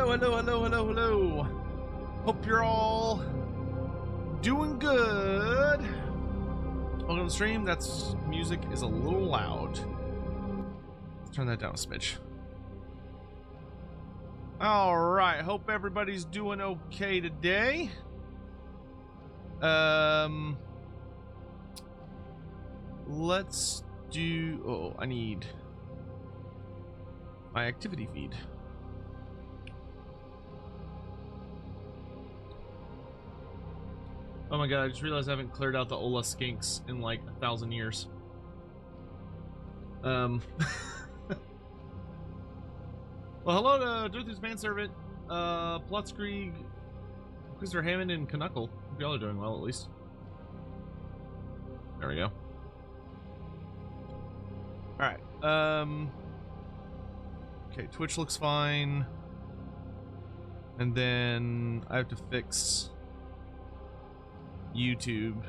Hello, hello, hello, hello, hello. Hope you're all doing good. Welcome to the stream. That's music is a little loud. Let's turn that down a smidge. All right. Hope everybody's doing okay today. Let's do. Oh, I need my activity feed. Oh my god, I just realized I haven't cleared out the Ola skinks in like 1,000 years. Well, hello to Dorothy's Manservant, Plutzkrieg, Quizzer Hammond, and Knuckle. Hope y'all are doing well, at least. There we go. Alright, okay, Twitch looks fine. And then I have to fix YouTube,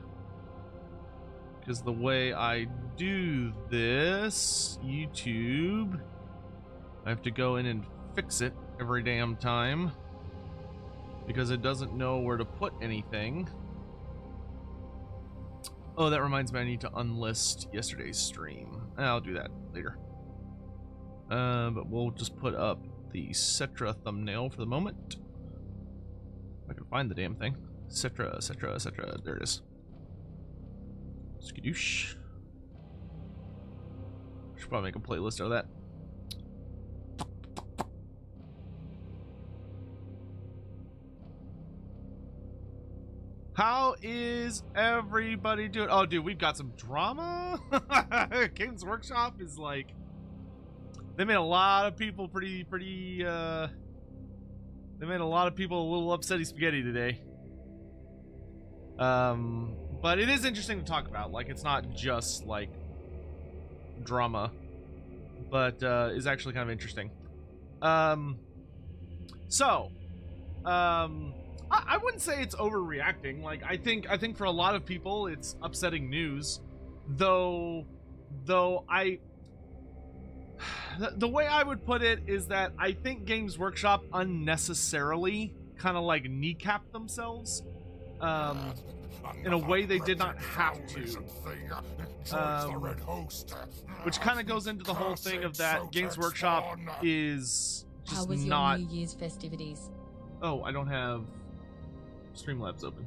because the way I do this YouTube, I have to go in and fix it every damn time because it doesn't know where to put anything. Oh, that reminds me, I need to unlist yesterday's stream. I'll do that later, but we'll just put up the Settra thumbnail for the moment if I can find the damn thing. Settra, Settra, Settra. There it is. Skadoosh. Should probably make a playlist out of that. How is everybody doing? Oh, dude, we've got some drama. Games Workshop is like, they made a lot of people they made a lot of people a little upsetty spaghetti today. But it is interesting to talk about. Like, it's not just like drama, but is actually kind of interesting. I wouldn't say it's overreacting. Like, I think for a lot of people it's upsetting news, though the way I would put it is that I think Games Workshop unnecessarily kind of like kneecapped themselves in a way they did not have to, which kind of goes into the whole thing of that Games Workshop is just How was not. your New Year's festivities? Oh, I don't have Streamlabs open.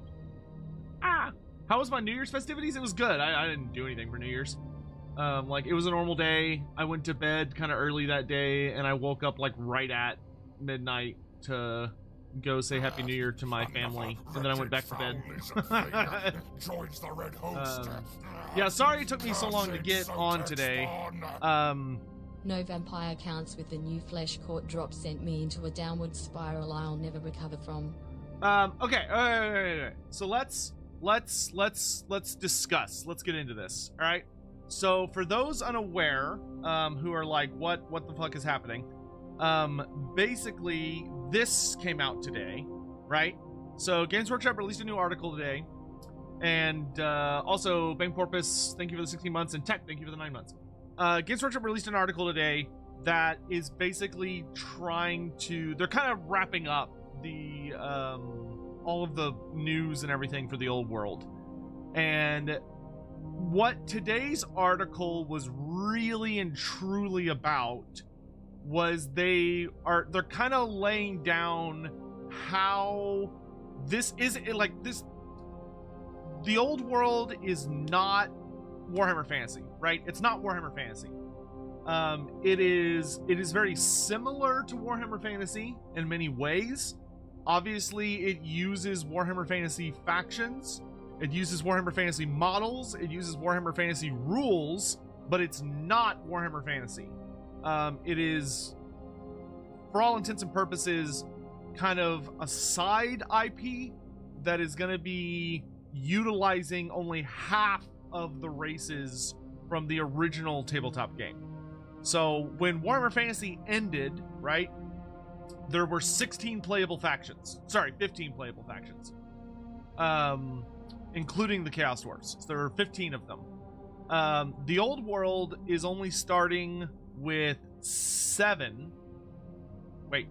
How was my New Year's festivities? It was good. I didn't do anything for New Year's. Like, it was a normal day. I went to bed kind of early that day, and I woke up like right at midnight to go say Happy New Year to my family, and then I went back to bed. Yeah, sorry it took me so long to get on today. No vampire counts with the new flesh court drop sent me into a downward spiral I'll never recover from. Okay, all right. So let's discuss. Let's get into this. All right. So for those unaware, who are like, what the fuck is happening? Basically, this came out today, right? So Games Workshop released a new article today, and also Bang Porpoise, thank you for the 16 months, and Tech, thank you for the 9 months. Games Workshop released an article today that is basically trying to, they're kind of wrapping up the all of the news and everything for the old world. And what today's article was really and truly about was they're kind of laying down how this is like this. The old world is not Warhammer Fantasy, right? It's not Warhammer Fantasy. It is very similar to Warhammer Fantasy in many ways. Obviously, it uses Warhammer Fantasy factions, it uses Warhammer Fantasy models, it uses Warhammer Fantasy rules, but it's not Warhammer Fantasy. It is, for all intents and purposes, kind of a side IP that is going to be utilizing only half of the races from the original tabletop game. So when Warhammer Fantasy ended, right, there were 15 playable factions, including the Chaos Dwarfs. So there were 15 of them. The old world is only starting with 7. Wait,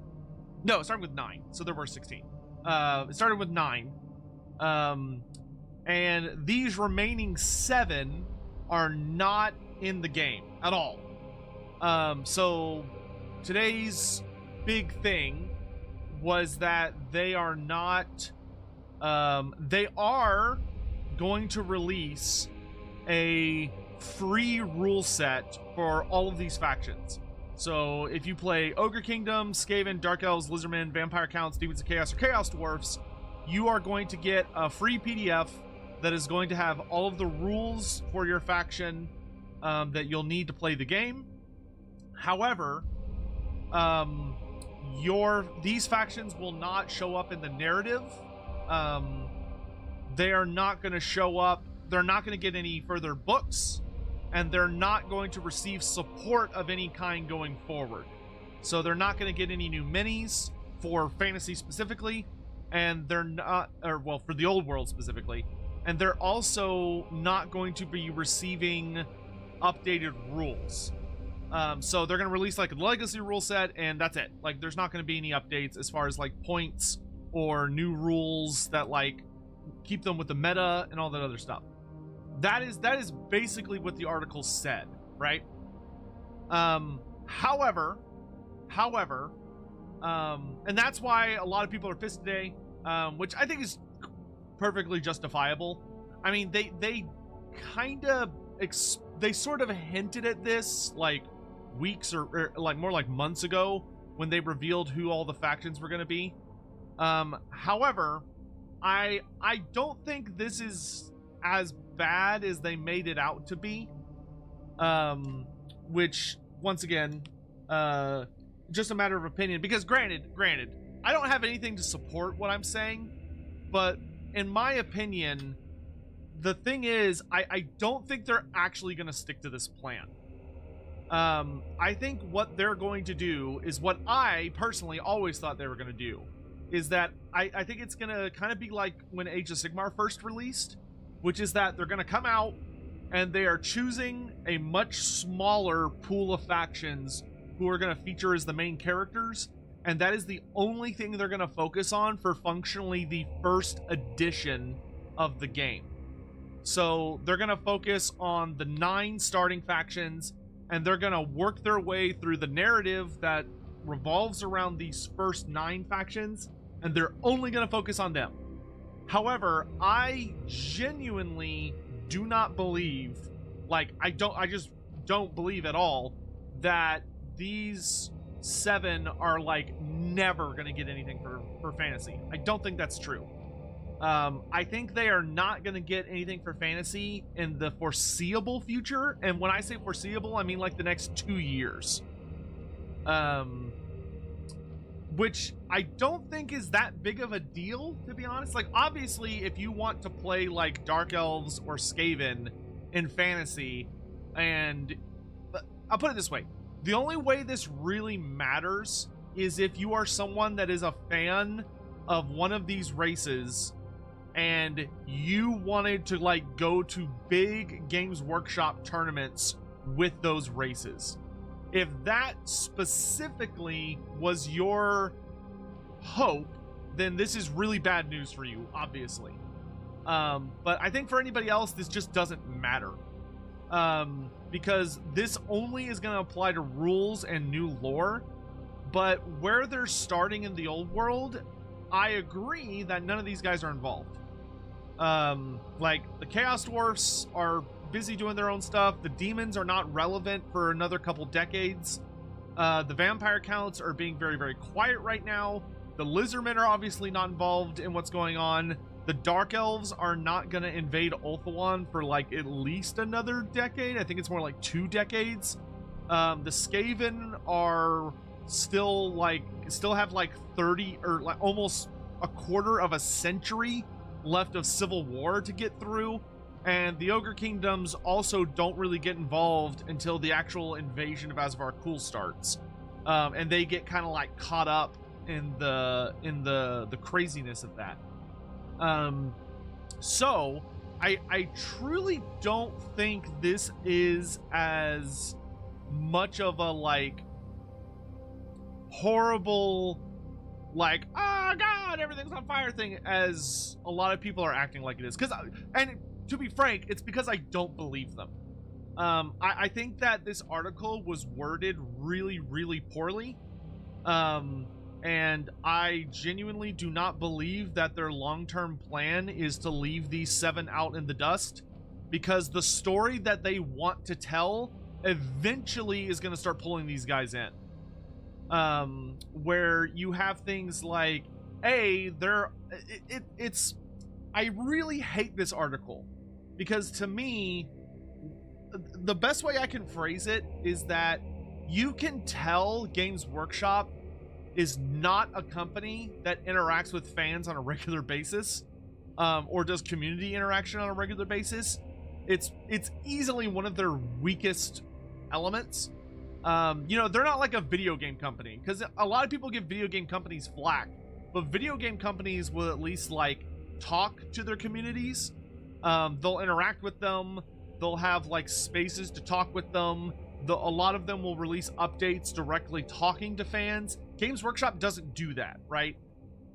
No, it started with 9. So there were 16. It started with 9. And these remaining 7 are not in the game at all. So today's big thing was that they are not, they are going to release a free rule set for all of these factions. So if you play Ogre Kingdom, Skaven, Dark Elves, Lizardmen, Vampire Counts, Demons of Chaos, or Chaos Dwarfs, you are going to get a free PDF that is going to have all of the rules for your faction that you'll need to play the game. However, these factions will not show up in the narrative. They are not going to show up. They're not going to get any further books, and they're not going to receive support of any kind going forward. So they're not going to get any new minis for fantasy specifically, and they're not, or well, for the old world specifically, and they're also not going to be receiving updated rules. So they're going to release like a legacy rule set, and that's it. Like, there's not going to be any updates as far as like points or new rules that like keep them with the meta and all that other stuff. That is basically what the article said, right? However, and that's why a lot of people are pissed today, which I think is perfectly justifiable. I mean, they kind of they sort of hinted at this like weeks or like more like months ago when they revealed who all the factions were going to be. However, I don't think this is as bad as they made it out to be, which once again, just a matter of opinion, because granted, I don't have anything to support what I'm saying, but in my opinion, the thing is, I don't think they're actually going to stick to this plan. I think what they're going to do is what I personally always thought they were going to do, is that I think it's going to kind of be like when Age of Sigmar first released, which is that they're going to come out and they are choosing a much smaller pool of factions who are going to feature as the main characters, and that is the only thing they're going to focus on for functionally the first edition of the game. So they're going to focus on the 9 starting factions, and they're going to work their way through the narrative that revolves around these first 9 factions, and they're only going to focus on them. However, I genuinely do not believe, like, I just don't believe at all that these 7 are like never going to get anything for fantasy. I don't think that's true. I think they are not going to get anything for fantasy in the foreseeable future. And when I say foreseeable, I mean like the next 2 years. Which I don't think is that big of a deal, to be honest. Like, obviously, if you want to play like Dark Elves or Skaven in fantasy, and I'll put it this way, the only way this really matters is if you are someone that is a fan of one of these races and you wanted to like go to big Games Workshop tournaments with those races. If that specifically was your hope, then this is really bad news for you, obviously. But I think for anybody else, this just doesn't matter. Because this only is going to apply to rules and new lore. But where they're starting in the old world, I agree that none of these guys are involved. Like, the Chaos Dwarfs are busy doing their own stuff. The demons are not relevant for another couple decades. The vampire counts are being very, very quiet right now. The lizardmen are obviously not involved in what's going on. The dark elves are not going to invade Ulthuan for like at least another decade. I think it's more like 2 decades. The Skaven are still have like 30 or like almost a quarter of a century left of civil war to get through. And the Ogre Kingdoms also don't really get involved until the actual invasion of Azavar Kul starts. And they get kind of like caught up in the craziness of that. So I truly don't think this is as much of a like horrible like, oh god, everything's on fire thing, as a lot of people are acting like it is. And to be frank, it's because I don't believe them. I think that this article was worded really, really poorly. And I genuinely do not believe that their long-term plan is to leave these 7 out in the dust, because the story that they want to tell eventually is going to start pulling these guys in. Where you have things like, I really hate this article, because to me, the best way I can phrase it is that you can tell Games Workshop is not a company that interacts with fans on a regular basis, or does community interaction on a regular basis. It's easily one of their weakest elements. They're not like a video game company, because a lot of people give video game companies flack, but video game companies will at least like talk to their communities. They'll interact with them. They'll have like spaces to talk with them. A lot of them will release updates directly talking to fans. Games Workshop doesn't do that, right?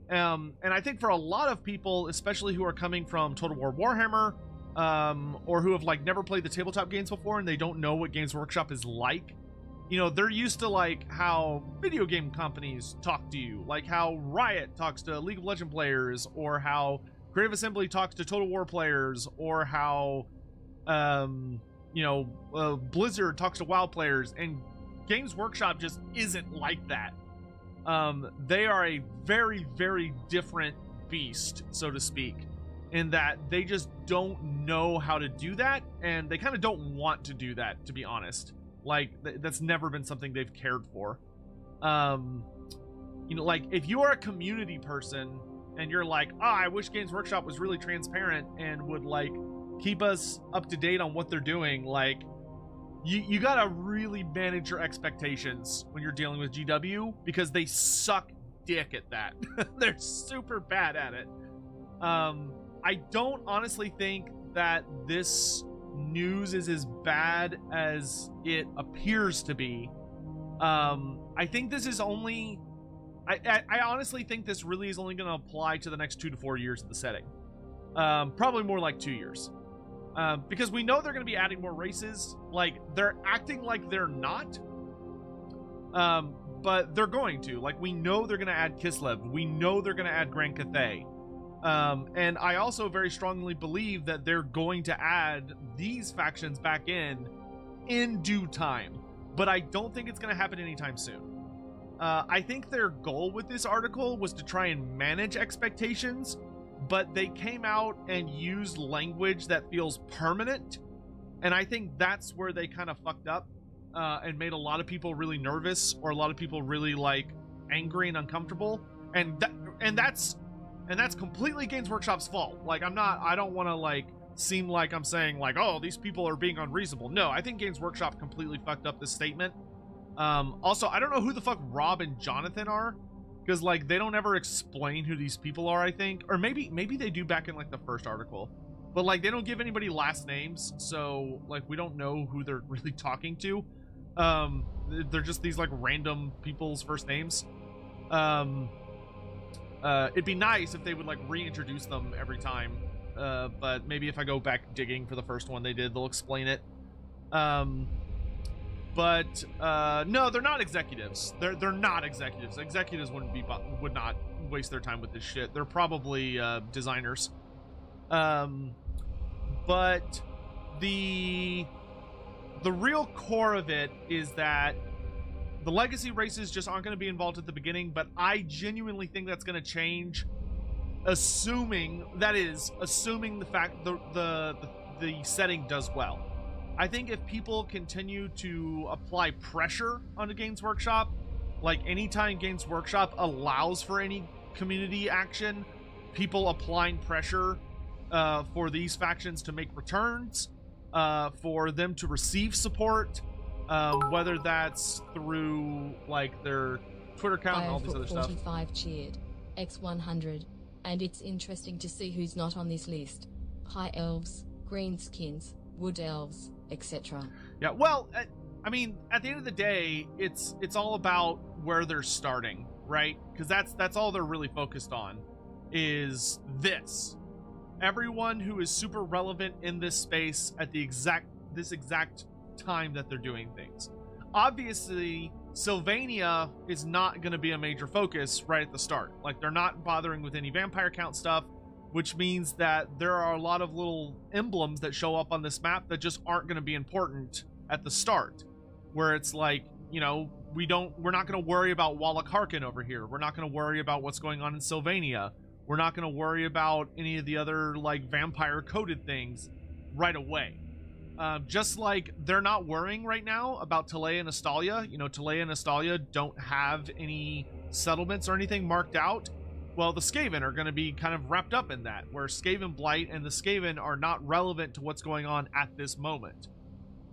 And I think for a lot of people, especially who are coming from Total War Warhammer, or who have like never played the tabletop games before and they don't know what Games Workshop is like, they're used to like how video game companies talk to you, like how Riot talks to League of Legends players, or how Creative Assembly talks to Total War players, or how Blizzard talks to WoW players, and Games Workshop just isn't like that. They are a very, very different beast, so to speak, in that they just don't know how to do that, and they kind of don't want to do that, to be honest. Like, that's never been something they've cared for. Like, if you are a community person and you're like, I wish Games Workshop was really transparent and would like keep us up to date on what they're doing, like, you gotta really manage your expectations when you're dealing with GW, because they suck dick at that. They're super bad at it. I don't honestly think that this news is as bad as it appears to be. I think this is only... I honestly think this really is only going to apply to the next 2 to 4 years of the setting. Probably more like 2 years. Because we know they're going to be adding more races. Like, they're acting like they're not. But they're going to. Like, we know they're going to add Kislev. We know they're going to add Grand Cathay. And I also very strongly believe that they're going to add these factions back in due time. But I don't think it's going to happen anytime soon. I think their goal with this article was to try and manage expectations, but they came out and used language that feels permanent. And I think that's where they kind of fucked up, and made a lot of people really nervous, or a lot of people really like angry and uncomfortable. And that's completely Games Workshop's fault. Like, I don't want to like seem like I'm saying like, oh, these people are being unreasonable. No, I think Games Workshop completely fucked up this statement. Also, I don't know who the fuck Rob and Jonathan are, because like they don't ever explain who these people are, I think. Or maybe they do back in like the first article, but like they don't give anybody last names, so like we don't know who they're really talking to. They're just these like random people's first names. It'd be nice if they would like reintroduce them every time, but maybe if I go back digging for the first one they did, they'll explain it. But no, they're not executives. They're not executives. Executives would not waste their time with this shit. They're probably designers. But the real core of it is that the legacy races just aren't going to be involved at the beginning, but I genuinely think that's going to change, assuming the fact the setting does well. I think if people continue to apply pressure onto Games Workshop, like anytime Games Workshop allows for any community action, people applying pressure for these factions to make returns, for them to receive support, whether that's through like their Twitter account and all this other stuff. 45 cheered. X100. And it's interesting to see who's not on this list. High elves, greenskins, wood elves, etc. Yeah, well, I mean, at the end of the day, it's all about where they're starting. right? Because that's all they're really focused on, is this. Everyone who is super relevant in this space at this exact time that they're doing things. Obviously, Sylvania is not going to be a major focus right at the start. Like, they're not bothering with any vampire count stuff, which means that there are a lot of little emblems that show up on this map that just aren't going to be important at the start, where it's like, you know, we're not going to worry about Wallach Harkin over here. We're not going to worry about what's going on in Sylvania. We're not going to worry about any of the other, like, vampire coded things right away. Just like they're not worrying right now about Talea and Astalia. You know, Talea and Astalia don't have any settlements or anything marked out. Well, the Skaven are going to be kind of wrapped up in that, where Skaven Blight and the Skaven are not relevant to what's going on at this moment.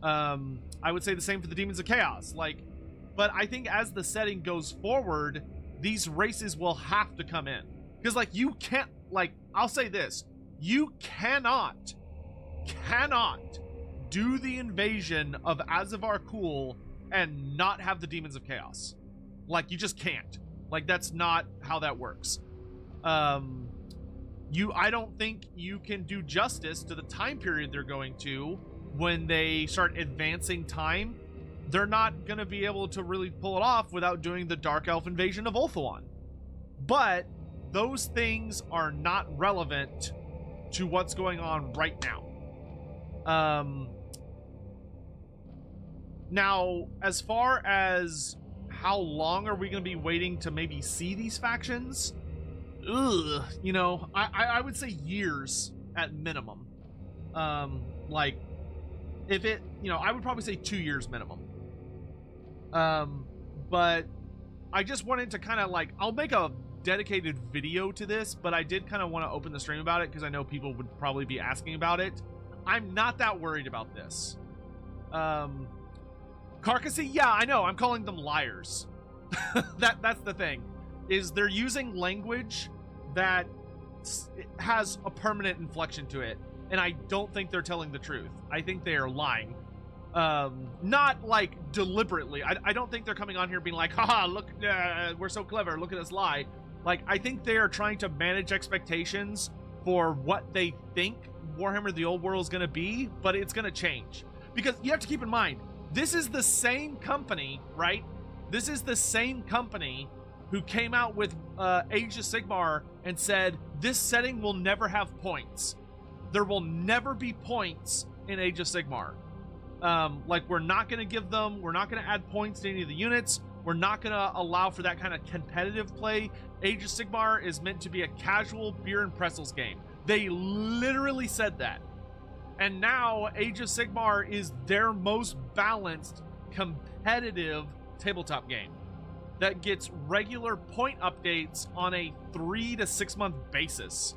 I would say the same for the Demons of Chaos. Like, but I think as the setting goes forward, these races will have to come in. Because, like, you can't, like, I'll say this. You cannot do the invasion of Azavar Kul and not have the Demons of Chaos. Like, you just can't. Like, that's not how that works. I don't think you can do justice to the time period they're going to when they start advancing time. They're not going to be able to really pull it off without doing the Dark Elf invasion of Ulthuan. But those things are not relevant to what's going on right now. Now, as far as how long are we going to be waiting to maybe see these factions? You know, I would say years at minimum. Like, if it, you know, I would probably say 2 years minimum. But I just wanted to kind of, like, I'll make a dedicated video to this, but I did kind of want to open the stream about it because I know people would probably be asking about it. I'm not that worried about this. Carcassy, yeah, I know, I'm calling them liars. That's the thing, is they're using language that has a permanent inflection to it, and I don't think they're telling the truth. I think they are lying. Not like deliberately. I don't think they're coming on here being like, haha, look, we're so clever, look at us lie. Like, I think they are trying to manage expectations for what they think Warhammer the Old World is going to be, but it's going to change. Because you have to keep in mind, this is the same company, right? This is the same company who came out with Age of Sigmar and said, this setting will never have points. There will never be points in Age of Sigmar. Like, we're not going to give them, we're not going to add points to any of the units. We're not going to allow for that kind of competitive play. Age of Sigmar is meant to be a casual beer and pretzels game. They literally said that. And now Age of Sigmar is their most balanced, competitive tabletop game that gets regular point updates on a 3 to 6 month basis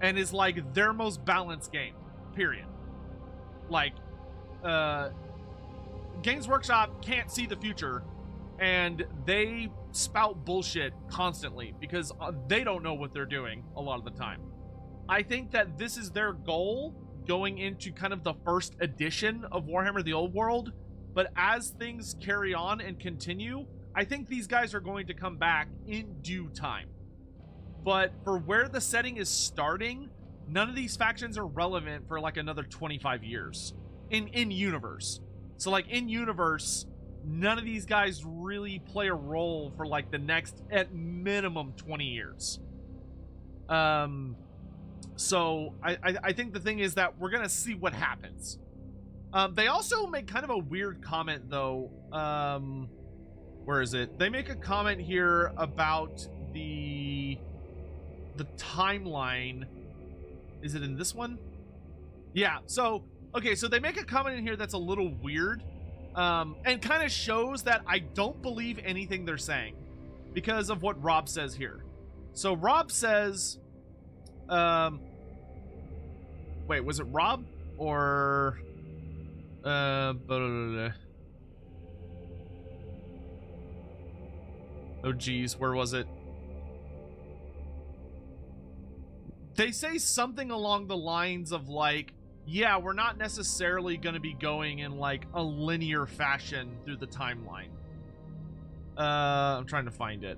and is like their most balanced game, period. Like, Games Workshop can't see the future, and they spout bullshit constantly because they don't know what they're doing a lot of the time. I think that this is their goal going into kind of the first edition of Warhammer the Old World, but as things carry on and continue, I think these guys are going to come back in due time. But for where the setting is starting, none of these factions are relevant for like another 25 years in universe. So like in universe, none of these guys really play a role for like the next at minimum 20 years. So I think the thing is that we're gonna see what happens. They also make kind of a weird comment though. Where is it? They make a comment here about the timeline. Is it in this one? Yeah. So okay, so they make a comment in here that's a little weird, and kind of shows that I don't believe anything they're saying because of what Rob says here. So Rob says, wait, was it Rob or oh geez, where was it? They say something along the lines of like, yeah, we're not necessarily going to be going in like a linear fashion through the timeline. I'm trying to find it.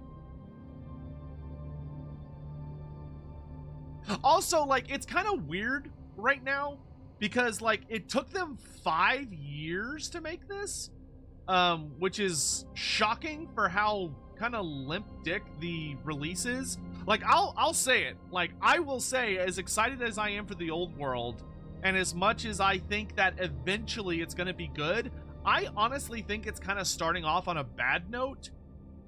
Also, like, it's kind of weird right now because, like, it took them 5 years to make this, which is shocking for how kind of limp dick the release is. Like, I'll say it. Like, I will say, as excited as I am for the old world, and as much as I think that eventually it's going to be good, I honestly think it's kind of starting off on a bad note,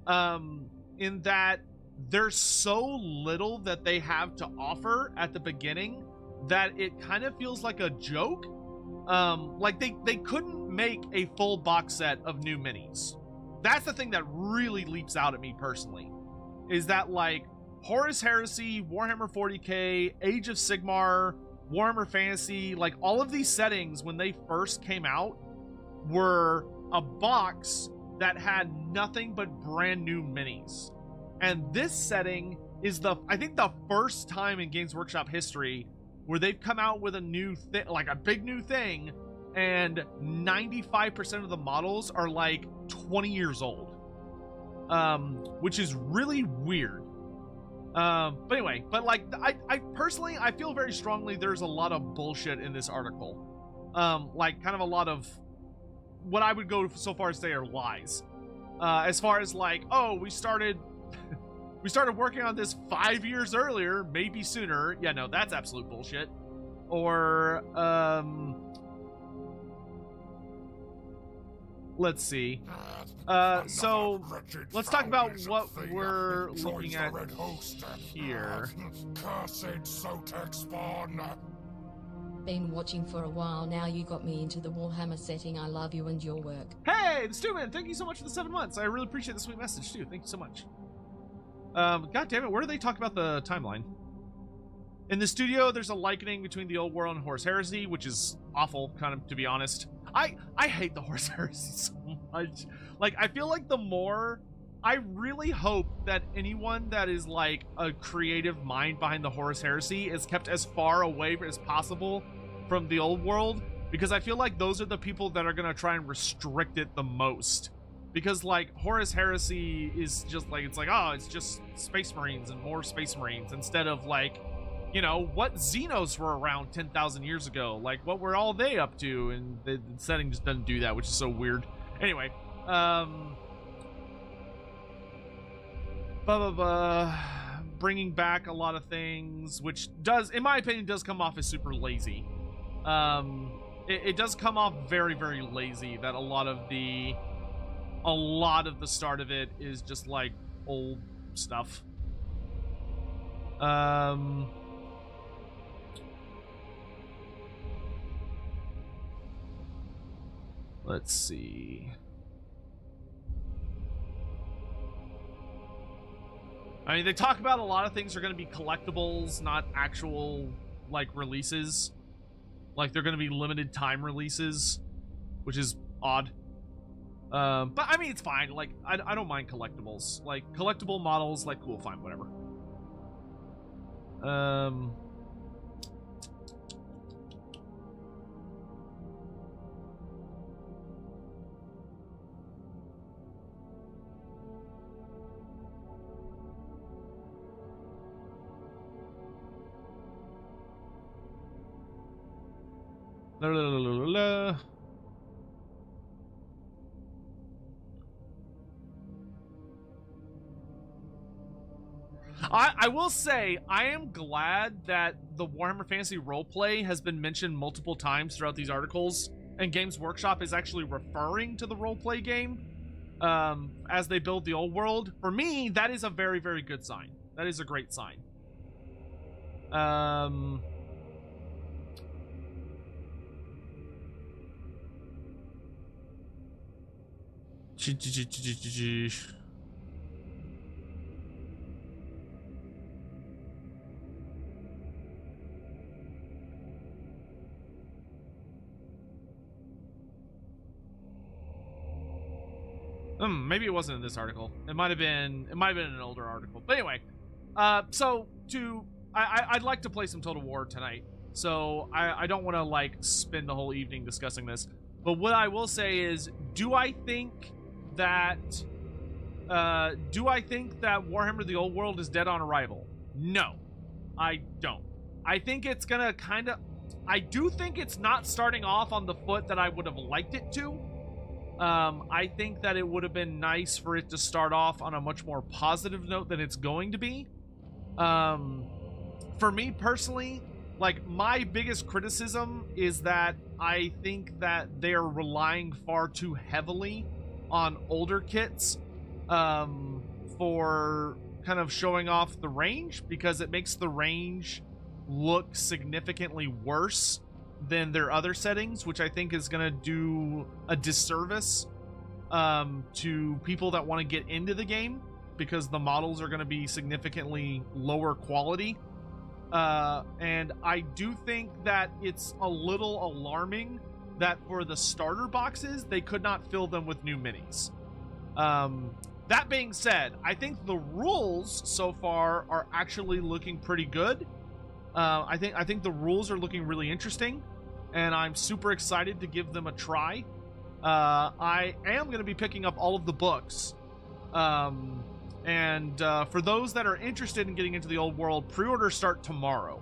in that there's so little that they have to offer at the beginning that it kind of feels like a joke. Like they couldn't make a full box set of new minis. That's the thing that really leaps out at me personally, is that, like, Horus Heresy, Warhammer 40k, Age of Sigmar, Warhammer Fantasy, like, all of these settings when they first came out were a box that had nothing but brand new minis. And this setting is I think the first time in Games Workshop history where they've come out with a new thing, like a big new thing, and 95% of the models are like 20 years old, which is really weird. But anyway, but like, I personally, I feel very strongly there's a lot of bullshit in this article. Like, kind of a lot of what I would go so far as to say are lies. As far as, like, oh, we started working on this 5 years earlier, maybe sooner. Yeah, no, that's absolute bullshit. Or, let's see. So let's talk about what we're looking at here. Been watching for a while now. You got me into the Warhammer setting. I love you and your work. Hey, the Stewman, thank you so much for the 7 months. I really appreciate the sweet message too. Thank you so much. God damn it, where do they talk about the timeline? In the studio, there's a likening between the old world and Horus Heresy, which is awful, kind of, to be honest. I hate the Horus Heresy so much. Like, I feel like the more... I really hope that anyone that is, like, a creative mind behind the Horus Heresy is kept as far away as possible from the old world, because I feel like those are the people that are going to try and restrict it the most. Because, like, Horus Heresy is just, like, it's like, oh, it's just Space Marines and more Space Marines, instead of, like, you know, what Xenos were around 10,000 years ago. Like, what were all they up to? And the setting just doesn't do that, which is so weird. Anyway, bringing back a lot of things, which does, in my opinion, does come off as super lazy. It does come off very, very lazy, that a lot of the start of it is just like old stuff. Let's see. I mean, they talk about a lot of things are going to be collectibles, not actual, like, releases. Like, they're going to be limited time releases, which is odd. But, I mean, it's fine. Like, I don't mind collectibles. Like, collectible models, like, cool, fine, whatever. La, la, la, la, la. I will say, I am glad that the Warhammer Fantasy roleplay has been mentioned multiple times throughout these articles, and Games Workshop is actually referring to the roleplay game as they build the old world. For me, that is a very, very good sign. That is a great sign. Maybe it wasn't in this article. It might have been in an older article. But anyway, so I'd like to play some Total War tonight. So I don't want to, like, spend the whole evening discussing this. But what I will say is, do I think that Warhammer the Old World is dead on arrival? No, I don't. I think it's gonna kind of, I do think it's not starting off on the foot that I would have liked it to. I think that it would have been nice for it to start off on a much more positive note than it's going to be. For me personally, like, my biggest criticism is that I think that they're relying far too heavily on older kits for kind of showing off the range, because it makes the range look significantly worse than their other settings, which I think is going to do a disservice to people that want to get into the game, because the models are going to be significantly lower quality. And I do think that it's a little alarming that for the starter boxes, they could not fill them with new minis. That being said, I think the rules so far are actually looking pretty good. I think the rules are looking really interesting, and I'm super excited to give them a try. I am going to be picking up all of the books. And for those that are interested in getting into the old world, pre-orders start tomorrow.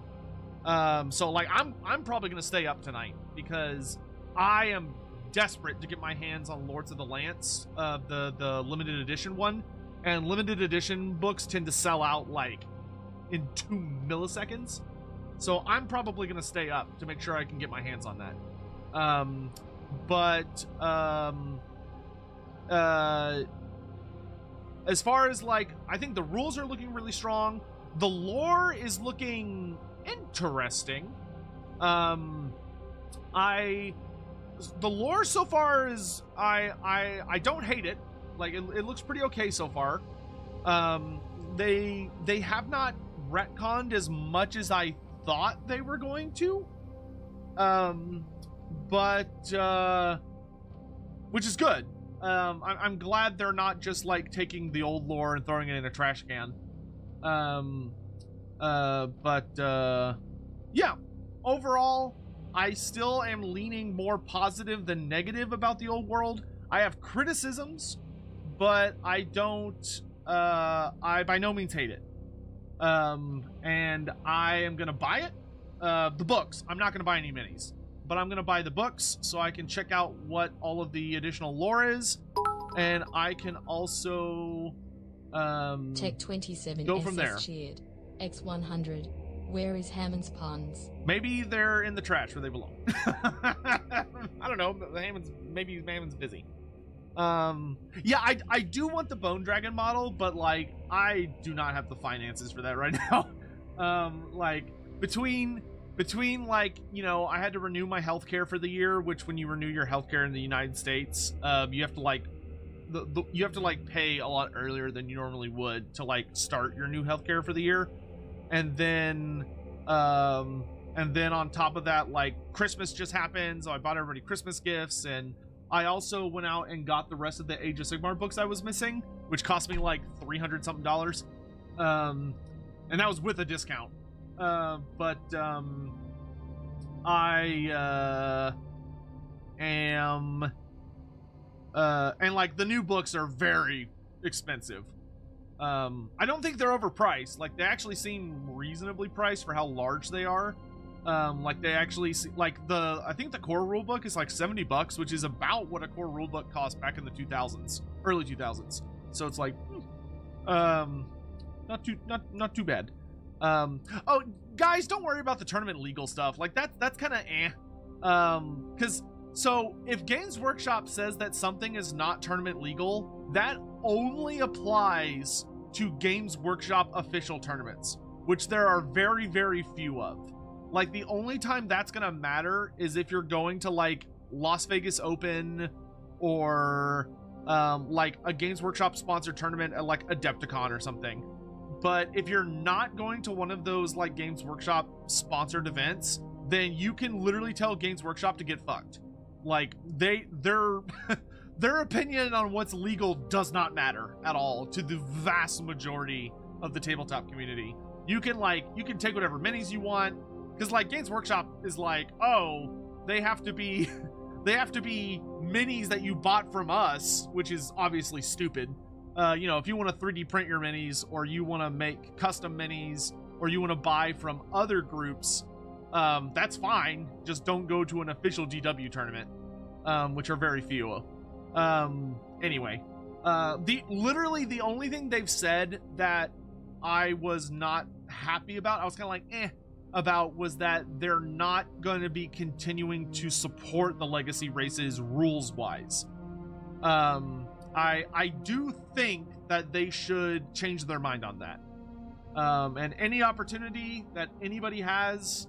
So like I'm probably going to stay up tonight, because I am desperate to get my hands on Lords of the Lance, the limited edition one. And limited edition books tend to sell out like in 2 milliseconds. So I'm probably going to stay up to make sure I can get my hands on that. As far as, like, I think the rules are looking really strong. The lore is looking interesting. The lore so far is, I don't hate it. Like, it looks pretty okay so far. They have not retconned as much as I thought they were going to. Which is good. I'm glad they're not just like taking the old lore and throwing it in a trash can. Yeah, overall, I still am leaning more positive than negative about the old world. I have criticisms, but I don't, I by no means hate it. And I am gonna buy it. The books, I'm not gonna buy any minis, but I'm gonna buy the books so I can check out what all of the additional lore is, and I can also Tech 27 go from there. Cheered. X100. Where is Hammond's puns? Maybe they're in the trash where they belong. I don't know. Maybe Hammond's busy. Yeah, I do want the Bone Dragon model, but like I do not have the finances for that right now. Like between like, you know, I had to renew my healthcare for the year, which when you renew your healthcare in the United States, you have to like you have to like pay a lot earlier than you normally would to like start your new healthcare for the year. And then on top of that, like Christmas just happened, so I bought everybody Christmas gifts, and I also went out and got the rest of the Age of Sigmar books I was missing, which cost me like $300 something. And that was with a discount. I am and like the new books are very expensive. I don't think they're overpriced. Like they actually seem reasonably priced for how large they are. Like they actually like I think the core rulebook is like $70, which is about what a core rulebook cost back in the 2000s, early 2000s. So it's like, not too bad. Oh, guys, don't worry about the tournament legal stuff. Like that's kind of because so if Games Workshop says that something is not tournament legal, that only applies to Games Workshop official tournaments, which there are very, very few of. Like the only time that's gonna matter is if you're going to like Las Vegas Open or like a Games Workshop sponsored tournament at like Adepticon or something. But if you're not going to one of those like Games Workshop sponsored events, then you can literally tell Games Workshop to get fucked. Like their opinion on what's legal does not matter at all to the vast majority of the tabletop community. You can take whatever minis you want, because like Games Workshop is like, oh, they have to be minis that you bought from us, which is obviously stupid. You know, if you want to 3D print your minis or you want to make custom minis, or you want to buy from other groups, that's fine. Just don't go to an official GW tournament, which are very few. Anyway, literally the only thing they've said that I was not happy about, I was kind of like, about, was that they're not going to be continuing to support the legacy races rules-wise. I do think that they should change their mind on that. And any opportunity that anybody has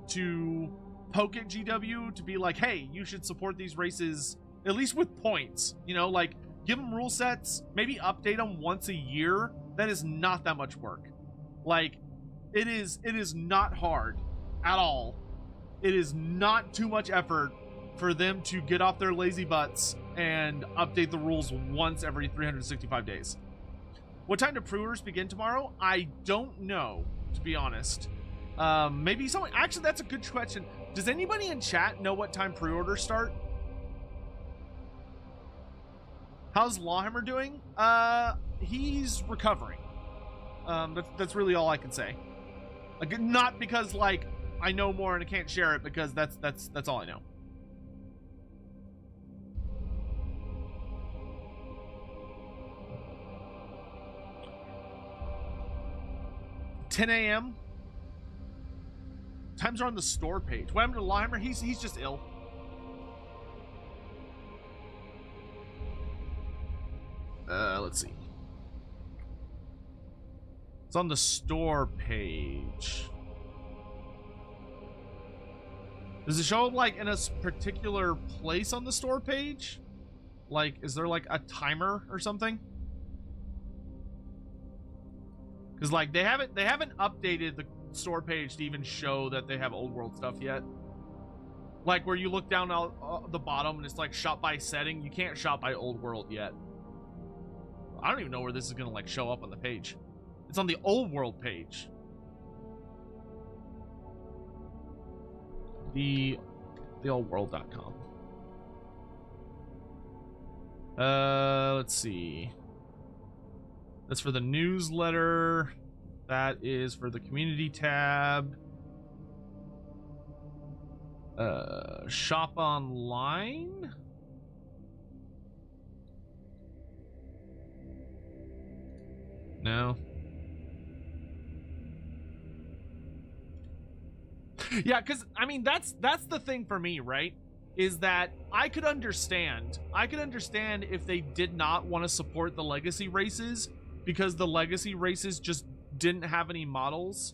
to poke at GW to be like, hey, you should support these races, at least with points, you know, like give them rule sets, maybe update them once a year. That is not that much work. Like, it is not hard at all. It is not too much effort for them to get off their lazy butts and update the rules once every 365 days. What time do pre-orders begin tomorrow? I don't know, to be honest. Maybe someone... Actually, that's a good question. Does anybody in chat know what time pre-orders start? How's Lawhammer doing? He's recovering. That's really all I can say. Like, not because, like, I know more and I can't share it, because that's all I know. $10 a.m. Times are on the store page. What happened to Lawhammer? He's just ill. Let's see. It's on the store page. Does it show up like in a particular place on the store page? Like, is there like a timer or something? Because like they haven't updated the store page to even show that they have old world stuff yet. Like where you look down the bottom and it's like shop by setting. You can't shop by old world yet. I don't even know where this is gonna like show up on the page. It's on the old world page. The oldworld.com. Let's see. That's for the newsletter. That is for the community tab. Shop online. No. Yeah, because I mean that's the thing for me, right? Is that I could understand if they did not want to support the legacy races because the legacy races just didn't have any models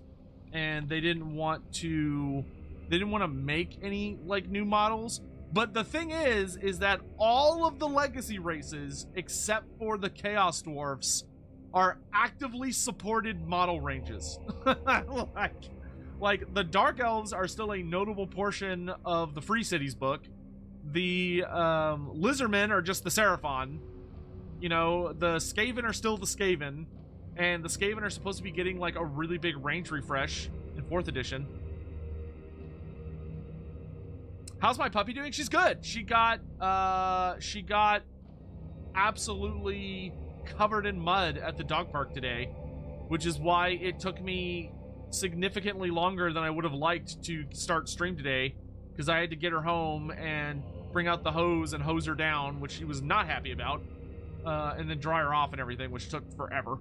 and they didn't want to make any like new models. But the thing is that all of the legacy races except for the Chaos Dwarfs are actively supported model ranges. Like the Dark Elves are still a notable portion of the Free Cities book. The Lizardmen are just the Seraphon. You know, the Skaven are still the Skaven. And the Skaven are supposed to be getting like a really big range refresh in 4th edition. How's my puppy doing? She's good. She got absolutely covered in mud at the dog park today, which is why it took me significantly longer than I would have liked to start stream today, because I had to get her home and bring out the hose and hose her down, which she was not happy about, and then dry her off and everything, which took forever.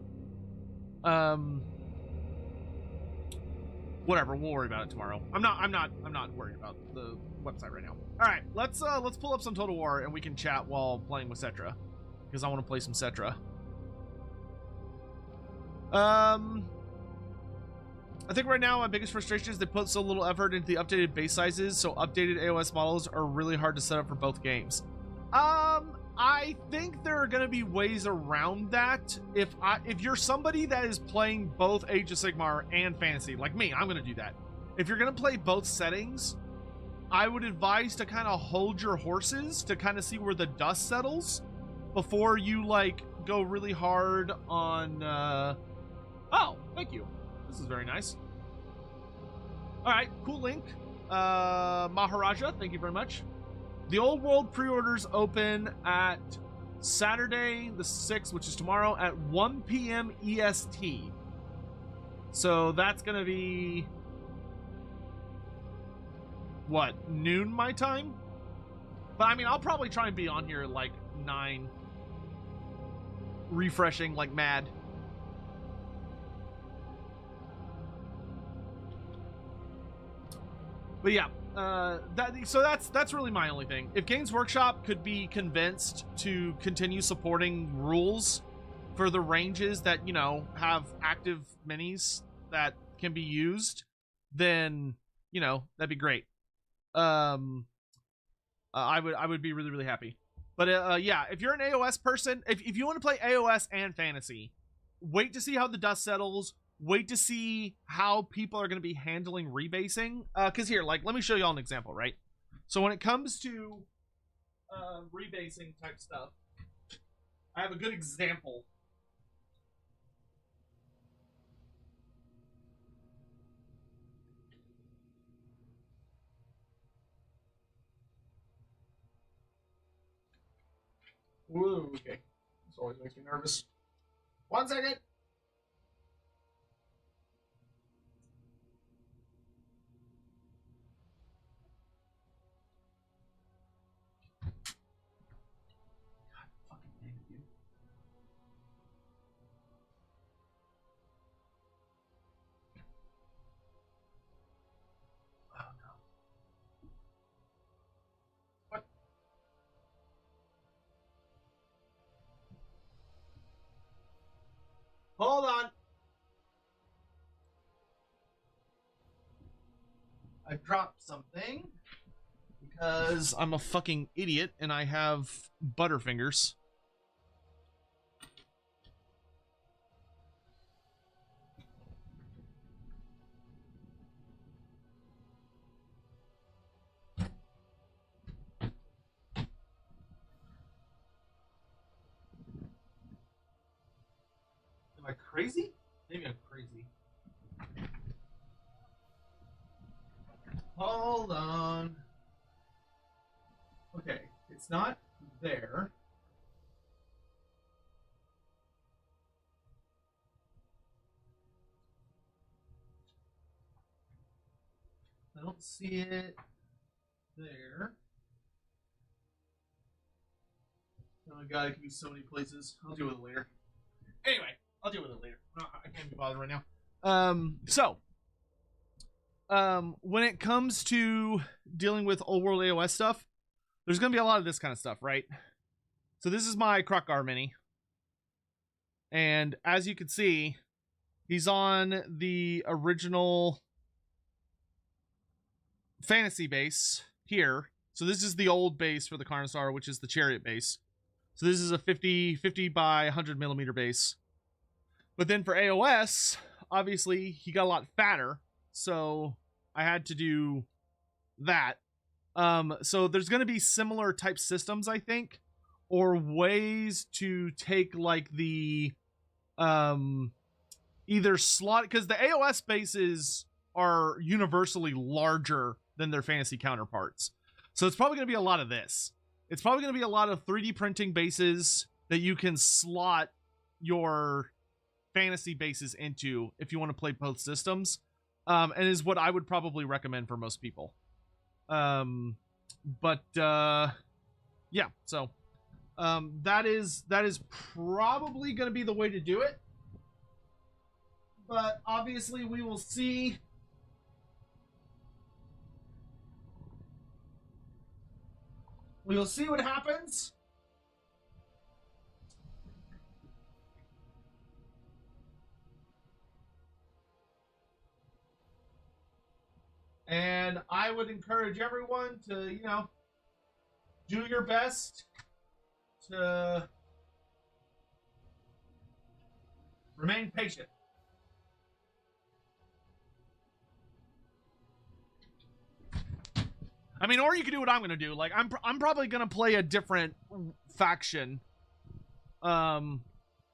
Whatever, we'll worry about it tomorrow. I'm not worried about the website right now. All right, let's pull up some Total War and we can chat while playing with Settra, because I want to play some Settra. I think right now my biggest frustration is they put so little effort into the updated base sizes, so updated AOS models are really hard to set up for both games. I think there are going to be ways around that. If you're somebody that is playing both Age of Sigmar and Fantasy, like me, I'm going to do that. If you're going to play both settings, I would advise to kind of hold your horses to kind of see where the dust settles before you like go really hard on oh, thank you. This is very nice. All right, cool link. Maharaja, thank you very much. The Old World pre-orders open at Saturday the 6th, which is tomorrow, at 1 p.m. EST. So that's gonna be what, noon my time? But I mean, I'll probably try and be on here like 9, refreshing like mad. But yeah, that's really my only thing. If Games Workshop could be convinced to continue supporting rules for the ranges that, you know, have active minis that can be used, then, you know, that'd be great. I would be really, really happy. But yeah, if you're an AOS person, if you want to play AOS and fantasy, wait to see how the dust settles. Wait to see how people are going to be handling rebasing. Because here, like, let me show you all an example, right? So when it comes to rebasing type stuff, I have a good example. Whoa, okay. This always makes me nervous. 1 second. Hold on. I dropped something because I'm a fucking idiot and I have butterfingers. Am I crazy? Maybe I'm crazy. Hold on. Okay, it's not there. I don't see it there. Oh my god, it can be so many places. I'll deal with it later. Anyway, I'll deal with it later. I can't be bothered right now. When it comes to dealing with old world AOS stuff, there's gonna be a lot of this kind of stuff, right? So this is my Krokgar mini. And as you can see, he's on the original fantasy base here. So this is the old base for the Carnosaur, which is the Chariot base. So this is a 50 by 100 millimeter base. But then for AOS, obviously, he got a lot fatter. So I had to do that. So there's going to be similar type systems, I think, or ways to take like the either slot, because the AOS bases are universally larger than their fantasy counterparts. So it's probably going to be a lot of this. It's probably going to be a lot of 3D printing bases that you can slot your fantasy bases into if you want to play both systems, and is what I would probably recommend for most people. Yeah, so that is probably going to be the way to do it, but obviously we will see. We will see what happens. And I would encourage everyone to, you know, do your best to remain patient. I mean, or you could do what I'm gonna do. Like, I'm probably gonna play a different faction. I'm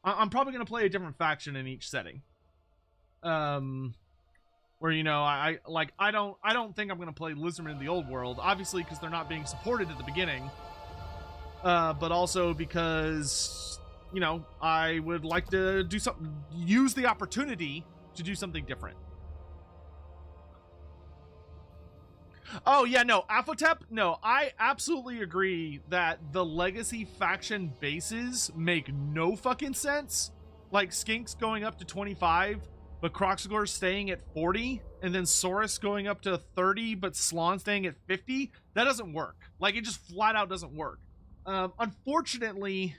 probably gonna play a different faction in each setting. Where, you know, I don't think I'm gonna play Lizardmen in the old world, obviously because they're not being supported at the beginning. But also because, you know, I would like to do something, use the opportunity to do something different. Oh, yeah, no, Afotep, no, I absolutely agree that the Legacy faction bases make no fucking sense. Like, Skinks going up to 25, but Croxagor staying at 40, and then Saurus going up to 30, but Slon staying at 50. That doesn't work. Like, it just flat out doesn't work. Unfortunately,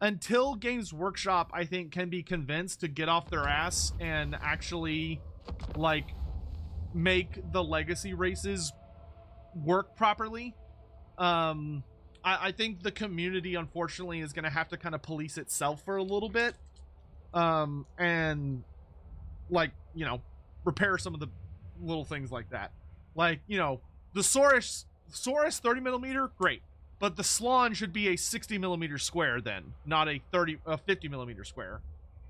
until Games Workshop, I think, can be convinced to get off their ass and actually, like, make the Legacy races work properly, I think the community, unfortunately, is going to have to kind of police itself for a little bit, and, like, you know, repair some of the little things like that. Like, you know, the Saurus 30 millimeter, great, but the Slon should be a 60 millimeter square then, not a 50 millimeter square.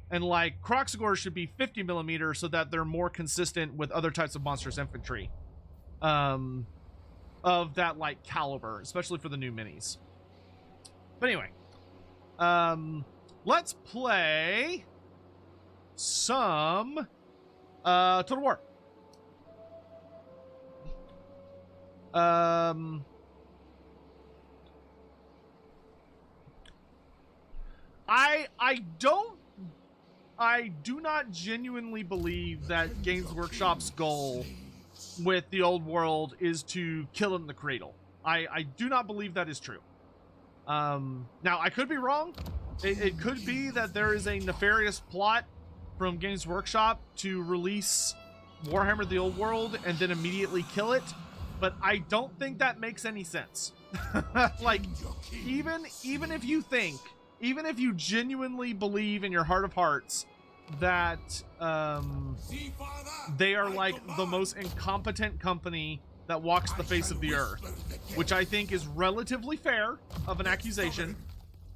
And, like, Croxagor should be 50 millimeter so that they're more consistent with other types of monstrous infantry. Of that, like, caliber, especially for the new minis. But anyway, let's play some Total War. I do not genuinely believe that Games Workshop's goal with the old world is to kill in the cradle. I do not believe that is true. Now, I could be wrong. It could be that there is a nefarious plot from Games Workshop to release Warhammer the Old World and then immediately kill it, but I don't think that makes any sense. Like, even if you genuinely believe in your heart of hearts that they are like the most incompetent company that walks the face of the earth, which I think is relatively fair of an accusation.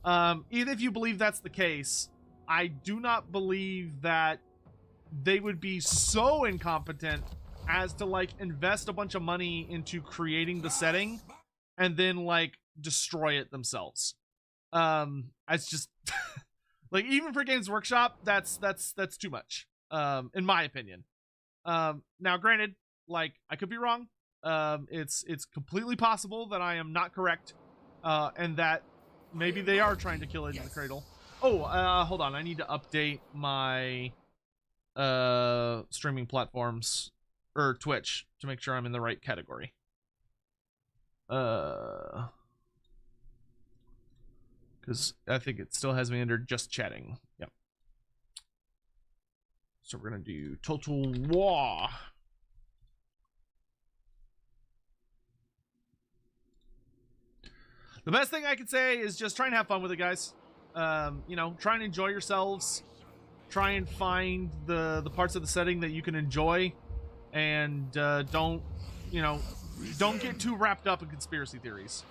Even if you believe that's the case, I do not believe that they would be so incompetent as to, like, invest a bunch of money into creating the setting and then, like, destroy it themselves. It's just like, even for Games Workshop, that's too much, in my opinion. Now, granted, like, I could be wrong. It's completely possible that I am not correct, and that maybe they are trying to kill it in the cradle. Oh, hold on, I need to update my streaming platforms, or Twitch, to make sure I'm in the right category. Because I think it still has me under just chatting. Yep. So we're gonna do Total War. The best thing I can say is just try and have fun with it, guys. You know, try and enjoy yourselves. Try and find the parts of the setting that you can enjoy, and don't get too wrapped up in conspiracy theories.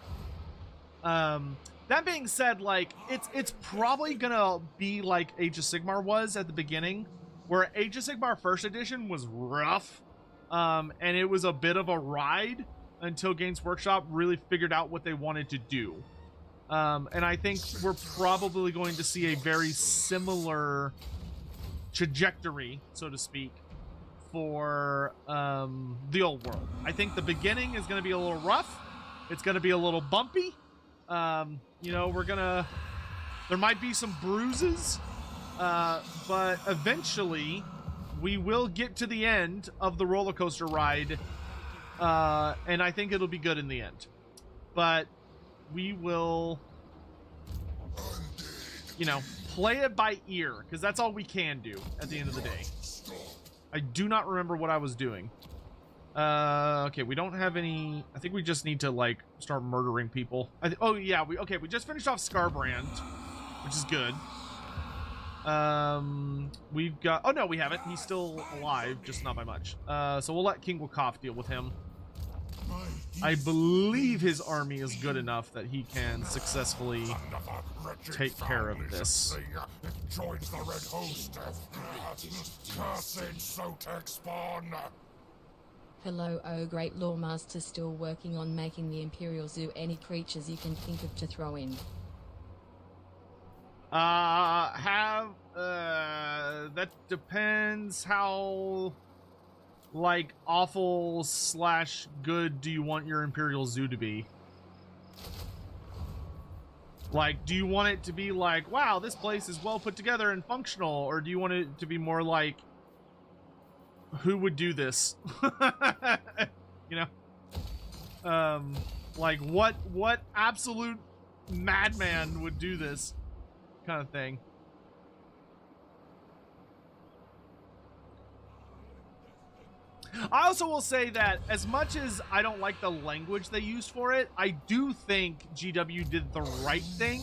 That being said, like, it's probably gonna be like Age of Sigmar was at the beginning, where Age of Sigmar First Edition was rough, and it was a bit of a ride until Games Workshop really figured out what they wanted to do. And I think we're probably going to see a very similar trajectory, so to speak, for the old world. I think the beginning is going to be a little rough. It's going to be a little bumpy. You know, there might be some bruises, but eventually we will get to the end of the roller coaster ride, and I think it'll be good in the end. But we will, you know, play it by ear, because that's all we can do at the end of the day. I do not remember what I was doing. Okay, we don't have any. I think we just need to, like, start murdering people. Oh yeah, we just finished off Scarbrand, which is good. We've got, oh no, we haven't. He's still alive, just not by much. So we'll let King Wakaf deal with him. I believe his army is good enough that he can successfully take care of this. Joins the red host of cursed Sotek spawn. Hello, oh great lawmaster, still working on making the Imperial Zoo. Any creatures you can think of to throw in? That depends how, like, awful / good do you want your Imperial Zoo to be? Like, do you want it to be like, wow, this place is well put together and functional, or do you want it to be more like, who would do this? You know? Like, what absolute madman would do this kind of thing? I also will say that as much as I don't like the language they used for it, I do think GW did the right thing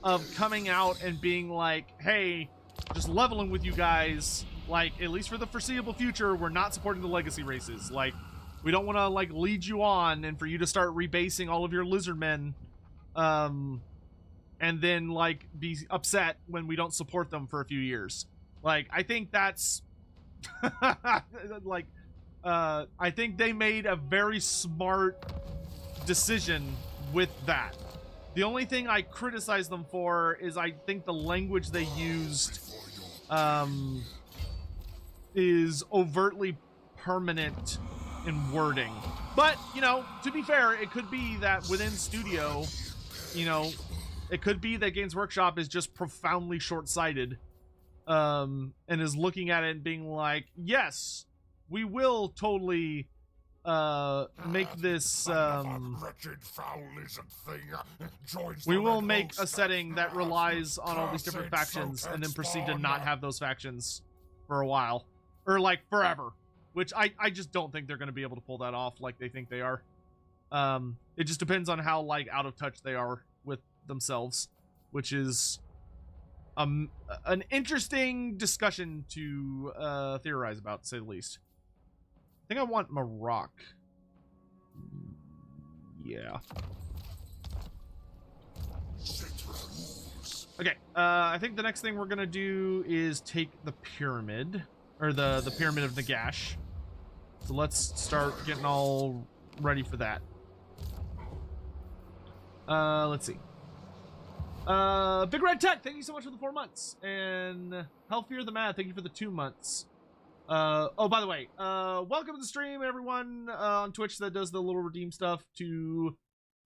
of coming out and being like, hey, just leveling with you guys, like, at least for the foreseeable future, we're not supporting the legacy races. Like, we don't want to, like, lead you on and for you to start rebasing all of your lizardmen, and then, like, be upset when we don't support them for a few years. Like, I think that's like, I think they made a very smart decision with that. The only thing I criticize them for is I think the language they used is overtly permanent in wording. But, you know, to be fair, it could be that within studio, you know, it could be that Games Workshop is just profoundly short-sighted, and is looking at it and being like, yes, we will totally make this we will make a setting that relies on all these different factions and then proceed to not have those factions for a while, or like forever, which I just don't think they're going to be able to pull that off like they think they are. It just depends on how, like, out of touch they are with themselves, which is an interesting discussion to theorize about, to say the least. I think I want Maroc. Yeah. Okay, I think the next thing we're gonna do is take the pyramid, or the pyramid of Nagash. So let's start getting all ready for that. Let's see. Big Red Tech, thank you so much for the 4 months. And Healthier the Mad, thank you for the 2 months. Oh, by the way, welcome to the stream, everyone, on Twitch that does the little redeem stuff to,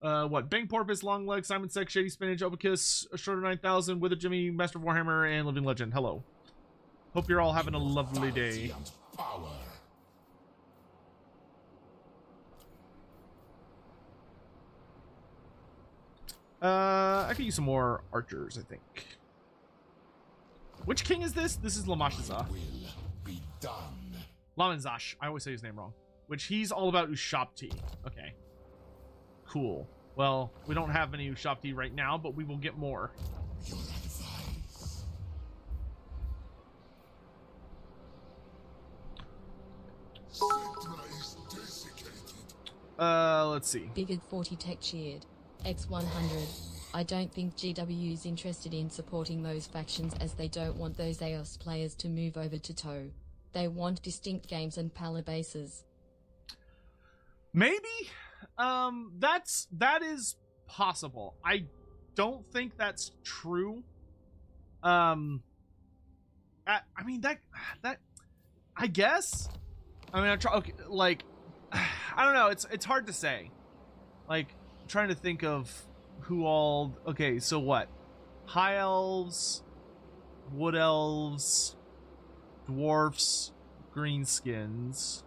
Bang Porpoise, Long Leg, Simon Sex, Shady Spinach, Opacus, Shorter 9000, Wither Jimmy, Master of Warhammer, and Living Legend. Hello. Hope you're all having a lovely day. I could use some more archers, I think. Which king is this? This is Lamashaza. Lamanzash. I always say his name wrong. Which he's all about Ushapti. Okay. Cool. Well, we don't have any Ushapti right now, but we will get more. Let's see. Bigard 40 Tech cheered. X100. I don't think GW is interested in supporting those factions, as they don't want those AOS players to move over to TOE. They want distinct games and pala bases. Maybe. That is possible. I don't think that's true. I mean, that I guess. I mean, okay, like, I don't know. It's hard to say. Like, I'm trying to think of who all. Okay, so what? High elves, wood elves, dwarfs, greenskins,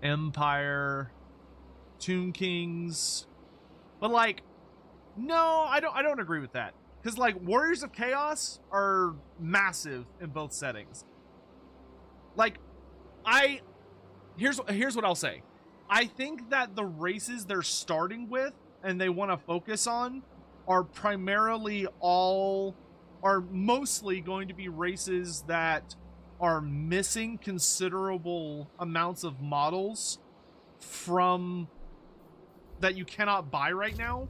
empire, tomb kings. But, like, no, I don't agree with that, because, like, warriors of chaos are massive in both settings. Like, here's what I'll say. I think that the races they're starting with and they want to focus on are mostly going to be races that are missing considerable amounts of models from that you cannot buy right now.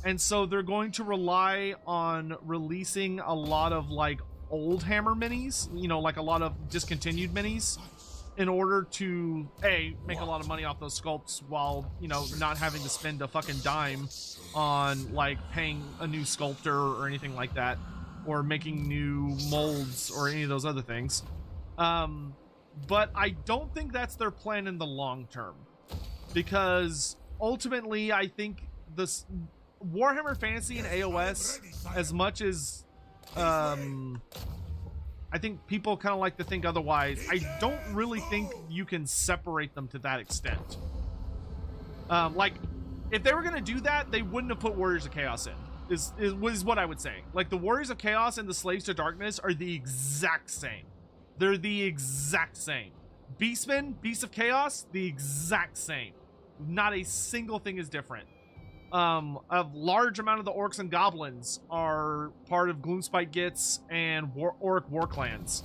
And so they're going to rely on releasing a lot of, like, old Hammer minis, you know, like a lot of discontinued minis, in order to make a lot of money off those sculpts while, you know, not having to spend a fucking dime on, like, paying a new sculptor or anything like that. or making new molds or any of those other things. But I don't think that's their plan in the long term, because ultimately I think this Warhammer Fantasy and AOS, as much as I think people kind of like to think otherwise, I don't really think you can separate them to that extent. Like, if they were going to do that, they wouldn't have put Warriors of Chaos in, is what I would say. Like, the Warriors of Chaos and the Slaves to Darkness are the exact same. They're the exact same. Beastmen, Beasts of Chaos, the exact same. Not a single thing is different. A large amount of the orcs and goblins are part of Gloomspite Gits and Orc war clans.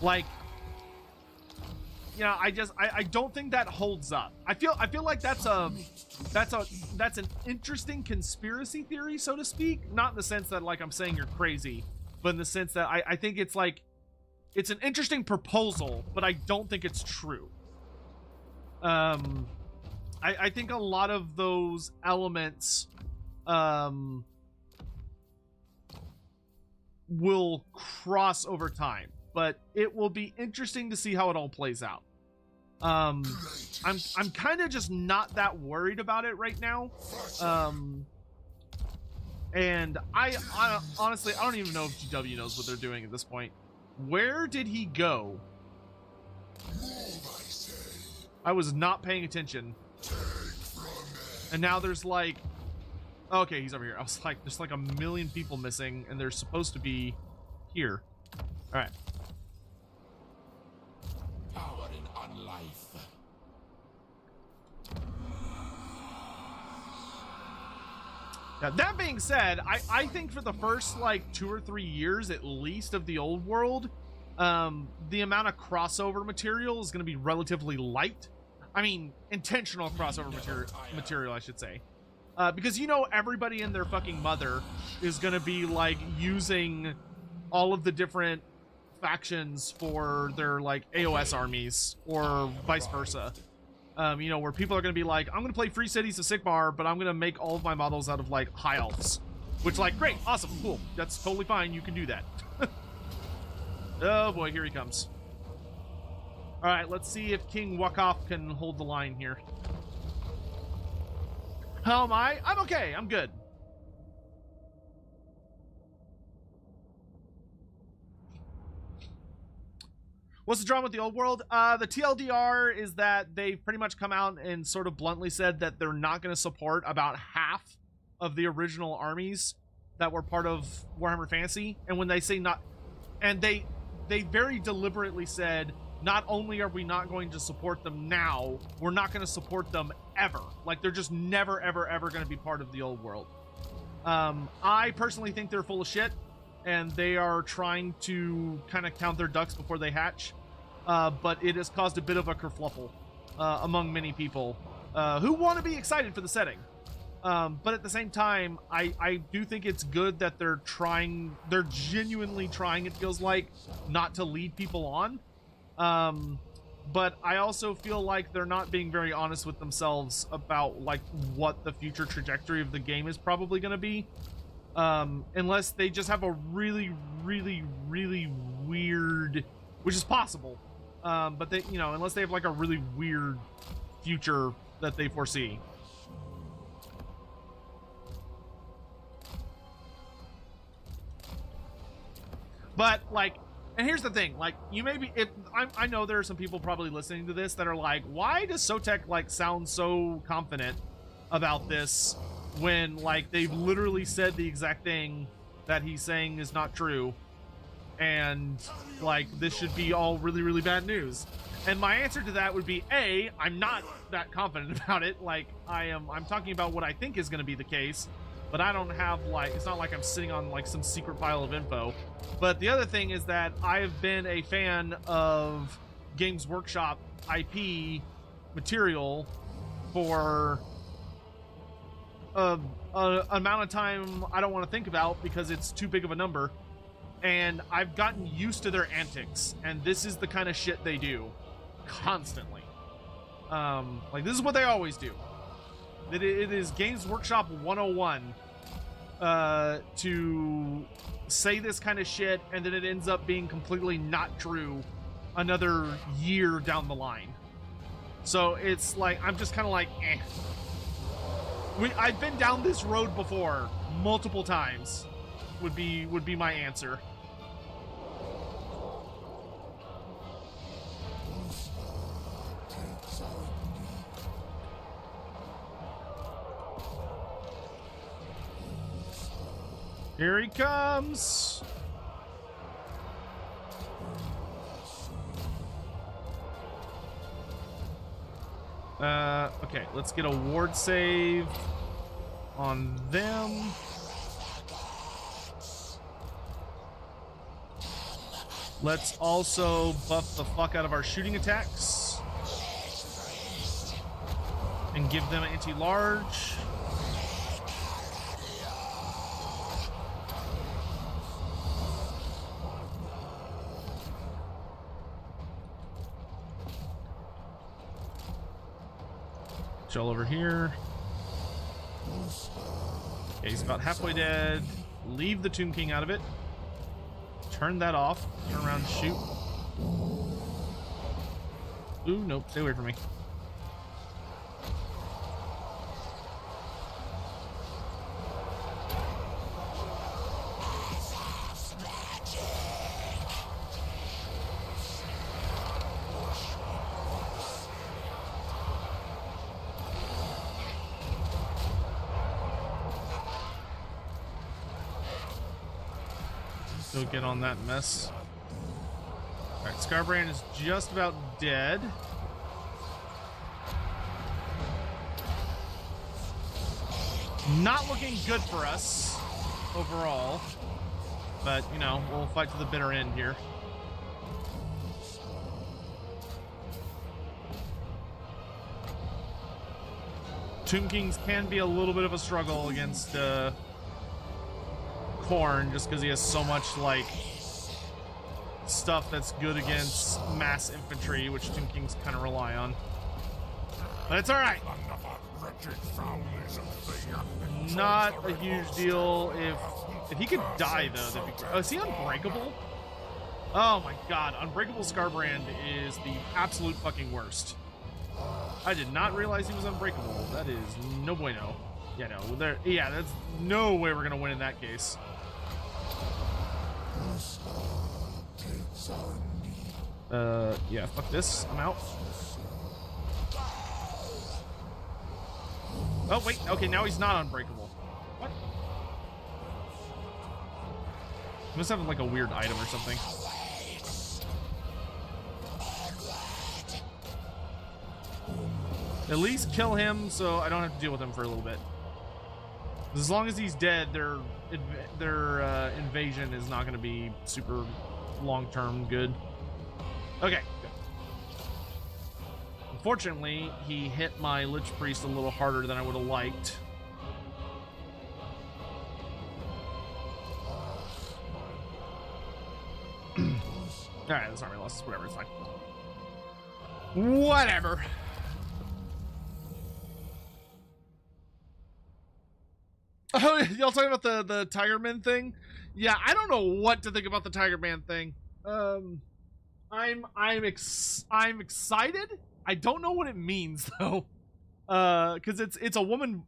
Like, you know, I don't think that holds up. I feel like that's an interesting conspiracy theory, so to speak. Not in the sense that, like, I'm saying you're crazy, but in the sense that I think it's like, it's an interesting proposal, but I don't think it's true. I think a lot of those elements will cross over time, but it will be interesting to see how it all plays out. I'm kind of just not that worried about it right now. And I honestly, I don't even know if GW knows what they're doing at this point. Where did he go? I was not paying attention. And now there's like, okay, he's over here. I was like, there's like a million people missing, and they're supposed to be here. All right. Powering on life. Now, that being said, I think for the first like 2 or 3 years at least of the old world, the amount of crossover material is going to be relatively light. I mean, intentional crossover material, I should say. Because, you know, everybody and their fucking mother is going to be, like, using all of the different factions for their, like, AOS armies, or vice versa. You know, where people are going to be like, I'm going to play Free Cities of Sigmar, but I'm going to make all of my models out of, like, High Elves. Which, like, great, awesome, cool. That's totally fine. You can do that. Oh, boy, here he comes. All right, let's see if King Wakoff can hold the line here. How am I? I'm okay. I'm good. What's the drama with the old world? The TLDR is that they've pretty much come out and sort of bluntly said that they're not going to support about half of the original armies that were part of Warhammer Fantasy. And when they say not... And they very deliberately said... Not only are we not going to support them now, we're not going to support them ever. Like, they're just never, ever, ever going to be part of the old world. I personally think they're full of shit, and they are trying to kind of count their ducks before they hatch. But it has caused a bit of a kerfluffle among many people who want to be excited for the setting. But at the same time, I do think it's good that they're genuinely trying, it feels like, not to lead people on. But I also feel like they're not being very honest with themselves about, like, what the future trajectory of the game is probably going to be. Unless they just have a really, really, really weird, which is possible. But they, you know, unless they have like a really weird future that they foresee. But, like, and here's the thing, like, you may be, if I know there are some people probably listening to this that are like, why does Sotek, like, sound so confident about this when, like, they've literally said the exact thing that he's saying is not true, and, like, this should be all really, really bad news? And my answer to that would be, A, I'm not that confident about it. Like, I'm talking about what I think is going to be the case, but I don't have, like, it's not like I'm sitting on, like, some secret pile of info. But the other thing is that I have been a fan of Games Workshop IP material for an amount of time I don't want to think about because it's too big of a number. And I've gotten used to their antics, and this is the kind of shit they do constantly. Like, this is what they always do. It is Games Workshop 101 to say this kind of shit, and then it ends up being completely not true another year down the line. So it's like, I'm just kind of like, eh. I've been down this road before multiple times, would be my answer. Here he comes. Okay, let's get a ward save on them. Let's also buff the fuck out of our shooting attacks and give them anti-large. Chill over here. Okay, he's about halfway dead. Leave the Tomb King out of it. Turn that off. Turn around and shoot. Ooh, nope. Stay away from me. Go get on that mess. Alright, Scarbrand is just about dead. Not looking good for us overall. But, you know, we'll fight to the bitter end here. Tomb Kings can be a little bit of a struggle against Khorne, just because he has so much like stuff that's good against mass infantry, which Tomb Kings kind of rely on. But it's all right. Not a huge deal. If he could die though, that'd be great. Oh, is he unbreakable? Oh my god, unbreakable Scarbrand is the absolute fucking worst. I did not realize he was unbreakable. That is no bueno. Yeah, no, that's no way we're gonna win in that case. Yeah, fuck this. I'm out. Oh, wait. Okay, now he's not unbreakable. What? He must have, like, a weird item or something. At least kill him so I don't have to deal with him for a little bit. As long as he's dead, their invasion is not going to be super long-term good. Okay, good. Unfortunately, he hit my Lich Priest a little harder than I would have liked. Alright, that's not really lost. Whatever, it's fine. Whatever. Oh, y'all talking about the Tiger Man thing? Yeah, I don't know what to think about the Tiger Man thing. I'm excited. I don't know what it means though, because it's a woman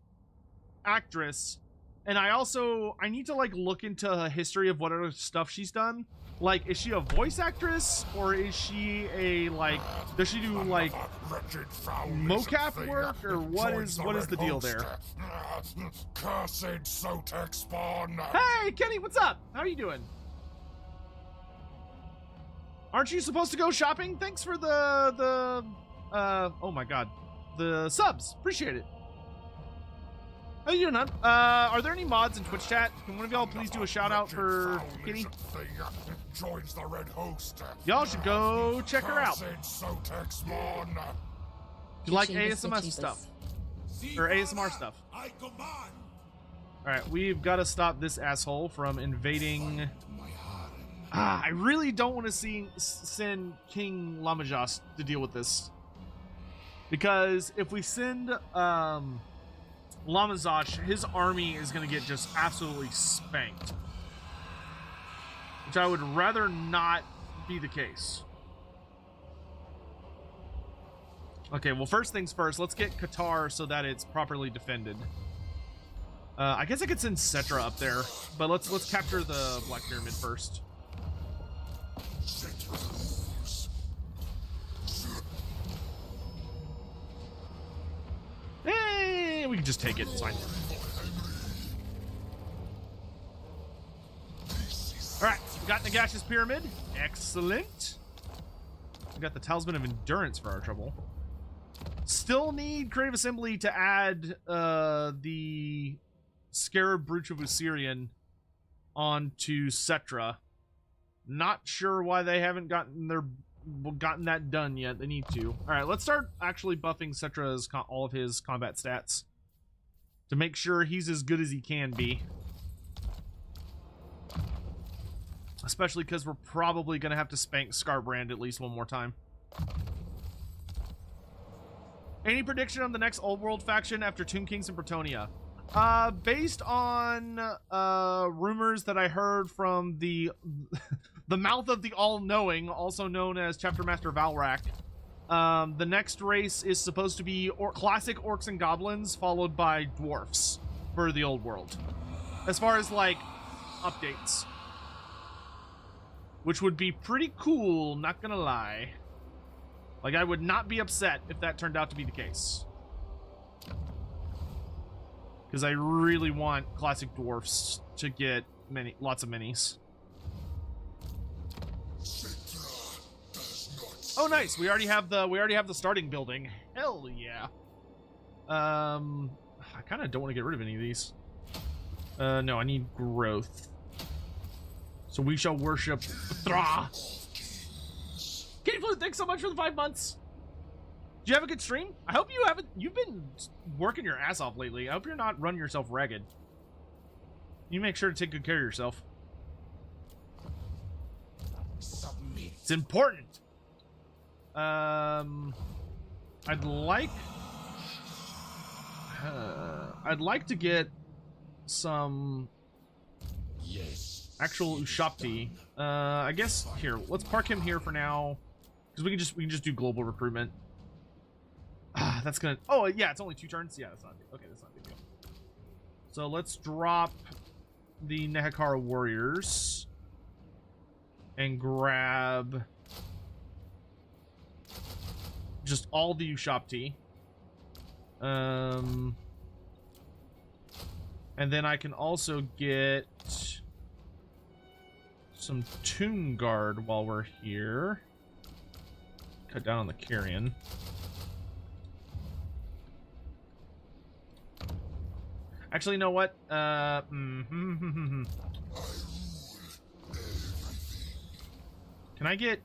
actress, and I need to like look into a history of what other stuff she's done. Like, is she a voice actress, or is she a, like, does she do, like, mocap work, or what is the deal there? Cursed Sotek spawn. Hey, Kenny, what's up? How are you doing? Aren't you supposed to go shopping? Thanks for oh my god, the subs. Appreciate it. How you doing, hon? Are there any mods in Twitch chat? Can one of y'all please do a shout out for Kitty? Joins the red host. Y'all should go check her out. You like ASMR stuff? Or ASMR stuff? Alright, we've got to stop this asshole from invading. I really don't want to send King Lamajas to deal with this. Because if we send Lamazosh, his army is going to get just absolutely spanked. Which I would rather not be the case. Okay, well, first things first, let's get Qatar so that it's properly defended. I guess I could send Settra up there, but let's capture the Black Pyramid first. Hey, we can just take it. It's fine. All right, we got Nagash's Pyramid. Excellent. We got the Talisman of Endurance for our trouble. Still need Creative Assembly to add the Scarab Brooch of Osirian onto Settra. Not sure why they haven't gotten that done yet. They need to. All right, let's start actually buffing Settra's all of his combat stats to make sure he's as good as he can be. Especially because we're probably going to have to spank Scarbrand at least one more time. Any prediction on the next Old World faction after Tomb Kings and Bretonnia? Based on rumors that I heard from the the mouth of the All-Knowing, also known as Chapter Master Valrak, the next race is supposed to be classic orcs and goblins, followed by dwarfs for the Old World. As far as, like, updates. Which would be pretty cool, not gonna lie. Like, I would not be upset if that turned out to be the case. Because I really want classic dwarfs to get lots of minis. Oh, nice! We already have the starting building. Hell yeah! I kind of don't want to get rid of any of these. No, I need growth. So we shall worship Thra. Kitty Flute, thanks so much for the 5 months. Did you have a good stream? I hope you haven't. You've been working your ass off lately. I hope you're not running yourself ragged. You make sure to take good care of yourself. Submit. It's important. I'd like to get some actual Ushapti. I guess here, let's park him here for now, because we can just do global recruitment. That's gonna. Oh yeah, it's only 2 turns. Yeah, that's not okay. That's not a big deal. So let's drop the Nehekara warriors and grab just all the Ushapti. And then I can also get some Tomb Guard while we're here. Cut down on the carrion. Actually, you know what? Can I get...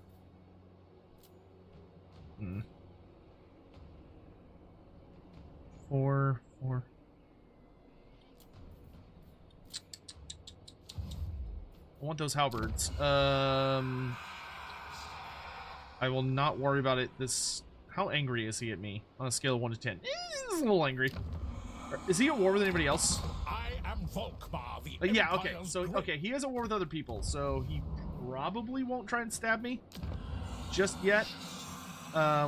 4. I want those halberds. I will not worry about it. How angry is he at me on a scale of 1 to 10? He's a little angry. Is he at war with anybody else? I am Volkmar, the Yeah, okay. Empire's So, great- okay, he has a war with other people, so he probably won't try and stab me just yet,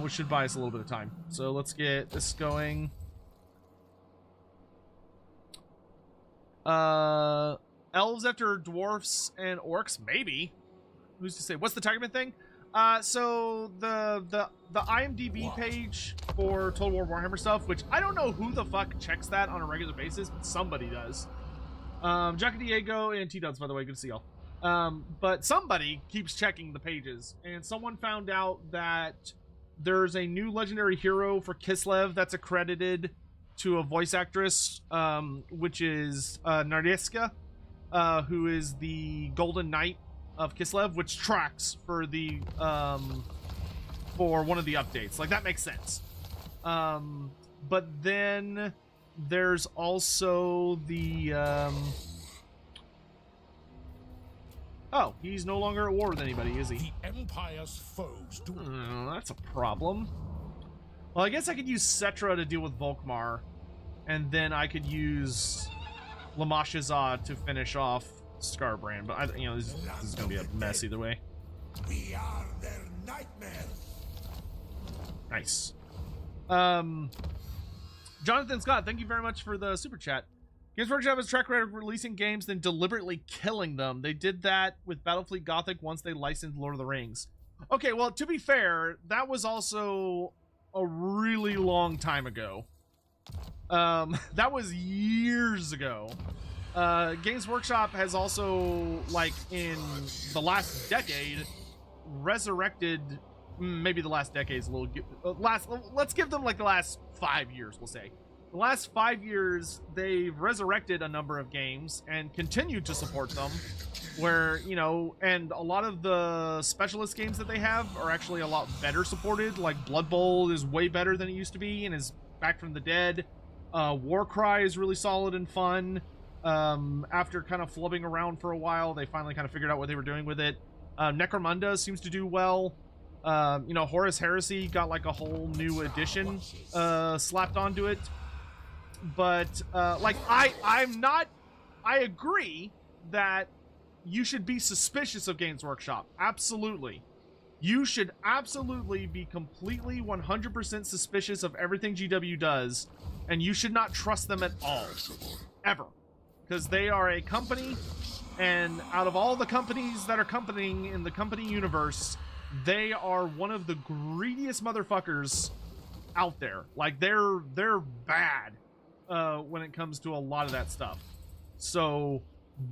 which should buy us a little bit of time. So let's get this going. Elves after dwarfs and orcs, maybe. Who's to say? What's the target thing? So the IMDb page for Total War Warhammer stuff, which I don't know who the fuck checks that on a regular basis, but somebody does. Jack Diego and T-Dubs, by the way, good to see y'all. But somebody keeps checking the pages, and someone found out that there's a new legendary hero for Kislev that's accredited to a voice actress, which is Nardiska, who is the Golden Knight of Kislev, which tracks for the for one of the updates. Like, that makes sense. But then there's also the oh, he's no longer at war with anybody, is he? The Empire's foes do That's a problem. Well, I guess I could use Settra to deal with Volkmar. and then I could use Lamashazad to finish off Scarbrand. But this is gonna be a mess either way. We are their nightmares. Nice. Jonathan Scott, thank you very much for the super chat. Games Workshop has a track record of releasing games then deliberately killing them. They did that with Battlefleet Gothic once they licensed Lord of the Rings. Okay, well, to be fair, that was also a really long time ago. That was years ago. Games Workshop has also, like, in the last decade, resurrected... Maybe the last decade's a little... let's give them, like, the last 5 years, we'll say. The last 5 years, they've resurrected a number of games and continued to support them. Where, and a lot of the specialist games that they have are actually a lot better supported. Like, Blood Bowl is way better than it used to be and is back from the dead. Warcry is really solid and fun. After kind of flubbing around for a while, they finally kind of figured out what they were doing with it. Necromunda seems to do well. Horus Heresy got like a whole new edition slapped onto it. But I agree that you should be suspicious of Games Workshop. Absolutely. You should absolutely be completely 100% suspicious of everything GW does, and you should not trust them at all. Ever. Because they are a company, and out of all the companies that are companying in the company universe, they are one of the greediest motherfuckers out there. Like, they're bad when it comes to a lot of that stuff. So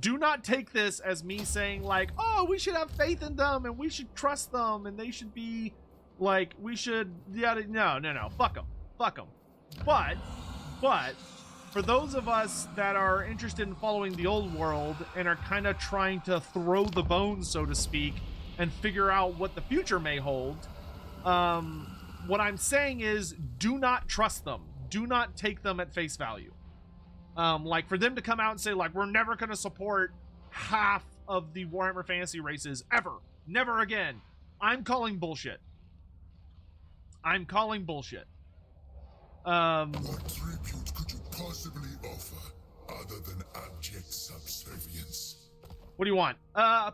do not take this as me saying, like, oh, we should have faith in them and we should trust them and they should be like, we should, no, fuck them. But for those of us that are interested in following the old world and are kind of trying to throw the bones, so to speak, and figure out what the future may hold, what I'm saying is, do not trust them. Do not take them at face value. Like, for them to come out and say, like, we're never going to support half of the Warhammer Fantasy races ever. Never again. I'm calling bullshit. What tribute could you possibly offer other than abject subservience? What do you want?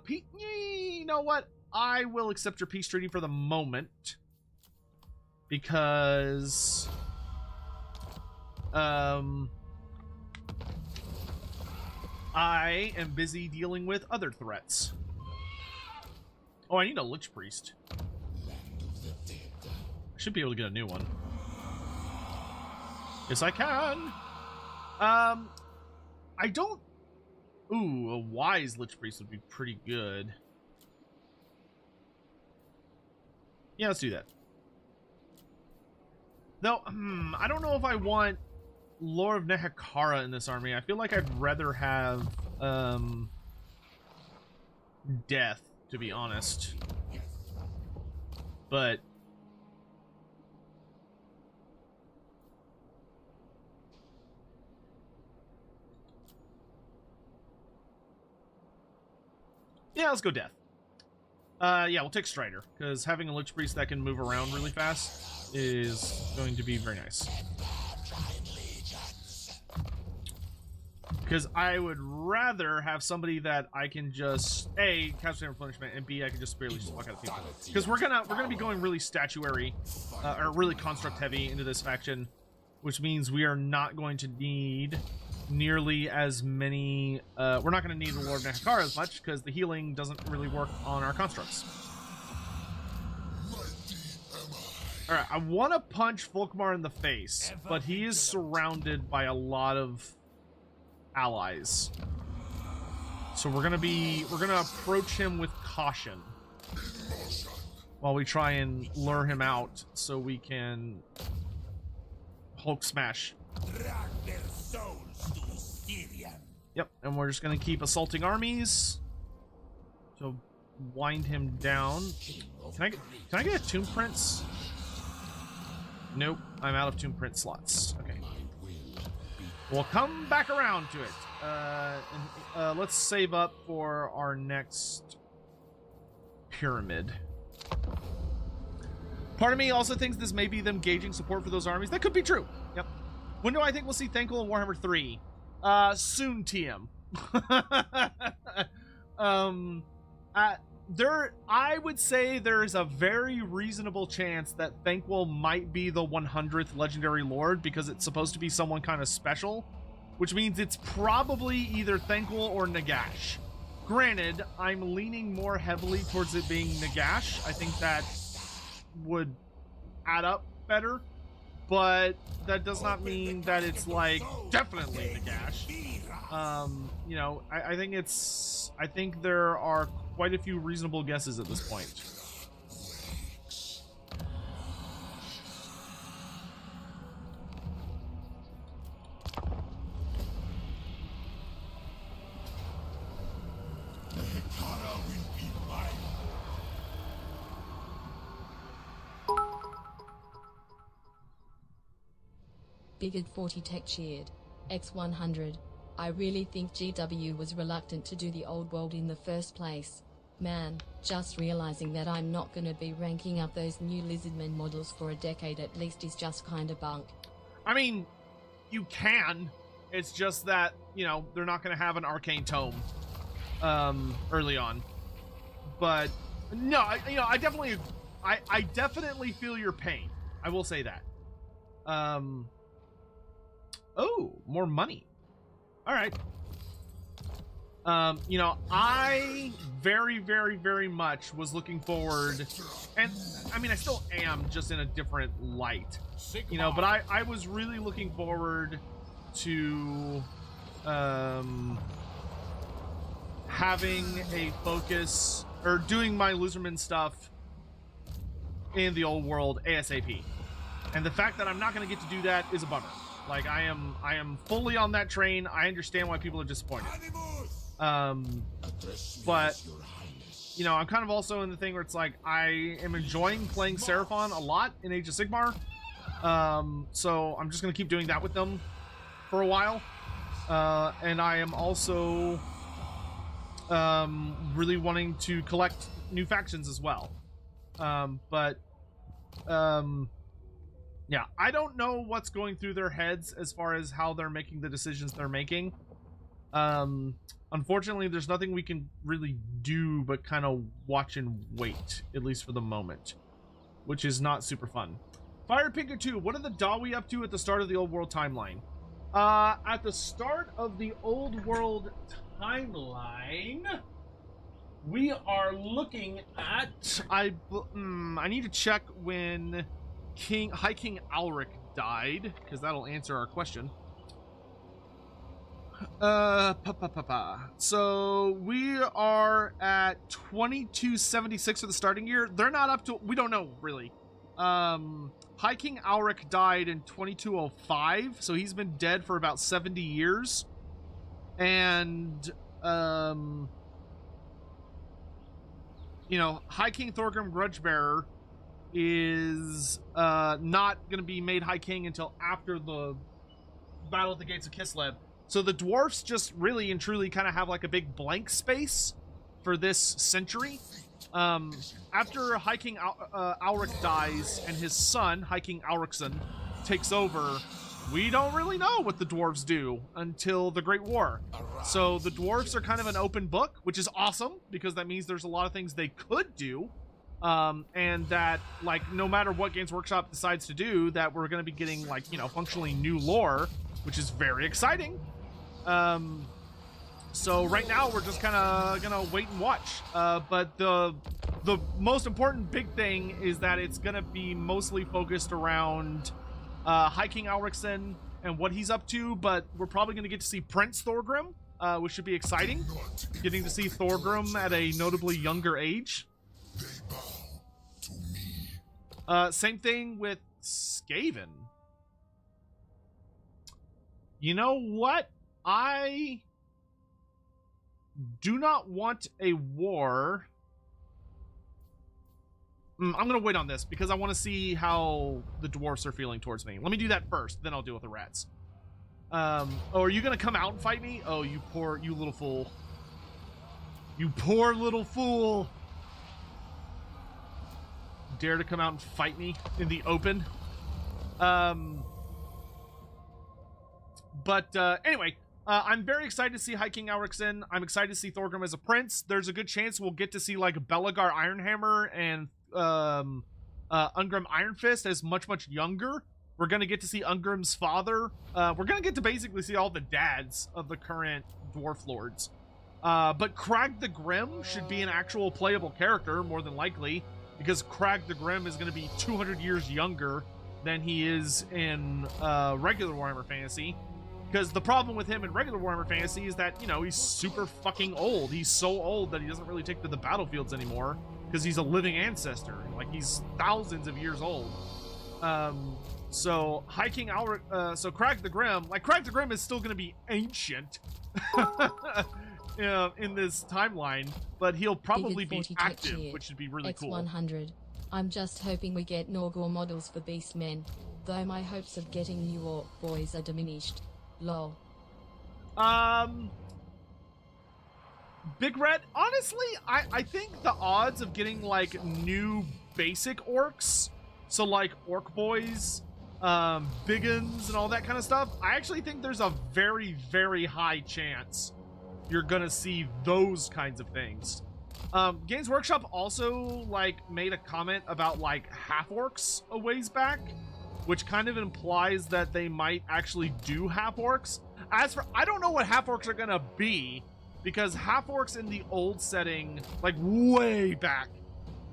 You know what? I will accept your peace treaty for the moment. Because... I am busy dealing with other threats. Oh, I need a Lich Priest. I should be able to get a new one. Yes, I can. I don't... Ooh, a Wise Lich Priest would be pretty good. Yeah, let's do that. Though, I don't know if I want Lore of Nehekara in this army. I feel like I'd rather have Death, to be honest. But yeah, let's go Death. Yeah, we'll take Strider, because having a Lich Priest that can move around really fast is going to be very nice. Because I would rather have somebody that I can just A, cast replenishment, and B, I can just barely just fuck out of people. Because we're gonna be going really statuary, or really construct heavy into this faction, which means we are not going to need nearly as many. We're not going to need the Lord of Nehekara as much because the healing doesn't really work on our constructs. All right, I want to punch Volkmar in the face, but he is surrounded by a lot of allies. So we're gonna approach him with caution while we try and lure him out so we can Hulk smash. Yep, and we're just gonna keep assaulting armies to wind him down. Can I get a Tomb Prince? Nope, I'm out of Tomb Prince slots. Okay. We'll come back around to it. Let's save up for our next pyramid. Part of me also thinks this may be them gauging support for those armies. That could be true. Yep. When do I think we'll see Thankful in Warhammer 3? Soon, TM. I would say there is a very reasonable chance that Thankful might be the 100th Legendary Lord, because it's supposed to be someone kind of special, which means it's probably either Thankful or Nagash. Granted, I'm leaning more heavily towards it being Nagash. I think that would add up better, but that does not mean that it's like definitely Nagash. You know, I think there are quite a few reasonable guesses at this point. Bigot 40 Tech cheered. X100. I really think GW was reluctant to do the old world in the first place. Man, just realizing that I'm not gonna be ranking up those new Lizardmen models for a decade at least is just kinda bunk. I mean, you can. It's just that, you know, they're not gonna have an arcane tome early on. But no, I definitely feel your pain. I will say that. Oh, more money. All right. You know, I very, very, very much was looking forward, and I mean, I still am, just in a different light, you know, but I was really looking forward to having a focus, or doing my Loserman stuff in the old world ASAP. And the fact that I'm not going to get to do that is a bummer. Like, I am fully on that train. I understand why people are disappointed. But, you know, I'm kind of also in the thing where it's like, I am enjoying playing Seraphon a lot in Age of Sigmar. So I'm just going to keep doing that with them for a while. And I am also really wanting to collect new factions as well. Yeah, I don't know what's going through their heads as far as how they're making the decisions they're making. Unfortunately, there's nothing we can really do but kind of watch and wait, at least for the moment, which is not super fun. Fire Pinker 2, what are the Dawi up to at the start of the Old World timeline? At the start of the Old World timeline, we are looking at... I need to check when High King Alric died, because that'll answer our question. So we are at 2276 for the starting year. They're not up to... We don't know, really. High King Alric died in 2205, so he's been dead for about 70 years. And, you know, High King Thorgrim Grudgebearer is not going to be made High King until after the Battle at the Gates of Kislev. So the dwarfs just really and truly kind of have like a big blank space for this century. After High King Alric dies and his son, High King Alricson, takes over, we don't really know what the dwarves do until the Great War. So the dwarves are kind of an open book, which is awesome, because that means there's a lot of things they could do. And that, like, no matter what Games Workshop decides to do, that we're going to be getting, like, you know, functionally new lore, which is very exciting. So right now we're just kind of gonna wait and watch. But the most important big thing is that it's gonna be mostly focused around High King Alricson and what he's up to, but we're probably gonna get to see Prince Thorgrim, which should be exciting. Getting to see Thorgrim at a notably younger age. They bow to me. Same thing with Skaven. You know what? I do not want a war. I'm going to wait on this because I want to see how the dwarfs are feeling towards me. Let me do that first, then I'll deal with the rats. Oh, are you going to come out and fight me? Oh, you little fool. You poor little fool. Dare to come out and fight me in the open? But anyway, I'm very excited to see High King Alricson. I'm excited to see Thorgrim as a prince. There's a good chance we'll get to see like Belagar Ironhammer and Ungrim Ironfist as much younger. We're gonna get to see Ungrim's father. We're gonna get to basically see all the dads of the current dwarf lords. But Crag the Grim should be an actual playable character, more than likely, because Crag the Grim is gonna be 200 years younger than he is in regular Warhammer Fantasy. Because the problem with him in regular Warhammer Fantasy is that, you know, he's super fucking old. He's so old that he doesn't really take to the battlefields anymore because he's a living ancestor. Like, he's thousands of years old. So High King Alric, so Crag the Grim, like Crag the Grim is still going to be ancient in this timeline, but he'll probably be active, which would be really cool. X100. I'm just hoping we get Norgor models for Beastmen, though my hopes of getting New Orc boys are diminished. Lol. Big Red, honestly, I think the odds of getting like new basic orcs, so like orc boys, biggins and all that kind of stuff, I actually think there's a very high chance you're gonna see those kinds of things. Games Workshop also like made a comment about like half orcs a ways back, which kind of implies that they might actually do half orcs. As for, I don't know what half orcs are gonna be, because half orcs in the old setting, like way back,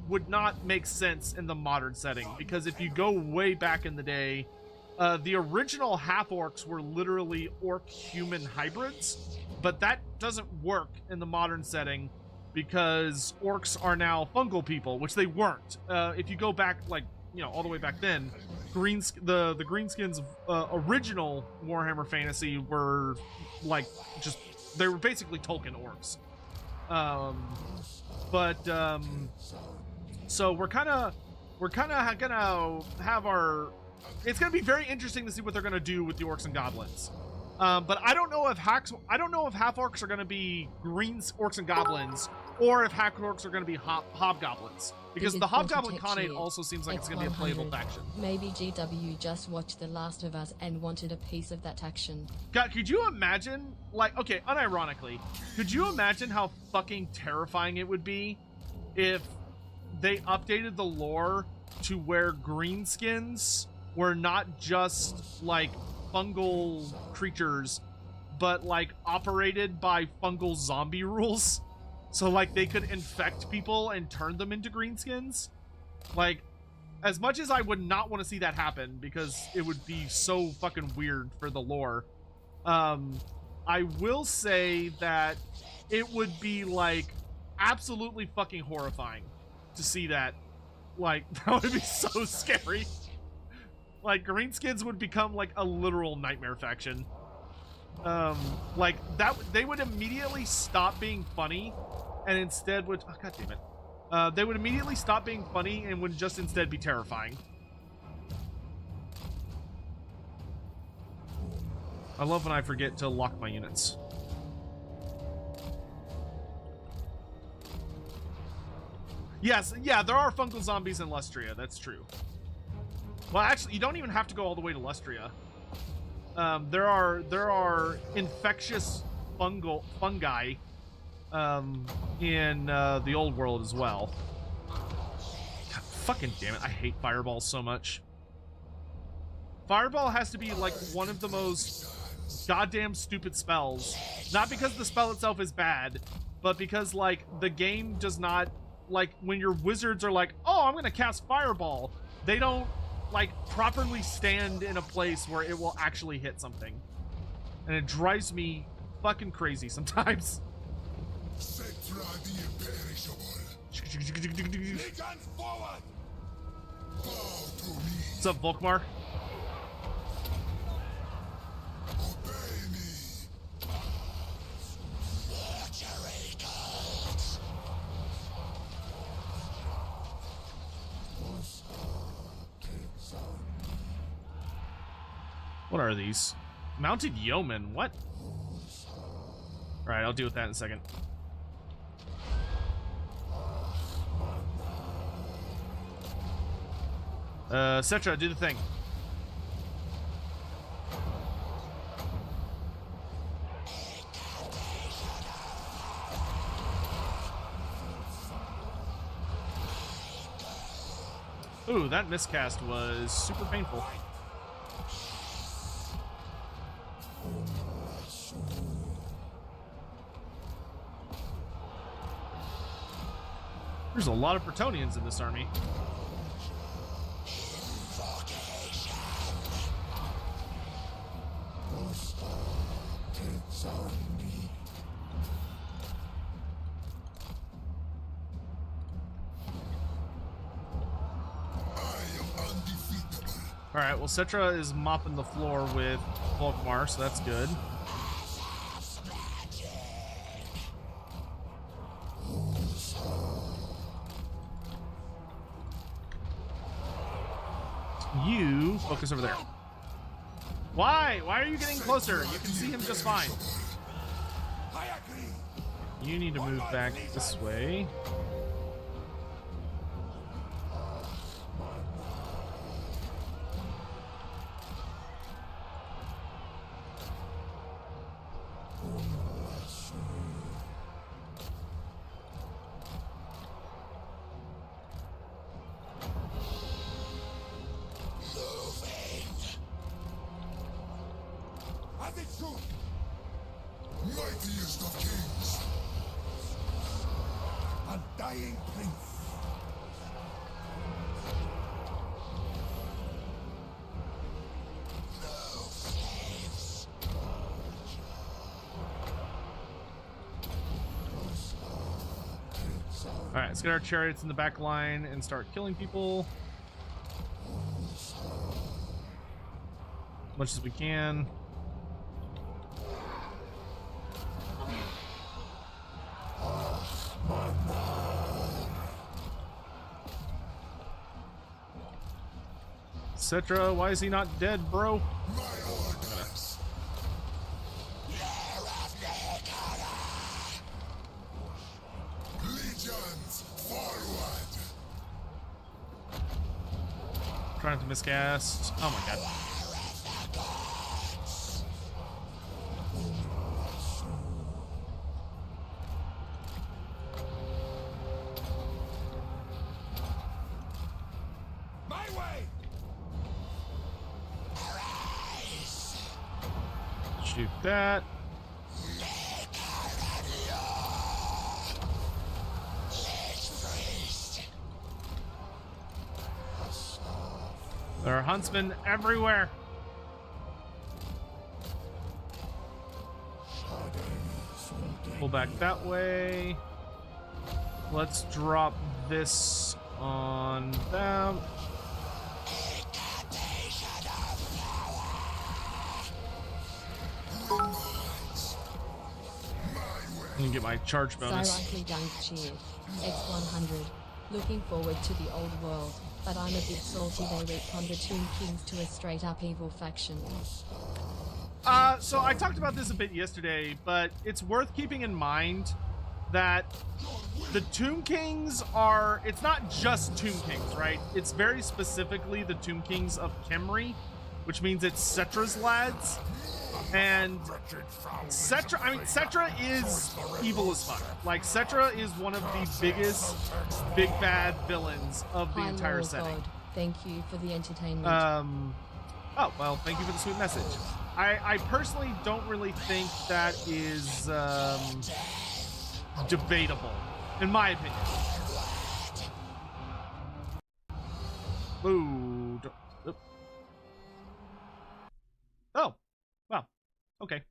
would not make sense in the modern setting. Because if you go way back in the day, the original half orcs were literally orc human hybrids, but that doesn't work in the modern setting because orcs are now fungal people, which they weren't. If you go back, like, you know, all the way back then, the Greenskins original Warhammer Fantasy were like just, they were basically Tolkien orcs. So we're kind of gonna have our, it's gonna be very interesting to see what they're gonna do with the orcs and goblins. But I don't know if half orcs are gonna be green orcs and goblins, or if half orcs are gonna be hobgoblins. Because the Hobgoblin Khanate also seems like it's going to be a playable faction. Maybe GW just watched The Last of Us and wanted a piece of that action. God, could you imagine, like, okay, unironically, could you imagine how fucking terrifying it would be if they updated the lore to where greenskins were not just, like, fungal creatures, but, like, operated by fungal zombie rules? So, like, they could infect people and turn them into greenskins? Like, as much as I would not want to see that happen, because it would be so fucking weird for the lore, I will say that it would be, like, absolutely fucking horrifying to see that. Like, that would be so scary. Like, greenskins would become, like, a literal nightmare faction. Like, that, they would immediately stop being funny, and instead would, oh, god damn it. They would immediately stop being funny and would just instead be terrifying. I love when I forget to lock my units. Yes, yeah, there are fungal zombies in Lustria, that's true. Well, actually, you don't even have to go all the way to Lustria. There are infectious fungi in the old world as well. God, fucking damn it, I hate fireballs so much. Fireball has to be like one of the most goddamn stupid spells. Not because the spell itself is bad, but because, like, the game does not, like, when your wizards are like, oh, I'm gonna cast fireball, they don't, like, properly stand in a place where it will actually hit something. And it drives me fucking crazy sometimes. Settra the imperishable. Forward. Bow to me. What's up, Volkmar? Obey me. What are these? Mounted yeomen, what? Alright, I'll deal with that in a second. Settra, do the thing. Ooh, that miscast was super painful. There's a lot of Bretonians in this army. All right, well, Settra is mopping the floor with Volkmar, so that's good. You focus over there. Why? Why are you getting closer? You can see him just fine. You need to move back this way. Mightiest of kings. Undying prince. All right, let's get our chariots in the back line and start killing people as much as we can. Settra, why is he not dead, bro? My orders. Legions, forward. Trying to miscast. Oh my god. My way. Shoot that. There are huntsmen everywhere. Pull back that way. Let's drop this on them. I'm gonna get my charge bonus. Ironically dunked cheered. X100. Looking forward to the old world, but I'm a bit salty they retconned the Tomb Kings to a straight up evil faction. So I talked about this a bit yesterday, but it's worth keeping in mind that the Tomb Kings are, it's not just Tomb Kings, right? It's very specifically the Tomb Kings of Khemri, which means it's Settra's lads. And Settra, I mean, Settra is evil as fuck. Like, Settra is one of the biggest big bad villains of the Hi, entire Lord setting. God. Thank you for the entertainment. Oh, well, thank you for the sweet message. I personally don't really think that is debatable, in my opinion. Ooh. Oh. Well. Okay.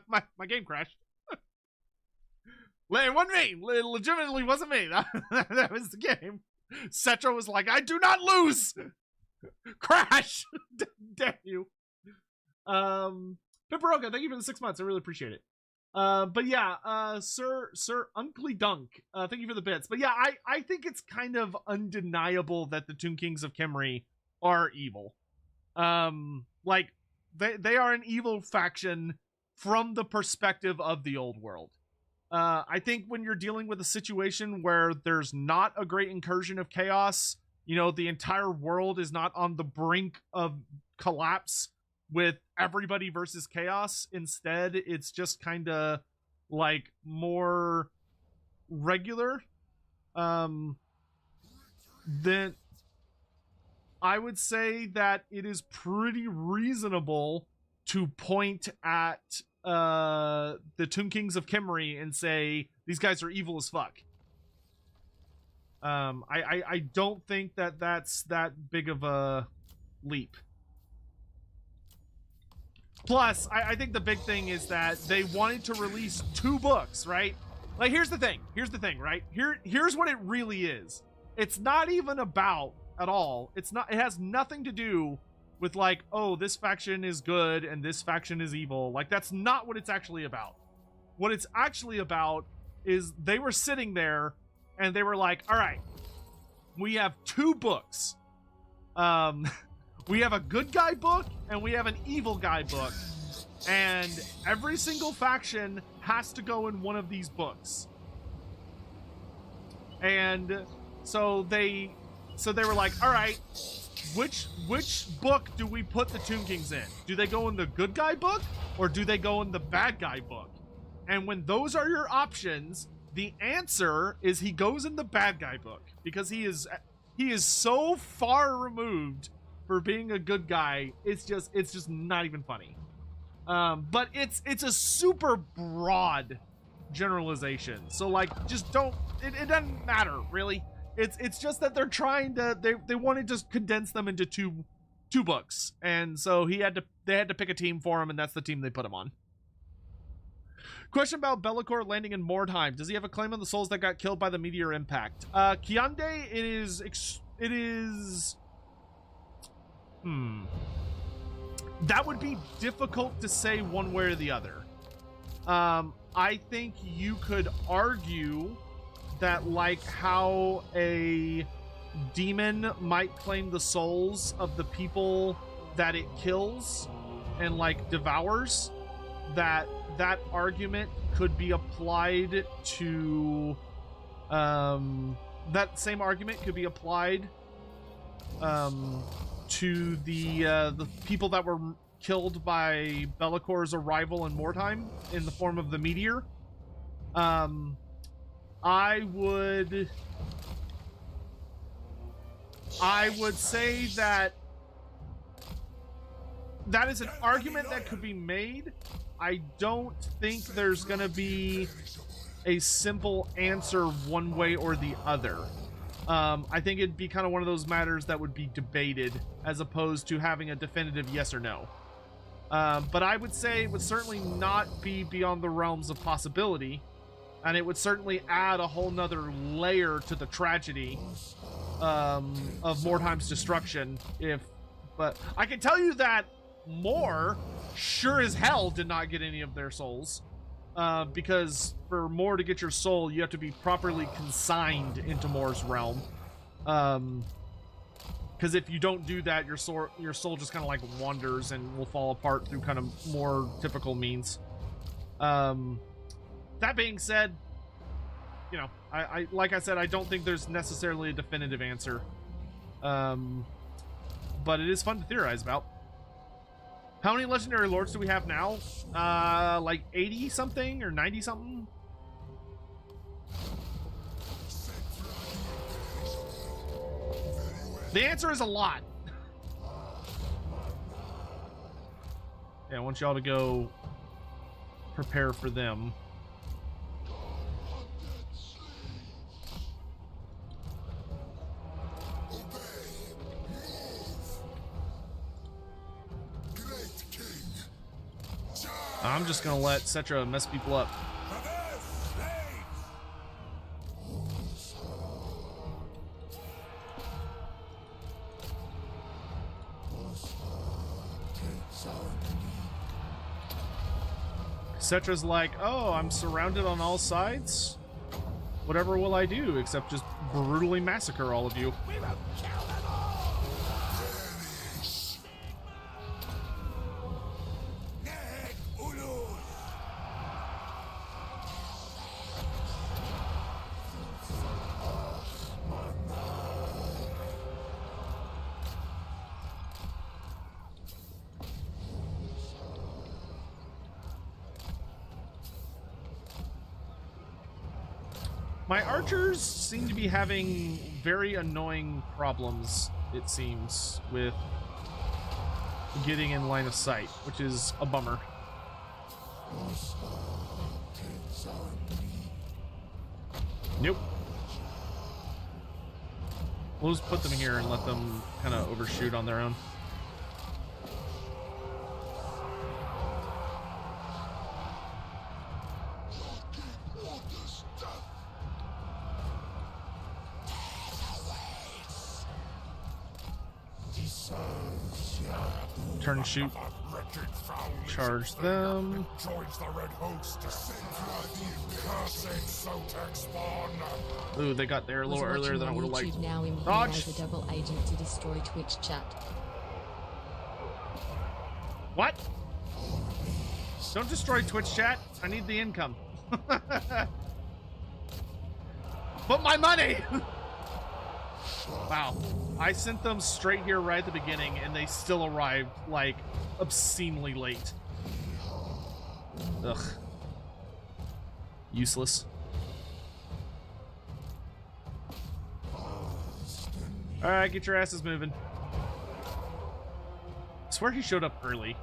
my game crashed. It wasn't me. It legitimately wasn't me. That was the game. Settra was like, I do not lose. Crash. Damn you. Pipperoga, thank you for the 6 months. I really appreciate it. But yeah, Sir Uncle Dunk, thank you for the bits. But yeah, I think it's kind of undeniable that the Tomb Kings of Khemri are evil. Like they are an evil faction from the perspective of the old world. I think when you're dealing with a situation where there's not a great incursion of chaos, you know, the entire world is not on the brink of collapse with everybody versus chaos. Instead, it's just kind of like more regular. Then I would say that it is pretty reasonable to point at the Tomb Kings of Kimmery and say these guys are evil as fuck. I don't think that that's that big of a leap. Plus, I think the big thing is that they wanted to release 2 books, right? Like, here's the thing, right? Here's what it really is. It's not even about, at all, it has nothing to do with like, oh, this faction is good and this faction is evil. Like, that's not what it's actually about. What it's actually about is they were sitting there and they were like, all right, we have 2 books. We have a good guy book and we have an evil guy book. And every single faction has to go in one of these books. And so they were like, all right, which book do we put the Tomb Kings in? Do they go in the good guy book or do they go in the bad guy book? And when those are your options, the answer is he goes in the bad guy book, because he is so far removed for being a good guy. It's just not even funny. But it's a super broad generalization. So like, just don't, it doesn't matter really. It's just that they're trying to, they want to just condense them into two books. And so they had to pick a team for him, and that's the team they put him on. Question about Be'lakor landing in Mordheim. Does he have a claim on the souls that got killed by the meteor impact? Kiande, it is that would be difficult to say one way or the other. I think you could argue that, like how a demon might claim the souls of the people that it kills and like devours, that argument could be applied to that same argument could be applied to the people that were killed by Be'lakor's arrival in Mordheim in the form of the meteor. I would say that is an argument that could be made. I don't think there's gonna be a simple answer one way or the other. I think it'd be kind of one of those matters that would be debated as opposed to having a definitive yes or no. But I would say it would certainly not be beyond the realms of possibility, and it would certainly add a whole nother layer to the tragedy of Mordheim's destruction. But I can tell you that Mor sure as hell did not get any of their souls, because for Mor to get your soul, you have to be properly consigned into Mor's realm. Because if you don't do that, your soul just kind of like wanders and will fall apart through kind of more typical means. That being said, you know, I like I said, I don't think there's necessarily a definitive answer. But it is fun to theorize about. How many legendary lords do we have now? Like 80 something or 90 something? The answer is a lot. Yeah, I want y'all to go prepare for them. I'm just gonna let Settra mess people up. Settra's like, oh, I'm surrounded on all sides. Whatever will I do except just brutally massacre all of you? My archers seem to be having very annoying problems it seems, with getting in line of sight, which is a bummer. Nope. We'll just put them here and let them kind of overshoot on their own. Turn and shoot. Charge them. Ooh, they got there a little earlier than I would have liked. Now Dodge. as a double agent to destroy Twitch chat. What? Don't destroy Twitch chat. I need the income. Put my money. Wow. I sent them straight here right at the beginning, and they still arrived, like, obscenely late. Ugh. Useless. Alright, get your asses moving. I swear he showed up early.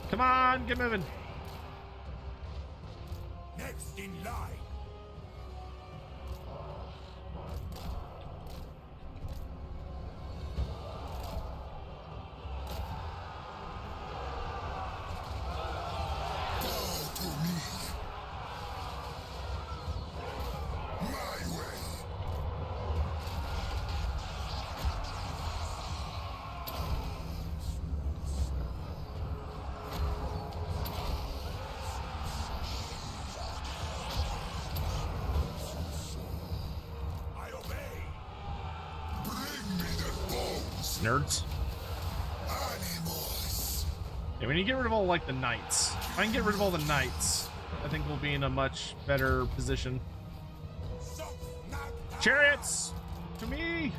Come on, get moving. Next in line. Nerds. Yeah, we need to get rid of all, like, the knights. If I can get rid of all the knights, I think we'll be in a much better position. Chariots! To me!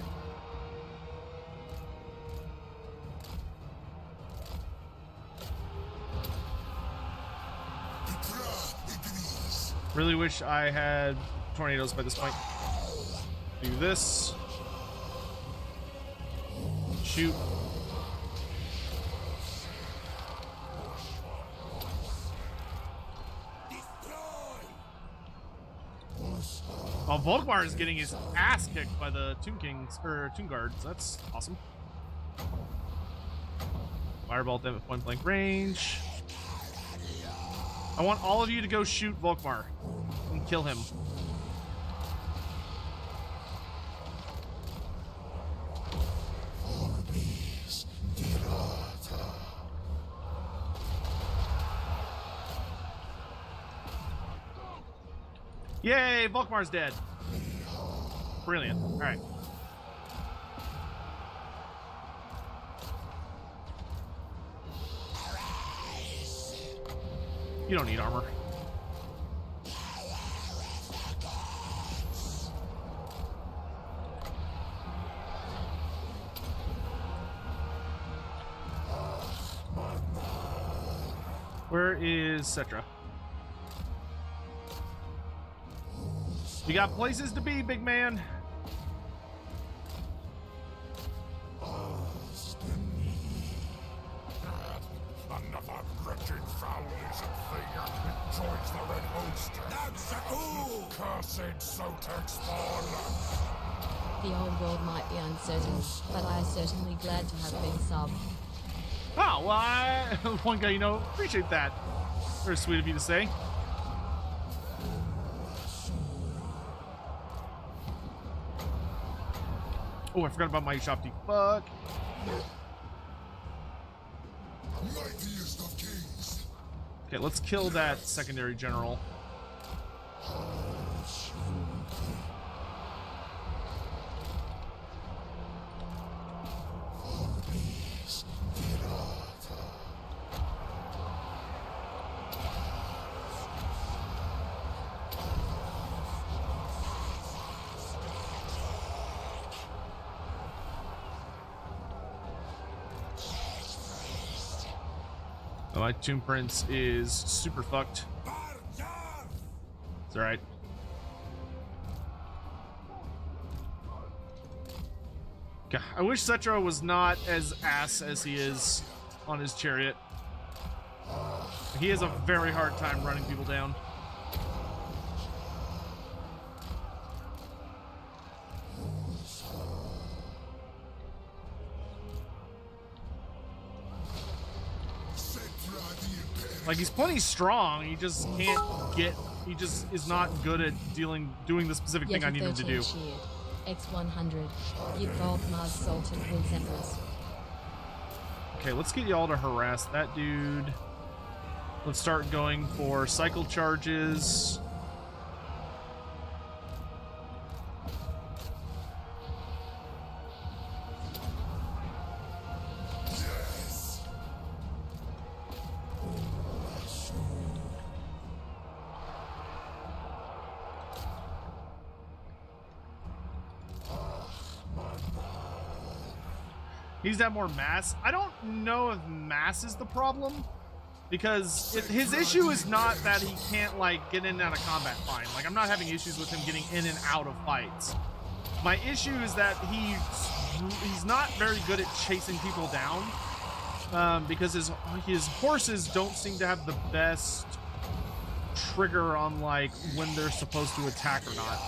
Really wish I had tornadoes by this point. Do this. Shoot. Oh, Volkmar is getting his ass kicked by the Toon Kings, or Toon Guards. That's awesome. Fireball them at point blank range. I want all of you to go shoot Volkmar and kill him. Yay, Volkmar's dead. Brilliant. All right. You don't need armor. Where is Settra? We got places to be, big man. Another wretched foul-lizard thing joins the red host. That's a ooh. Cursed Sotek spawn. The old world might be uncertain, but I am certainly glad to have been subbed. Oh, well, one guy, you know, appreciate that. Very sweet of you to say. Oh, I forgot about my shop. Fuck. Mightiest of kings. Okay, let's kill that secondary general. My Tomb Prince is super fucked. It's alright. God, I wish Settra was not as ass as he is on his chariot. He has a very hard time running people down. Like, he's plenty strong, he just can't get, he just is not good at doing the specific thing I need him to do. Cheered. X100. Give both Mars Salted with Zephyrs. Okay, let's get y'all to harass that dude. Let's start going for cycle charges. Needs to have more mass. I don't know if mass is the problem, because his issue is not that he can't, like, get in and out of combat fine. Like, I'm not having issues with him getting in and out of fights. My issue is that he's not very good at chasing people down, because his horses don't seem to have the best trigger on, like, when they're supposed to attack or not.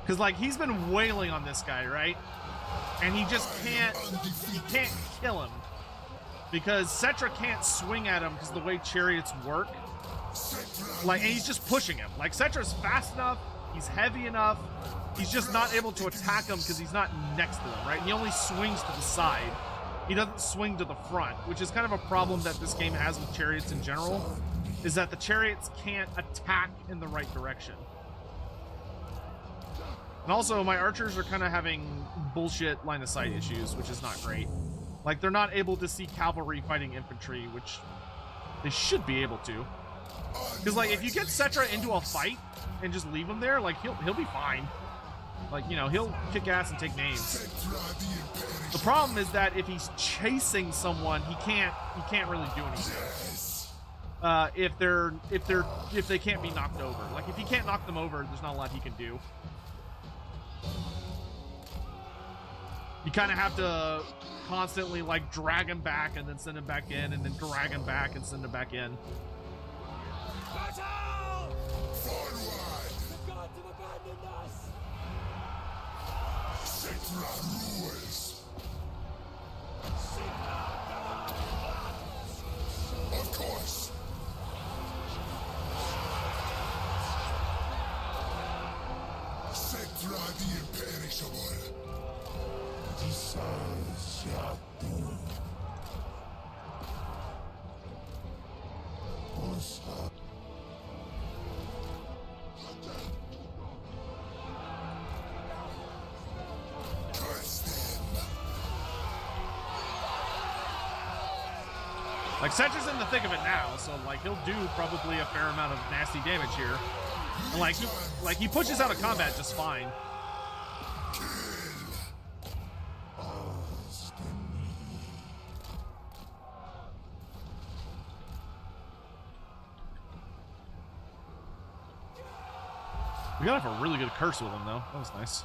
Because, like, he's been wailing on this guy, right? And he just can't kill him. Because Settra can't swing at him because of the way chariots work. Like, and he's just pushing him. Like, Settra's fast enough, he's heavy enough, he's just not able to attack him because he's not next to him, right? And he only swings to the side. He doesn't swing to the front, which is kind of a problem that this game has with chariots in general, is that the chariots can't attack in the right direction. And also, my archers are kind of having bullshit line of sight issues, which is not great. Like, they're not able to see cavalry fighting infantry, which they should be able to. Because, like, if you get Settra into a fight and just leave him there, like, he'll be fine. Like, you know, he'll kick ass and take names. The problem is that if he's chasing someone, he can't really do anything. If they can't be knocked over. Like, if he can't knock them over, there's not a lot he can do. You kind of have to constantly, like, drag him back and then send him back in, and then drag him back and send him back in. Battle! Forward! The gods have abandoned us! Settra rules. Of course. Settra the imperishable. Like, Settra's in the thick of it now, so, like, he'll do probably a fair amount of nasty damage here. And, like, he pushes out of combat just fine. We got off a really good curse with him, though. That was nice.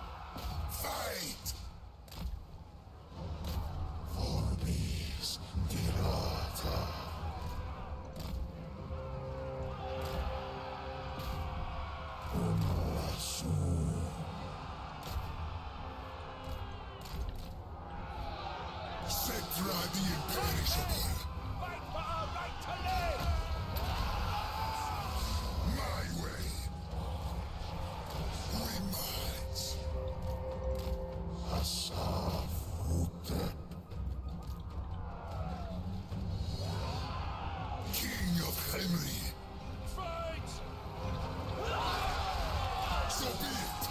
Fight! Settra the imperishable. Fight for our right to live! My way. We might. Asaf Hotep. King of Henry. Fight! So be it.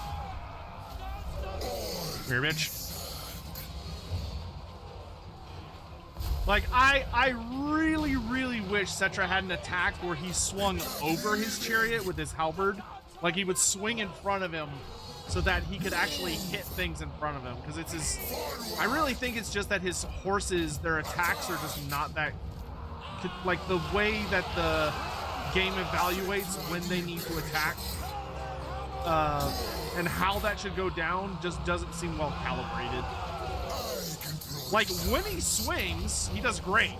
Here, bitch. Like, I really, really wish Settra had an attack where he swung over his chariot with his halberd. Like, he would swing in front of him so that he could actually hit things in front of him. Because it's his... I really think it's just that his horses, their attacks are just not that... Like, the way that the game evaluates when they need to attack, and how that should go down just doesn't seem well calibrated. Like, when he swings, he does great.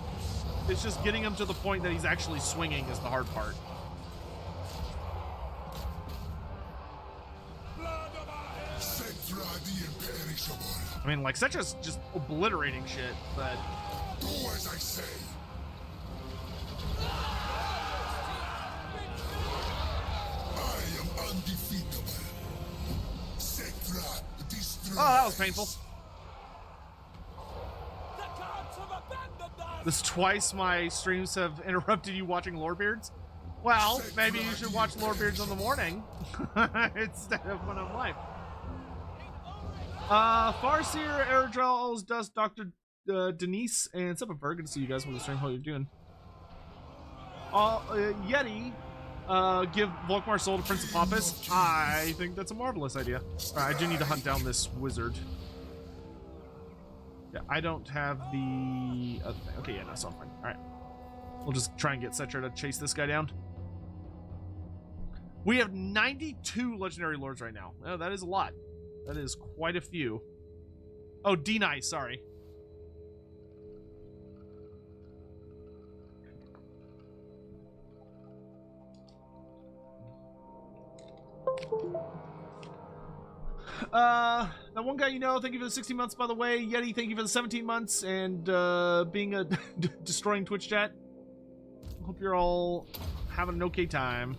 It's just getting him to the point that he's actually swinging is the hard part. I mean, like, Settra's just obliterating shit, but... Do as I say. I am undefeatable. Settra destroys. Oh, that was painful. This twice my streams have interrupted you watching Lorebeards. Well, maybe you should watch Lorebeards in the morning instead of when I'm live. Farseer, Airdrells, Dust, Dr. Denise, and Seppenberg. Good to see you guys on the stream. How you doing? Yeti, give Volkmar Soul to Prince of Pappas. I think that's a marvelous idea. Alright, I do need to hunt down this wizard. Yeah, I don't have the other thing. Okay, yeah, no, so I'm fine. Alright. We'll just try and get Settra to chase this guy down. We have 92 legendary lords right now. Oh, that is a lot. That is quite a few. Oh, D-Nice, sorry. That one guy you know, thank you for the 16 months, by the way. Yeti, thank you for the 17 months and being a destroying Twitch chat. Hope you're all having an okay time.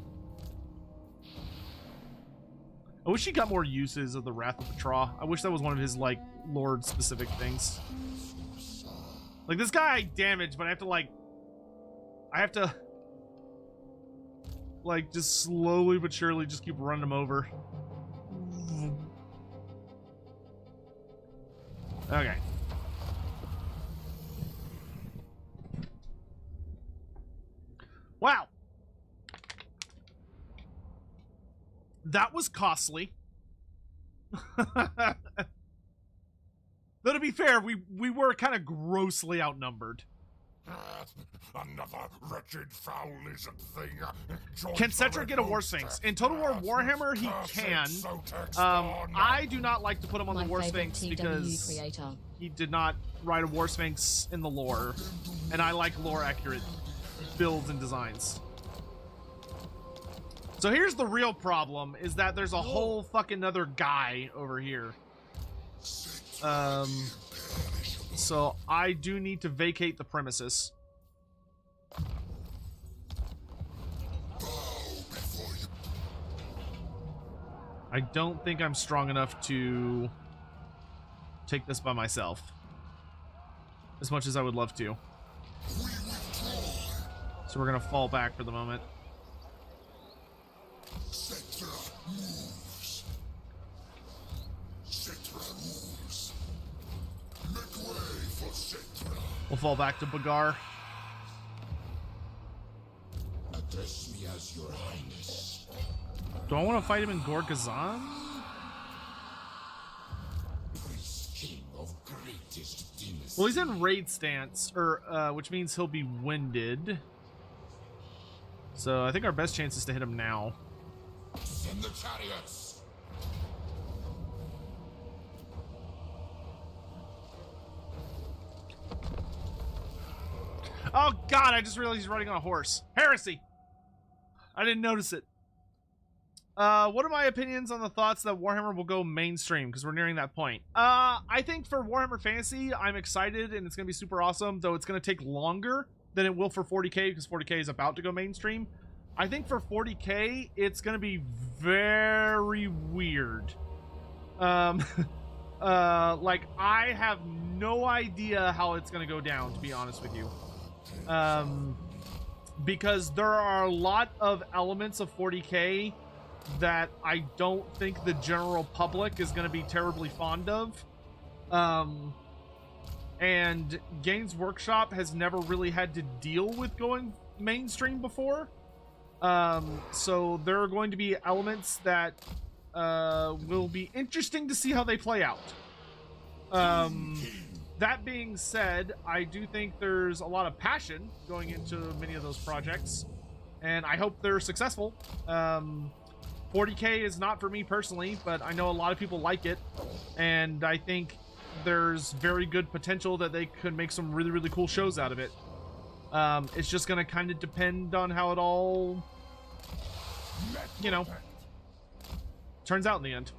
I wish he got more uses of the Wrath of Petra. I wish that was one of his, like, Lord-specific things. Like, this guy I damage, but I have to, like, just slowly but surely just keep running him over. Okay. Wow. That was costly. Though to be fair, we were kind of grossly outnumbered. Another wretched foul lizard thing. Can Settra get a War Sphinx? In Total War Warhammer, he can. I do not like to put him on the War Sphinx because he did not ride a War Sphinx in the lore, and I like lore-accurate builds and designs. So here's the real problem, is that there's a whole fucking other guy over here. So I do need to vacate the premises. I don't think I'm strong enough to take this by myself, as much as I would love to. So we're gonna fall back for the moment. Settra moves. Settra moves. Make way for Settra. We'll fall back to Bagar. Address me as your highness. Do I want to fight him in Gorgazan? King of greatest dynasty. Well, he's in raid stance, or which means he'll be winded. So I think our best chance is to hit him now. Send the chariots. Oh god, I just realized he's riding on a horse. Heresy! I didn't notice it. What are my opinions on the thoughts that Warhammer will go mainstream? Because we're nearing that point. I think for Warhammer Fantasy, I'm excited and it's going to be super awesome, though it's going to take longer than it will for 40k, because 40k is about to go mainstream. I think for 40k, it's going to be very weird. Like, I have no idea how it's going to go down, to be honest with you. Because there are a lot of elements of 40k that I don't think the general public is going to be terribly fond of. And Games Workshop has never really had to deal with going mainstream before. So there are going to be elements that will be interesting to see how they play out. That being said, I do think there's a lot of passion going into many of those projects. and I hope they're successful. 40K is not for me personally, but I know a lot of people like it, and I think there's very good potential that they could make some really, really cool shows out of it. It's just going to kind of depend on how it all, you know, turns out in the end.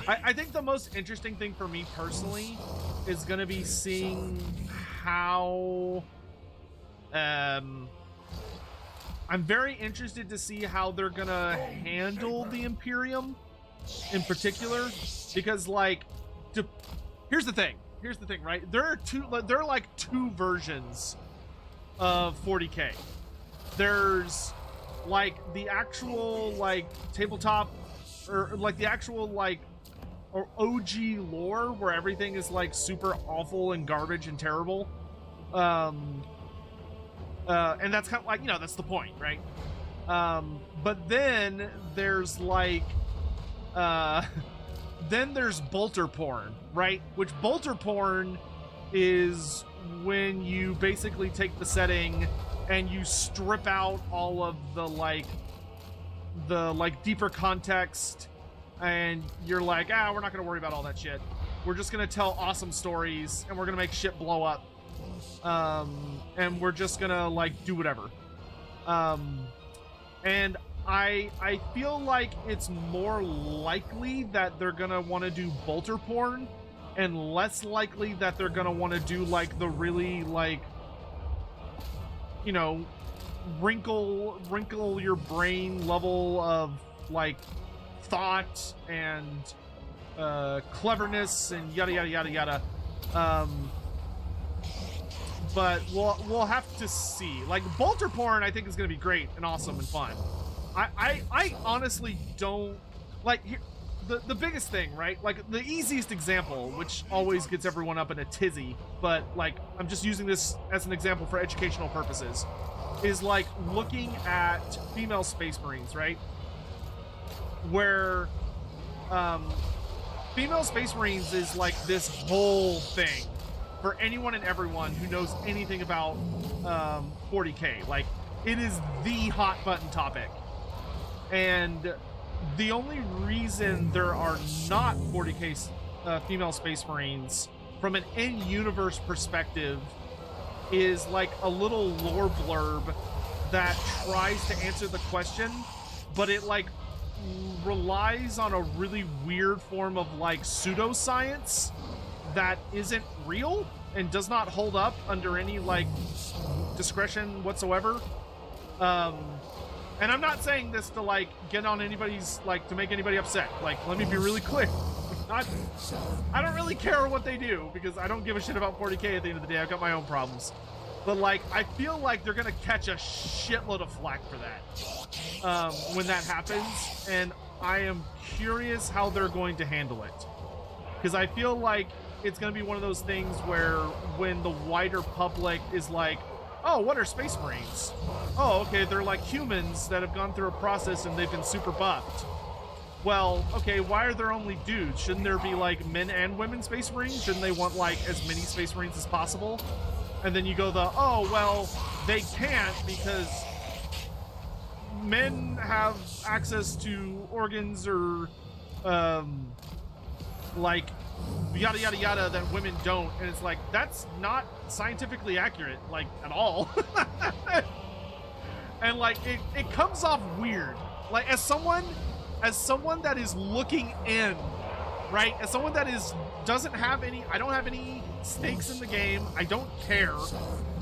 I think the most interesting thing for me personally is going to be seeing how... I'm very interested to see how they're going to handle the Imperium in particular, because, like, here's the thing, right? There are like two versions of 40K. There's, like, the actual, like, tabletop, or, like, the actual, like, or OG lore where everything is like super awful and garbage and terrible. And that's kind of like, you know, that's the point, right? But then there's like, then there's bolter porn, right? Which bolter porn is when you basically take the setting and you strip out all of the deeper context, and you're like, we're not gonna worry about all that shit. We're just gonna tell awesome stories, and we're gonna make shit blow up. And we're just gonna, like, do whatever. And I feel like it's more likely that they're gonna want to do bolter porn, and less likely that they're gonna want to do, like, the really, like, you know, wrinkle your brain level of, like, thought and cleverness and yada yada yada yada. But we'll have to see. Like, bolter porn I think is going to be great and awesome and fun. I honestly don't like the biggest thing, right? Like, the easiest example, which always gets everyone up in a tizzy, but, like, I'm just using this as an example for educational purposes, is like looking at female Space Marines, right? Where female Space Marines is like this whole thing for anyone and everyone who knows anything about 40K. Like, it is the hot button topic, and the only reason there are not 40K female Space Marines from an in-universe perspective is like a little lore blurb that tries to answer the question, but it, like, relies on a really weird form of, like, pseudoscience that isn't real and does not hold up under any, like, discretion whatsoever. And I'm not saying this to, like, get on anybody's, like, to make anybody upset. Like, let me be really clear. I don't really care what they do, because I don't give a shit about 40K at the end of the day. I've got my own problems. But, like, I feel like they're gonna catch a shitload of flack for that when that happens, and I am curious how they're going to handle it, because I feel like it's gonna be one of those things where when the wider public is like, oh, what are Space Marines? Oh, okay, they're like humans that have gone through a process and they've been super buffed. Well, okay, why are there only dudes? Shouldn't there be, like, men and women Space Marines? Shouldn't they want, like, as many Space Marines as possible? And then you go oh, well, they can't because men have access to organs or, like, yada yada yada that women don't. And it's like, that's not scientifically accurate, like, at all. And, like, it comes off weird. Like, as someone that is looking in, right? As someone that doesn't have any, I don't have any stakes in the game. I don't care.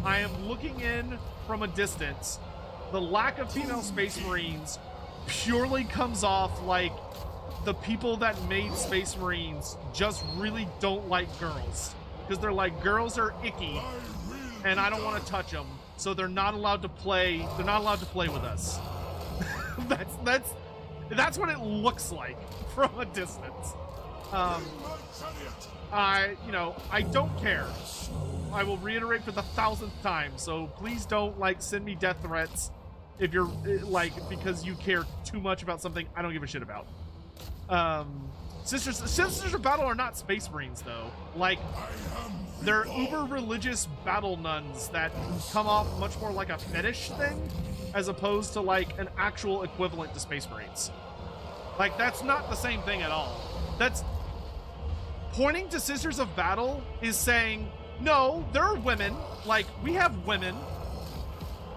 I am looking in from a distance. The lack of female Space Marines purely comes off like the people that made Space Marines just really don't like girls, because they're like, girls are icky and I don't want to touch them, so they're not allowed to play. They're not allowed to play with us. That's what it looks like from a distance. I don't care. I will reiterate for the 1000th time, so please don't, like, send me death threats if you're, like, because you care too much about something I don't give a shit about. Sisters of Battle are not Space Marines, though. Like, they're uber religious battle nuns that come off much more like a fetish thing, as opposed to like an actual equivalent to Space Marines. Like, that's not the same thing at all. That's pointing to Sisters of Battle is saying, no, there are women. Like, we have women.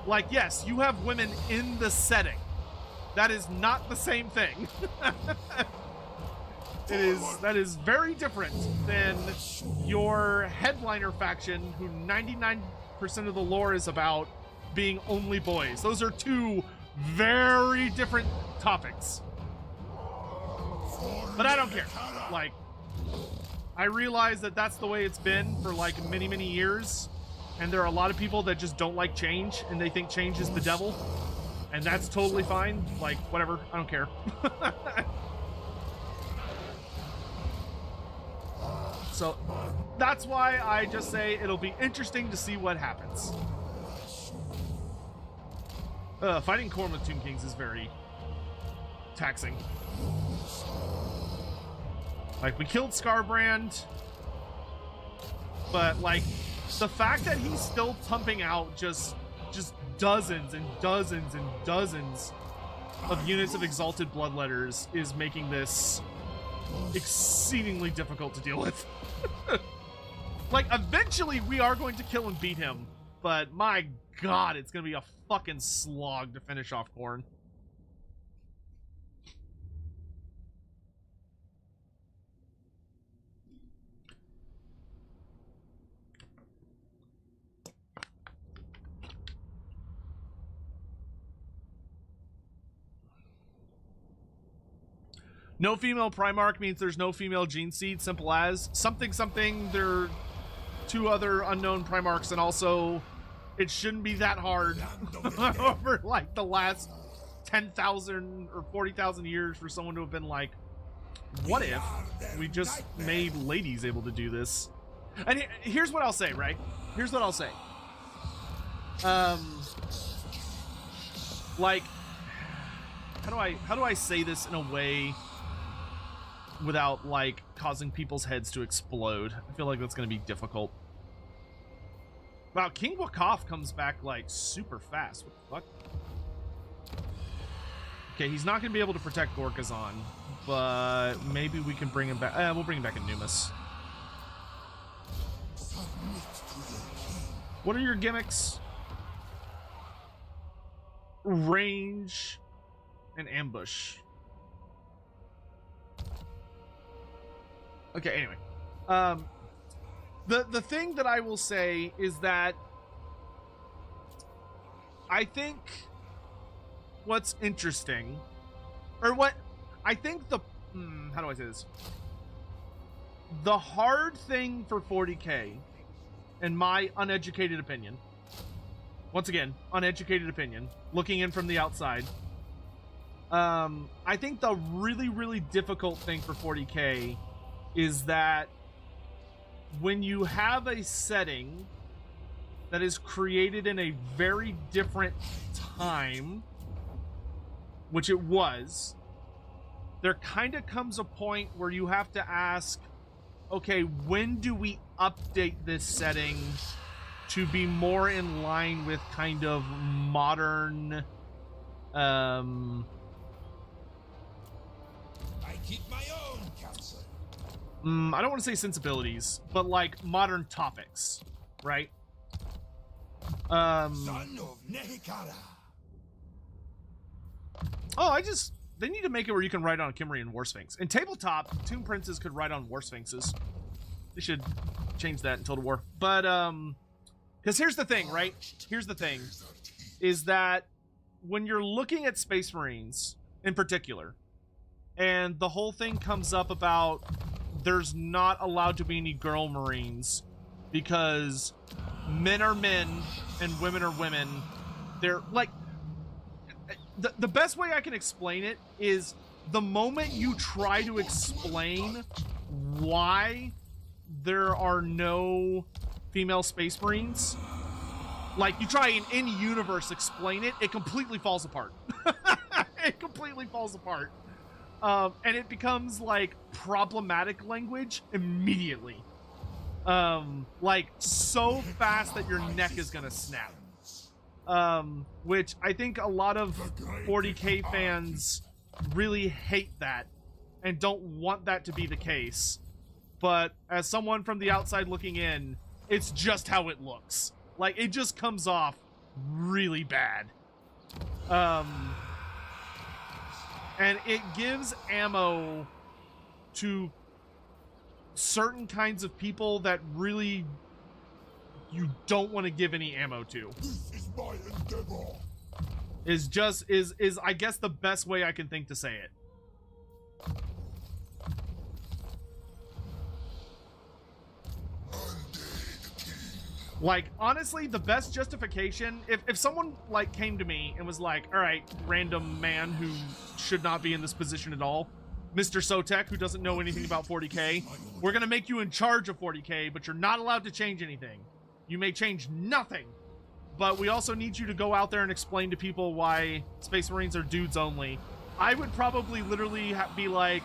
Like, yes, you have women in the setting. That is not the same thing. That is very different than your headliner faction, who 99% of the lore is about being only boys. Those are two very different topics. But I don't care. Like, I realize that that's the way it's been for like many, many years. And there are a lot of people that just don't like change, and they think change is the devil. And that's totally fine. Like, whatever. I don't care. So that's why I just say it'll be interesting to see what happens. Fighting Khorne with Tomb Kings is very taxing. Like, we killed Scarbrand, but like the fact that he's still pumping out just dozens and dozens and dozens of units of Exalted Bloodletters is making this exceedingly difficult to deal with. Like, eventually we are going to kill and beat him, but my god, it's gonna be a fucking slog to finish off Khorne. No female Primarch means there's no female gene seed. Simple as. Something, there are 2 other unknown Primarchs, and also it shouldn't be that hard over like the last 10,000 or 40,000 years for someone to have been like, what if we just made ladies able to do this? And here's what I'll say, right? Here's what I'll say. Like, how do I say this in a way without like causing people's heads to explode? I feel like that's going to be difficult. Wow, King Wakaf comes back like super fast. What the fuck? Okay, he's not going to be able to protect Gorkazon, but maybe we can bring him back. We'll bring him back in Numis. What are your gimmicks? Range and ambush. Okay, anyway. The thing that I will say is that I think what's interesting, or what I think the how do I say this? The hard thing for 40K, in my uneducated opinion, once again, uneducated opinion, looking in from the outside, I think the really, really difficult thing for 40K is that when you have a setting that is created in a very different time, which it was, there kind of comes a point where you have to ask, okay, when do we update this setting to be more in line with kind of modern, I keep my own counsel. I don't want to say sensibilities, but like modern topics, right? Son of Nehikara. Oh, they need to make it where you can ride on a Kimrian War Sphinx. In tabletop, Tomb Princes could ride on War Sphinxes. They should change that in Total War. But, because here's the thing, right? Here's the thing, is that when you're looking at Space Marines in particular, and the whole thing comes up about there's not allowed to be any girl Marines because men are men and women are women. They're like, the best way I can explain it is the moment you try to explain why there are no female Space Marines, like you try and in-universe explain it, it completely falls apart. It completely falls apart. And it becomes like problematic language immediately. Like so fast that your neck is gonna snap. Which I think a lot of 40k fans really hate that and don't want that to be the case. But as someone from the outside looking in, it's just how it looks. Like, it just comes off really bad. And it gives ammo to certain kinds of people that really you don't want to give any ammo to. This is my endeavor. Is I guess the best way I can think to say it. Like, honestly, the best justification, if someone, like, came to me and was like, all right, random man who should not be in this position at all, Mr. Sotek, who doesn't know anything about 40k, we're going to make you in charge of 40k, but you're not allowed to change anything. You may change nothing, but we also need you to go out there and explain to people why Space Marines are dudes only. I would probably literally be like,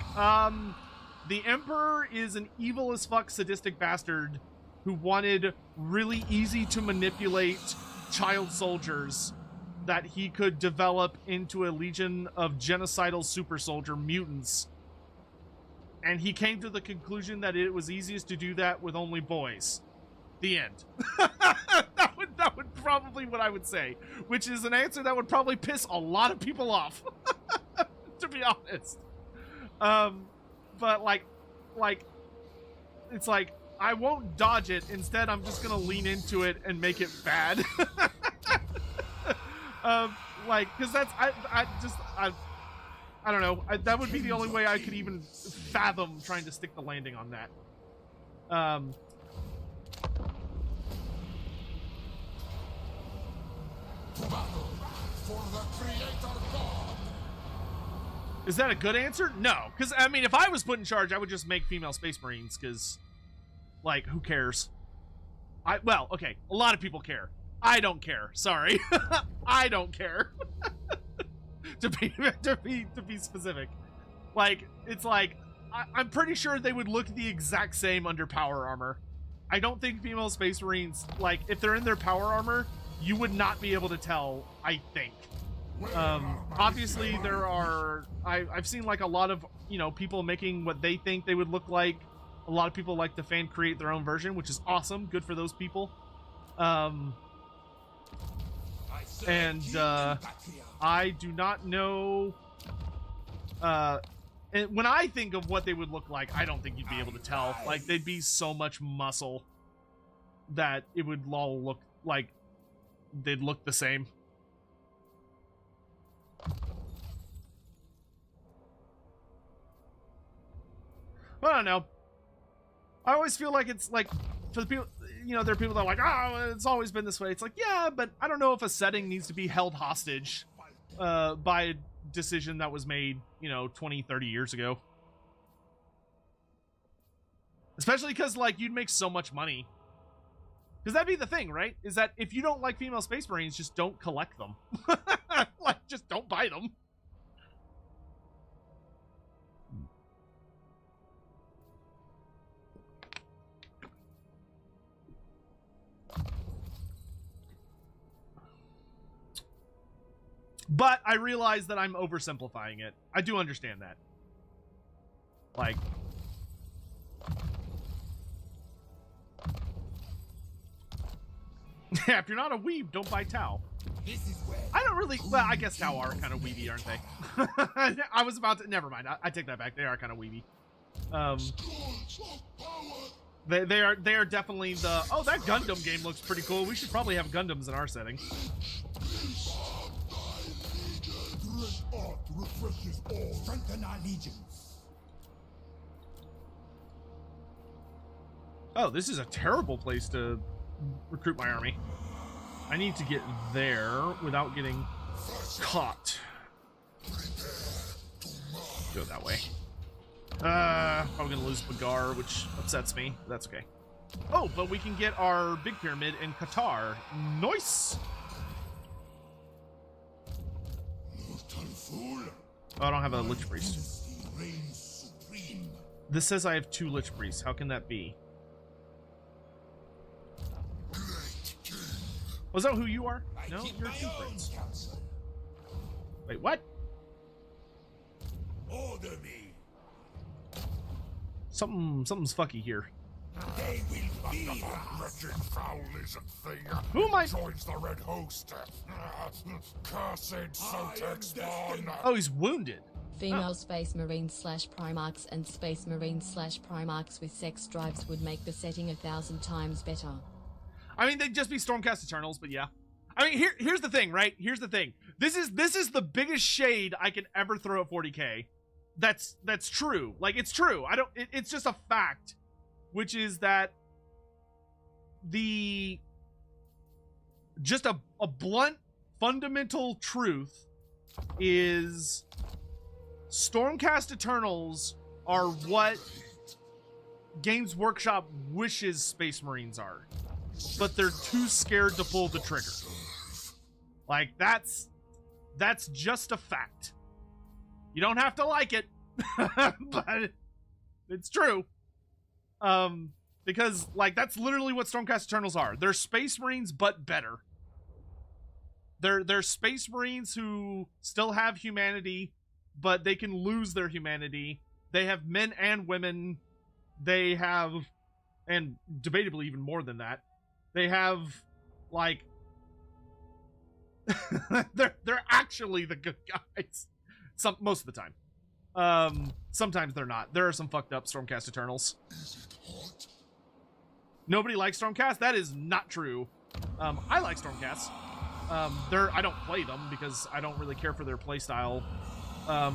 the Emperor is an evil as fuck sadistic bastard who wanted really easy to manipulate child soldiers that he could develop into a legion of genocidal super soldier mutants. And he came to the conclusion that it was easiest to do that with only boys. The end. that would probably what I would say, which is an answer that would probably piss a lot of people off, to be honest. But like, it's like, I won't dodge it. Instead, I'm just gonna lean into it and make it bad. Like, because that's I don't know. That would be the only way I could even fathom trying to stick the landing on that. Is that a good answer? No, because I mean, if I was put in charge, I would just make female Space Marines. Because, like, who cares? Well, okay, a lot of people care. I don't care. Sorry, I don't care. to be specific, like, it's like I'm pretty sure they would look the exact same under power armor. I don't think female Space Marines, like, if they're in their power armor, you would not be able to tell. I think. Obviously, there are. I've seen like a lot of people making what they think they would look like. A lot of people like to fan create their own version, which is awesome. Good for those people. And I do not know. And when I think of what they would look like, I don't think you'd be able to tell. Like, they'd be so much muscle that it would all look like they'd look the same. I don't know. I always feel like it's like, for the people, there are people that are like, oh, it's always been this way. It's like, yeah, but I don't know if a setting needs to be held hostage by a decision that was made, 20, 30 years ago. Especially because, like, you'd make so much money. Because that'd be the thing, right? Is that if you don't like female Space Marines, just don't collect them. Like, just don't buy them. But I realize that I'm oversimplifying it. I do understand that. Like, yeah, if you're not a weeb, don't buy Tau. I don't really. Well, I guess Tau are kind of weeby, aren't they? I was about to. Never mind. I take that back. They are kind of weeby. They are definitely the. Oh, that Gundam game looks pretty cool. We should probably have Gundams in our setting. Strengthen our legions. Oh, this is a terrible place to recruit my army. I need to get there without getting caught. Go that way. Probably gonna lose Bagar, which upsets me. That's okay. Oh, but we can get our big pyramid in Qatar. Nice. Oh, I don't have a Lich Priest. This says I have 2 Lich Priests. How can that be? Was that who you are? No, you're a King Prince. Wait, what? Order me. Something's fucky here. They will be Wretched foul lizard thing Who am I? joins the red host. Cursed Sotex spawn. Oh, he's wounded. Female Space Marines / Primarchs and Space Marines / Primarchs with sex drives would make the setting 1,000 times better. I mean, they'd just be Stormcast Eternals, but yeah. I mean, here's the thing, right? Here's the thing. This is the biggest shade I could ever throw at 40K. That's true. Like, it's true. It's just a fact, which is that just a blunt, fundamental truth is Stormcast Eternals are what Games Workshop wishes Space Marines are, but they're too scared to pull the trigger. Like, that's just a fact. You don't have to like it, but it's true. Because, like, that's literally what Stormcast Eternals are. They're Space Marines, but better. They're Space Marines who still have humanity, but they can lose their humanity. They have men and women. They have, and debatably even more than that, they have, like, they're actually the good guys. Most of the time. Sometimes they're not. There are some fucked up Stormcast Eternals. Nobody likes Stormcast? That is not true. I like Stormcast. I don't play them because I don't really care for their playstyle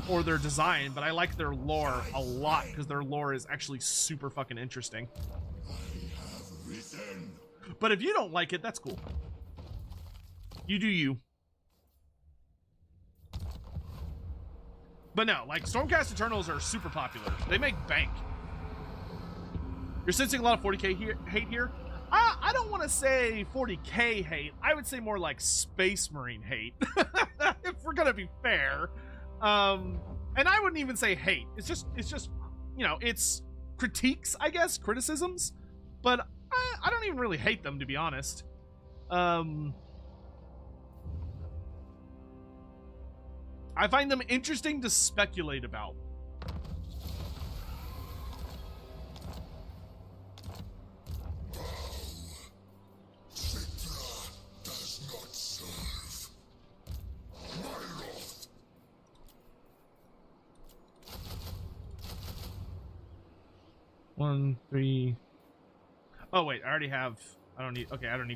or their design, but I like their lore a lot because their lore is actually super fucking interesting. But if you don't like it, that's cool. You do you. But no, like, Stormcast Eternals are super popular. They make bank. You're sensing a lot of 40K hate here? I don't want to say 40K hate. I would say more like Space Marine hate, if we're gonna be fair. And I wouldn't even say hate. It's just, you know, it's critiques, I guess, criticisms. But I don't even really hate them, to be honest. I find them interesting to speculate about. Settra does not serve my wrath. One, 3. Oh wait, I already have. I don't need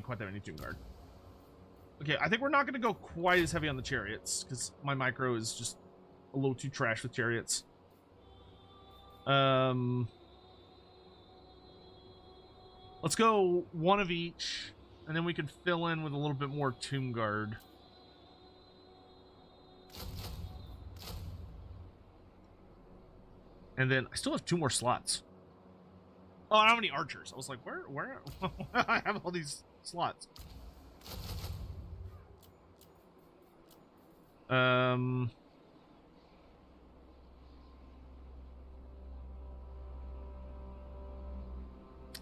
quite that many Tomb Guard. Okay, I think we're not going to go quite as heavy on the chariots, because my micro is just a little too trash with chariots. Let's go one of each, and then we can fill in with a little bit more Tomb Guard. And then I still have 2 more slots. Oh, I don't have any archers. I was like, where? I have all these slots. I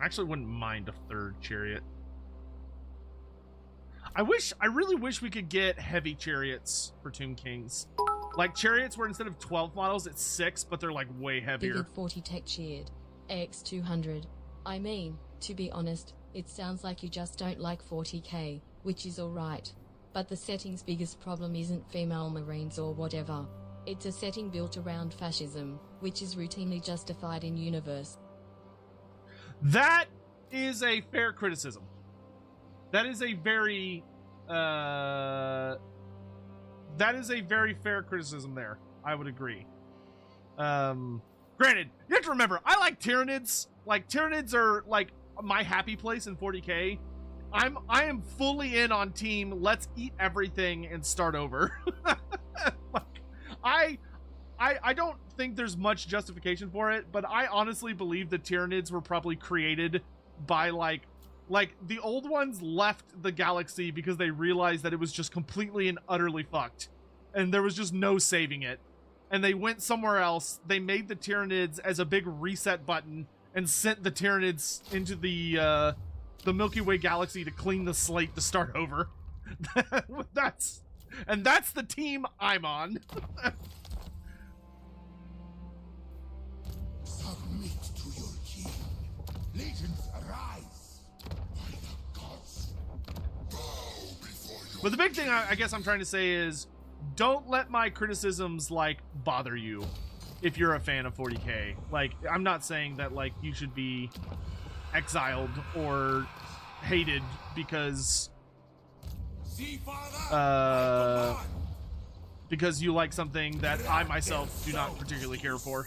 actually wouldn't mind a 3rd chariot. I really wish we could get heavy chariots for Tomb Kings. Like chariots where instead of 12 models, it's 6, but they're like way heavier. Vivid 40 Tech cheered. AX200. I mean, to be honest, it sounds like you just don't like 40K, which is alright. But the setting's biggest problem isn't female Marines or whatever. It's a setting built around fascism, which is routinely justified in universe. That is a fair criticism. That is a very fair criticism there. I would agree. Granted, you have to remember, I like Tyranids. Like, Tyranids are like my happy place in 40K. I am fully in on team let's eat everything and start over. Like, I don't think there's much justification for it, but I honestly believe the Tyranids were probably created by like the old ones left the galaxy because they realized that it was just completely and utterly fucked and there was just no saving it. and they went somewhere else. They made the Tyranids as a big reset button and sent the Tyranids into the Milky Way galaxy to clean the slate to start over. that's the team I'm on. Submit to your king. Legions arise. By the gods. Bow before you. But the big thing I guess I'm trying to say is, don't let my criticisms, like, bother you if you're a fan of 40K. Like, I'm not saying that, like, you should be exiled or hated because you like something that I myself do not particularly care for.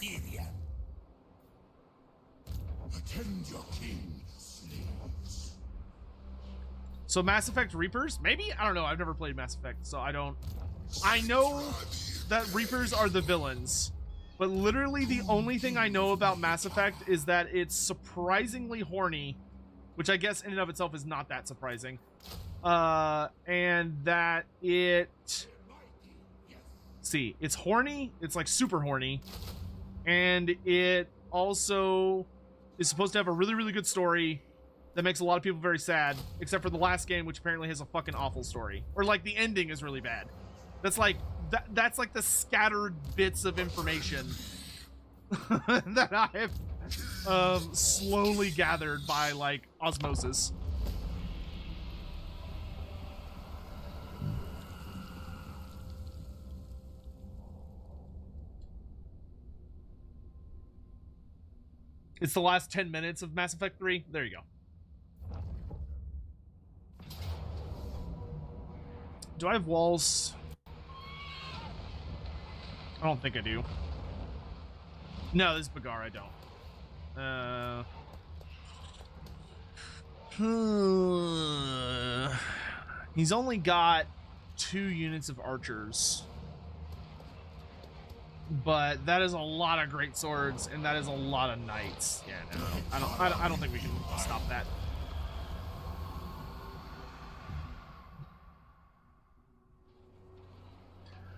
Attend your king, slaves. So Mass Effect Reapers? Maybe? I don't know. I've never played Mass Effect, so I don't... I know that Reapers are the villains, but literally the only thing I know about Mass Effect is that it's surprisingly horny, which I guess in and of itself is not that surprising. And that it... See, it's horny, it's like super horny, and it also is supposed to have a really, really good story that makes a lot of people very sad, except for the last game, which apparently has a fucking awful story. Or like the ending is really bad. That's like that's like the scattered bits of information that I have slowly gathered by like osmosis. It's the last 10 minutes of Mass Effect 3. There you go. Do I have walls? I don't think I do. No, this is Bagar, I don't. He's only got 2 units of archers. But that is a lot of great swords, and that is a lot of knights. Yeah, no, I don't think we can stop that.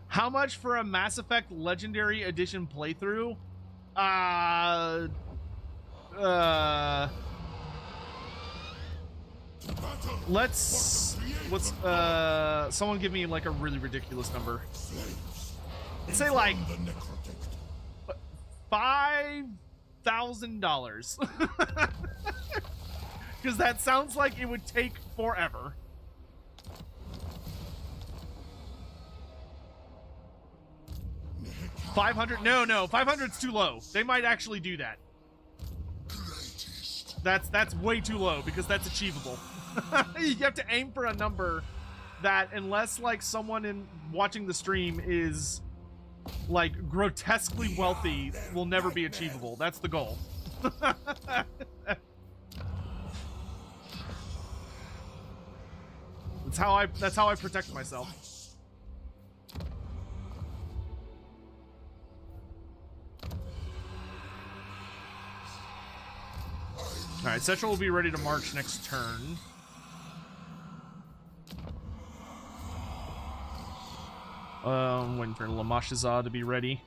How much for a Mass Effect Legendary Edition playthrough? Let's someone give me like a really ridiculous number. Let's say like $5,000. Because that sounds like it would take forever. $500? No, 500's too low. They might actually do that. That's way too low because that's achievable. You have to aim for a number that, unless like someone in watching the stream is like grotesquely wealthy, will never be achievable. That's the goal. That's how I protect myself. All right, Settra will be ready to march next turn. I'm waiting for Lamashazah to be ready.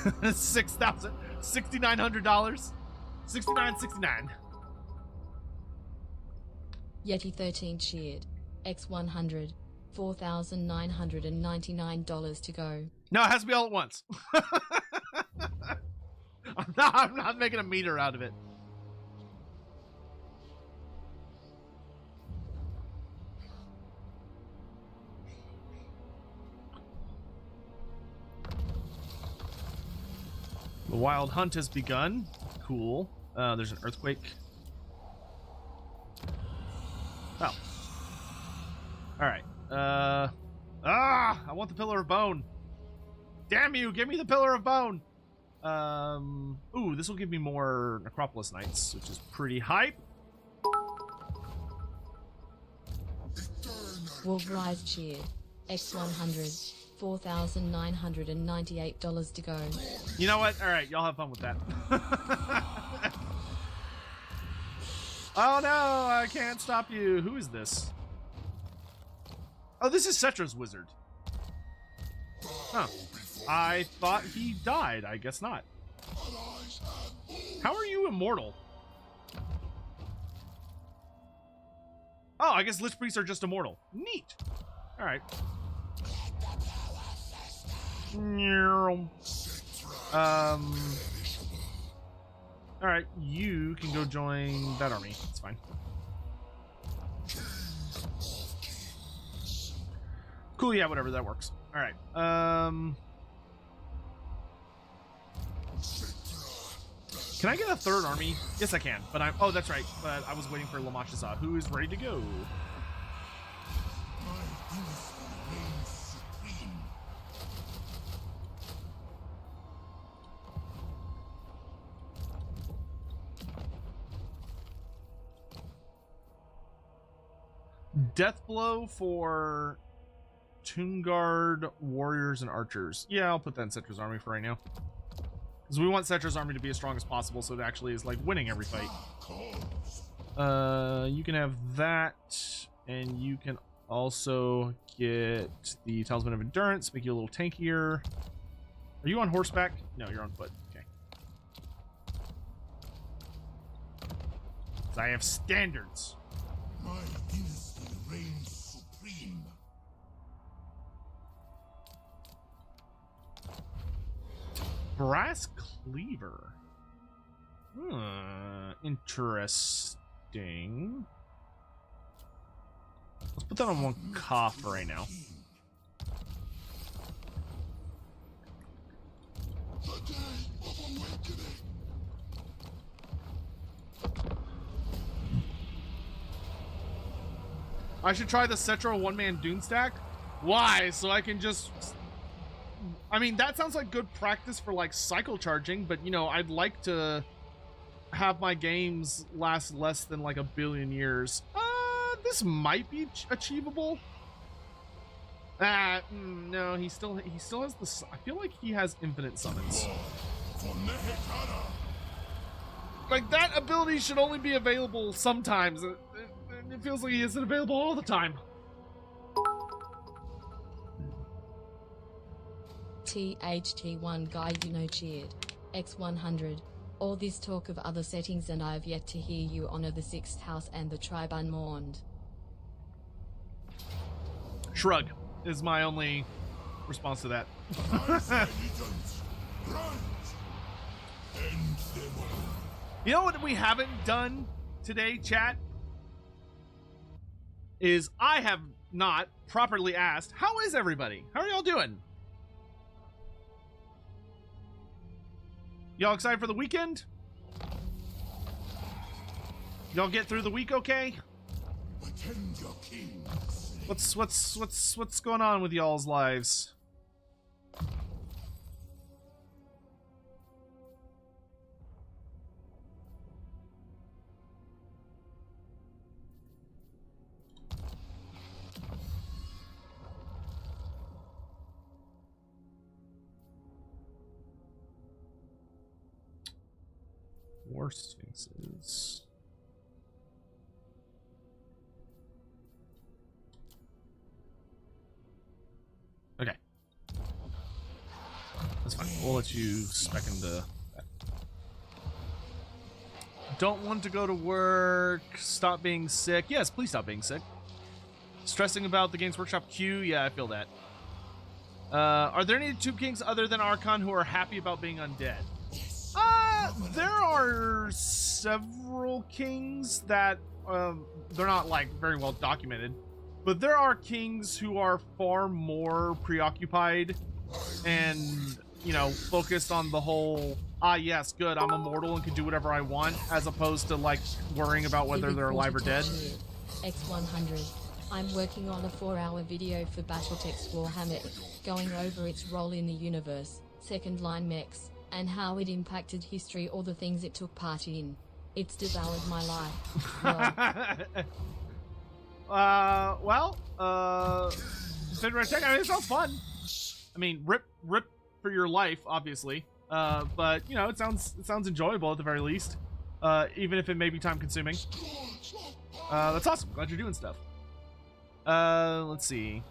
$6,900. $69.69. Yeti 13 cheered. X100. $4,999 to go. No, it has to be all at once. I'm not making a meter out of it. The wild hunt has begun. Cool. There's an earthquake. Oh. Alright. I want the pillar of bone. Damn you, give me the pillar of bone. Ooh, this will give me more Necropolis Knights, which is pretty hype. Wolfrise cheered. X100. $4,998 to go. You know what? Alright, y'all have fun with that. Oh no, I can't stop you. Who is this? Oh, this is Settra's wizard. Huh. I thought he died. I guess not. How are you immortal? Oh, I guess Lich Priests are just immortal. Neat. All right. All right, you can go join that army. It's fine. Cool, yeah, whatever, that works. All right. Can I get a third army? Yes, I can. But I'm. Oh, that's right. But I was waiting for Lamashazad, who is ready to go. Death blow for Toonguard, warriors, and archers. Yeah, I'll put that in Settra's army for right now. Because we want Settra's army to be as strong as possible, so it actually is like winning every fight. You can have that, and you can also get the Talisman of Endurance, make you a little tankier. Are you on horseback? No, you're on foot. Okay. So I have standards. My dynasty reigns supreme. Brass cleaver. Interesting. Let's put that on one cough for right now. The day of awakening. I should try the Settra one-man Dune stack. Why? So I can just... I mean, that sounds like good practice for, like, cycle charging, but, you know, I'd like to have my games last less than, like, 1 billion years. This might be achievable. No, he still has the... I feel like he has infinite summons. Like, that ability should only be available sometimes. It feels like he isn't available all the time. THT1 guy you know cheered. X100. All this talk of other settings and I have yet to hear you honor the 6th house and the tribe unmourned. Shrug is my only response to that. You know what we haven't done today, chat? Is I have not properly asked, how is everybody? How are y'all doing? Y'all excited for the weekend? Y'all get through the week okay? Attend your king. What's going on with y'all's lives? War Sphinxes. Okay. That's fine. We'll let you spec into that. Don't want to go to work. Stop being sick. Yes, please stop being sick. Stressing about the Games Workshop queue. Yeah, I feel that. Are there any Tube Kings other than Archon who are happy about being undead? There are several kings that they're not like very well documented, but there are kings who are far more preoccupied and, you know, focused on the whole, yes, good, I'm immortal and can do whatever I want, as opposed to like worrying about whether they're alive or dead. X100. I'm working on a 4-hour video for Battletech Warhammer, going over its role in the universe, second line mechs, and how it impacted history or the things it took part in. It's devoured my life. Settra Tech, I mean, it sounds fun. I mean, rip for your life, obviously. But you know, it sounds enjoyable at the very least. Even if it may be time consuming. That's awesome. Glad you're doing stuff. Let's see.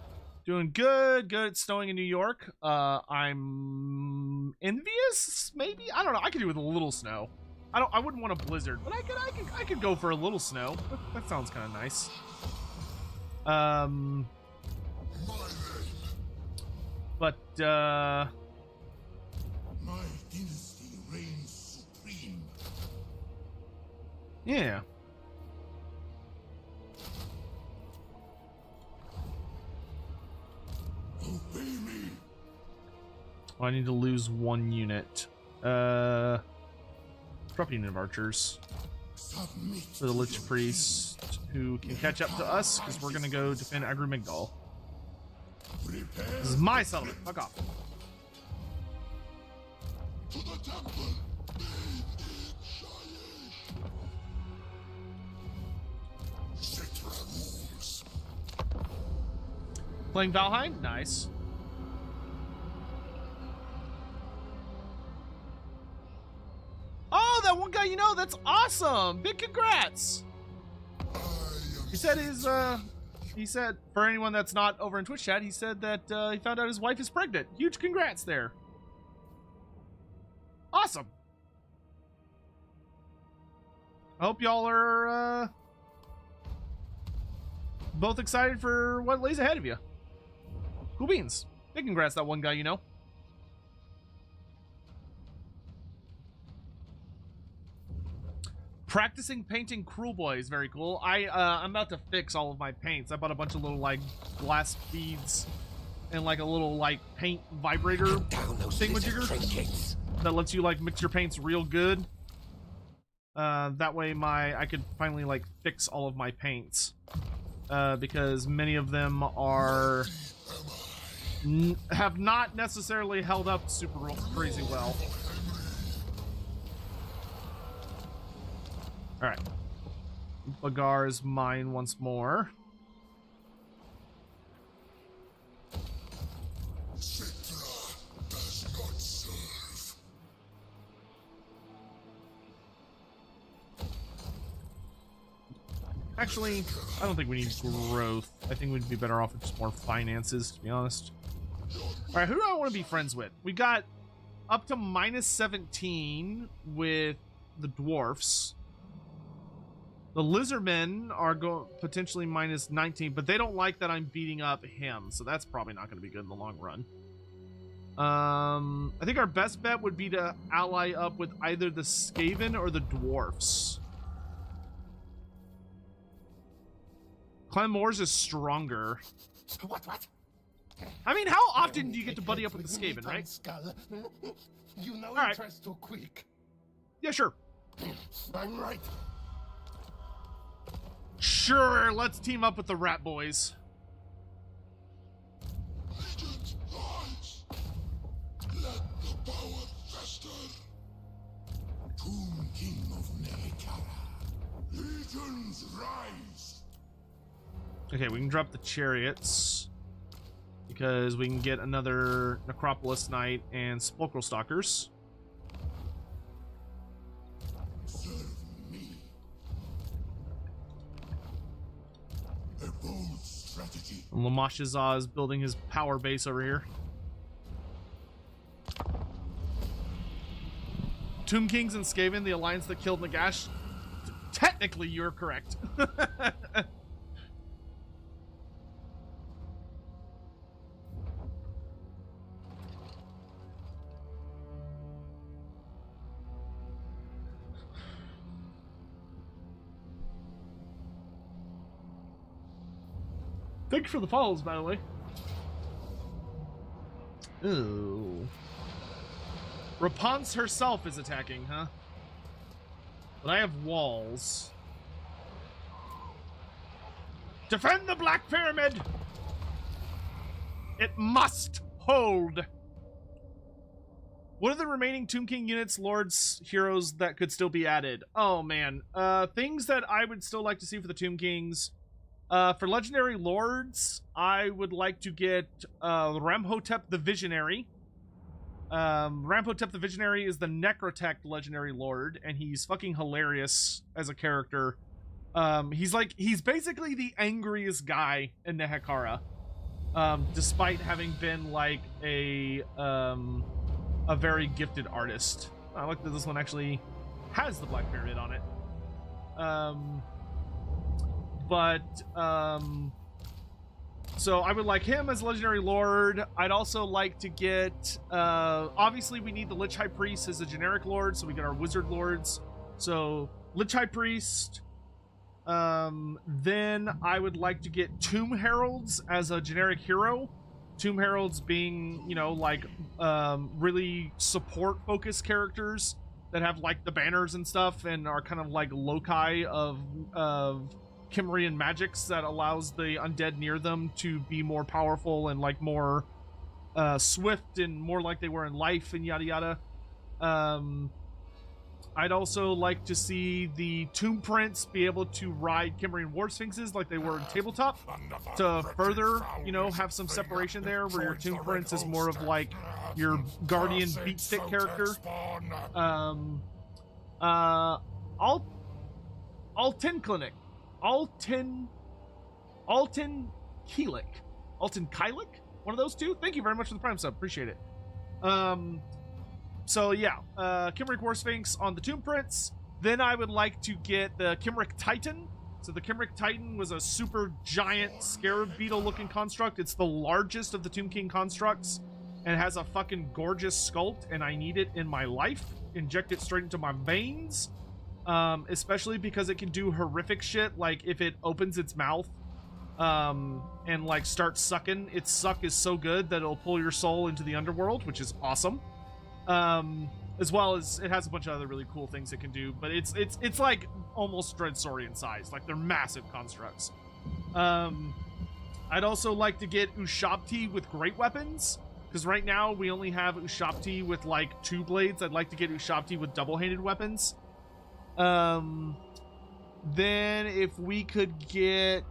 Doing good. Good. It's snowing in New York. I'm envious, maybe? I don't know. I could do with a little snow. I wouldn't want a blizzard, but I could go for a little snow. That sounds kind of nice. But My dynasty reigns supreme. yeah. Obey me. Oh, I need to lose 1 unit. Drop a unit of archers Submit for the Lich Priest, who can catch up to us, because we're gonna go defend Agru Migdal. Prepare This is my settlement. Fuck off. to the temple. Settra rules. Playing Valheim? Nice. Oh, that one guy you know, that's awesome! Big congrats! He said he said, for anyone that's not over in Twitch chat, he said that he found out his wife is pregnant. Huge congrats there. Awesome. I hope y'all are both excited for what lays ahead of you. Cool beans. Big congrats, that one guy you know. Practicing painting Cruel Boy is very cool. I'm about to fix all of my paints. I bought a bunch of little like glass beads and like a little like paint vibrator thingamajigger that lets you like mix your paints real good. That way I could finally like fix all of my paints. Because many of them are have not necessarily held up super crazy well. All right, Bagar is mine once more. Settra does not serve. Actually, I don't think we need growth. I think we'd be better off with just more finances, to be honest. All right, who do I want to be friends with? We got up to -17 with the dwarfs. The lizardmen are potentially -19, but they don't like that I'm beating up him, so that's probably not going to be good in the long run. I think our best bet would be to ally up with either the Skaven or the dwarfs. Clan Moors is stronger. What? I mean, how often do you get to buddy up with the Skaven, right? Skull. You know right. interest too quick. Yeah, sure. I'm right. Sure, let's team up with the Rat Boys. Legends rise. Let the power fester. Tomb King of Nerekara. Legions rise. Okay, we can drop the chariots because we can get another Necropolis Knight and Sepulchral Stalkers. Serve me. A bold strategy. And Lamashazah is building his power base over here. Tomb Kings and Skaven, the alliance that killed Nagash. Technically, you're correct. Thank you for the follows, by the way. Ooh. Rapunzel herself is attacking, huh? But I have walls. Defend the Black Pyramid! It must hold! What are the remaining Tomb King units, lords, heroes that could still be added? Oh, man. Things that I would still like to see for the Tomb Kings. For legendary lords, I would like to get Ramhotep the Visionary. Ramhotep the Visionary is the Necrotech legendary lord, and he's fucking hilarious as a character. He's basically the angriest guy in Nehekara. despite having been like a very gifted artist. I like that this one actually has the Black Pyramid on it. So I would like him as Legendary Lord. I'd also like to get, obviously we need the Lich High Priest as a generic Lord, so we get our Wizard Lords. So Lich High Priest. Then I would like to get Tomb Heralds as a generic hero. Tomb Heralds being, you know, like, really support-focused characters that have, like, the banners and stuff and are kind of like loci of Cimmerian magics that allows the undead near them to be more powerful and, like, more, swift and more like they were in life and yada yada. I'd also like to see the Tomb Prince be able to ride Cimmerian War Sphinxes like they were in Tabletop to further, you know, have some separation there where your Tomb Prince is more of like your Guardian beatstick character. Alton Clinic. Alton Keelik. Alton Kylik? One of those two? Thank you very much for the Prime sub. Appreciate it. So yeah, Cimmerian War Sphinx on the Tomb Prince. Then I would like to get the Cimmerian Titan. So the Cimmerian Titan was a super giant scarab beetle looking construct. It's the largest of the Tomb King constructs and has a fucking gorgeous sculpt, and I need it in my life. Inject it straight into my veins. Especially because it can do horrific shit, like if it opens its mouth and like starts sucking, its suck is so good that it'll pull your soul into the underworld, which is awesome. As well as it has a bunch of other really cool things it can do, but it's like almost Dreadsaurian size, like they're massive constructs. I'd also like to get Ushabti with great weapons, because right now we only have Ushabti with like 2 blades. I'd like to get Ushabti with double-handed weapons. Then if we could get,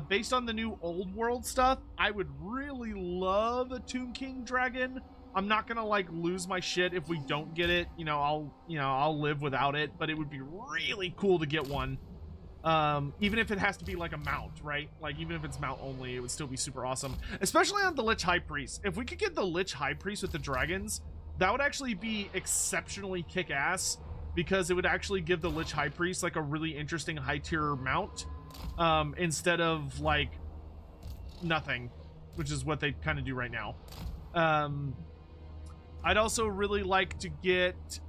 based on the new old world stuff, I would really love a Tomb King dragon. I'm not gonna like lose my shit if we don't get it. I'll live without it, but it would be really cool to get one. Even if it has to be like a mount, right? Like even if it's mount only, it would still be super awesome. Especially on the Lich High Priest. If we could get the Lich High Priest with the dragons, that would actually be exceptionally kick-ass, because it would actually give the Lich High Priest like a really interesting high tier mount, instead of like nothing, which is what they kind of do right now. I'd also really like to get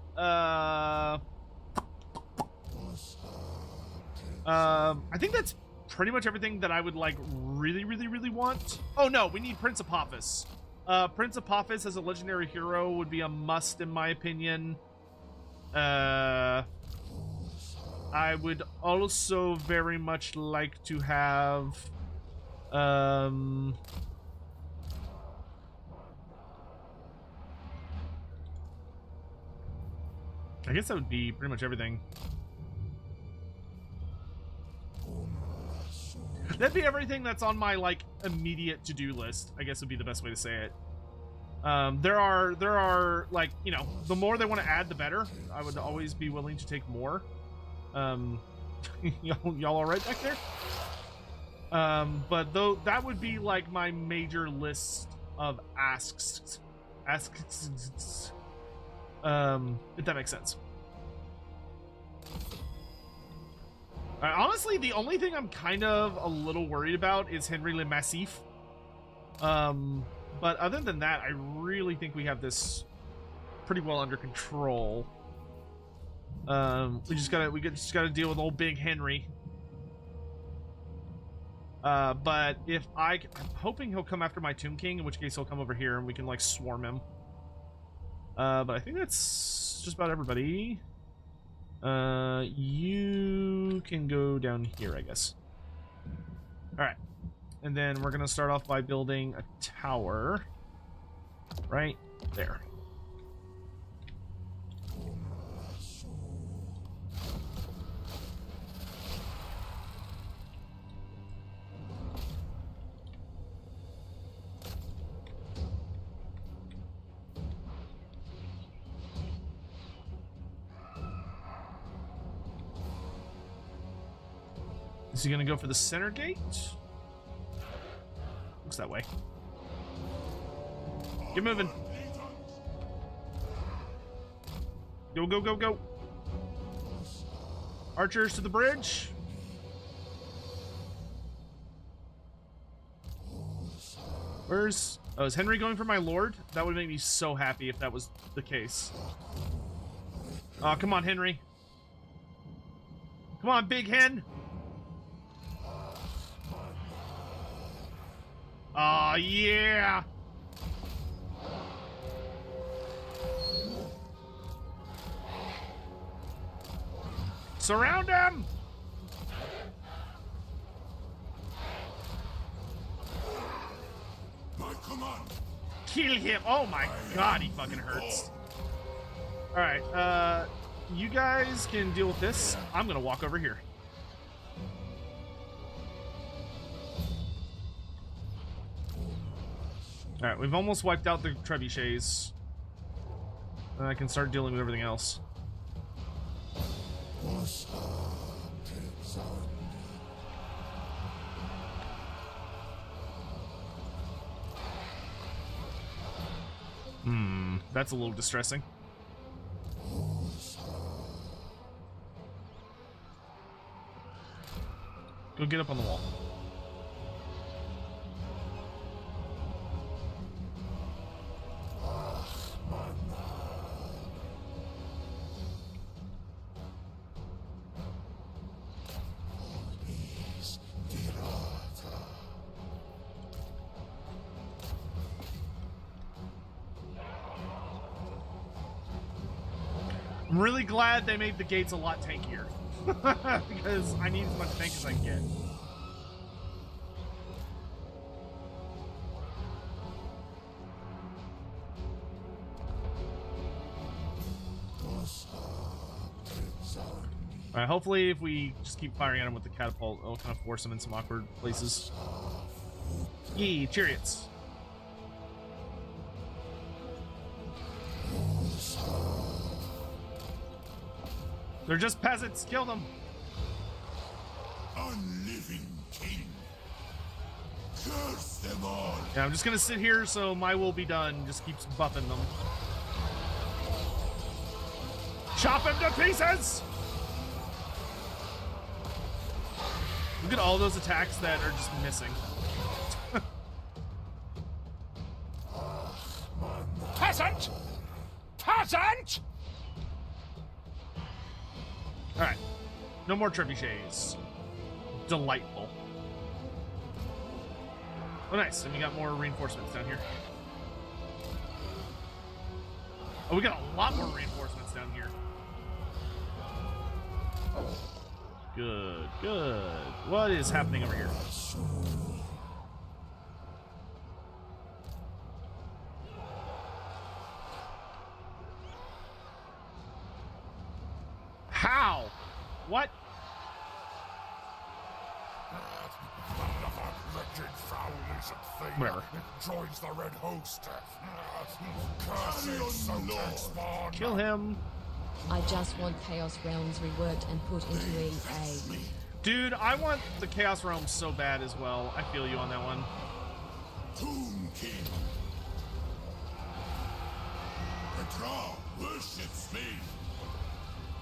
I think that's pretty much everything that I would like really want. Oh no, we need Prince Apophis. Prince Apophis as a legendary hero would be a must in my opinion. I would also very much like to have I guess that would be pretty much everything. That'd be everything that's on my like immediate to-do list, I guess would be the best way to say it. There are like, you know, the more they want to add, the better. I would always be willing to take more. Y'all all right back there? But though that would be like my major list of asks, if that makes sense. Honestly, the only thing I'm kind of a little worried about is Henry Le Massif. But other than that, I really think we have this pretty well under control. We just gotta deal with old Big Henry. But if I'm hoping he'll come after my Tomb King, in which case he'll come over here and we can like swarm him. But I think that's just about everybody. You can go down here, I guess. All right. And then we're gonna start off by building a tower right there. Is he gonna go for the center gate? Looks that way. Get moving. Go, go, go, go. Archers to the bridge. Where's... Oh, is Henry going for my lord? That would make me so happy if that was the case. Oh, come on, Henry. Come on, big hen. Oh, yeah. Surround him. My command. Kill him. Oh my god, he fucking hurts. All right, you guys can deal with this. I'm gonna walk over here. All right, we've almost wiped out the trebuchets. I can start dealing with everything else. That's a little distressing. Go get up on the wall. I'm really glad they made the gates a lot tankier. Because I need as much tank as I can get. Alright, hopefully if we just keep firing at them with the catapult, it'll kind of force them in some awkward places. Yee, chariots. They're just peasants. Kill them. Unliving king. Curse them all. Yeah, I'm just gonna sit here so my will be done. Just keeps buffing them. Chop him to pieces! Look at all those attacks that are just missing. Peasant! Peasant! Alright. No more trebuchets. Delightful. Oh, nice. And we got more reinforcements down here. Oh, we got a lot more reinforcements down here. Good, good. What is happening over here? How? What? Wretched foulness of thing. Whatever. Joins the red host. Cursed Settra spawn. Kill him. I just want Chaos Realms reworked and put into EA. Dude, I want the Chaos Realm so bad as well. I feel you on that one. Tomb King. Settra worships me.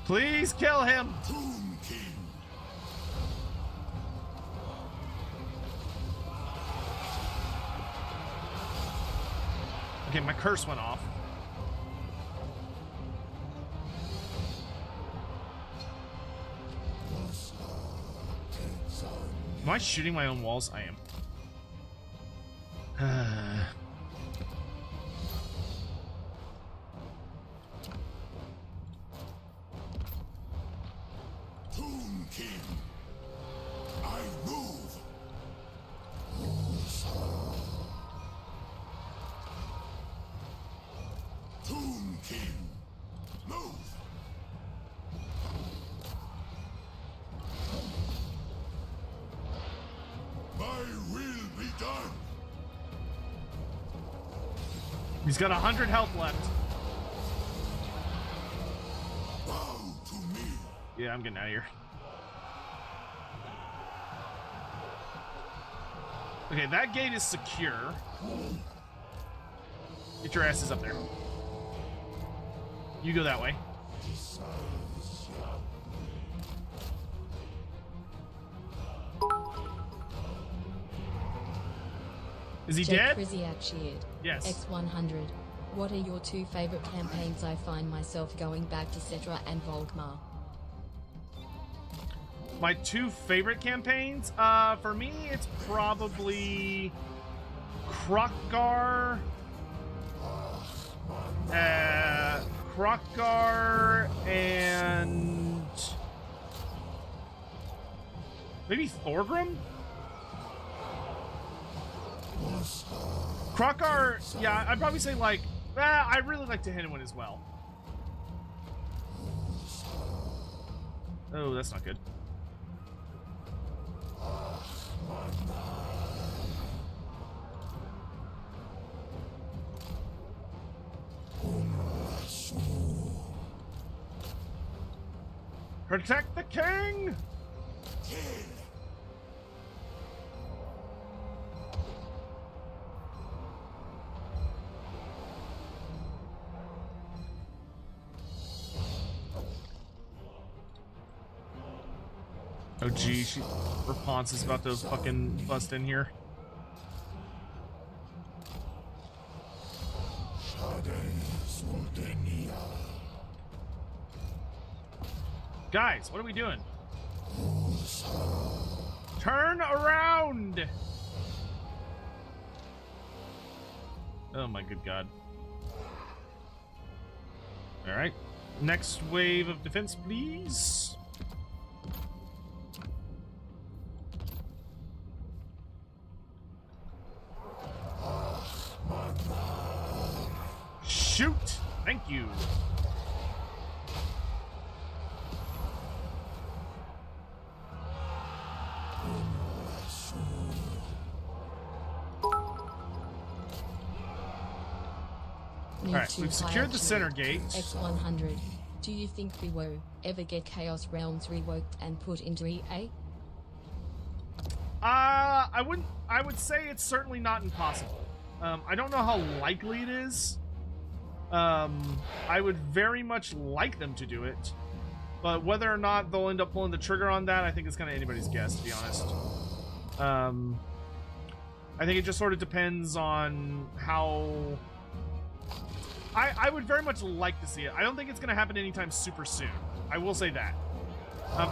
Please kill him. Tomb King. Okay, my curse went off. Am I shooting my own walls? I am. Tomb King. I move. Tomb King. Move. My will be done. He's got 100 health left. Bow to me. Yeah, I'm getting out of here. Okay, that gate is secure. Get your asses up there. You go that way. Is he dead? Kriziak cheered. Yes. X100. What are your two favorite campaigns? I find myself going back to Settra and Volkmar. My two favorite campaigns? For me, it's probably Krokgar. Krokgar and maybe Thorgrim? Krokgar, yeah, I'd probably say like, I really like Tehennawin as well. Oh, that's not good. Protect the king! Oh gee, Rapunzel's is about to fucking bust in here. Guys, what are we doing? Turn around! Oh my good god. Alright. Next wave of defense, please. Shoot! Thank you. Alright, we've secured the center gate. X100. Do you think we will ever get Chaos Realms reworked and put into EA? I would say it's certainly not impossible. I don't know how likely it is. I would very much like them to do it, but whether or not they'll end up pulling the trigger on that, I think it's kind of anybody's guess, to be honest. I think it just sort of depends on how... I would very much like to see it. I don't think it's going to happen anytime super soon. I will say that.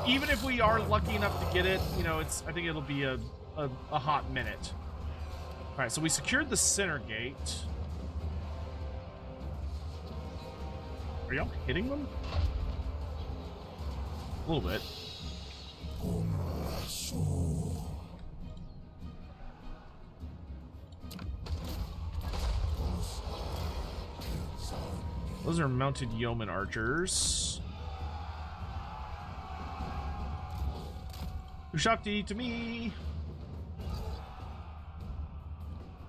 Even if we are lucky enough to get it, you know, I think it'll be a hot minute. All right, so we secured the center gate. Are y'all hitting them? A little bit. Those are mounted yeoman archers. Ushapti to me.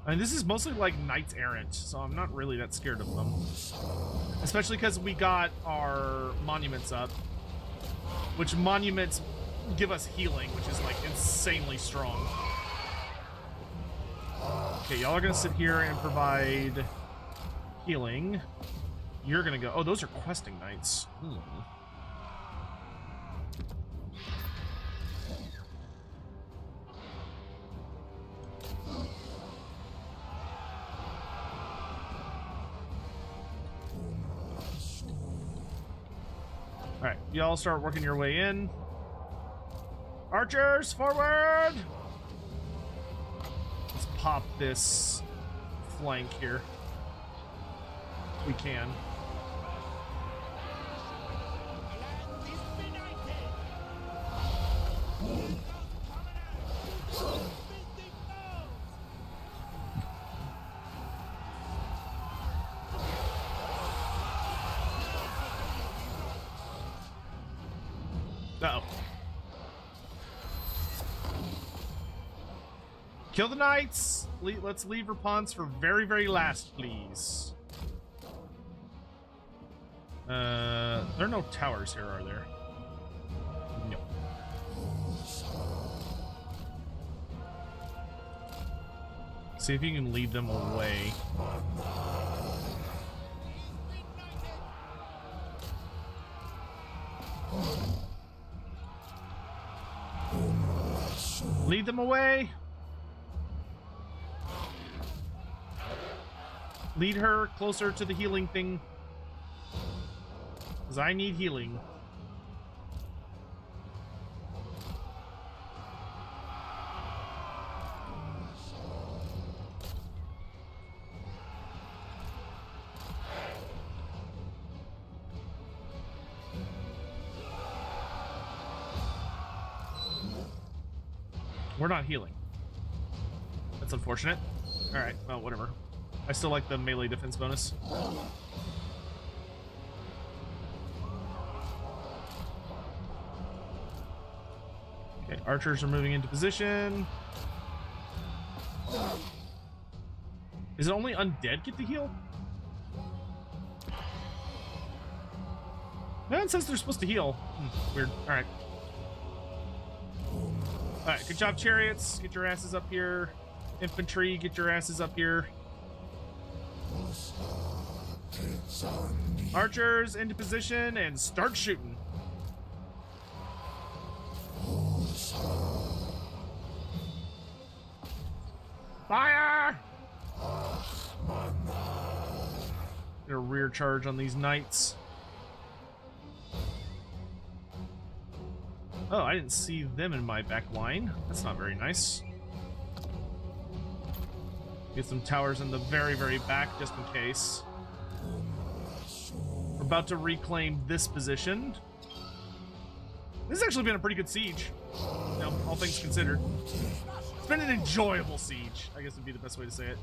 I mean, this is mostly like knights errant, so I'm not really that scared of them. Especially because we got our monuments up, which monuments give us healing, which is like insanely strong. Okay, y'all are gonna sit here and provide healing. You're gonna go. Oh, those are questing knights. Alright, y'all start working your way in. Archers, forward! Let's pop this flank here. We can. Uh-oh. Kill the knights! Let's leave Rapunzel for very, very last, please. There are no towers here, are there? No. See if you can lead them away. Lead them away. Lead her closer to the healing thing. Because I need healing. We're not healing. That's unfortunate. Alright, well, whatever. I still like the melee defense bonus. Okay, archers are moving into position. Is it only undead get to heal? No, it says they're supposed to heal. Weird. Alright. Alright, good job, chariots. Get your asses up here. Infantry, get your asses up here. Archers into position and start shooting. Fire! Get a rear charge on these knights. Oh, I didn't see them in my back line. That's not very nice. Get some towers in the very, very back just in case. We're about to reclaim this position. This has actually been a pretty good siege, you know, all things considered. It's been an enjoyable siege, I guess would be the best way to say it.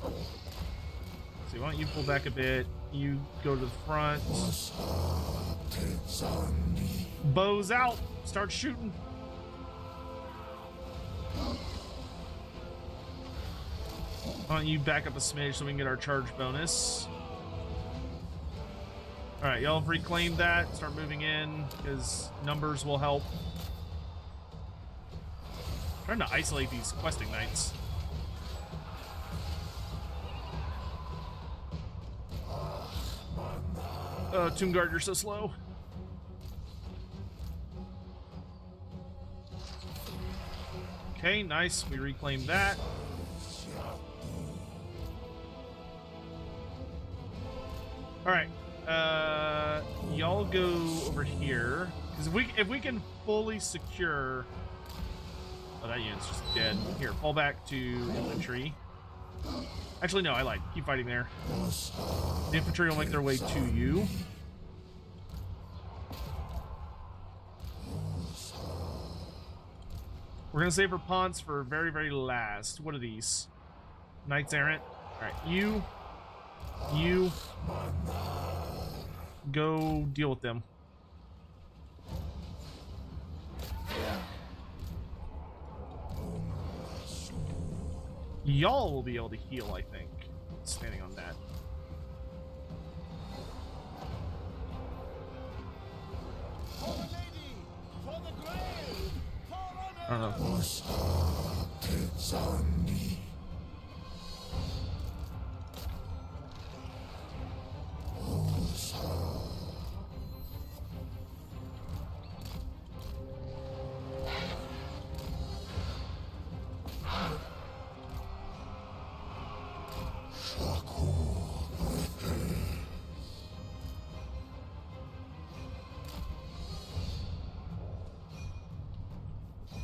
So why don't you pull back a bit? You go to the front. Bows out. Start shooting. Why don't you back up a smidge so we can get our charge bonus? Alright, y'all have reclaimed that. Start moving in, because numbers will help. I'm trying to isolate these questing knights. Oh, Tomb Guard, you're so slow. Okay, nice. We reclaimed that. Alright. Y'all go over here. Because if we can fully secure... Oh, that unit's just dead. Here, fall back to infantry. Actually, no, I lied. Keep fighting there. The infantry will make their way to you. We're gonna save our Ponce for very, very last. What are these? Knights Errant. Alright, you. Go deal with them. Y'all will be able to heal, I think. Standing on that. I don't know.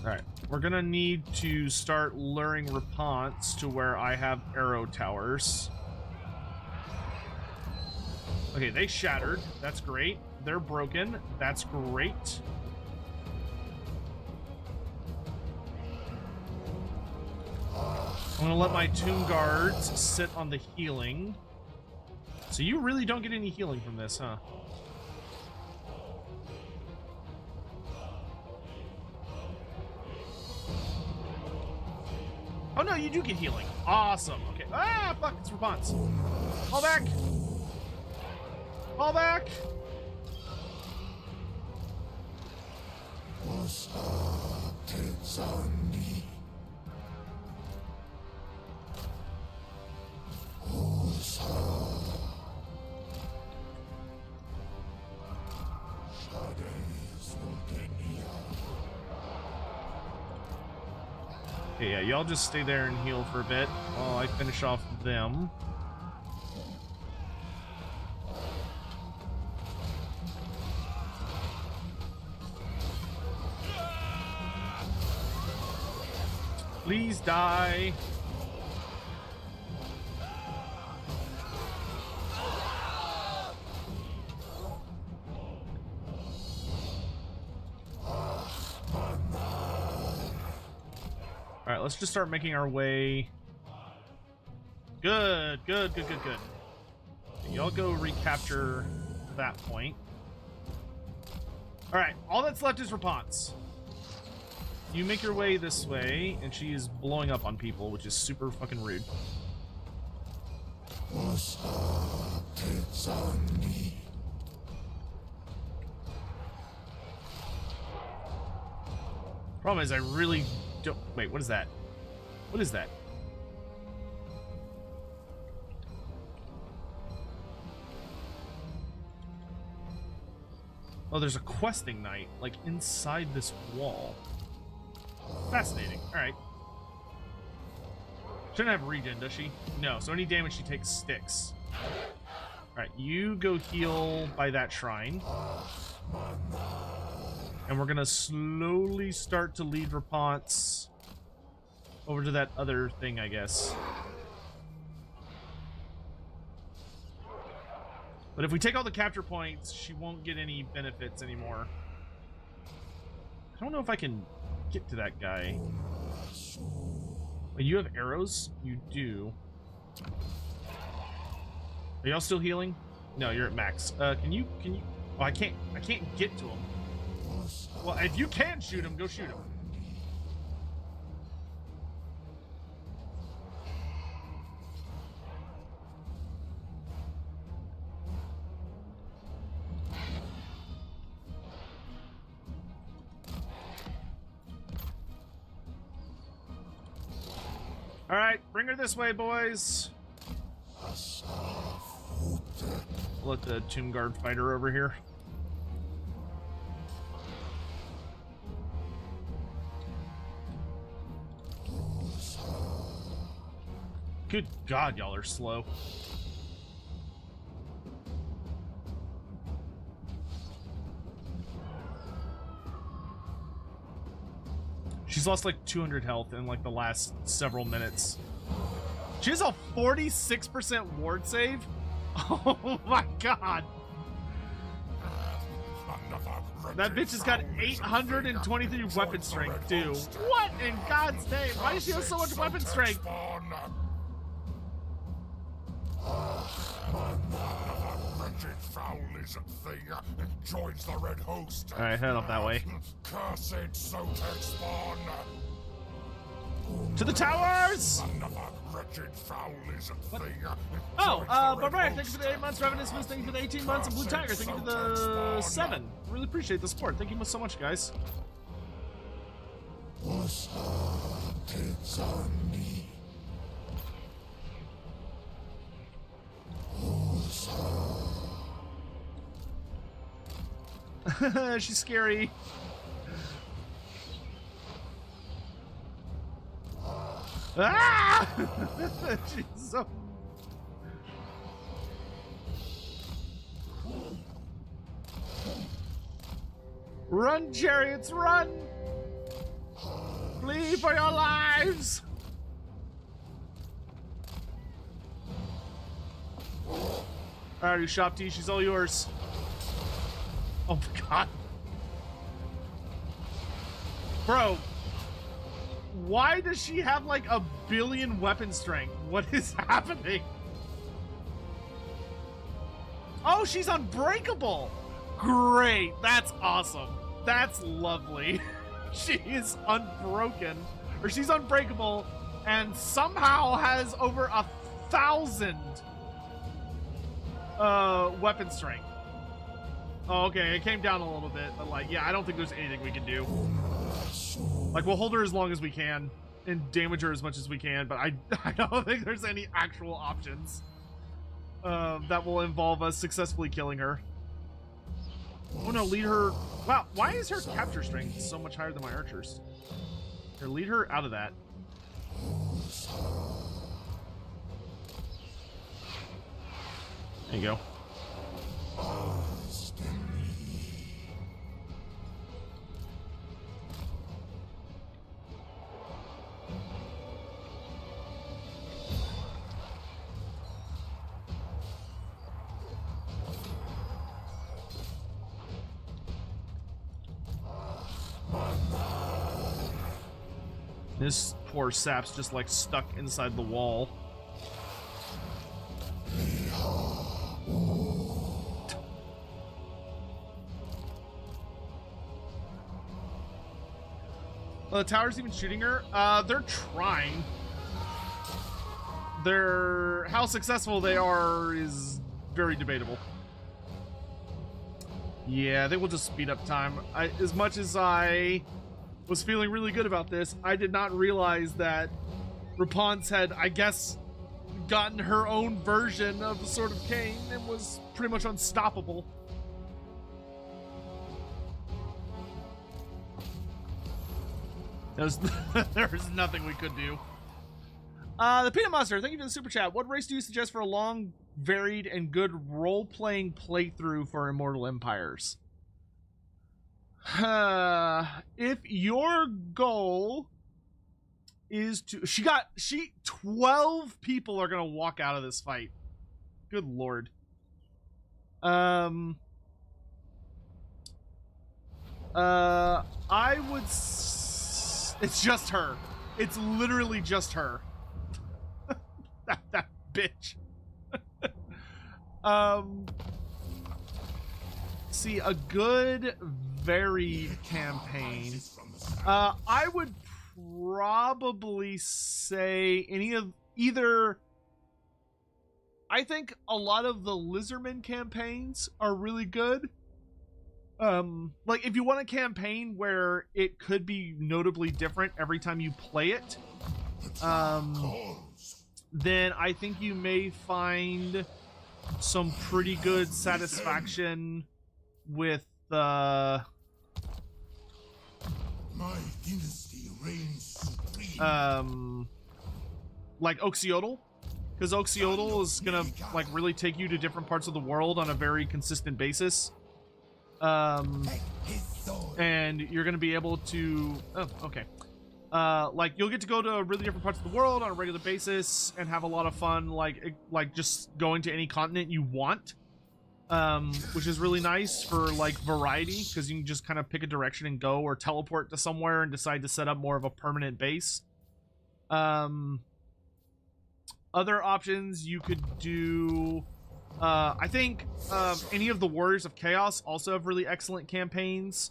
Alright, we're gonna need to start luring Raponts to where I have arrow towers. Okay, they shattered. That's great. They're broken. That's great. I'm gonna let my Tomb Guards sit on the healing. So you really don't get any healing from this, huh? Oh no, you do get healing. Awesome. Okay. Ah, fuck, it's Raponts. Fall back. Fall back. Okay, yeah, y'all just stay there and heal for a bit while I finish off them. Please die. All right, let's just start making our way. Good. Y'all go recapture that point. All right, all that's left is Rapunzel. You make your way this way, and she is blowing up on people, which is super fucking rude. Problem is, I really don't... Wait, what is that? What is that? Oh, there's a questing knight, like, inside this wall. Fascinating. Alright. Shouldn't have regen, does she? No, so any damage she takes sticks. Alright, you go heal by that shrine. And we're gonna slowly start to lead Rapunzel over to that other thing, I guess. But if we take all the capture points, she won't get any benefits anymore. I don't know if I can get to that guy. But you have arrows? You do. Are y'all still healing? No, you're at max. Can you oh, I can't get to him. Well, if you can shoot him, go shoot him. All right, bring her this way, boys. Let the Tomb Guard fighter over here. Good God, y'all are slow. She's lost like 200 health in like the last several minutes. She has a 46% ward save? Oh my God. That bitch has got 823 weapon strength, too. What in God's name? Why does she have so much weapon strength? Joins the red host. All right, head off that way. Cursed Sotek spawn. To the towers! Another wretched foul is a thing. Oh, Barbaric, thank you for the 8 months. Revenue Smith, thank you for the 18 months. And Blue Tiger, thank you for the 7. Really appreciate the support. Thank you so much, guys. She's scary. Ah! She's so... Run, chariots, run! Flee for your lives! Alright, Shopty, she's all yours. Oh my God. Bro, why does she have like 1 billion weapon strength? What is happening? Oh, she's unbreakable. Great. That's awesome. That's lovely. She is unbroken, or she's unbreakable, and somehow has over 1,000 weapon strength. Oh, okay, it came down a little bit, but like, yeah, I don't think there's anything we can do. Like, we'll hold her as long as we can and damage her as much as we can, but I don't think there's any actual options that will involve us successfully killing her. Oh no, lead her. Wow, why is her capture strength so much higher than my archers? Here, lead her out of that. There you go. This poor sap's just like stuck inside the wall. Well, the tower's even shooting her. They're trying. How successful they are is very debatable. Yeah, they will just speed up time. As much as I was feeling really good about this, I did not realize that Rapunzel had, I guess, gotten her own version of the Sword of Cain and was pretty much unstoppable. There's nothing we could do. The Peanut Monster, thank you for the super chat. What race do you suggest for a long, varied, and good role-playing playthrough for Immortal Empires? If your goal is to... 12 people are gonna walk out of this fight. Good lord. I would... It's just her. It's literally just her. that bitch. See, a good varied campaign. I would probably say either. I think a lot of the Lizardman campaigns are really good. Like if you want a campaign where it could be notably different every time you play it, then I think you may find some pretty good satisfaction with My dynasty reigns supreme. Like Oxiodal, because Oxiodal is gonna like really take you to different parts of the world on a very consistent basis. And you're gonna be able to like you'll get to go to really different parts of the world on a regular basis and have a lot of fun, like just going to any continent you want, which is really nice for like variety, because you can just kind of pick a direction and go, or teleport to somewhere and decide to set up more of a permanent base. Other options you could do, I think any of the Warriors of Chaos also have really excellent campaigns,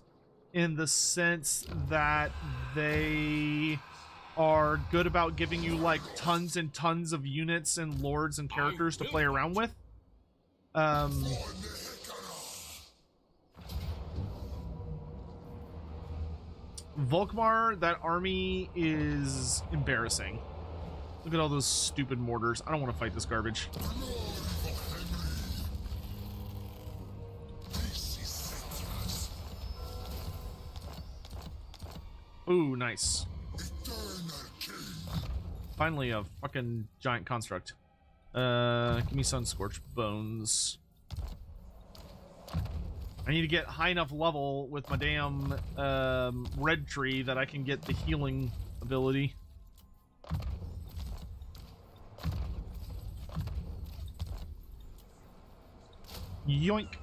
in the sense that they are good about giving you like tons and tons of units and lords and characters to play around with. Volkmar, that army is embarrassing. Look at all those stupid mortars. I don't want to fight this garbage. Ooh, nice. Finally, a fucking giant construct. Give me some scorched bones. I need to get high enough level with my damn red tree that I can get the healing ability. Yoink.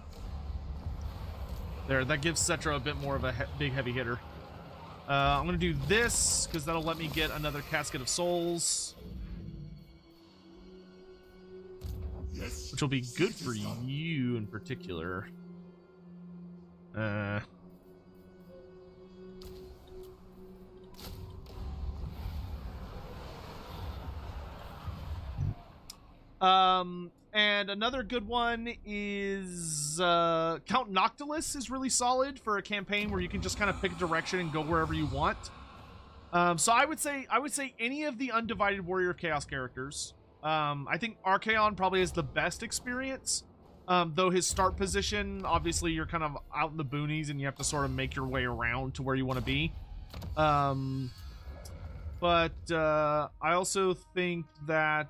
There, that gives Settra a bit more of a big heavy hitter. I'm gonna do this because that'll let me get another casket of souls, which will be good for you in particular. And another good one is Count Noctilus is really solid for a campaign where you can just kind of pick a direction and go wherever you want. So I would say any of the Undivided Warrior of Chaos characters. I think Archaon probably has the best experience, though his start position, obviously you're kind of out in the boonies and you have to sort of make your way around to where you want to be. But I also think that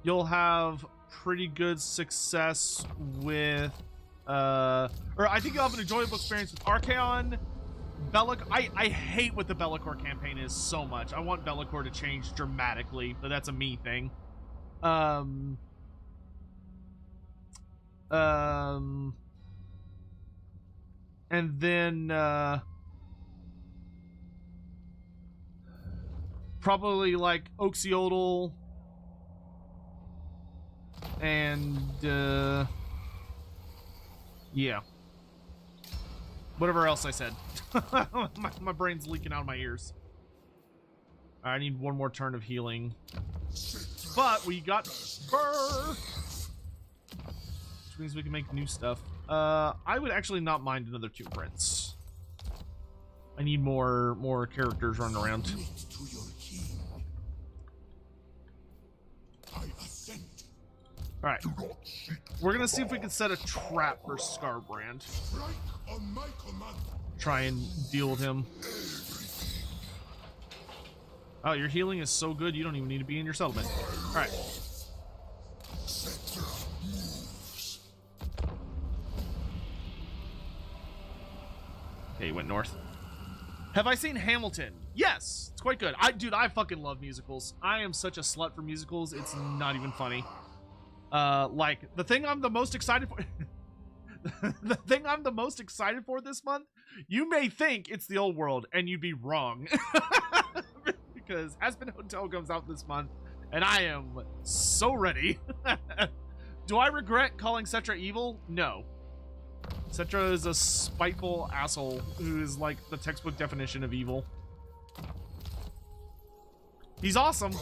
you'll have pretty good success with or I think you'll have an enjoyable experience with Archaon. I hate what the Be'lakor campaign is so much. I want Be'lakor to change dramatically, but that's a me thing. And then probably like Oxiodal and yeah, whatever else I said. my brain's leaking out of my ears. I need one more turn of healing, but we got Burr, which means we can make new stuff. I would actually not mind another 2 prints. I need more characters running around. To your king. I assent. All right, we're gonna see if we can set a trap for Scarbrand. Strike on my command. Try and deal with him. Oh, your healing is so good, you don't even need to be in your settlement. All right. Settra moves. Okay, he went north. Have I seen Hamilton? Yes, it's quite good. Dude, I fucking love musicals. I am such a slut for musicals. It's not even funny. Like the thing I'm the most excited for. The thing I'm the most excited for this month. You may think it's The Old World, and you'd be wrong, because Aspen Hotel comes out this month, and I am so ready. Do I regret calling Settra evil? No. Settra is a spiteful asshole who is like the textbook definition of evil. He's awesome,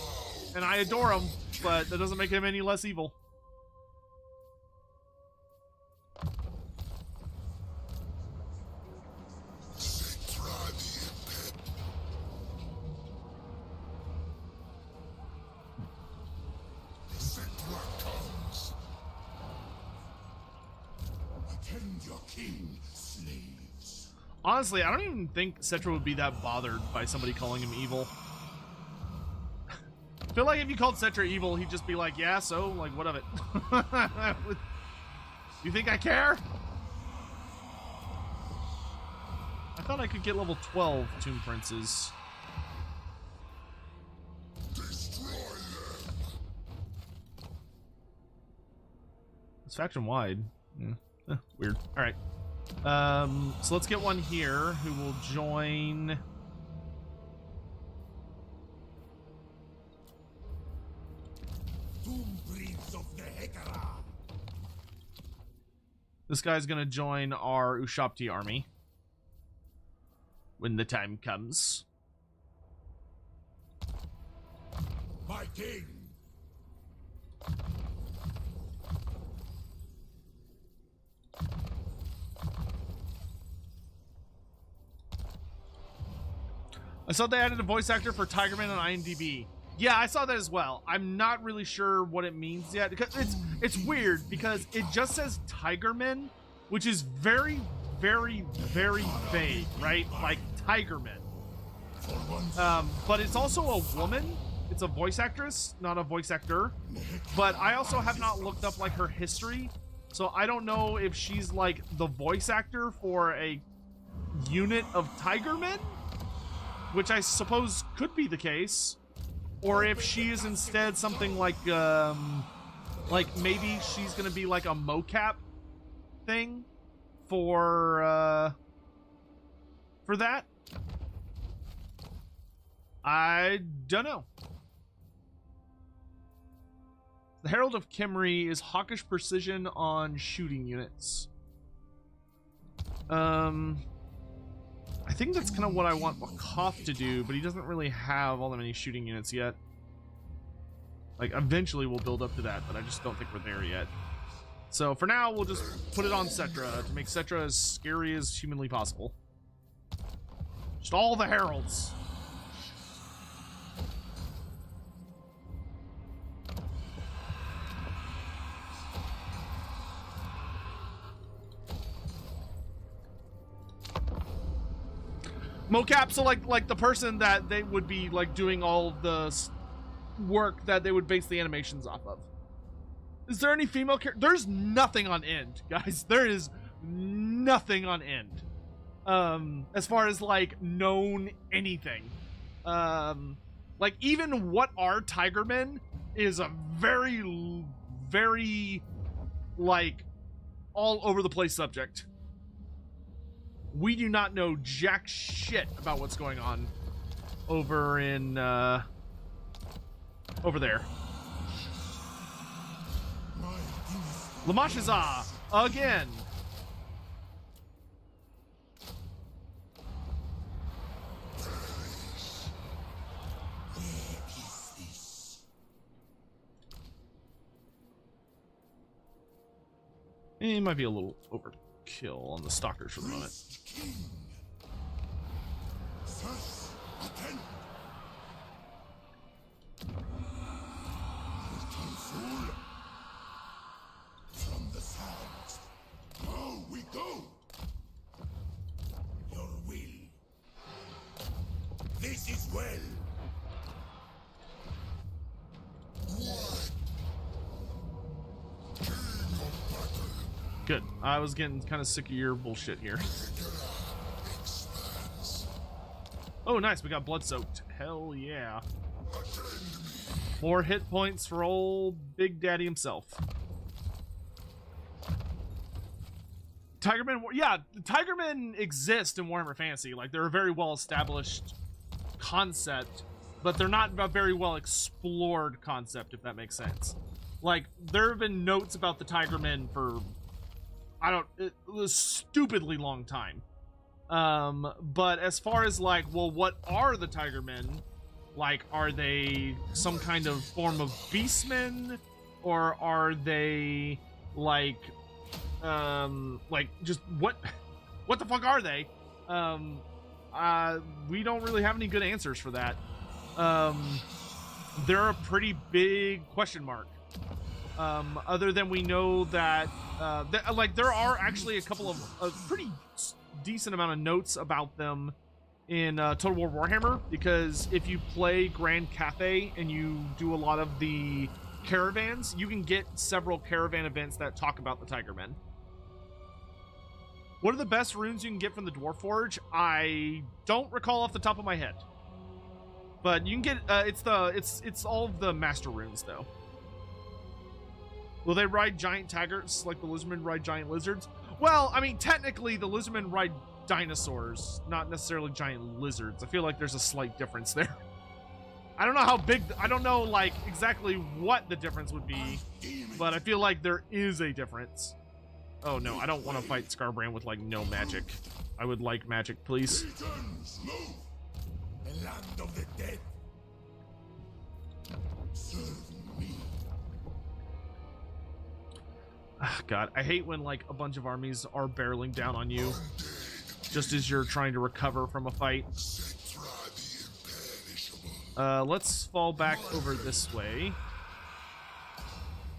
and I adore him, but that doesn't make him any less evil. Honestly, I don't even think Settra would be that bothered by somebody calling him evil. I feel like if you called Settra evil, he'd just be like, yeah, so, like, what of it? You think I care? I thought I could get level 12 Tomb Princes. It's faction wide. Weird. All right. So let's get one here who will join. This guy's gonna join our Ushapti army when the time comes. My king. I saw they added a voice actor for Tigerman on IMDb. Yeah, I saw that as well. I'm not really sure what it means yet, because it's weird because it just says Tigerman, which is very, very, very vague, right? Like Tigerman. But it's also a woman. It's a voice actress, not a voice actor. But I also have not looked up like her history, so I don't know if she's like the voice actor for a unit of Tigermen, which I suppose could be the case, or if she is instead something like maybe she's gonna be like a mocap thing for that. I don't know. The Herald of Kimri is hawkish precision on shooting units. I think that's kind of what I want Koth to do, but he doesn't really have all that many shooting units yet. Like, eventually we'll build up to that, but I just don't think we're there yet. So for now, we'll just put it on Settra to make Settra as scary as humanly possible. Just all the heralds. Mocap, so like the person that they would be like doing all of the work that they would base the animations off of. Is there any female character? There's nothing on End, guys. There is nothing on End. As far as like known anything. Like even what are Tigermen is a very, very like all over the place subject. We do not know jack shit about what's going on over in over there. Lamashiza again. It might be a little overkill on the stalkers for the moment. From the sands. Now we go. Your will. This is well. Good. I was getting kind of sick of your bullshit here. Oh, nice. We got blood soaked. Hell yeah. More hit points for old Big Daddy himself. Tigermen, yeah, Tigermen exist in Warhammer Fantasy. Like, they're a very well-established concept, but they're not a very well-explored concept, if that makes sense. Like, there have been notes about the Tigermen for, it was a stupidly long time. But as far as, like, well, what are the Tigermen? Like, are they some kind of form of beastmen? Or are they, like just what the fuck are they? We don't really have any good answers for that. They're a pretty big question mark. Other than we know that, like, there are actually a couple of a pretty decent amount of notes about them in Total War Warhammer, because if you play Grand Cathay and you do a lot of the caravans, you can get several caravan events that talk about the Tigermen. What are the best runes you can get from the Dwarf Forge? I don't recall off the top of my head, but you can get it's all of the master runes though. Will they ride giant tigers like the lizardmen ride giant lizards? Well, I mean, technically the lizardmen ride dinosaurs, not necessarily giant lizards. I feel like there's a slight difference there. I don't know how big, I don't know like exactly what the difference would be, but I feel like there is a difference. Oh no, I don't want to fight Scarbrand with like no magic. I would like magic, please. The land of the dead. Serve me. God, I hate when like a bunch of armies are barreling down on you just as you're trying to recover from a fight. Let's fall back over this way.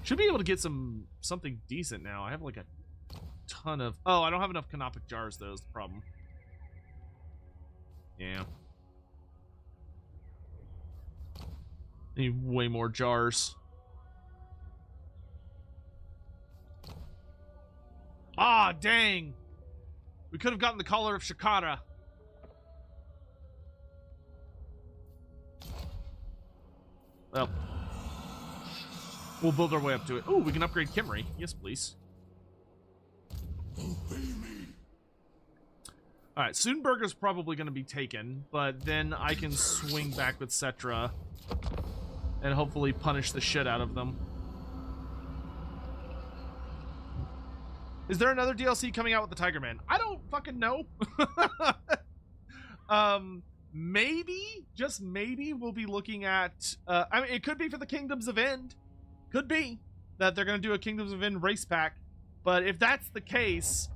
Should be able to get something decent now. I have like a ton of... Oh, I don't have enough canopic jars though, is the problem. Yeah. Need way more jars. Ah, dang! We could have gotten the Collar of Shikara. Well, we'll build our way up to it. Oh, we can upgrade Kimry. Yes, please. Alright, Soonberg is probably going to be taken, but then I can swing back with Settra and hopefully punish the shit out of them. Is there another DLC coming out with the Tigerman? I don't fucking know. Maybe, just maybe, we'll be looking at... I mean, it could be for the Kingdoms of End. Could be that they're going to do a Kingdoms of End race pack. But if that's the case,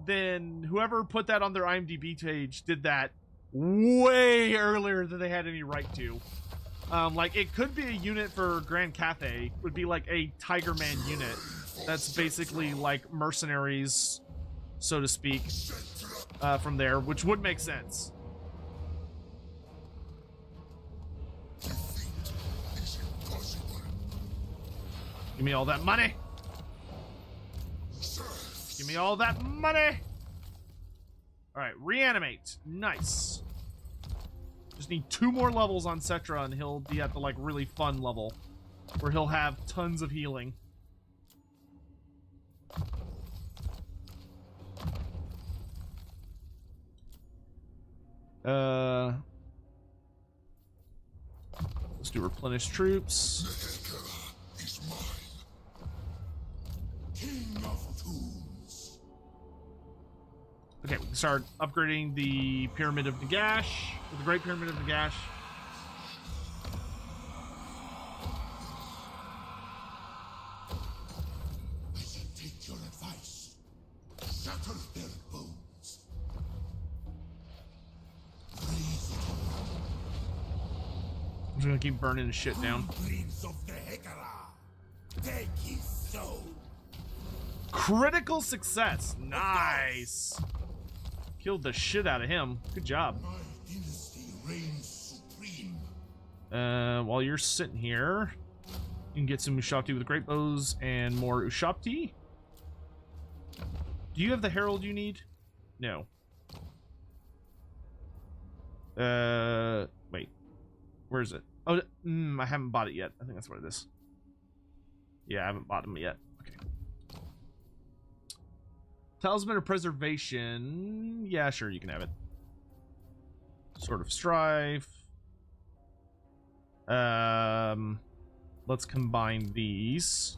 then whoever put that on their IMDb page did that way earlier than they had any right to. Like, it could be a unit for Grand Cathay. Would be like a Tigerman unit. That's basically like mercenaries, so to speak, from there, which would make sense. Give me all that money. Give me all that money. All right, reanimate. Nice. Just need 2 more levels on Settra and he'll be at the like really fun level where he'll have tons of healing. Let's do replenish troops. Is mine. King of Tombs. Okay, we can start upgrading the Pyramid of Nagash, or the Great Pyramid of Nagash. I should take your advice. Shatter their bones. Raise it I'm just gonna keep burning the shit down. Prince of the Hekara. Take his soul. Critical success. Nice. Killed the shit out of him. Good job. My dynasty reigns supreme. While you're sitting here, you can get some Ushapti with great bows and more Ushapti. Do you have the herald you need? No. Wait. Where is it? Oh, I haven't bought it yet. I think that's what it is. Yeah, I haven't bought them yet. Okay. Talisman of Preservation. Yeah, sure, you can have it. Sword of Strife. Let's combine these.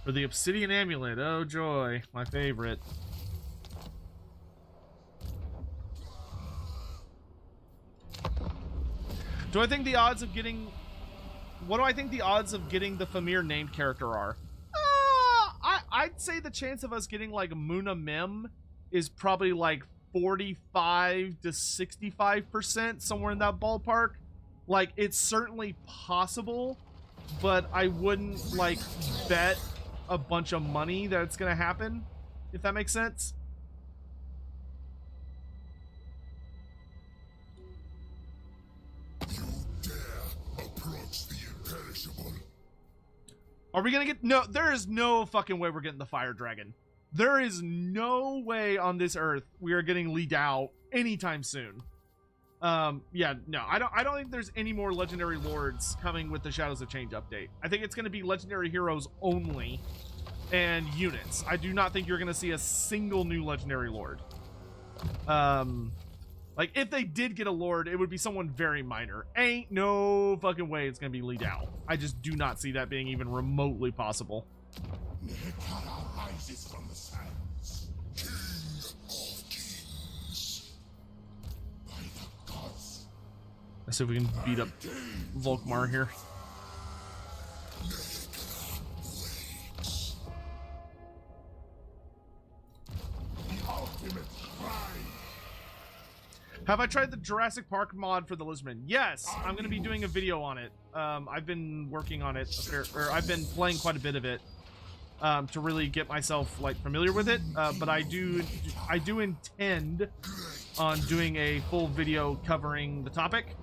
For the Obsidian Amulet. Oh, joy. My favorite. Do I think the odds of getting... What do I think the odds of getting the Famir named character are? I'd say the chance of us getting like Muna Mim is probably like 45 to 65%, somewhere in that ballpark. Like, it's certainly possible, but I wouldn't like bet a bunch of money that it's gonna happen, if that makes sense. You dare approach the imperishable. Are we gonna get... No, there is no fucking way we're getting the Fire Dragon. There is no way on this earth we are getting Li Dao anytime soon. Yeah, no, I don't think there's any more legendary lords coming with the Shadows of Change update. I think it's gonna be legendary heroes only and units. I do not think you're gonna see a single new legendary lord. Like, if they did get a lord, it would be someone very minor. Ain't no fucking way it's gonna be Li Dao. I just do not see that being even remotely possible. Hekara rises from the sands. King of kings. By the gods. Let's see if we can beat up Volkmar here. The ultimate cry. Have I tried the Jurassic Park mod for the Lizardman? Yes, I'm going to be doing a video on it. I've been working on it, or I've been playing quite a bit of it to really get myself like familiar with it. But I do intend on doing a full video covering the topic.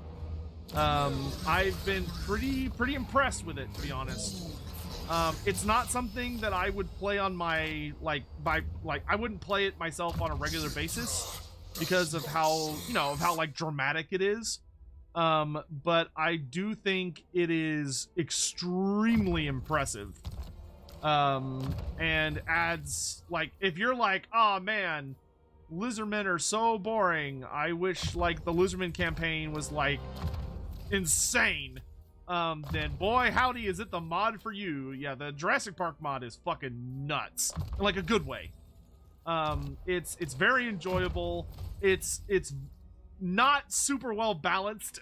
I've been pretty impressed with it, to be honest. It's not something that I would play on my I wouldn't play it myself on a regular basis, because of how, how like dramatic it is. But I do think it is extremely impressive. And adds, like, if you're like, oh man, Lizardmen are so boring, I wish like the Lizardman campaign was like insane, then boy howdy is it the mod for you. Yeah, the Jurassic Park mod is fucking nuts, in like a good way. It's very enjoyable. It's not super well balanced.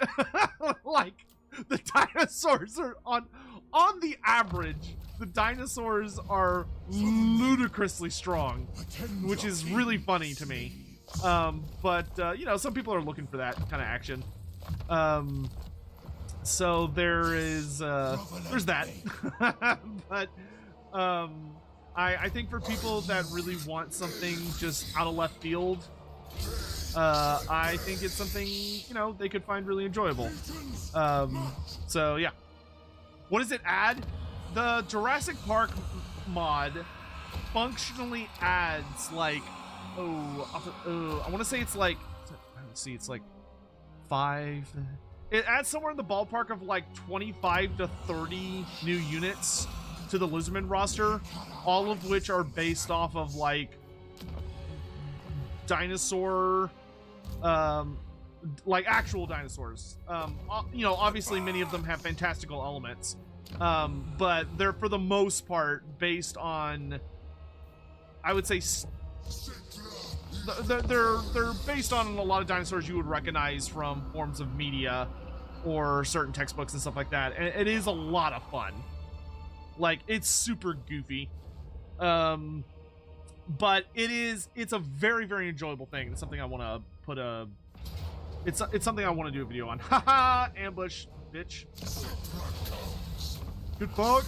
Like, the dinosaurs are on the average, the dinosaurs are ludicrously strong, which is really funny to me. But some people are looking for that kind of action. So there's that. But I think for people that really want something just out of left field, I think it's something, they could find really enjoyable. So yeah. What does it add? the Jurassic Park mod functionally adds like, I want to say it's like, let's see, it's like 5. It adds somewhere in the ballpark of like 25 to 30 new units to the Lizardman roster, all of which are based off of like dinosaur, like actual dinosaurs. You know, obviously many of them have fantastical elements, but they're for the most part based on, I would say, they're based on a lot of dinosaurs you would recognize from forms of media or certain textbooks and stuff like that. And it is a lot of fun. Like, it's super goofy. But it's a very, very enjoyable thing. It's something I want to put a, it's something I want to do a video on. Haha, ambush, bitch. Good fuck.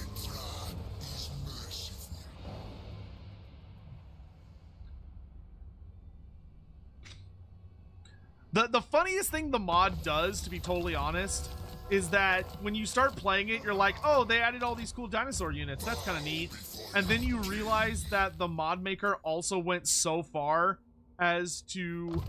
The funniest thing the mod does, to be totally honest, is that when you start playing it, you're like, oh, they added all these cool dinosaur units. That's kind of neat. And then you realize that the mod maker also went so far as to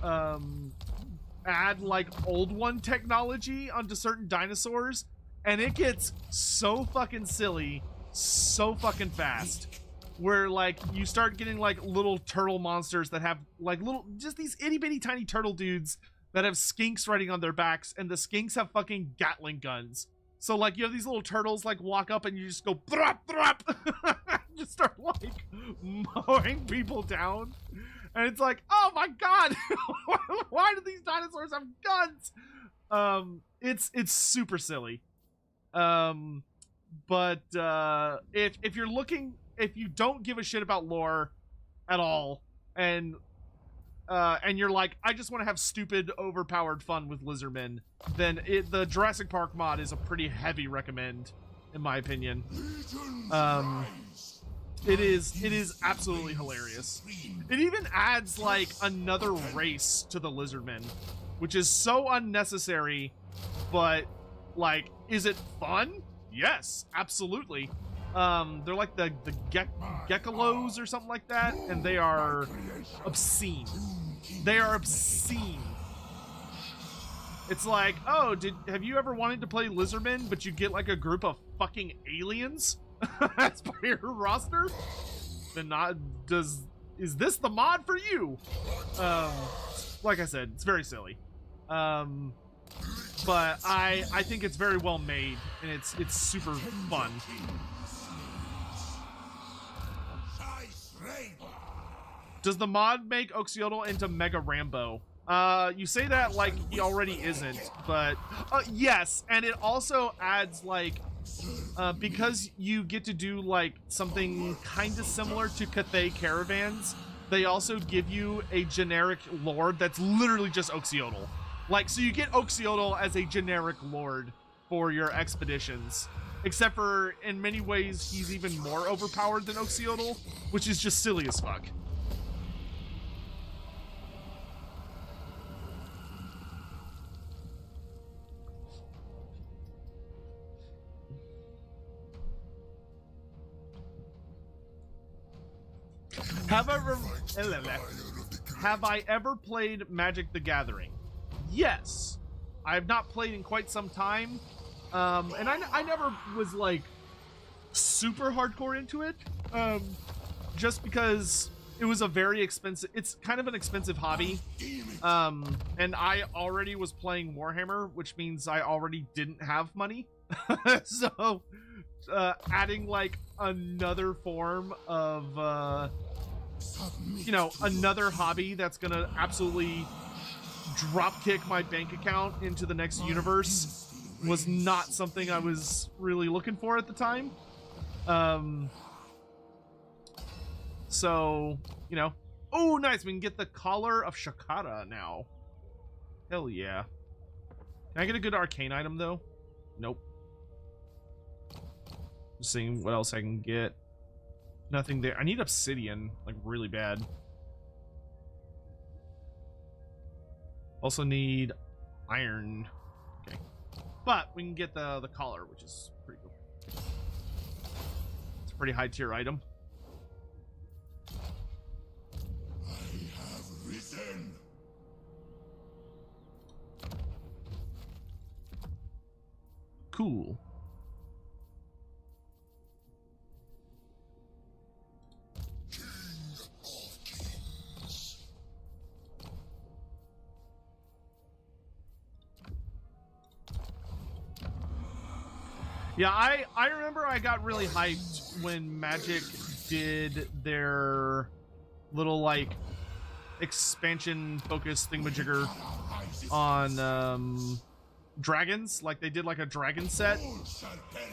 add like old one technology onto certain dinosaurs. And it gets so fucking silly so fucking fast. Where like you start getting like little turtle monsters that have like just these itty bitty tiny turtle dudes that have skinks riding on their backs, and the skinks have fucking Gatling guns. So like you have these little turtles like walk up and you just go throp throp, just start like mowing people down, and it's like, oh my god, why do these dinosaurs have guns? It's super silly. But if you're looking, if you don't give a shit about lore at all, and you're like, I just want to have stupid, overpowered fun with Lizardmen, then the Jurassic Park mod is a pretty heavy recommend, in my opinion. It is absolutely hilarious. It even adds like another race to the Lizardmen, which is so unnecessary, but like, is it fun? Yes, absolutely. They're like the geckolos or something like that, and they are obscene. They are obscene. It's like, oh, have you ever wanted to play Lizardmen, but you get like a group of fucking aliens as part of your roster? Then is this the mod for you? Like I said, it's very silly. But I think it's very well made, and it's super fun. Does the mod make Oxyotl into Mega Rambo? You say that like he already isn't, but yes, and it also adds like, because you get to do like something kind of similar to Cathay Caravans, they also give you a generic lord that's literally just Oxyotl. Like, so you get Oxyotl as a generic lord for your expeditions, except for in many ways he's even more overpowered than Oxyotl, which is just silly as fuck. Have I ever played Magic the Gathering? Yes. I have not played in quite some time. And I never was like super hardcore into it. Just because it was a very expensive, it's kind of an expensive hobby. And I already was playing Warhammer, which means I already didn't have money. So adding like another form of you know, another hobby that's gonna absolutely drop kick my bank account into the next universe was not something I was really looking for at the time. So, you know, oh nice, we can get the Collar of Shakara now. Hell yeah. Can I get a good arcane item though? Nope. Just seeing what else I can get. Nothing there. I need obsidian, like really bad. Also need iron. Okay. But we can get the collar, which is pretty cool. pretty high tier item. I have risen. Cool. Yeah, I remember I got really hyped when Magic did their little like expansion focus thingamajigger on dragons. Like they did like a dragon set,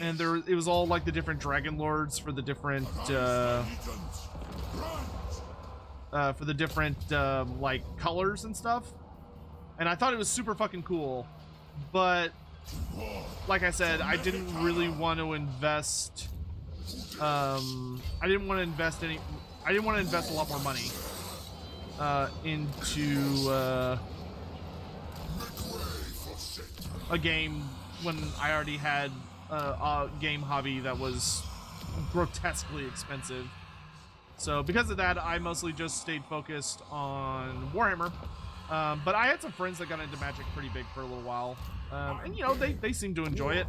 and it was all like the different dragon lords for the different like colors and stuff. And I thought it was super fucking cool, but like I said, I didn't really want to invest. I didn't want to invest a lot more money into a game when I already had a game hobby that was grotesquely expensive. So because of that, I mostly just stayed focused on Warhammer. But I had some friends that got into Magic pretty big for a little while. And you know, they seem to enjoy it.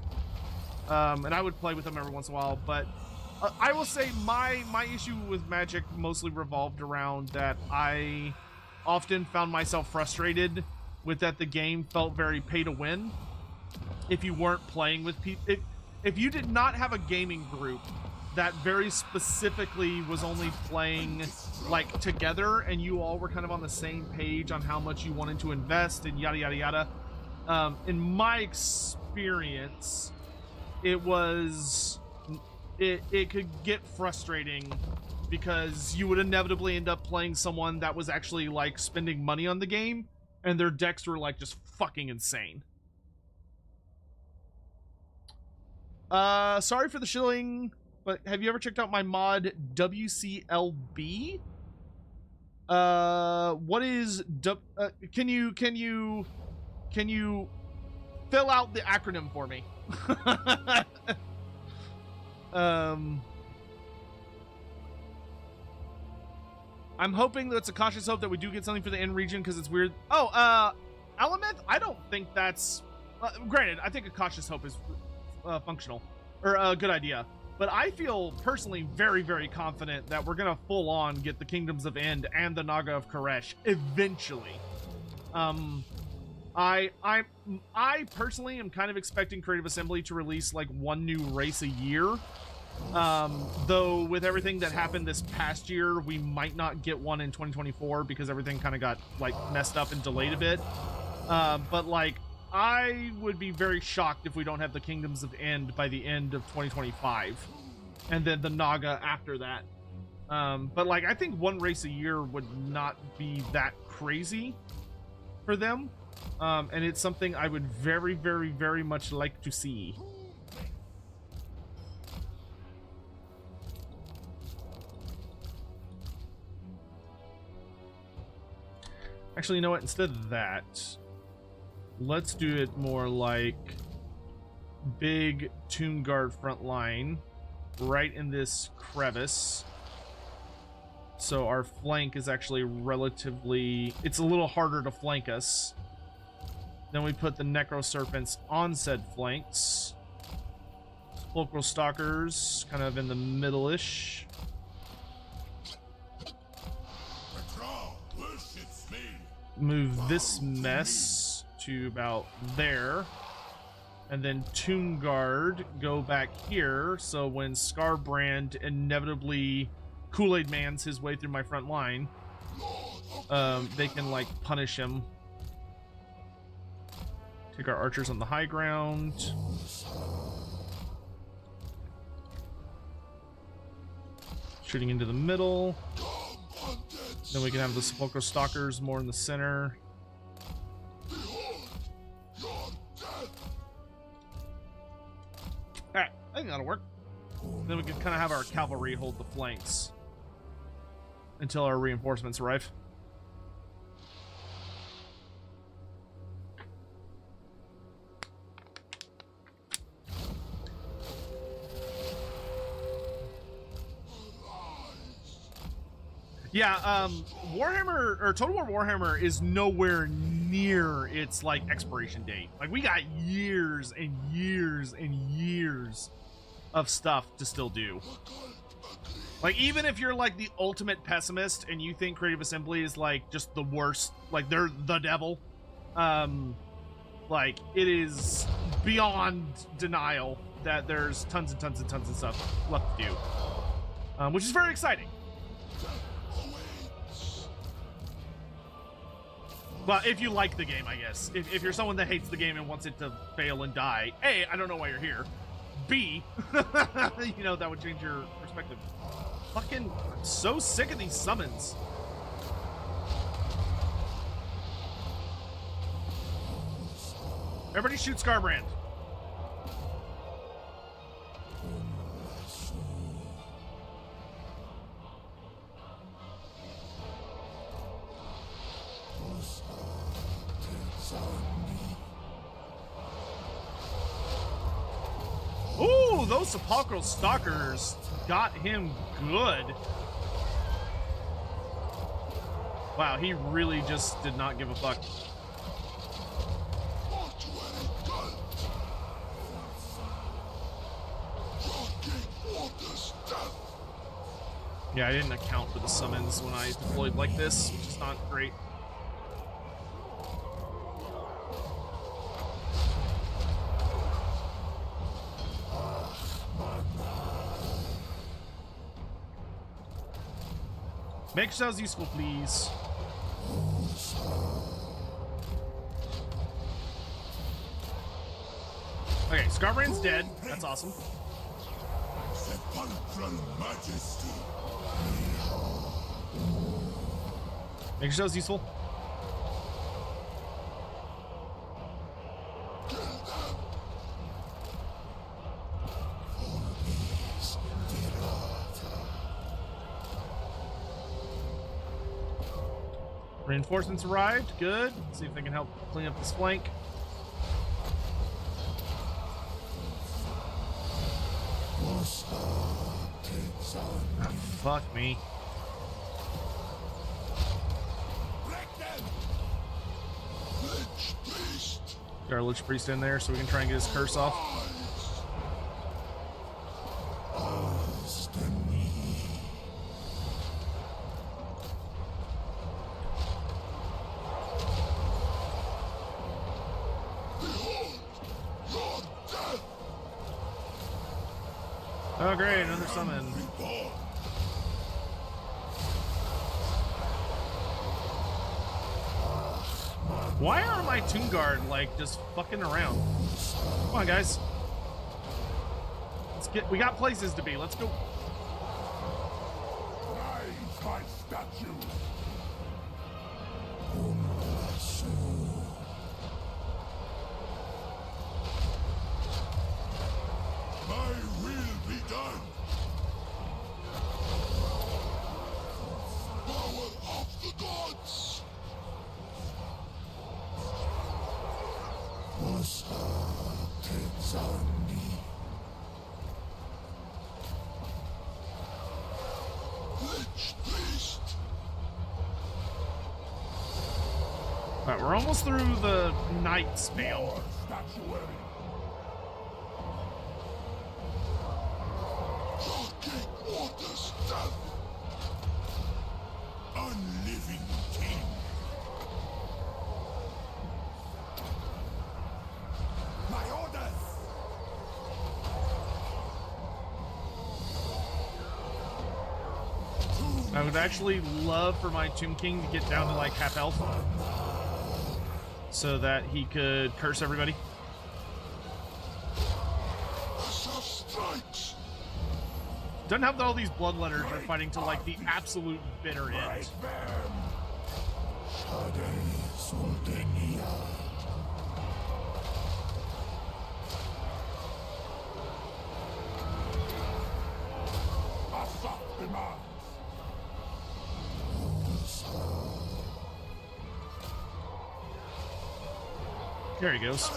And I would play with them every once in a while. But I will say my issue with Magic mostly revolved around that I often found myself frustrated with that the game felt very pay to win. If you weren't playing with people, if you did not have a gaming group that very specifically was only playing like together and you all were kind of on the same page on how much you wanted to invest and yada yada yada, in my experience it could get frustrating because you would inevitably end up playing someone that was actually like spending money on the game and their decks were like just fucking insane. Sorry for the shilling, but have you ever checked out my mod WCLB? What is can you fill out the acronym for me? I'm hoping that it's a cautious hope that we do get something for the end region because it's weird. Oh, Elemeth? I don't think that's granted, I think a cautious hope is functional or a good idea. But I feel personally very, very confident that we're gonna full on get the Kingdoms of End and the Naga of Koresh eventually. I personally am kind of expecting Creative Assembly to release like one new race a year. Though with everything that happened this past year, we might not get one in 2024 because everything kind of got like messed up and delayed a bit. But like, I would be very shocked if we don't have the Kingdoms of End by the end of 2025, and then the Naga after that. But like, I think one race a year would not be that crazy for them, and it's something I would very, very, very much like to see. Actually, you know what? Instead of that, let's do it more like big Tomb Guard front line right in this crevice. So our flank is actually relatively... it's a little harder to flank us. Then we put the Necro Serpents on said flanks. Sepulchral Stalkers kind of in the middle-ish. Move this mess to about there, and then Tomb Guard go back here, so when Scarbrand inevitably Kool-Aid Mans his way through my front line, they can like punish him. Take our archers on the high ground. Shooting into the middle. Then we can have the Sepulchral Stalkers more in the center. Alright, I think that'll work. Then we can kind of have our cavalry hold the flanks until our reinforcements arrive. Yeah, Warhammer or Total War Warhammer is nowhere near its like expiration date. Like we got years and years and years of stuff to still do. Like even if you're like the ultimate pessimist and you think Creative Assembly is like just the worst, like they're the devil, like it is beyond denial that there's tons and tons and tons of stuff left to do, which is very exciting. But if you like the game, I guess. If you're someone that hates the game and wants it to fail and die, A, I don't know why you're here. B, you know, that would change your perspective. Fucking, I'm so sick of these summons. Everybody shoot Scarbrand. Ooh, those sepulchral stalkers got him good. Wow, he really just did not give a fuck. Yeah, I didn't account for the summons when I deployed like this, which is not great. Make yourselves useful, please. Okay, Scarbrand's dead. That's awesome. Make yourselves useful. Reinforcements arrived. Good. Let's see if they can help clean up this flank. Ah, fuck me. Got our Lich Priest in there so we can try and get his curse off. Oh great, another summon. Why are my Tomb Guard like just fucking around? Come on, guys. Let's get. We got places to be. Let's go. My statue. My will be done. Power of the gods. Alright, we're almost through the night spam. Statuary. Talking water stuff. Unliving king. My orders. I would actually love for my Tomb King to get down to like half health so that he could curse everybody. Strikes. Doesn't have all these bloodletters are fighting to like the absolute bitter end. There he goes.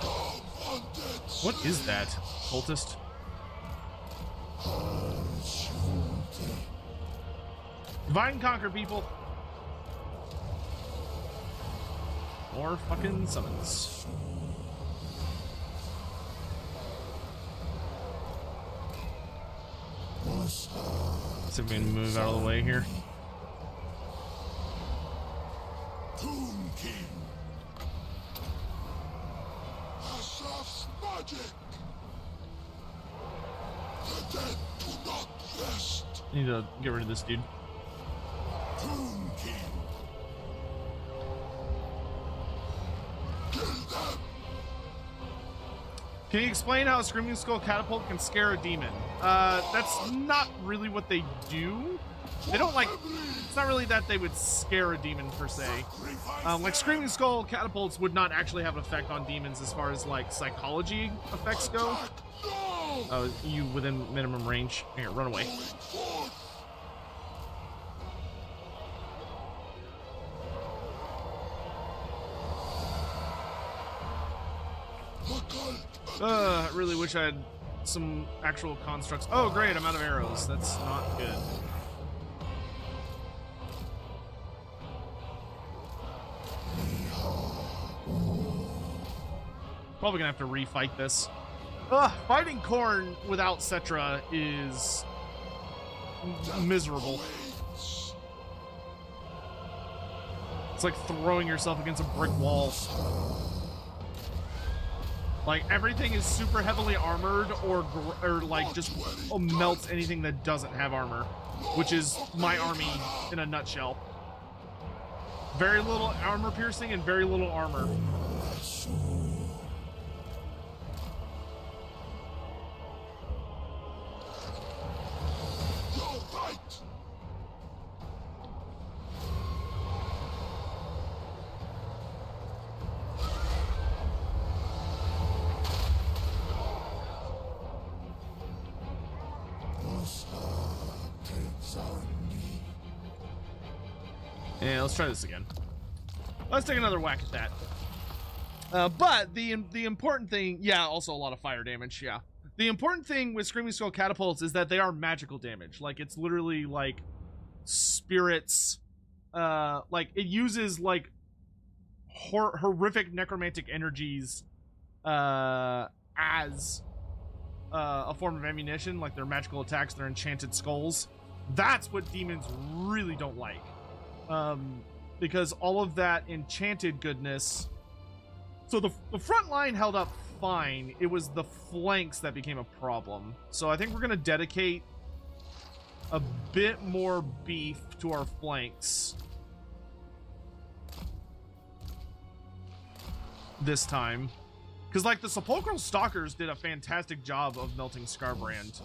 Come, undead What is that? Cultist? Divide and conquer, people. More fucking summons. See if we can move out of the way here. Tomb King. Ashraf's magic. The dead do not rest. Need to get rid of this dude. Tomb King. Kill them. Can you explain how a Screaming Skull Catapult can scare a demon? That's not really what they do. They don't like... It's not really that they would scare a demon per se. Like Screaming Skull Catapults would not actually have an effect on demons as far as like psychology effects go. Oh, you within minimum range. Here, run away. I really wish I had some actual constructs. Oh, great, I'm out of arrows. That's not good. Probably gonna have to refight this. Fighting Khorne without Settra is miserable. It's like throwing yourself against a brick wall. Like, everything is super heavily armored or like, just melts anything that doesn't have armor, which is my army in a nutshell. Very little armor piercing and very little armor. Yeah, let's try this again. Let's take another whack at that. But the important thing, yeah, also a lot of fire damage, yeah. The important thing with Screaming Skull Catapults is that they are magical damage. Like, it's literally, like, spirits. Like, it uses, like, horrific necromantic energies as a form of ammunition. Like, their magical attacks, their enchanted skulls. That's what demons really don't like. Because all of that enchanted goodness... So the front line held up fine. It was the flanks that became a problem. So I think we're going to dedicate a bit more beef to our flanks this time. Because, like, the Sepulchral Stalkers did a fantastic job of melting Scarbrand.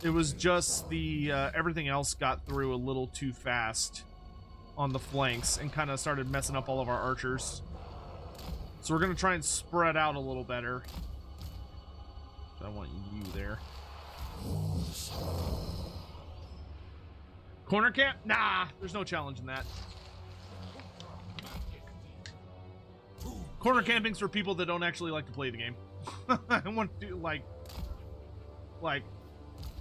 It was just the everything else got through a little too fast on the flanks and kind of started messing up all of our archers. So we're going to try and spread out a little better. I want you there. Corner camp? Nah, there's no challenge in that. Corner camping's for people that don't actually like to play the game. I want to do, like,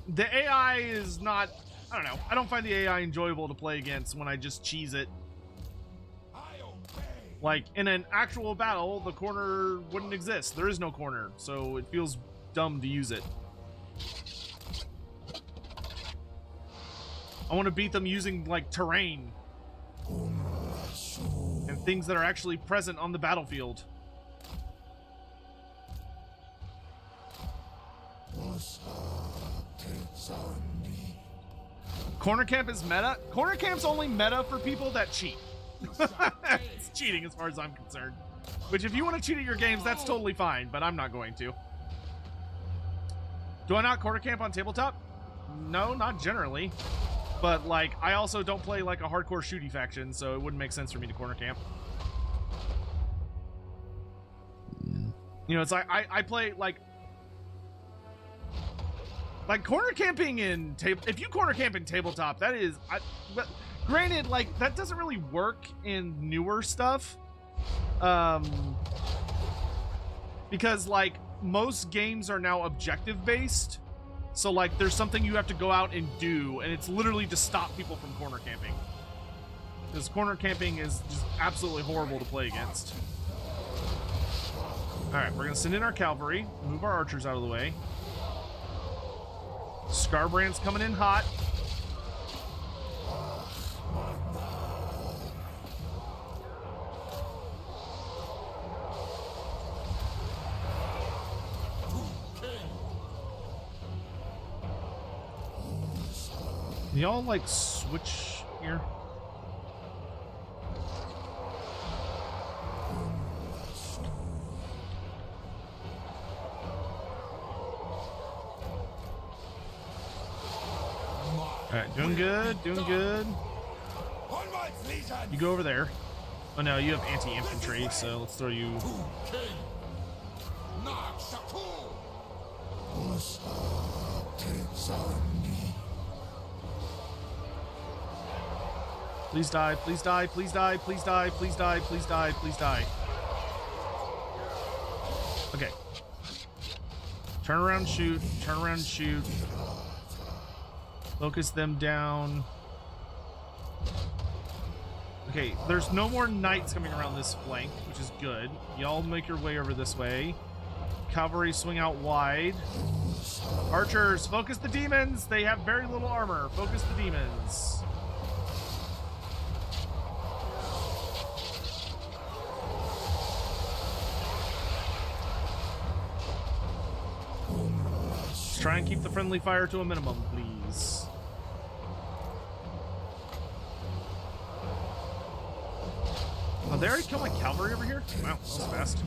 the AI is not, I don't know. I don't find the AI enjoyable to play against when I just cheese it. Like, in an actual battle, the corner wouldn't exist. There is no corner, so it feels dumb to use it. I want to beat them using, like, terrain. And things that are actually present on the battlefield. Corner camp is meta? Corner camp's only meta for people that cheat. It's cheating as far as I'm concerned. Which, if you want to cheat at your games, that's totally fine, but I'm not going to. Do I not corner camp on tabletop? No, not generally. But, like, I also don't play, like, a hardcore shooty faction, so it wouldn't make sense for me to corner camp. You know, it's like, I play, like corner camping in if you corner camp in tabletop, that is, but granted, like, that doesn't really work in newer stuff, because, like, most games are now objective based. So like there's something you have to go out and do, and it's literally to stop people from corner camping. Because corner camping is just absolutely horrible to play against. Alright, we're gonna send in our cavalry, move our archers out of the way. Scarbrand's coming in hot. Can y'all like switch here? Alright, doing good, doing good. You go over there. Oh no, you have anti-infantry, so let's throw you. Please die, please die, please die, please die, please die, please die, please die. Okay. Turn around, shoot, turn around, shoot. Focus them down. Okay, there's no more knights coming around this flank, which is good. Y'all make your way over this way. Cavalry swing out wide. Archers, focus the demons. They have very little armor. Focus the demons. Let's try and keep the friendly fire to a minimum, please. Oh, they already killed my cavalry over here? Wow, that was fast.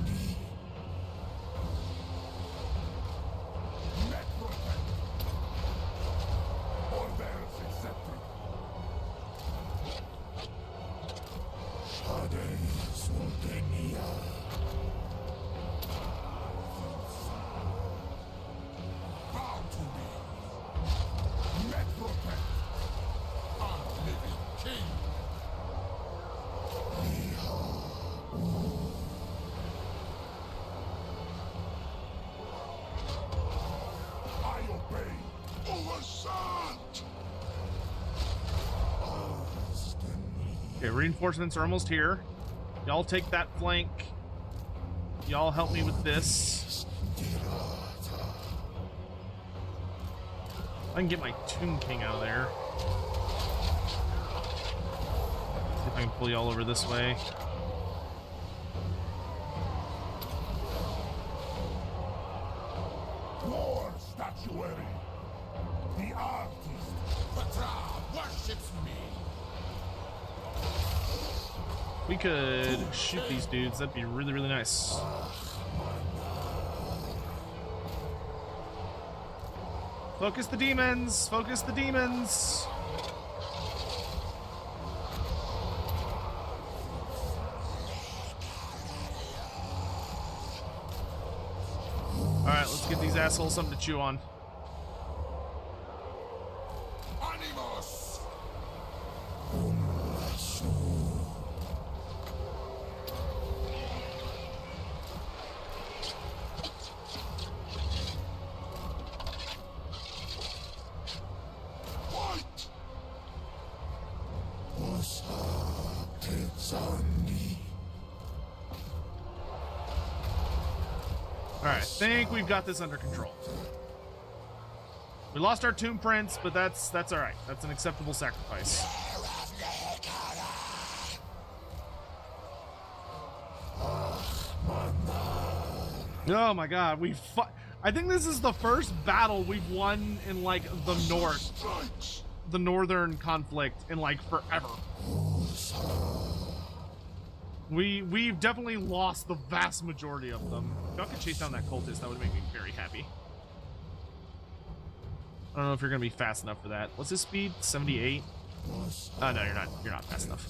Okay, reinforcements are almost here. Y'all take that flank. Y'all help me with this. I can get my Tomb King out of there. See if I can pull y'all over this way. War statuary. The artist Settra worships me. We could shoot these dudes. That'd be really, really nice. Focus the demons! Focus the demons! Alright, let's get these assholes something to chew on. Animus. Alright, I think we've got this under control. We lost our Tomb Prince, but that's alright. That's an acceptable sacrifice. Oh my god, we fought. I think this is the first battle we've won in like the north. The northern conflict in like forever. We've definitely lost the vast majority of them. If y'all could chase down that cultist, that would make me very happy. I don't know if you're gonna be fast enough for that. What's his speed? 78? Oh no, you're not fast enough.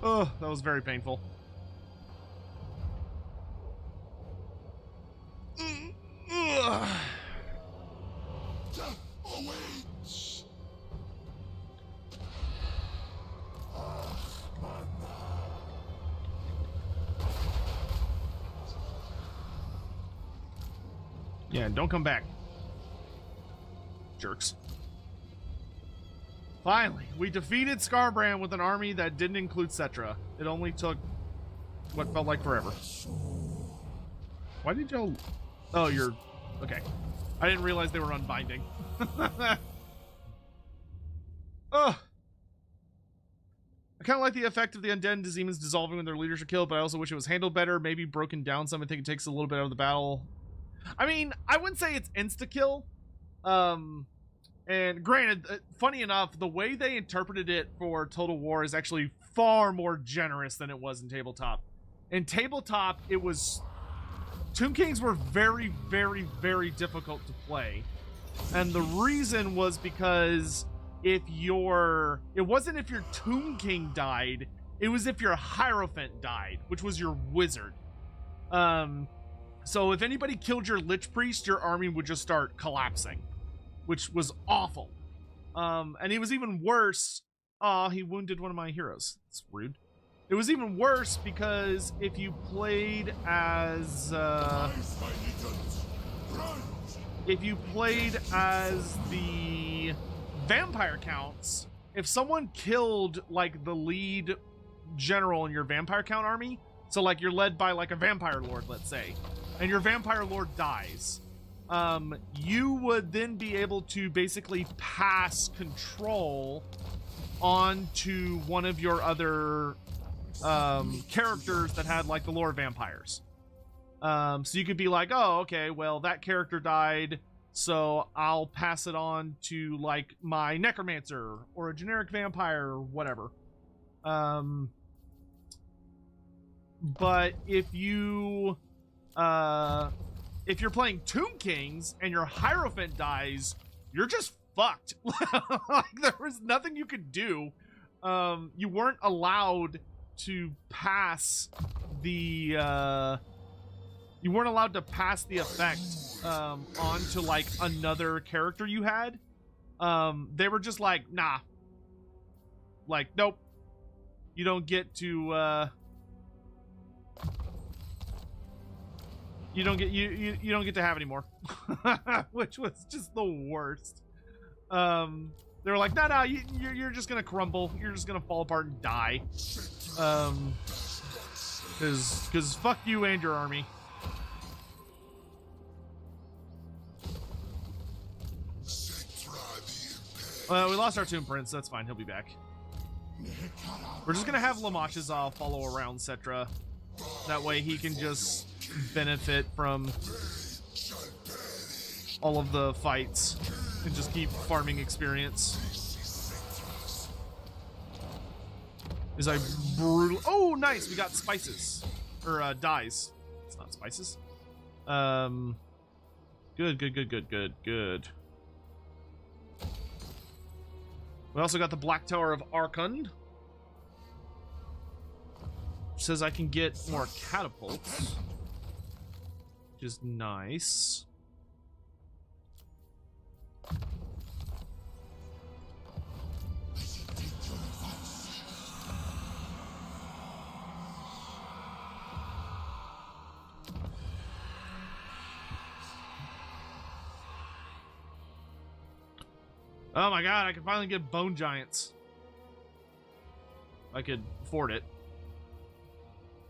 Oh, that was very painful. Yeah, don't come back. Jerks. Finally, we defeated Scarbrand with an army that didn't include Settra. It only took what felt like forever. Why did y'all... Oh, you're... Okay. I didn't realize they were unbinding. Ugh. I kind of like the effect of the undead and demons dissolving when their leaders are killed, but I also wish it was handled better, maybe broken down some. I think it takes a little bit out of the battle. I mean, I wouldn't say it's insta-kill. And granted, funny enough, the way they interpreted it for Total War is actually far more generous than it was in Tabletop. In Tabletop, it was... Tomb Kings were very, very, very difficult to play. And the reason was because if your... It wasn't if your Tomb King died, it was if your Hierophant died, which was your wizard. So if anybody killed your Lich Priest, your army would just start collapsing, which was awful. And it was even worse. Aw, he wounded one of my heroes. It's rude. It was even worse because if you played as the vampire counts, if someone killed like the lead general in your vampire count army, so like you're led by like a vampire lord, let's say, and your vampire lord dies, you would then be able to basically pass control onto one of your other characters that had like the lore vampires. So you could be like, oh, okay, well, that character died, so I'll pass it on to like my necromancer or a generic vampire or whatever. But if you're playing Tomb Kings and your Hierophant dies, you're just fucked. Like, there was nothing you could do. You weren't allowed to pass the effect onto like another character you had. They were just like, nah, like, nope, you don't get to you don't get to have any more. Which was just the worst. They were like, no, you're just gonna crumble. You're just gonna fall apart and die. Because fuck you and your army. We lost our Tomb Prince. That's fine. He'll be back. We're just gonna have Lamashazal follow around Settra. That way he can just benefit from all of the fights and just keep farming experience. Is I brutal? Oh, nice! We got spices or dyes. It's not spices. Good. We also got the Black Tower of Arkund. Says I can get more catapults, which is nice. Oh my god, I can finally get Bone Giants. I could afford it.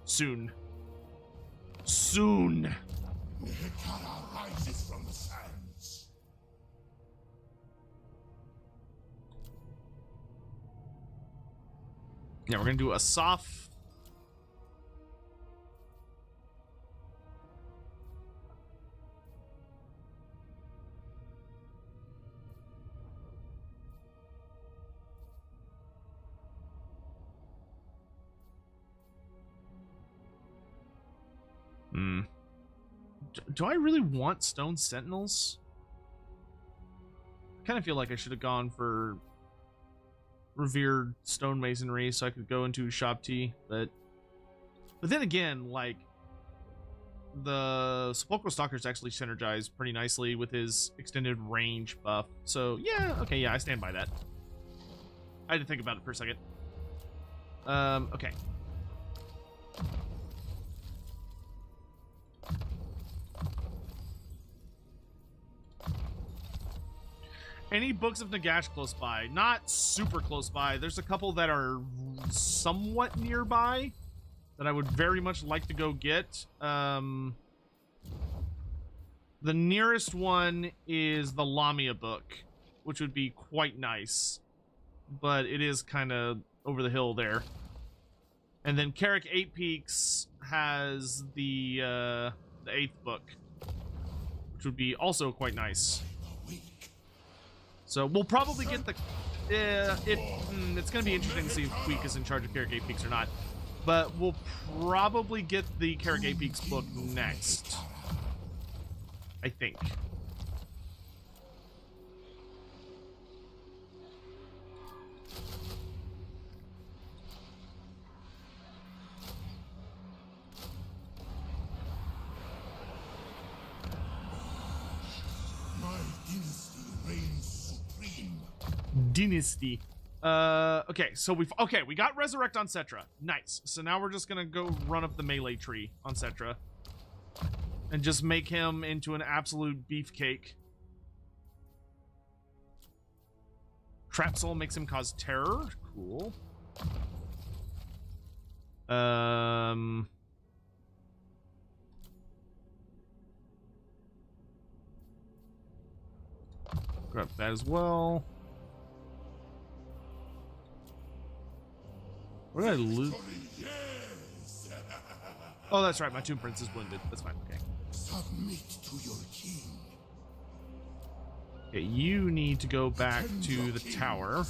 Soon. Nekara rises from the sands. Yeah, we're gonna do a soft. Do I really want Stone Sentinels? I kind of feel like I should have gone for Revered Stonemasonry so I could go into Shop T, but then again, like, the Sepulchral Stalker's actually synergized pretty nicely with his extended range buff. So yeah, okay, yeah, I stand by that. I had to think about it for a second. Okay. Any books of Nagash close by? Not super close by. There's a couple that are somewhat nearby that I would very much like to go get. The nearest one is the Lamia book, which would be quite nice, but it is kind of over the hill there. And then Carrick 8 Peaks has the 8th book, which would be also quite nice. So we'll probably get the... it's going to be interesting to see if Week is in charge of Carrick 8 Peaks or not. But we'll probably get the Carrick 8 Peaks book next, I think. My dynasty reigns supreme. Dynasty. Okay, so we got Resurrect on Settra. Nice. So now we're just gonna go run up the melee tree on Settra and just make him into an absolute beefcake. Trap Soul makes him cause terror. Cool. Grab that as well. Where did I lose? Oh, that's right. My Tomb Prince is wounded. That's fine. Okay. Submit to your king. Okay, you need to go back to the tower.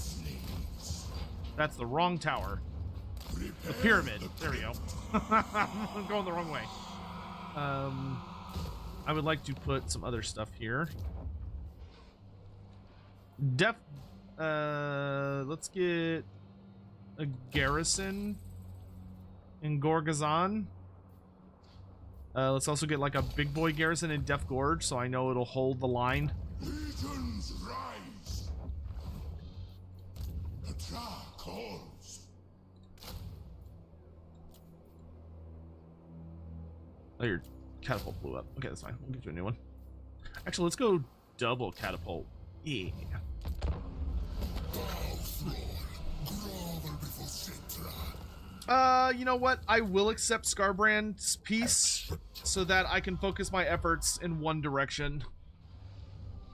That's the wrong tower. The pyramid. There we go. I'm going the wrong way. I would like to put some other stuff here. Let's get a garrison in Gorgazan. Let's also get like a big boy garrison in Def Gorge, so I know it'll hold the line. Legions rise. Petra calls. Oh, your catapult blew up. Okay, that's fine. We'll get you a new one. Actually, let's go double catapult. Yeah. You know what? I will accept Scarbrand's piece so that I can focus my efforts in one direction.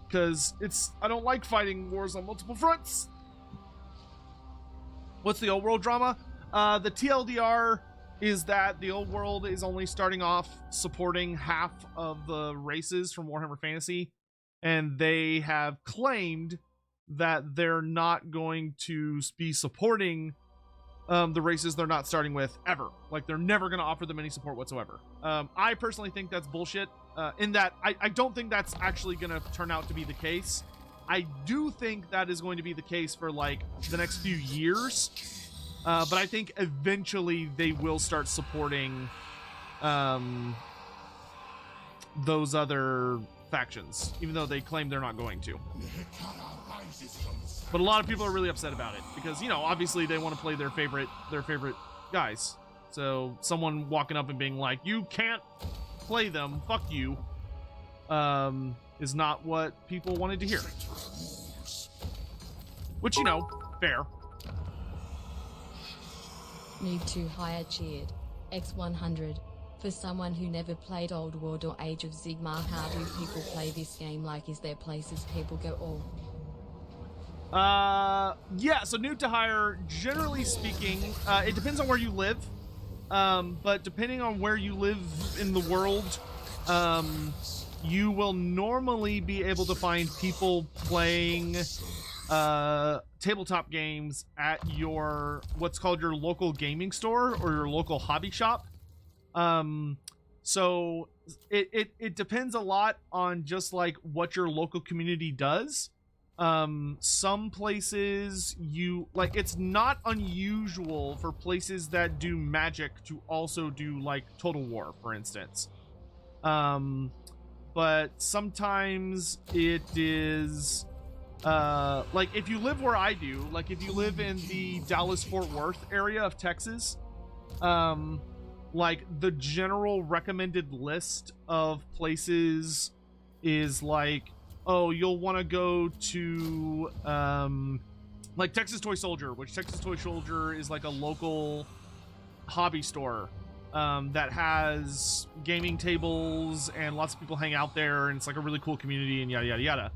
Because I don't like fighting wars on multiple fronts. What's the old world drama? The TLDR is that the old world is only starting off supporting half of the races from Warhammer Fantasy. And they have claimed that they're not going to be supporting the races they're not starting with ever. Like, they're never going to offer them any support whatsoever. I personally think that's bullshit, in that I don't think that's actually going to turn out to be the case. I do think that is going to be the case for, like, the next few years. But I think eventually they will start supporting those other factions, even though they claim they're not going to. But a lot of people are really upset about it because, you know, obviously they want to play their favorite guys. So someone walking up and being like, "You can't play them, fuck you," is not what people wanted to hear. Which, you know, fair. Need to hire cheered. X100. For someone who never played Old World or Age of Sigmar, how do people play this game? Like, is there places people go all? Yeah, so new to hire, generally speaking, it depends on where you live. But depending on where you live in the world, you will normally be able to find people playing tabletop games at your what's called your local gaming store or your local hobby shop. So it depends a lot on just like what your local community does. Some places it's not unusual for places that do Magic to also do like Total War, for instance. But sometimes it is like if you live where I do, like if you live in the Dallas-Fort Worth area of Texas, like the general recommended list of places is like oh, you'll want to go to like Texas Toy Soldier, which Texas Toy Soldier is like a local hobby store that has gaming tables and lots of people hang out there, and it's like a really cool community and yada yada yada.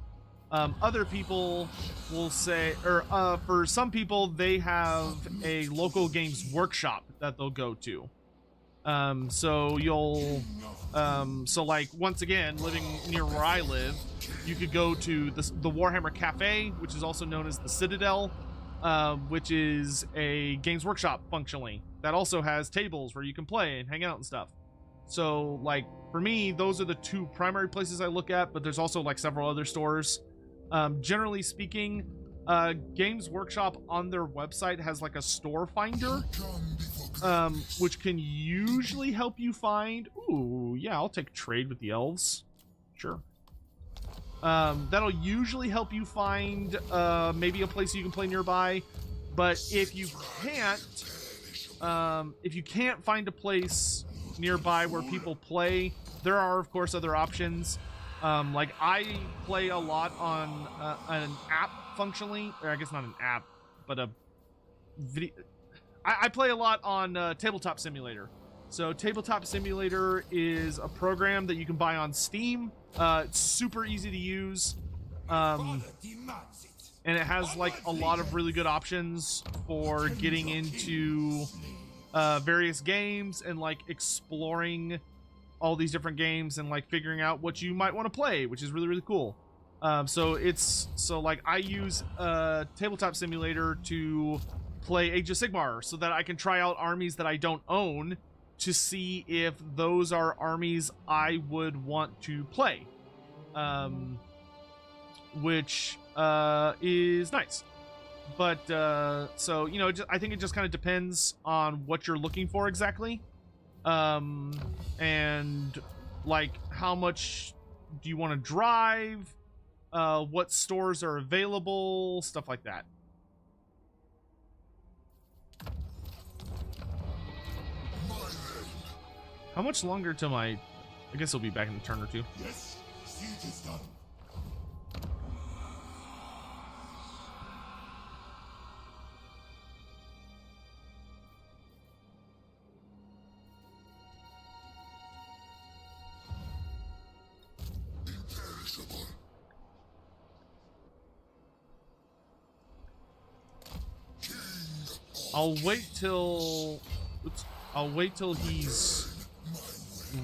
Other people will say, or for some people, they have a local games workshop that they'll go to. So you'll, so like once again, living near where I live, you could go to the Warhammer Cafe, which is also known as the Citadel, which is a games workshop functionally that also has tables where you can play and hang out and stuff. So like for me, those are the two primary places I look at, but there's also like several other stores. Generally speaking, Games Workshop on their website has like a store finder, which can usually help you find, ooh, yeah, I'll take trade with the elves. Sure. That'll usually help you find maybe a place you can play nearby. But if you can't find a place nearby where people play, there are of course other options. Like I play a lot on an app functionally, or I guess not an app, but a video. I play a lot on Tabletop Simulator. So Tabletop Simulator is a program that you can buy on Steam. It's super easy to use. And it has like a lot of really good options for getting into various games and like exploring all these different games and like figuring out what you might want to play, which is really, really cool. So like I use Tabletop Simulator to play Age of Sigmar so that I can try out armies that I don't own to see if those are armies I would want to play, which is nice. But so you know, I think it just kind of depends on what you're looking for exactly, and like how much do you want to drive, what stores are available, stuff like that. How much longer till my... I guess I'll be back in a turn or two. Yes, siege is done. Imperishable. I'll wait till... Oops. I'll wait till he's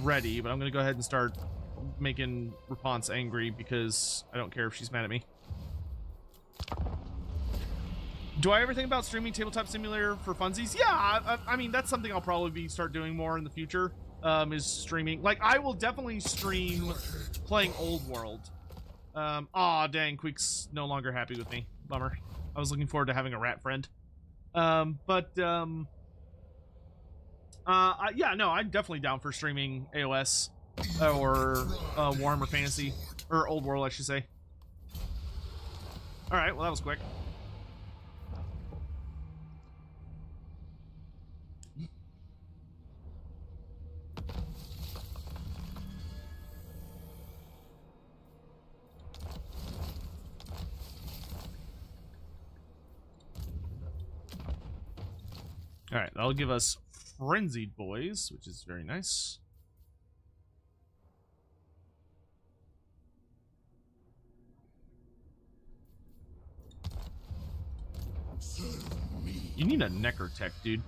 ready, but I'm gonna go ahead and start making Rapunzel angry because I don't care if she's mad at me. Do I ever think about streaming Tabletop Simulator for funsies? Yeah, I mean that's something I'll probably start doing more in the future. Is streaming. Like I will definitely stream playing Old World. Aw, dang, Queek's no longer happy with me. Bummer. I was looking forward to having a rat friend. Yeah, no, I'm definitely down for streaming AOS or Warhammer Fantasy, or Old World, I should say. All right, well, that was quick. All right, that'll give us Frenzied Boys, which is very nice. You need a Necrotech, dude.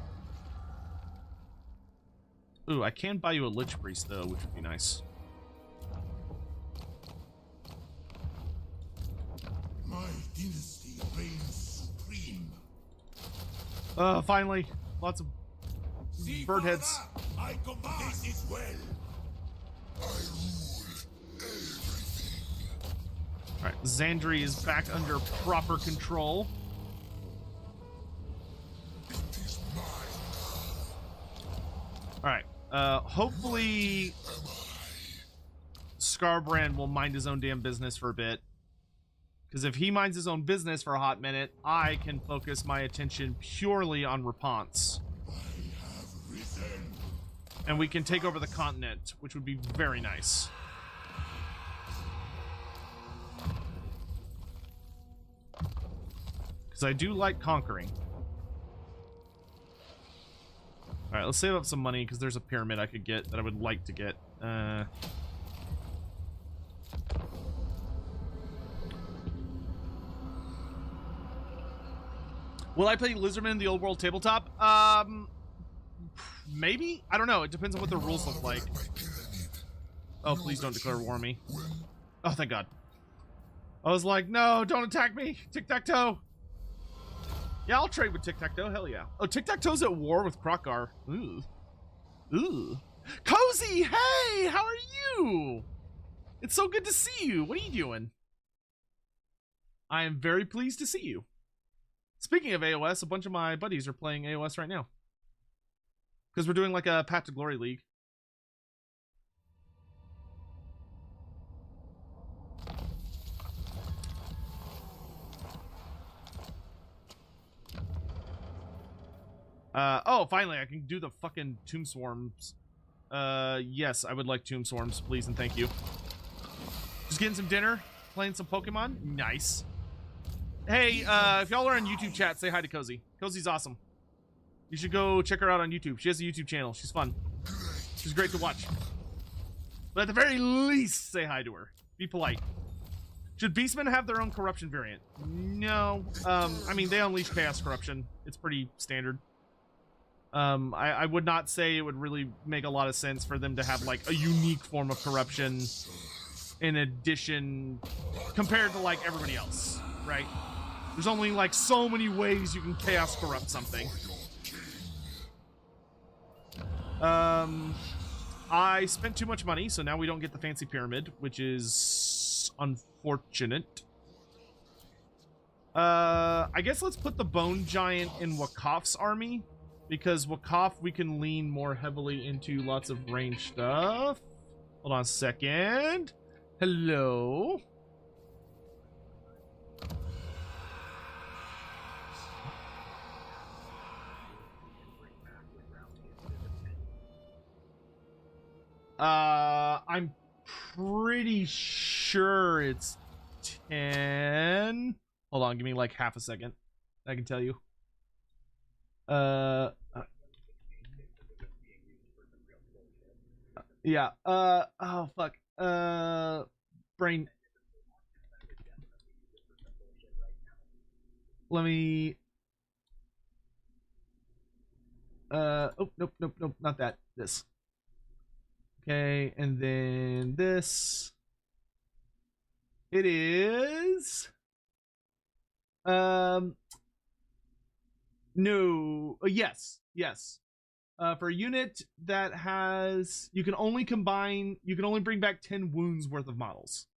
Ooh, I can buy you a Lich Priest, though, which would be nice. My dynasty reigns supreme. Finally. Lots of bird heads. I command. This is well. I rule everything. Alright, Xandri is back under proper control. It is mine Alright, hopefully Skarbrand will mind his own damn business for a bit. Because if he minds his own business for a hot minute, I can focus my attention purely on Rapunzel. now. I have risen. And we can take over the continent, which would be very nice. Because I do like conquering. Alright, let's save up some money because there's a pyramid I could get that I would like to get. Will I play Lizardman in the old world tabletop? Maybe? I don't know. It depends on what the rules look like. Oh, please don't declare war on me. Oh, thank God. I was like, no, don't attack me. Tic-tac-toe. Yeah, I'll trade with Tic-tac-toe. Hell yeah. Oh, Tic-tac-toe's at war with Krokgar. Ooh. Ooh. Cozy, hey, how are you? It's so good to see you. What are you doing? I am very pleased to see you. Speaking of AOS, a bunch of my buddies are playing AOS right now. Because we're doing like a Path to Glory League. Oh, finally, I can do the fucking Tomb Swarms. Yes, I would like Tomb Swarms, please and thank you. Just getting some dinner, playing some Pokemon. Nice. Hey, if y'all are on YouTube chat, say hi to Cozy. Cozy's awesome. You should go check her out on YouTube. She has a YouTube channel. She's fun. She's great to watch. But at the very least, say hi to her. Be polite. Should Beastmen have their own corruption variant? No. I mean, they unleash chaos corruption. It's pretty standard. I would not say it would really make a lot of sense for them to have, like, a unique form of corruption in addition compared to, like, everybody else, right? There's only, like, so many ways you can chaos corrupt something. I spent too much money, so now we don't get the fancy pyramid, which is unfortunate. I guess let's put the Bone Giant in Wakaf's army, because Wakaf we can lean more heavily into lots of range stuff. Hold on a second. Hello. I'm pretty sure it's 10. Hold on, give me like half a second. I can tell you. Yeah. Oh fuck. Brain. Let me. Oh, nope, nope, nope, not that. This. Okay, and then this. It is. No. Yes. Yes. For a unit that has, you can only bring back 10 wounds worth of models.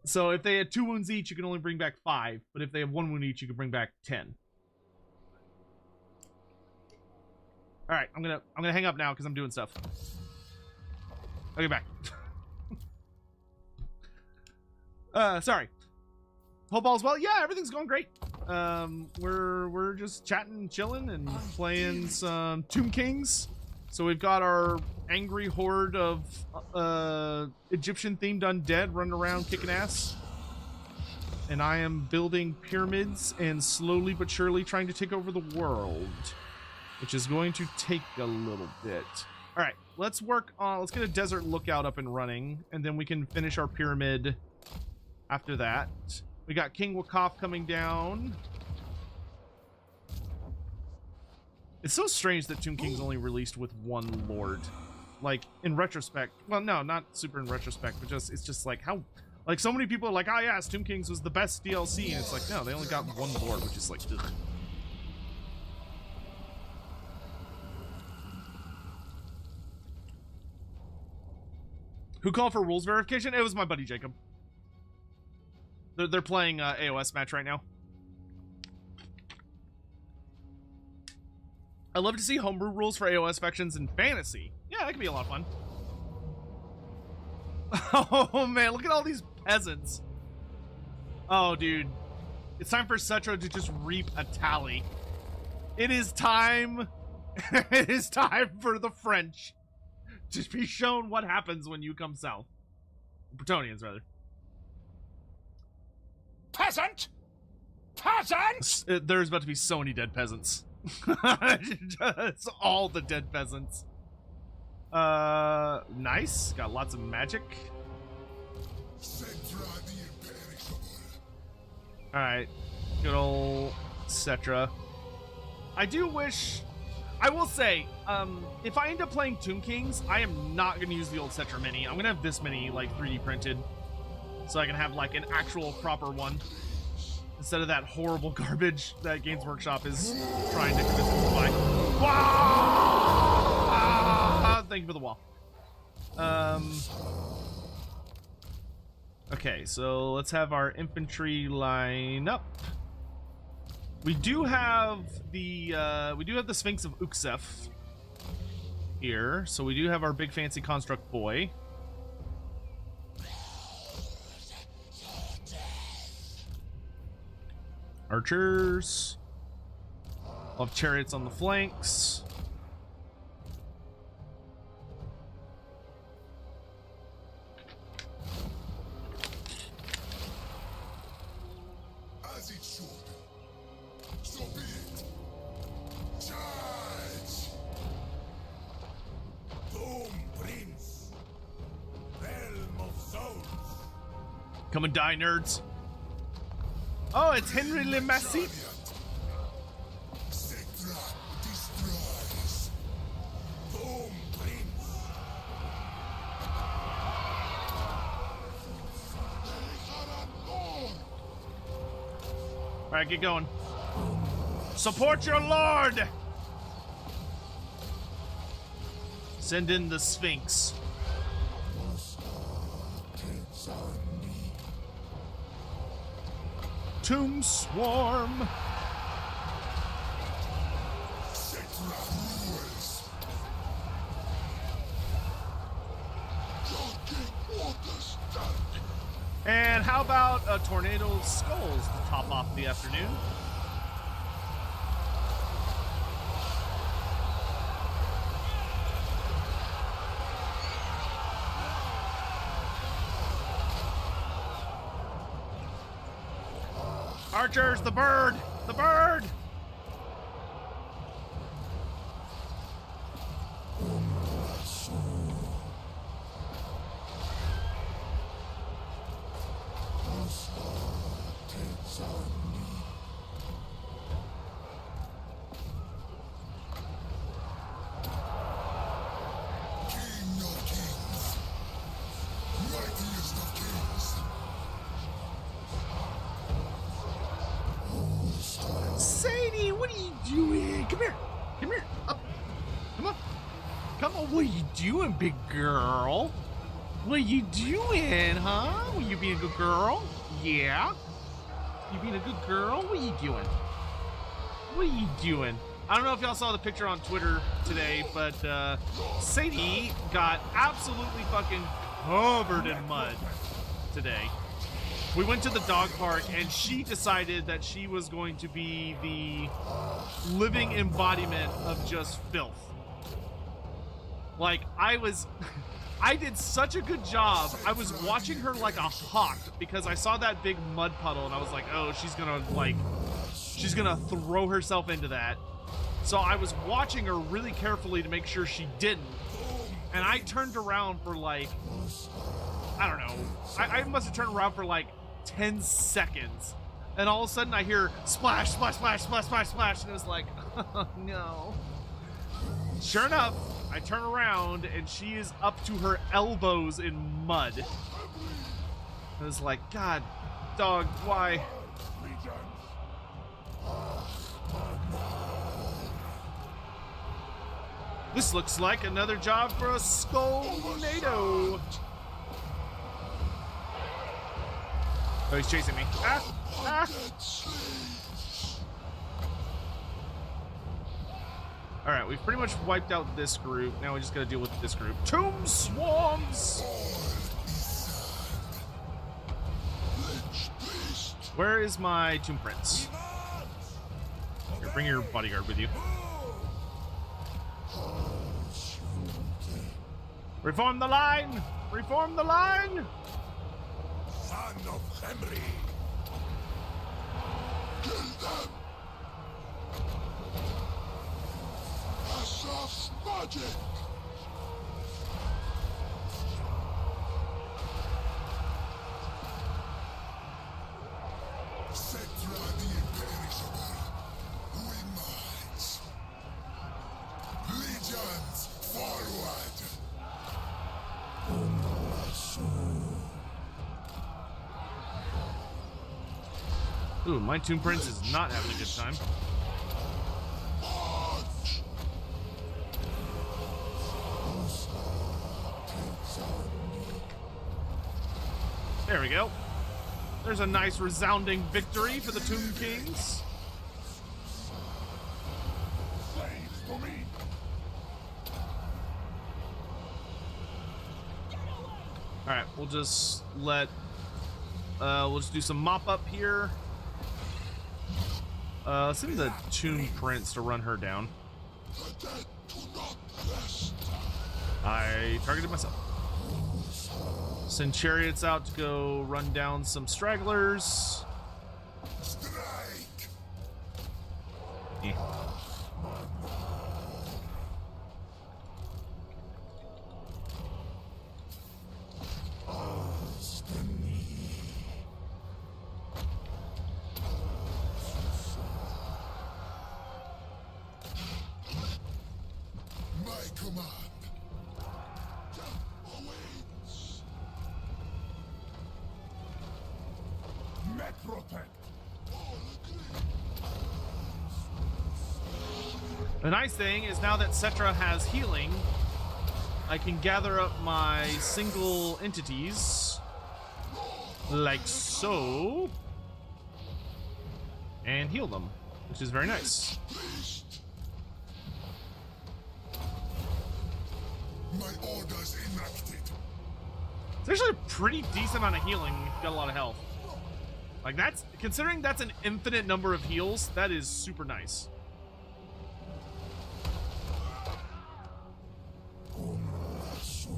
So if they had 2 wounds each, you can only bring back 5. But if they have 1 wound each, you can bring back 10. All right, I'm gonna hang up now because I'm doing stuff. I'll get back. Sorry. Hope all's well. Yeah, everything's going great. We're just chatting, chilling, and playing some Tomb Kings. So we've got our angry horde of Egyptian-themed undead running around kicking ass. And I am building pyramids and slowly but surely trying to take over the world, which is going to take a little bit. All right, let's work on, let's get a desert lookout up and running, and then we can finish our pyramid after that. We got King Wakaf coming down. It's so strange that Tomb King's only released with 1 lord. Like, in retrospect, well, no, not super in retrospect, but just, it's just like, how, like, so many people are like, oh yeah, Tomb Kings was the best DLC, and it's like, no, they only got 1 lord, which is like, ugh. Who called for rules verification? It was my buddy Jacob. They're playing AOS match right now. I love to see homebrew rules for AOS factions in fantasy. Yeah, that could be a lot of fun. Oh man, look at all these peasants. Oh dude, it's time for Settra to just reap a tally. It is time. It is time for the French to be shown what happens when you come south. Bretonians, rather. Peasant! Peasant! There's about to be so many dead peasants. It's all the dead peasants. Nice. Got lots of magic. Settra the imperishable. Alright. Good old Settra. I do wish... I will say, if I end up playing Tomb Kings, I am not going to use the old Settra mini. I'm going to have this mini, like, 3D printed. So I can have, like, an actual proper one. Instead of that horrible garbage that Games Workshop is trying to convince me to buy. Wow! Thank you for the wall. Okay, so let's have our infantry line up. We do have the Sphinx of Uxef here, so we do have our big fancy construct boy. Archers. We'll have chariots on the flanks. As it should. So be it. Charge! Doom Prince. Realm of Souls. Come and die, nerds. Oh, it's Henry Le Massy. Settra destroys. Doom Prince. All right, get going. Support your lord. Send in the Sphinx. Tomb Swarm. Settra rules. Your king understand. And how about a tornado of skulls to top off the afternoon? Archers, the bird! The bird! King of kings. Mightiest of kings. Sadie, what are you doing? Come here. Come here. Up. Come on. Come on. What are you doing, big girl? What are you doing, huh? Were you being a good girl? Yeah? You being a good girl? What are you doing? What are you doing? I don't know if y'all saw the picture on Twitter today, but Sadie got absolutely fucking covered in mud today. We went to the dog park and she decided that she was going to be the living embodiment of just filth. Like, I did such a good job. I was watching her like a hawk because I saw that big mud puddle and I was like, oh, she's gonna throw herself into that. So I was watching her really carefully to make sure she didn't. And I turned around for like, I don't know. I must have turned around for like 10 seconds. And all of a sudden I hear splash, splash, splash, splash, splash, splash. And it was like, oh no. Sure enough, I turn around and she is up to her elbows in mud. I was like, God, dog, why? This looks like another job for a Skull-nado. Oh, he's chasing me. Ah! Ah! Alright, we've pretty much wiped out this group. Now we just gotta deal with this group. Tomb Swarms! Where is my Tomb Prince? Here, bring your bodyguard with you. Reform the line! Reform the line! Son of Henry. Asaf's magic! Settra the imperishable, who ignites. Legions, forward! Ooh, my Tomb Prince is not having a good time. March! There we go. There's a nice resounding victory for the Tomb Kings. Slaves for me! Alright, we'll just do some mop up here. Let's send the Tomb Prince to run her down. The dead do not rest. I targeted myself. Send chariots out to go run down some stragglers. Strike! Eh. My command. Awaits. Metrotech. The nice thing is now that Settra has healing, I can gather up my single entities like so and heal them, which is very nice. My orders enacted. It's actually a pretty decent amount of healing if you've got a lot of health. Like that's, considering that's an infinite number of heals, that is super nice.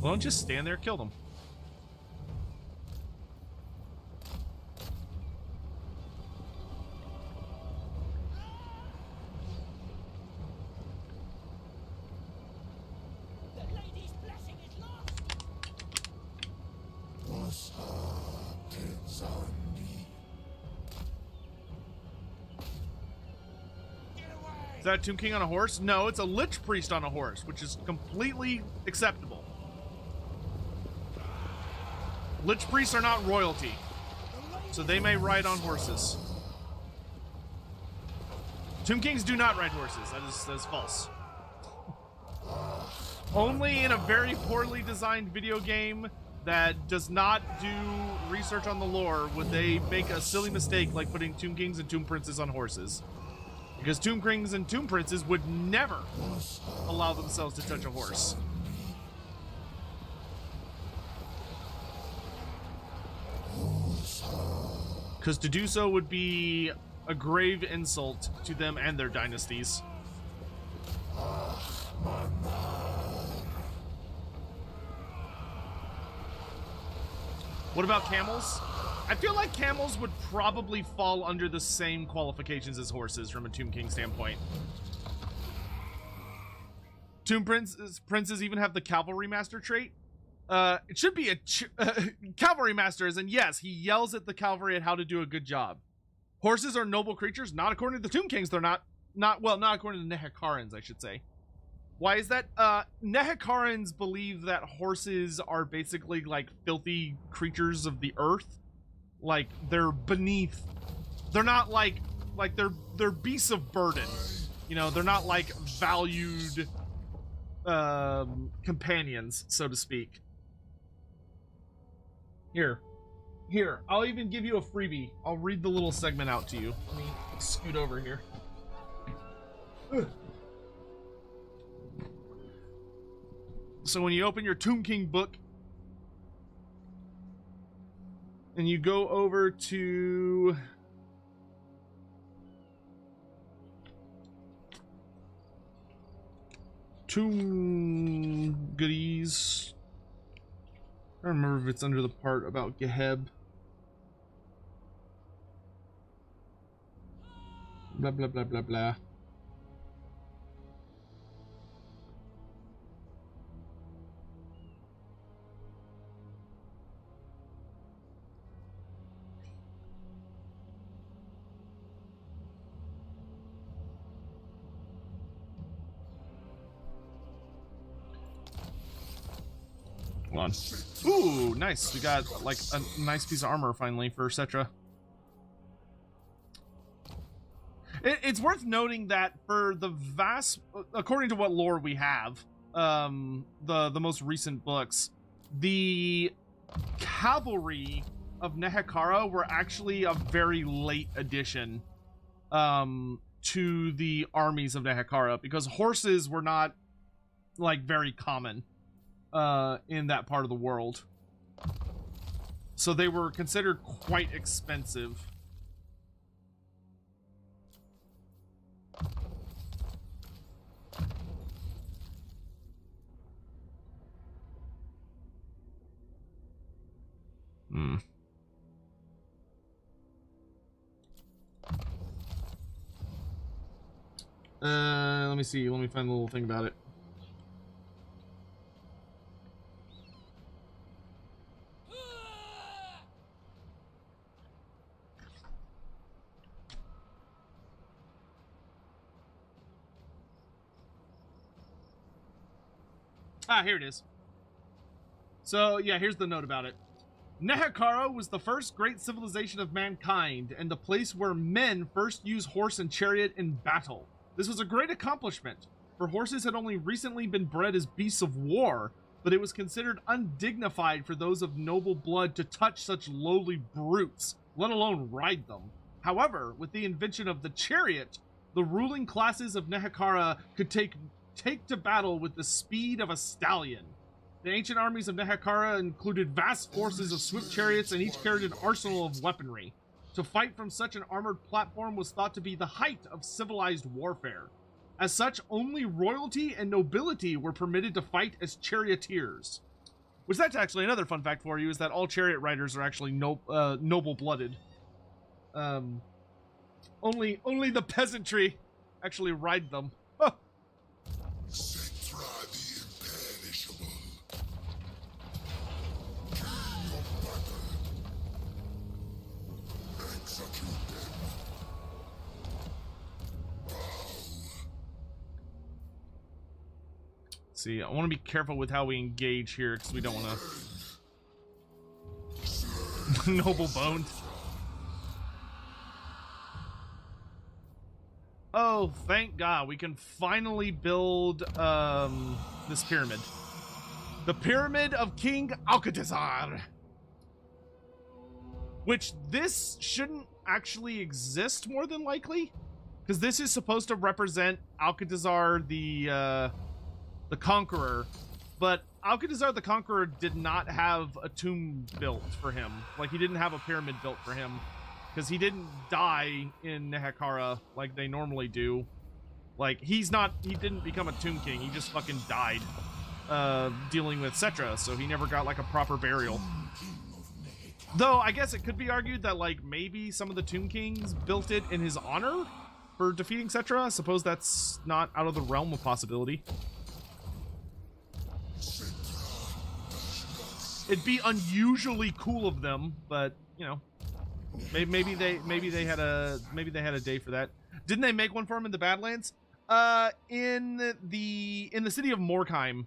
Well, just stand there, kill them. The lady's blessing is lost. Is that a Tomb King on a horse? No, it's a Lich Priest on a horse, which is completely acceptable. Lich Priests are not royalty, so they may ride on horses. Tomb Kings do not ride horses. That is false. Only in a very poorly designed video game that does not do research on the lore would they make a silly mistake like putting Tomb Kings and Tomb Princes on horses. Because Tomb Kings and Tomb Princes would never allow themselves to touch a horse. Because to do so would be a grave insult to them and their dynasties. What about camels? I feel like camels would probably fall under the same qualifications as horses from a Tomb King standpoint. Tomb Princes even have the Cavalry Master trait. It should be a Cavalry Master, as in, yes, he yells at the cavalry at how to do a good job. Horses are noble creatures, not according to the Tomb Kings. They're not according to the Nehekarans, I should say. Why is that? Nehekarans believe that horses are basically like filthy creatures of the earth. Like they're beneath. They're not like they're beasts of burden. You know, they're not like valued companions, so to speak. Here, I'll even give you a freebie. I'll read the little segment out to you. Let me scoot over here. Ugh. So when you open your Tomb King book and you go over to Tomb Goodies, I don't remember if it's under the part about Geheb. Blah, blah, blah, blah, blah. Hold on. Ooh, nice. We got like a nice piece of armor finally for Settra. It's worth noting that for the vast, according to what lore we have, the most recent books, the cavalry of Nehekara were actually a very late addition to the armies of Nehekara, because horses were not like very common in that part of the world, so they were considered quite expensive. Let me see. Let me find the little thing about it. Ah, here it is. So, yeah, here's the note about it. Nehekara was the first great civilization of mankind, and the place where men first used horse and chariot in battle. This was a great accomplishment, for horses had only recently been bred as beasts of war, but it was considered undignified for those of noble blood to touch such lowly brutes, let alone ride them. However, with the invention of the chariot, the ruling classes of Nehekara could take to battle with the speed of a stallion. The ancient armies of Nehekara included vast forces of swift chariots, and each carried an arsenal of weaponry. To fight from such an armored platform was thought to be the height of civilized warfare. As such, only royalty and nobility were permitted to fight as charioteers. Which, that's actually another fun fact for you, is that all chariot riders are actually noble-blooded. Only the peasantry actually ride them. Huh. Settra the imperishable. King of battle. Execute them. See, I want to be careful with how we engage here, because we don't want to... Noble boned. Oh, thank God. We can finally build this pyramid. The Pyramid of King Alcatazar. Which this shouldn't actually exist, more than likely. Because this is supposed to represent Alcatazar the Conqueror. But Alcatazar the Conqueror did not have a tomb built for him. Like, he didn't have a pyramid built for him. Because he didn't die in Nehekara like they normally do. Like, he didn't become a Tomb King. He just fucking died dealing with Settra, so he never got, like, a proper burial. Though, I guess it could be argued that, like, maybe some of the Tomb Kings built it in his honor for defeating Settra. I suppose that's not out of the realm of possibility. It'd be unusually cool of them, but, you know. Maybe they had a day for that. Didn't they make one for him in the Badlands? In the city of Morkheim,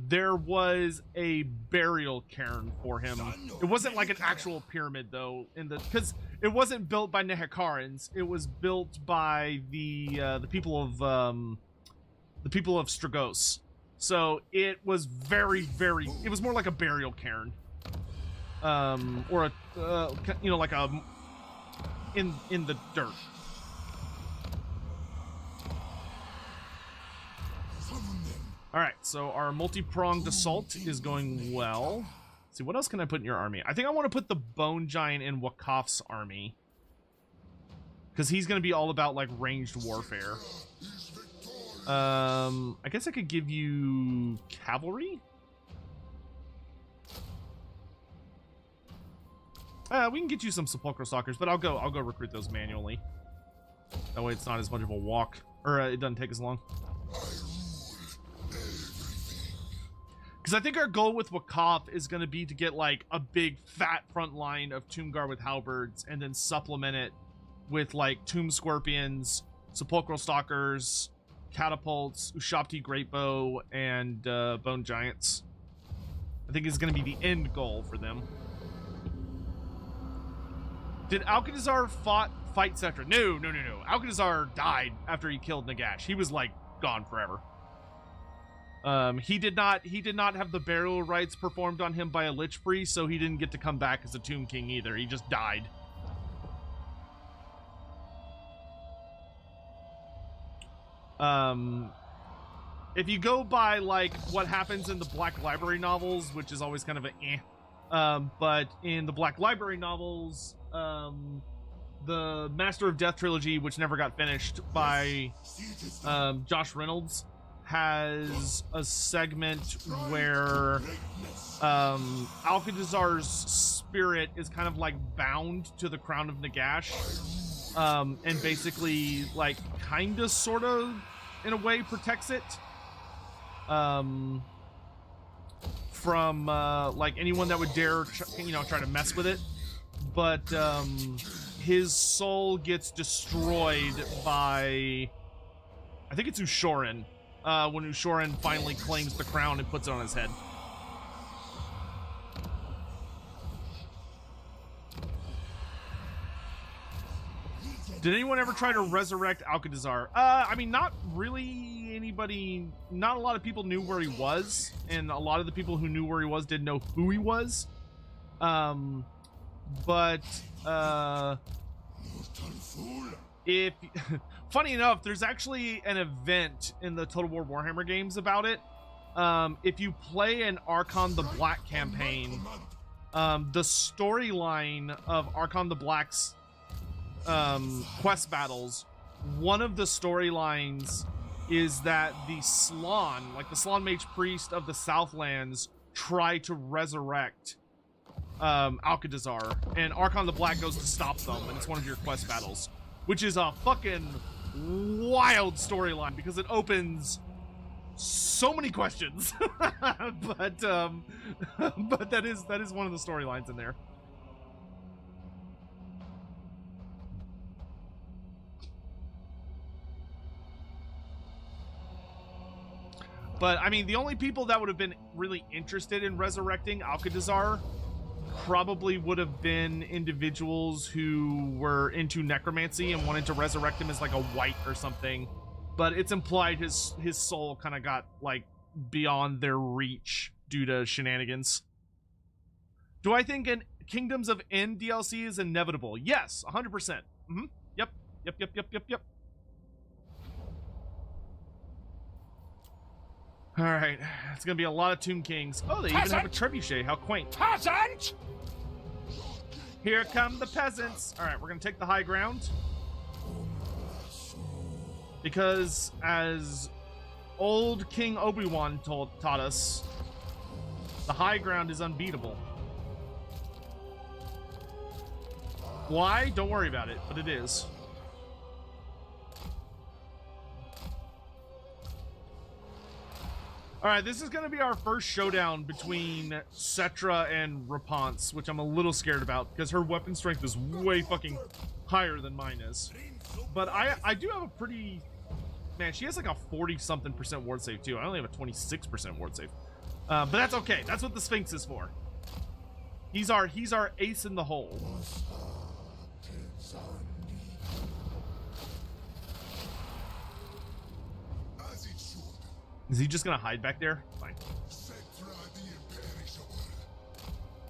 there was a burial cairn for him. It wasn't like an actual pyramid though, because it wasn't built by Nehekarans. It was built by the people of Stragos. So it was it was more like a burial cairn. Or a, you know, like a, in the dirt. Alright, so our multi-pronged assault is going well. Let's see, what else can I put in your army? I think I want to put the Bone Giant in Wakaf's army. Because he's going to be all about, like, ranged warfare. I guess I could give you cavalry? We can get you some Sepulchral Stalkers, but I'll go recruit those manually. That way it's not as much of a walk, or it doesn't take as long. Because I think our goal with Wakaf is going to be to get like a big fat front line of Tomb Guard with halberds, and then supplement it with like Tomb Scorpions, Sepulchral Stalkers, Catapults, Ushabti Greatbow, and Bone Giants. I think is going to be the end goal for them. Did Alcatazar fight Settra? No. Alcatazar died after he killed Nagash. He was like gone forever. He did not have the burial rites performed on him by a Lich Priest, so he didn't get to come back as a Tomb King either. He just died. If you go by like what happens in the Black Library novels, which is always kind of but in the Black Library novels, the Master of Death trilogy, which never got finished by Josh Reynolds, has a segment where Alcatazar's spirit is kind of like bound to the crown of Nagash, and basically like kind of sort of in a way protects it from like anyone that would dare try to mess with it. But his soul gets destroyed by, I think it's Ushoran, when Ushoran finally claims the crown and puts it on his head. Did anyone ever try to resurrect Alcatazar? I mean, not really anybody. Not a lot of people knew where he was, and a lot of the people who knew where he was didn't know who he was. But if funny enough, there's actually an event in the Total War Warhammer games about it. If you play an Archon the Black campaign, the storyline of Archon the Black's quest battles, one of the storylines is that the Slann, like the Slann Mage Priest of the Southlands, try to resurrect Alcatazar, and Archon the Black goes to stop them, and it's one of your quest battles, which is a fucking wild storyline because it opens so many questions. but that is one of the storylines in there. But I mean, the only people that would have been really interested in resurrecting Alcatazar probably would have been individuals who were into necromancy and wanted to resurrect him as like a white or something. But it's implied his soul kind of got like beyond their reach due to shenanigans. Do I think an Kingdoms of End DLC is inevitable? Yes, 100%. Mm-hmm. Yep. All right, it's gonna be a lot of Tomb Kings. Oh, they even have a trebuchet. How quaint! Peasant! Here come the peasants. All right, we're gonna take the high ground because, as old King Obi-Wan taught us, the high ground is unbeatable. Why? Don't worry about it, but it is. Alright, this is going to be our first showdown between Settra and Rapunzel, which I'm a little scared about because her weapon strength is way fucking higher than mine is. But I do have a pretty... Man, she has like a 40-something% ward save too. I only have a 26% ward save. But that's okay. That's what the Sphinx is for. He's our ace in the hole. Is he just gonna hide back there? Fine.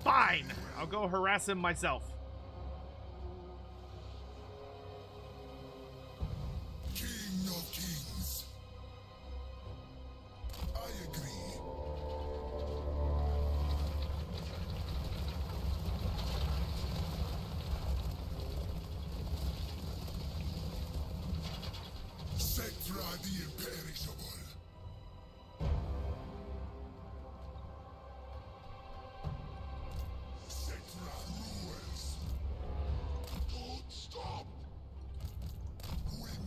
Fine! I'll go harass him myself. King of Kings. I agree. Settra the Imperishable. Settra rules. Don't stop. When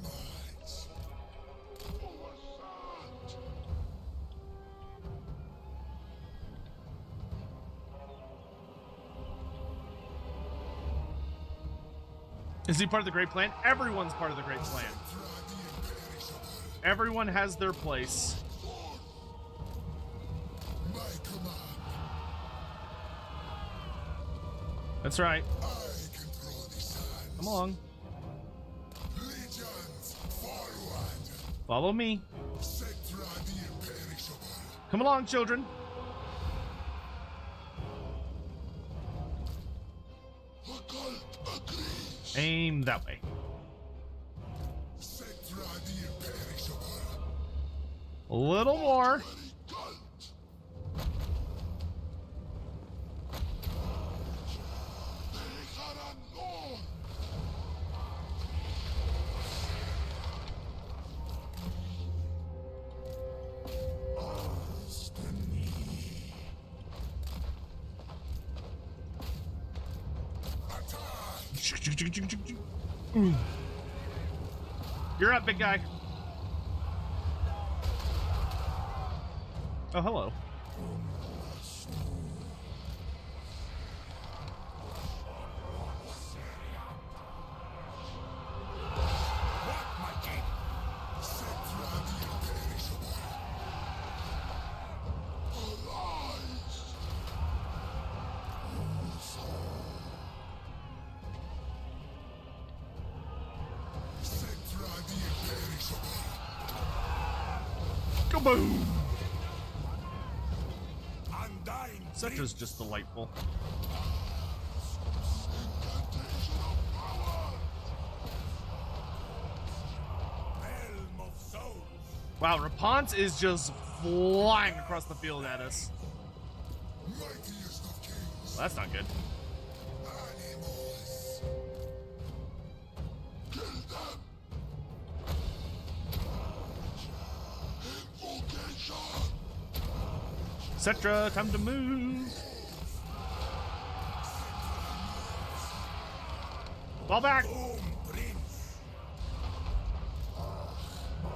Is he part of the great plan? Everyone's part of the great plan. Everyone has their place. My command. That's right. I control the sands. Come along. Legions, forward. Follow me. Settra the imperishable. Come along, children. Occult agrees. Aim that way. Settra the imperishable. A little more. Cult. Dejaran You're up, big guy. Oh, hello. Kaboom! Undying. Settra's just delightful. Realm of souls. Wow, Rapunzel is just flying across the field at us. Mightiest of kings. Well, that's not good. Animals. Kill them. Invocation. Settra, time to move. Fall back. Boom, prince.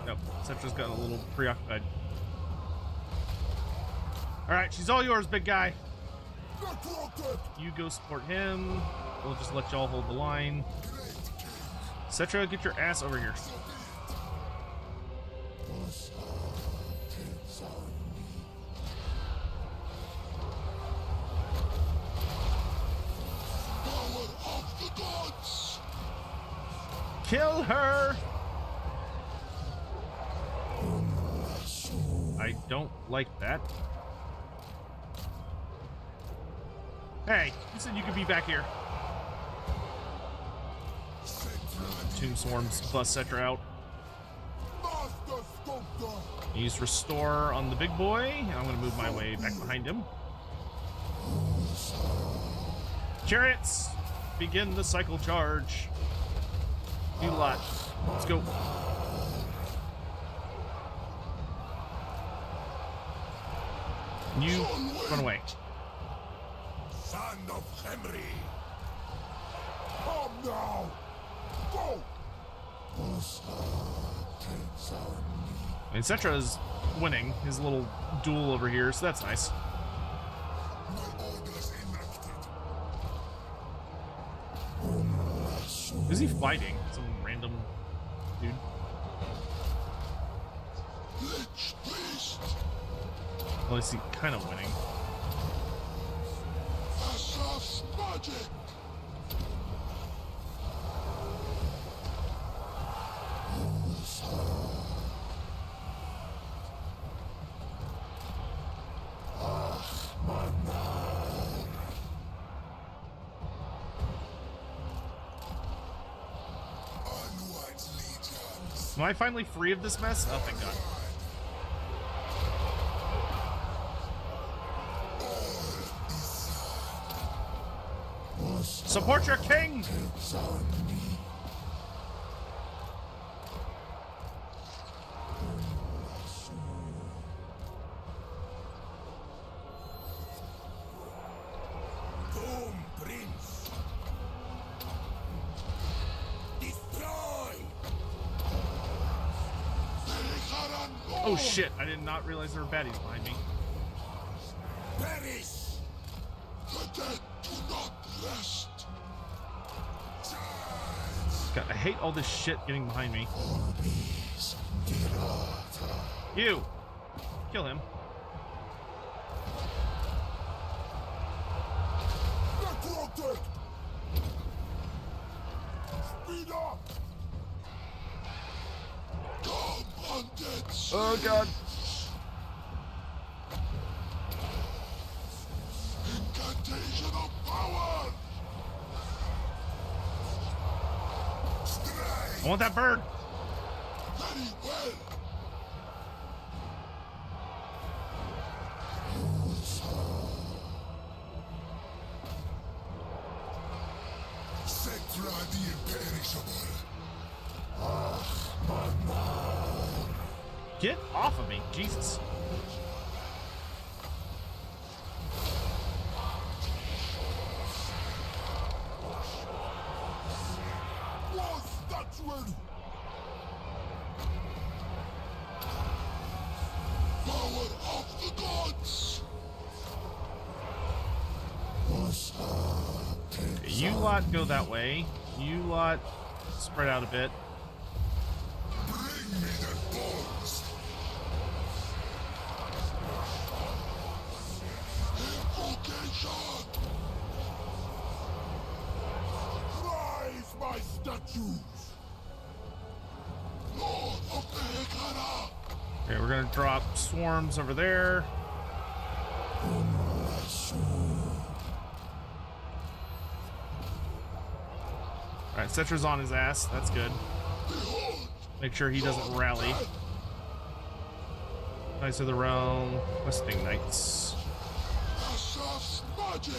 Nope, Settra's got a little preoccupied. All right, she's all yours, big guy. Networked. You go support him. We'll just let y'all hold the line. Settra, get your ass over here. Power of the gods. Kill her! I don't like that. Hey, you said you could be back here. Tomb Swarms bust Settra out. Master sculptor. Use Restore on the big boy. I'm going to move my way back behind him. Chariots, begin the cycle charge. New lot. Let's go. You run away. Son of Henry. Come now. Go. And Settra is winning his little duel over here, so that's nice. My orders enacted. Who's he fighting? Some random dude? Lich priest. Well, is he kind of winning? Asaf's magic. Onwards, legions. Am I finally free of this mess? Oh, thank God. Support your king! Boom, prince. Destroy. Oh shit, I did not realize there were baddies behind me. Perish. The dead do not rest. Charge. God, I hate all this shit getting behind me. You! Kill him. Speed up! Come undead! Oh god. Incantation of power! Strike! I want that bird. Very well! Settra the imperishable. Get off of me, Jesus. Was that ready? Power of the gods! You lot go that way. You lot spread out a bit. Bring me the bones! Invocation! Rise, my statues! Lord of the Hekara! Okay, we're gonna drop swarms over there. Alright, Settra's on his ass. That's good. Make sure he doesn't rally. Knights of the Realm, Questing Knights. Asaf's magic!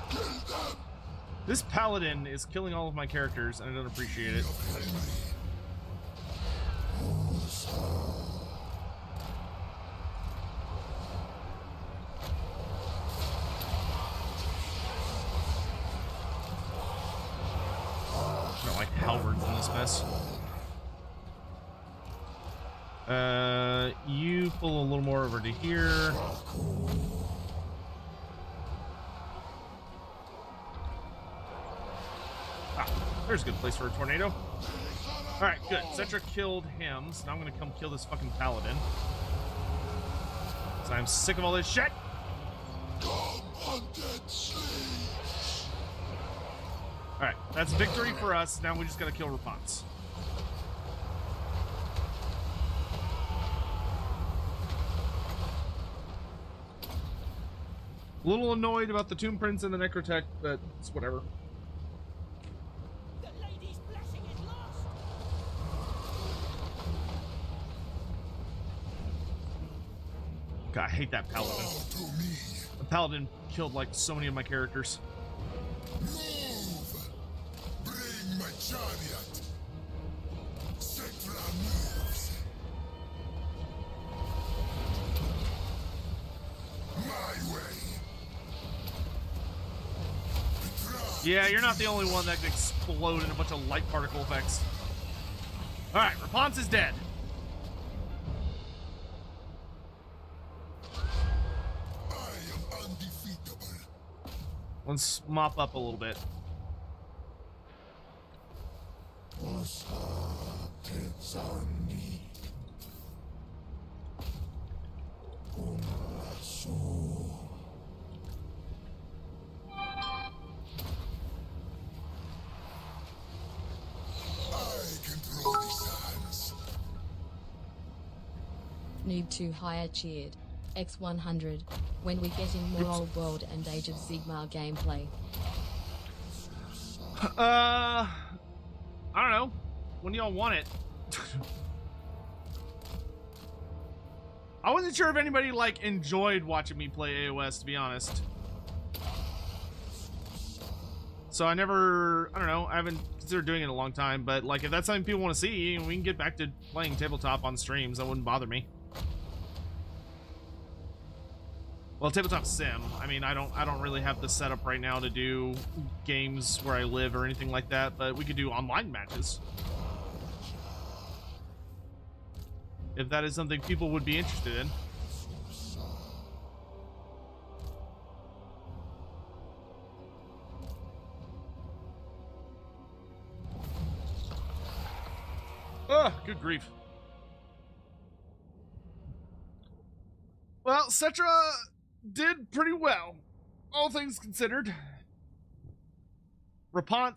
Kill them! This paladin is killing all of my characters, and I don't appreciate it. I don't like halberds in this mess. You pull a little more over to here. Ah, there's a good place for a tornado. Alright, good. Settra killed him, so now I'm gonna come kill this fucking paladin. So I'm sick of all this shit! Come undead slaves! Alright, that's victory for us. Now we just gotta kill Rapunzel. A little annoyed about the Tomb Prince and the Necrotech, but it's whatever. The lady's blessing is lost. God, I hate that paladin. Bow to me! The paladin killed like so many of my characters. Move! Bring my chariot! Settra moves! My way! Yeah, you're not the only one that could explode in a bunch of light particle effects. Alright, Rapunzel is dead. I am undefeatable. Let's mop up a little bit. I control the sands. Noob 2 higher cheered. X100. When we get in more old world and Age of Sigmar gameplay. I don't know. When do y'all want it? I wasn't sure if anybody like enjoyed watching me play AOS, to be honest. So I don't know, I haven't considered doing it in a long time, but like if that's something people want to see, we can get back to playing tabletop on streams. That wouldn't bother me. Well, tabletop sim. I mean, I don't really have the setup right now to do games where I live or anything like that, but we could do online matches. if that is something people would be interested in. Ugh, good grief. Well, Settra did pretty well, all things considered.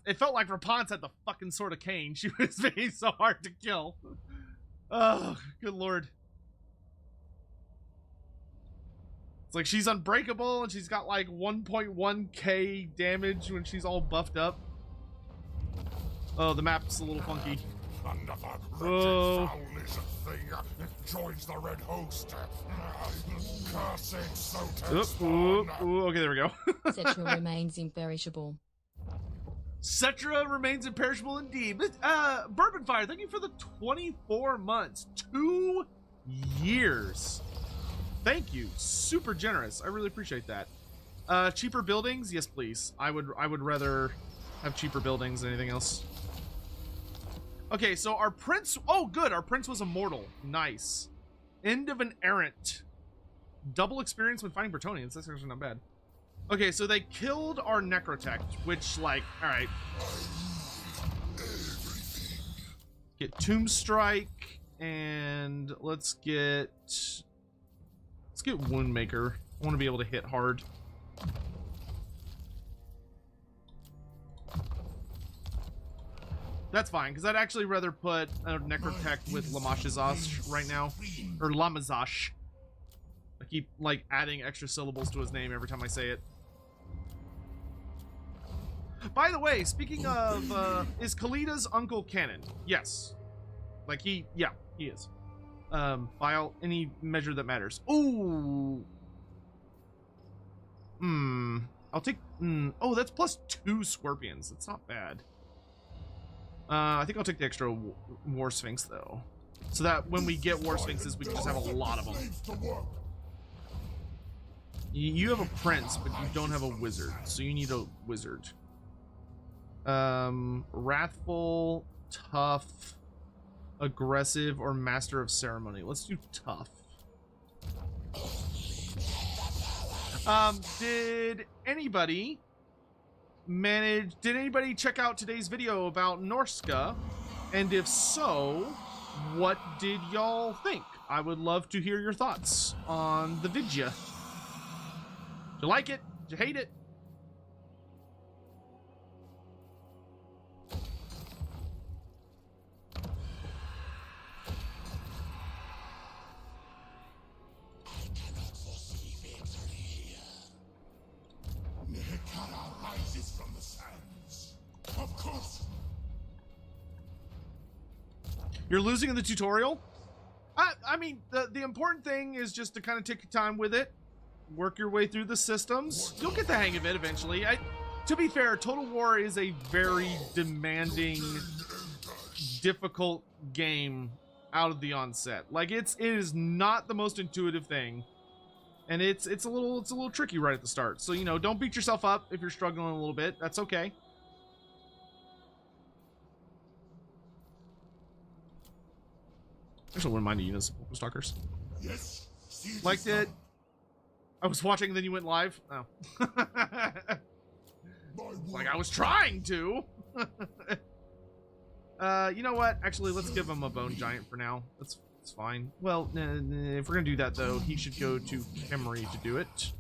It felt like Rapunzel had the fucking Sword of Cain. She was being so hard to kill. Oh, good lord. It's like she's unbreakable and she's got like 1.1k damage when she's all buffed up. Oh, the map's a little funky. Whoa. Foul lizard thing joins the red host. Cursed so okay, there we go. Settra remains imperishable. Settra remains imperishable indeed. But, Bourbon Fire, thank you for the 24 months. 2 years. Thank you. Super generous. I really appreciate that. Cheaper buildings? Yes, please. I would rather have cheaper buildings than anything else. Okay, so our prince... Oh, good. Our prince was immortal. Nice. End of an errant. Double experience when fighting Bretonnians. That's actually not bad. Okay, so they killed our Necrotech, which, like, alright. Get Tomb Strike, and let's get Woundmaker. I want to be able to hit hard. That's fine, because I'd actually rather put a Necrotech with Lamazash right now. Or Lamazash. I keep, like, adding extra syllables to his name every time I say it. By the way, speaking of, is Khalidah's uncle canon? Yes. Like, yeah, he is. By any measure that matters. Ooh. I'll take, oh, that's plus 2 Scorpions. That's not bad. I think I'll take the extra War Sphinx, though. So that when we get War Sphinxes, we can just have a lot of them. You have a prince, but you don't have a wizard. So you need a wizard. Wrathful, tough, aggressive, or master of ceremony. Let's do tough. Did anybody check out today's video about Norska? And if so, what did y'all think? I would love to hear your thoughts on the vidya. Did you like it? Did you hate it? You're losing in the tutorial? I mean, the important thing is just to kind of take your time with it. Work your way through the systems. You'll get the hang of it eventually. To be fair, Total War is a very demanding, difficult game out of the onset. Like, it is not the most intuitive thing. And it's a little tricky right at the start. So, you know, don't beat yourself up if you're struggling a little bit. That's okay. Actually, wouldn't mind the units, Stalkers. Yes. Liked it. I was watching, and then you went live. Oh. Like I was trying to. You know what? Actually, let's give him a Bone Giant for now. That's fine. Well, if we're gonna do that though, he should go to Khemri to do it.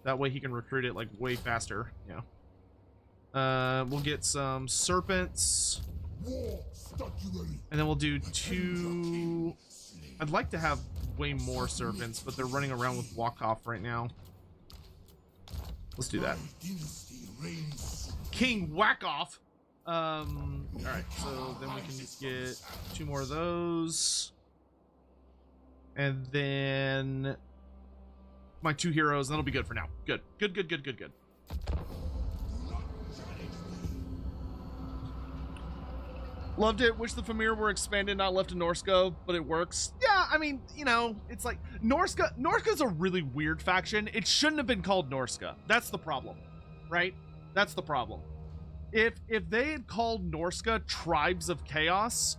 That way he can recruit it like way faster. Yeah. We'll get some serpents. And then we'll do 2... I'd like to have way more serpents, but they're running around with walk-off right now. Let's do that. King Whack-Off! Alright, so then we can get 2 more of those. And then... my 2 heroes, that'll be good for now. Good. Good. Loved it. Wish the Famir were expanded, not left to Norska, but it works. Yeah, I mean, you know, it's like Norska's a really weird faction. It shouldn't have been called Norska. That's the problem, right? That's the problem. If they had called Norska Tribes of Chaos,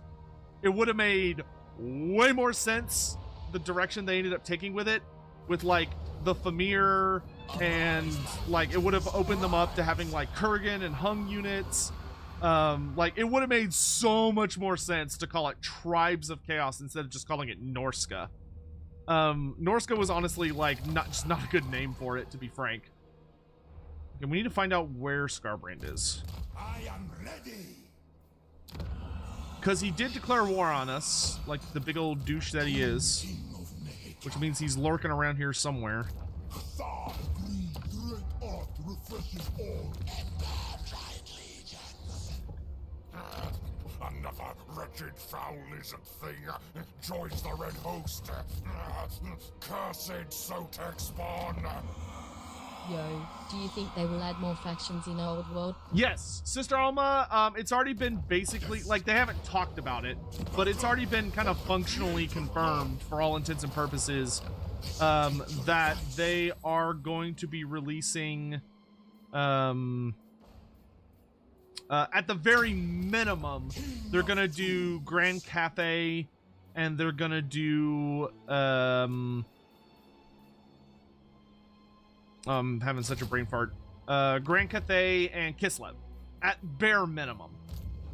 it would have made way more sense the direction they ended up taking with it, with like the Famir, and like it would have opened them up to having like Kurgan and Hung units. Like it would have made so much more sense to call it Tribes of Chaos instead of just calling it Norska. Norska was honestly like not a good name for it, to be frank. Okay, we need to find out where Scarbrand is. I am ready. Because he did declare war on us, like the big old douche that he is. Which means he's lurking around here somewhere. Thar green great art refreshes all. Another wretched foul lizard thing joins the red host. Cursed Sotek spawn. Yo, do you think they will add more factions in Old World? Yes, Sister Alma, it's already been basically, like, they haven't talked about it, but it's already been kind of functionally confirmed for all intents and purposes, that they are going to be releasing, at the very minimum, they're gonna do Grand Cafe, and they're gonna do, having such a brain fart. Grand Cathay and Kislev, at bare minimum.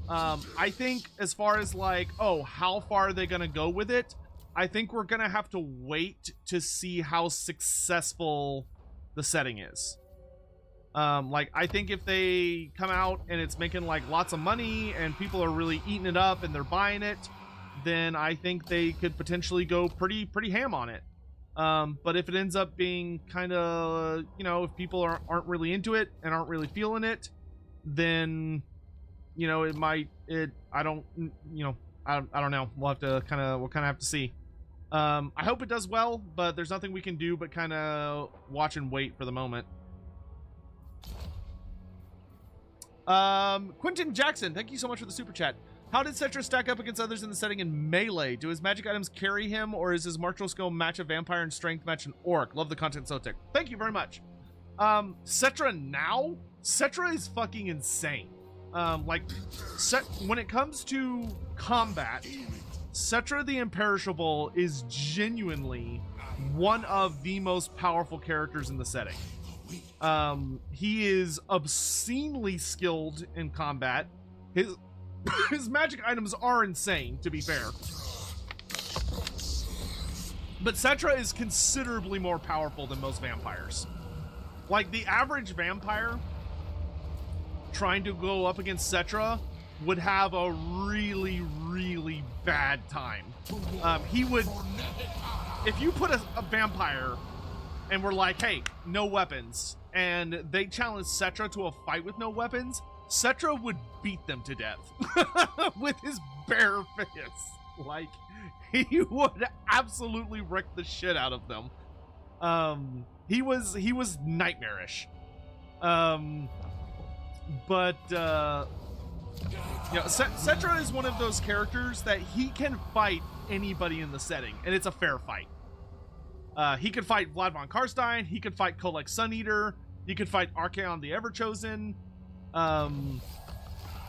I think as far as like, oh, how far are they gonna go with it? I think we're gonna have to wait to see how successful the setting is. Like, I think if they come out and it's making like lots of money and people are really eating it up and they're buying it, then I think they could potentially go pretty ham on it. But if it ends up being kind of, you know, if people aren't really into it and aren't really feeling it, then, you know, I don't know. We'll kind of have to see. I hope it does well, but there's nothing we can do but kind of watch and wait for the moment. Quentin Jackson, thank you so much for the super chat. How did Settra stack up against others in the setting in melee? Do his magic items carry him, or is his martial skill match a vampire and strength match an orc? Love the content, Sotek. Thank you very much. Settra is fucking insane. When it comes to combat, Settra the Imperishable is genuinely one of the most powerful characters in the setting. He is obscenely skilled in combat. His magic items are insane, to be fair. But Settra is considerably more powerful than most vampires. Like, the average vampire trying to go up against Settra would have a really, really bad time. He would... If you put a vampire and we're like, hey, no weapons, and they challenge Settra to a fight with no weapons, Settra would beat them to death with his bare fist. Like, he would absolutely wreck the shit out of them. He was nightmarish. Settra is one of those characters that he can fight anybody in the setting, and it's a fair fight. He could fight Vlad von Karstein, he could fight Kolek Suneater, he could fight Archaon the Everchosen.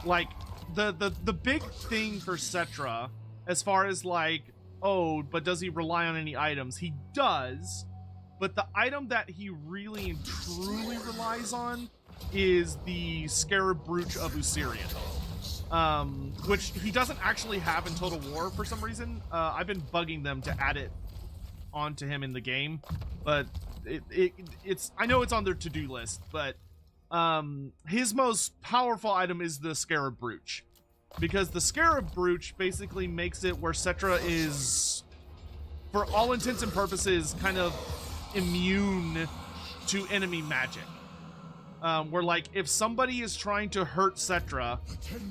Like, the big thing for Settra, as far as like, oh, but does he rely on any items? He does, but the item that he really and truly relies on is the Scarab Brooch of Usirian, which he doesn't actually have in Total War for some reason. I've been bugging them to add it onto him in the game, but it's I know it's on their to-do list, but his most powerful item is the Scarab Brooch, because the Scarab Brooch basically makes it where Settra is, for all intents and purposes, kind of immune to enemy magic. Where, like, if somebody is trying to hurt Settra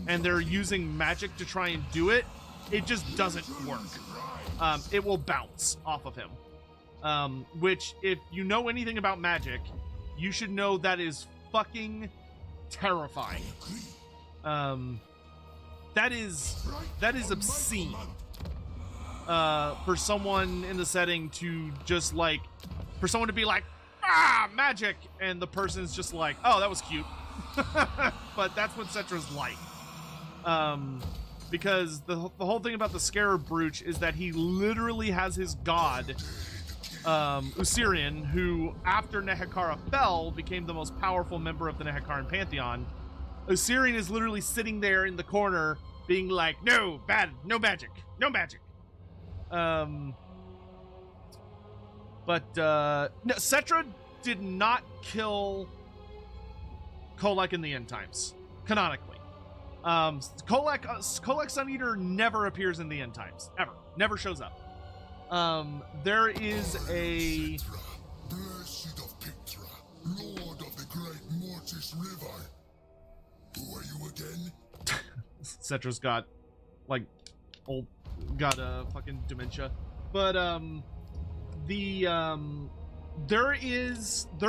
and they're using magic to try and do it, it just doesn't work. It will bounce off of him. Which, if you know anything about magic, you should know that is fucking terrifying. That is obscene. For someone in the setting to just, like, for someone to be like, ah, magic, and the person's just like, oh, that was cute. But that's what Settra's like. because the whole thing about the Scarab Brooch is that he literally has his god, Usirian, who after Nehekara fell became the most powerful member of the Nehekaran pantheon. Usirian is literally sitting there in the corner being like, no magic. But no, Settra did not kill Kolek in the end times, canonically. Kolek Sun Eater never appears in the end times, ever. Never shows up. There is a... Blessed of Pictra, Lord of the great Mortis River. Who are you again? Settra's got, like, fucking dementia. But, there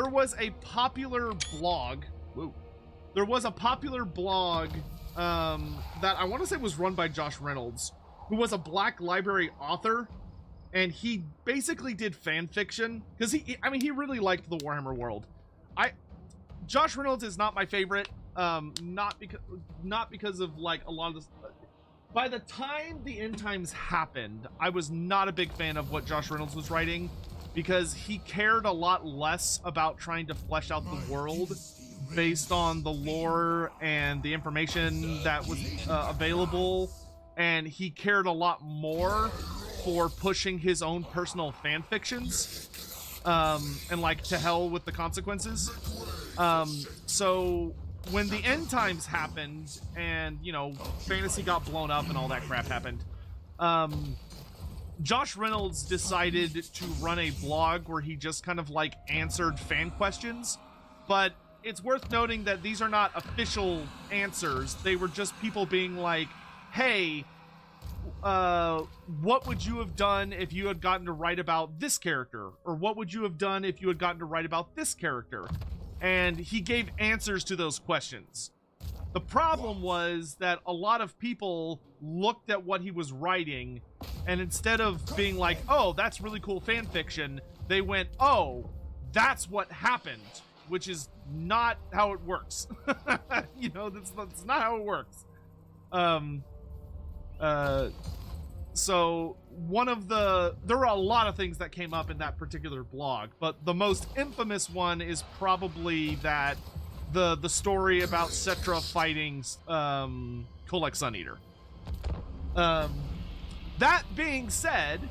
was a popular blog. Whoa. There was a popular blog, that I want to say was run by Josh Reynolds, who was a Black Library author, and he basically did fan fiction because he really liked the Warhammer world. Josh Reynolds is not my favorite, not because of like a lot of this. By the time the end times happened, I was not a big fan of what Josh Reynolds was writing because he cared a lot less about trying to flesh out the world based on the lore and the information that was available, and he cared a lot more for pushing his own personal fan fictions, and like to hell with the consequences. So when the end times happened and, you know, fantasy got blown up and all that crap happened, Josh Reynolds decided to run a blog where he just kind of like answered fan questions, but it's worth noting that these are not official answers. They were just people being like, hey, what would you have done if you had gotten to write about this character? Or what would you have done if you had gotten to write about this character? And he gave answers to those questions. The problem was that a lot of people looked at what he was writing, and instead of being like, oh, that's really cool fan fiction, they went, oh, that's what happened, which is not how it works. You know, that's not how it works. So there were a lot of things that came up in that particular blog, but the most infamous one is probably that the story about Settra fighting Kolek Sun Eater. That being said,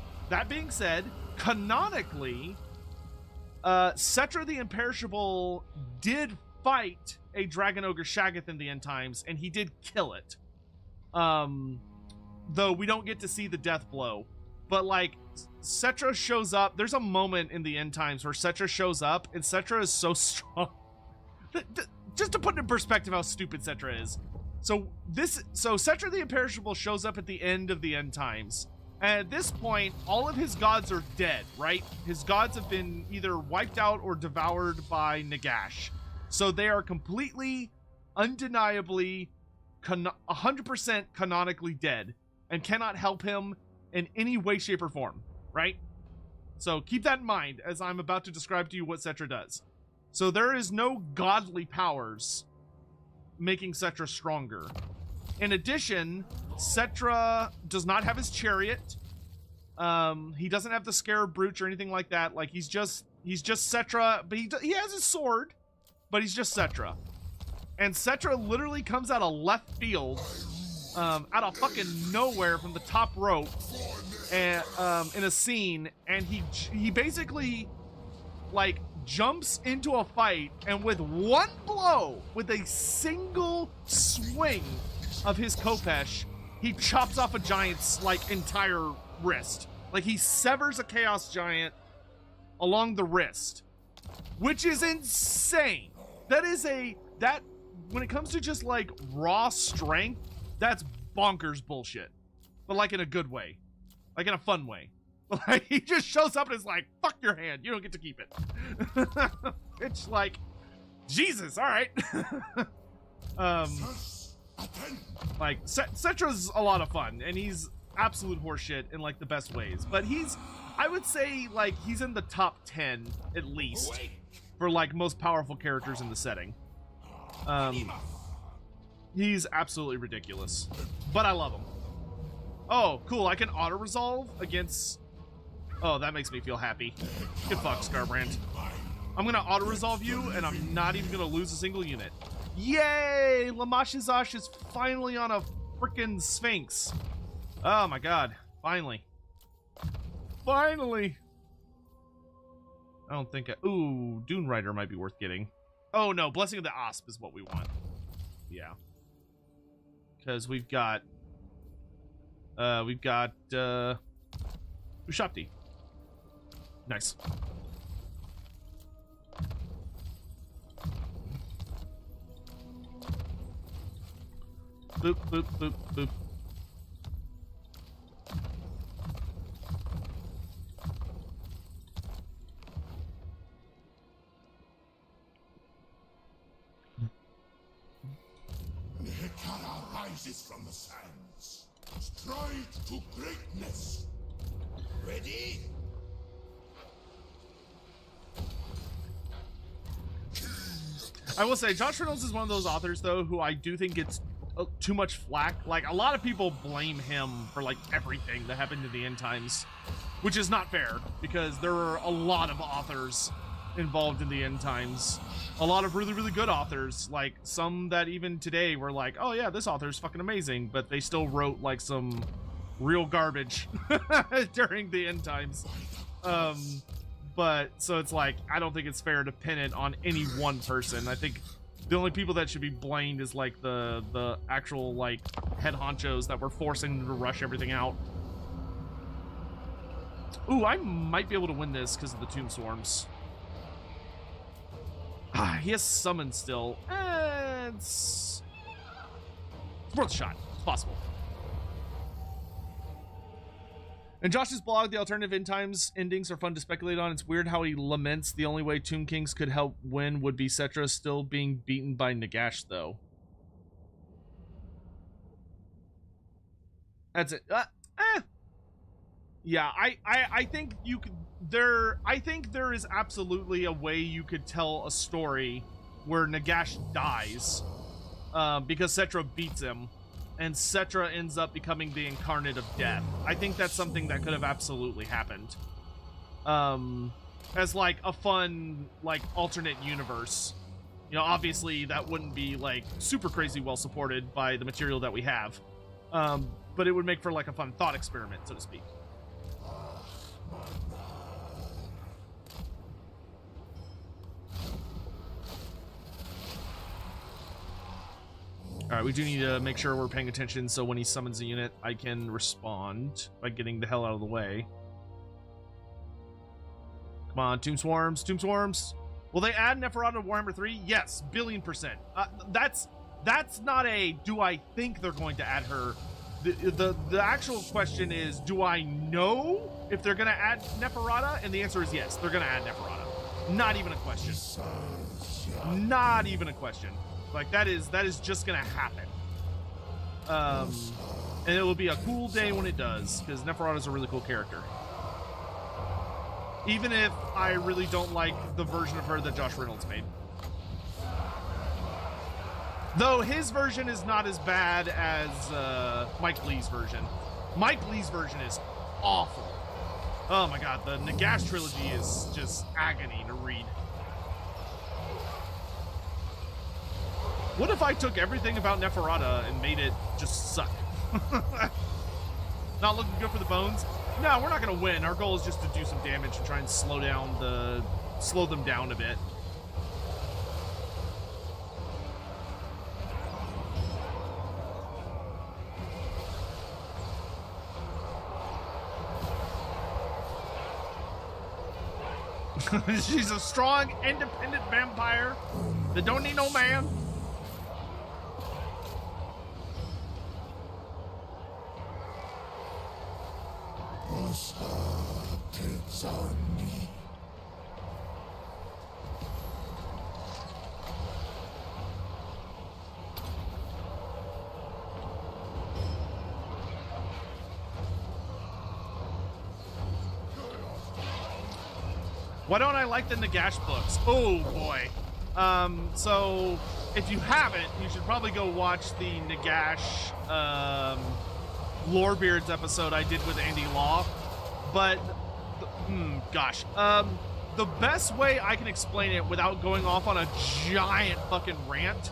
canonically, Settra the Imperishable did fight a Dragon Ogre Shaggoth in the end times, and he did kill it. Though we don't get to see the death blow. But, like, Settra shows up. There's a moment in the end times where Settra shows up, and Settra is so strong. Just to put in perspective how stupid Settra is. So Settra the Imperishable shows up at the end of the end times. And at this point, all of his gods are dead, right? His gods have been either wiped out or devoured by Nagash. So they are completely, undeniably, 100% canonically dead and cannot help him in any way, shape, or form, right? So keep that in mind as I'm about to describe to you what Settra does. So there is no godly powers making Settra stronger. In addition, Settra does not have his chariot. He doesn't have the Scarab Brooch or anything like that. Like, he's just Settra, but he has his sword, but he's just Settra. And Settra literally comes out of left field, out of fucking nowhere from the top rope, and in a scene, and he basically like jumps into a fight, and with one blow, with a single swing of his Khopesh, he chops off a giant's like entire wrist. Like, he severs a Chaos Giant along the wrist, which is insane. That when it comes to just like raw strength, that's bonkers bullshit. But like in a good way. Like in a fun way. Like, he just shows up and is like, fuck your hand, you don't get to keep it. It's like, Jesus, alright. Like, Settra's a lot of fun, and he's absolute horseshit in like the best ways. But I would say like he's in the top 10 at least for like most powerful characters in the setting. He's absolutely ridiculous, but I love him. Oh, cool. I can auto-resolve against... Oh, that makes me feel happy. Good fuck, Scarbrand. I'm gonna auto-resolve you, and I'm not even gonna lose a single unit. Yay! Lamashizash is finally on a freaking Sphinx. Oh my god. Finally. Finally! I don't think I... Ooh, Dune Rider might be worth getting. Oh no, Blessing of the Asp is what we want. Yeah. Because we've got... Ushapti. Nice. Boop, boop, boop, boop. Nekara rises from the sands. Stride to greatness. Ready? I will say, Josh Reynolds is one of those authors, though, who I do think gets too much flack. Like, a lot of people blame him for, like, everything that happened in the end times, which is not fair, because there are a lot of authors involved in the end times. A lot of really, really good authors, like, some that even today were like, oh yeah, this author is fucking amazing, but they still wrote, like, some real garbage during the end times. But so it's like, I don't think it's fair to pin it on any one person. I think the only people that should be blamed is like the actual like head honchos that were forcing them to rush everything out. Ooh, I might be able to win this because of the Tomb Swarms. Ah, he has summon still. It's worth a shot. It's possible. In Josh's blog, the alternative end times endings are fun to speculate on. It's weird how he laments the only way Tomb Kings could help win would be Settra still being beaten by Nagash, though. That's it. Yeah, I think you could I think there is absolutely a way you could tell a story where Nagash dies because Settra beats him. And Settra ends up becoming the incarnate of death. I think that's something that could have absolutely happened. As like a fun, like, alternate universe. You know, obviously that wouldn't be like super crazy well supported by the material that we have. But it would make for like a fun thought experiment, so to speak. Alright, we do need to make sure we're paying attention so when he summons a unit, I can respond by getting the hell out of the way. Come on, Tomb Swarms, Tomb Swarms. Will they add Neferata to Warhammer 3? Yes, billion%. That's not a, do I think they're going to add her? The actual question is, do I know if they're going to add Neferata? And the answer is yes, they're going to add Neferata. Not even a question. Not even a question. Like, that is just gonna happen. And it will be a cool day when it does, because Neferata is a really cool character. Even if I really don't like the version of her that Josh Reynolds made. Though his version is not as bad as Mike Lee's version. Mike Lee's version is awful. Oh my god, the Nagash trilogy is just agony to read. What if I took everything about Neferata and made it just suck? Not looking good for the bones? No, we're not gonna win. Our goal is just to do some damage and try and slow them down a bit. She's a strong, independent vampire that don't need no man. Why don't I like the Nagash books? Oh boy. So if you haven't, you should probably go watch the Nagash Lorebeards episode I did with Andy Law, but the best way I can explain it without going off on a giant fucking rant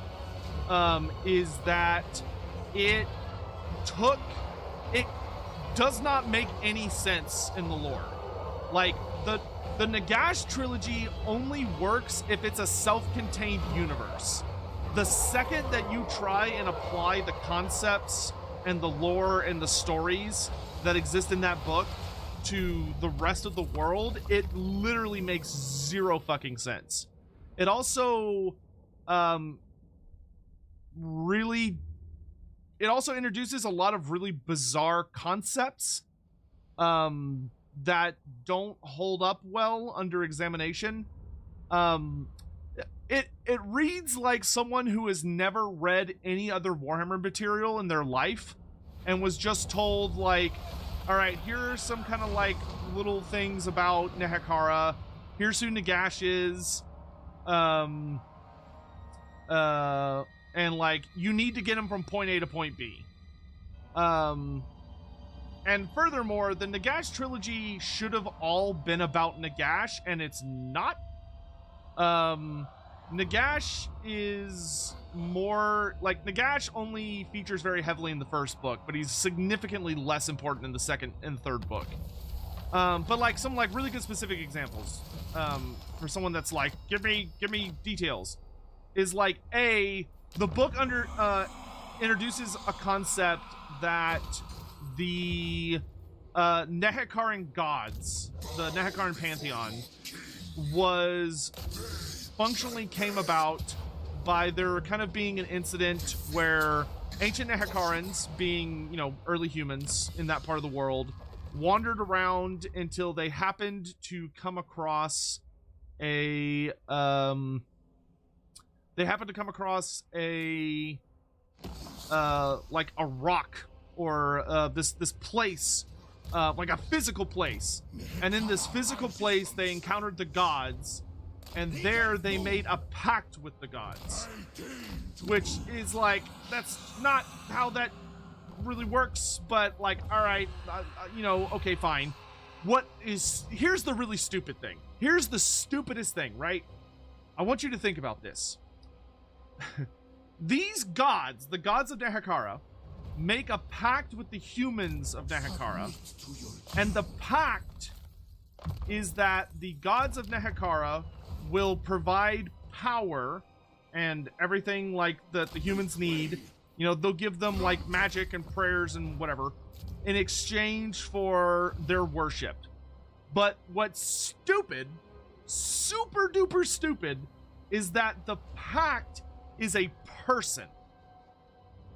is that it does not make any sense in the lore. Like, the Nagash trilogy only works if it's a self-contained universe. The second that you try and apply the concepts and the lore and the stories that exist in that book to the rest of the world, it literally makes zero fucking sense. It also introduces a lot of really bizarre concepts that don't hold up well under examination. It reads like someone who has never read any other Warhammer material in their life and was just told, like, all right, here are some kind of like little things about Nehekara. Here's who Nagash is. And like, you need to get him from point A to point B. And furthermore, the Nagash trilogy should have all been about Nagash, and it's not. Nagash is more like, Nagash only features very heavily in the first book, but he's significantly less important in the second and third book. But like some like really good specific examples for someone that's like, give me details, is like, the book introduces a concept that the Nehekaran gods, the Nehekaran pantheon, functionally came about by there kind of being an incident where ancient Nehekarans, being, you know, early humans in that part of the world, wandered around until they happened to come across a like a rock or this place, like a physical place, and in this physical place they encountered the gods, and there they made a pact with the gods, which is like, that's not how that really works, but like, all right, you know, okay, fine. Here's the really stupid thing. Here's the stupidest thing, right? I want you to think about this. These gods, the gods of Nehekara, make a pact with the humans of Nehekara, and the pact is that the gods of Nehekara will provide power and everything like that the humans need. You know, they'll give them like magic and prayers and whatever in exchange for their worship. But what's stupid, super duper stupid, is that the pact is a person.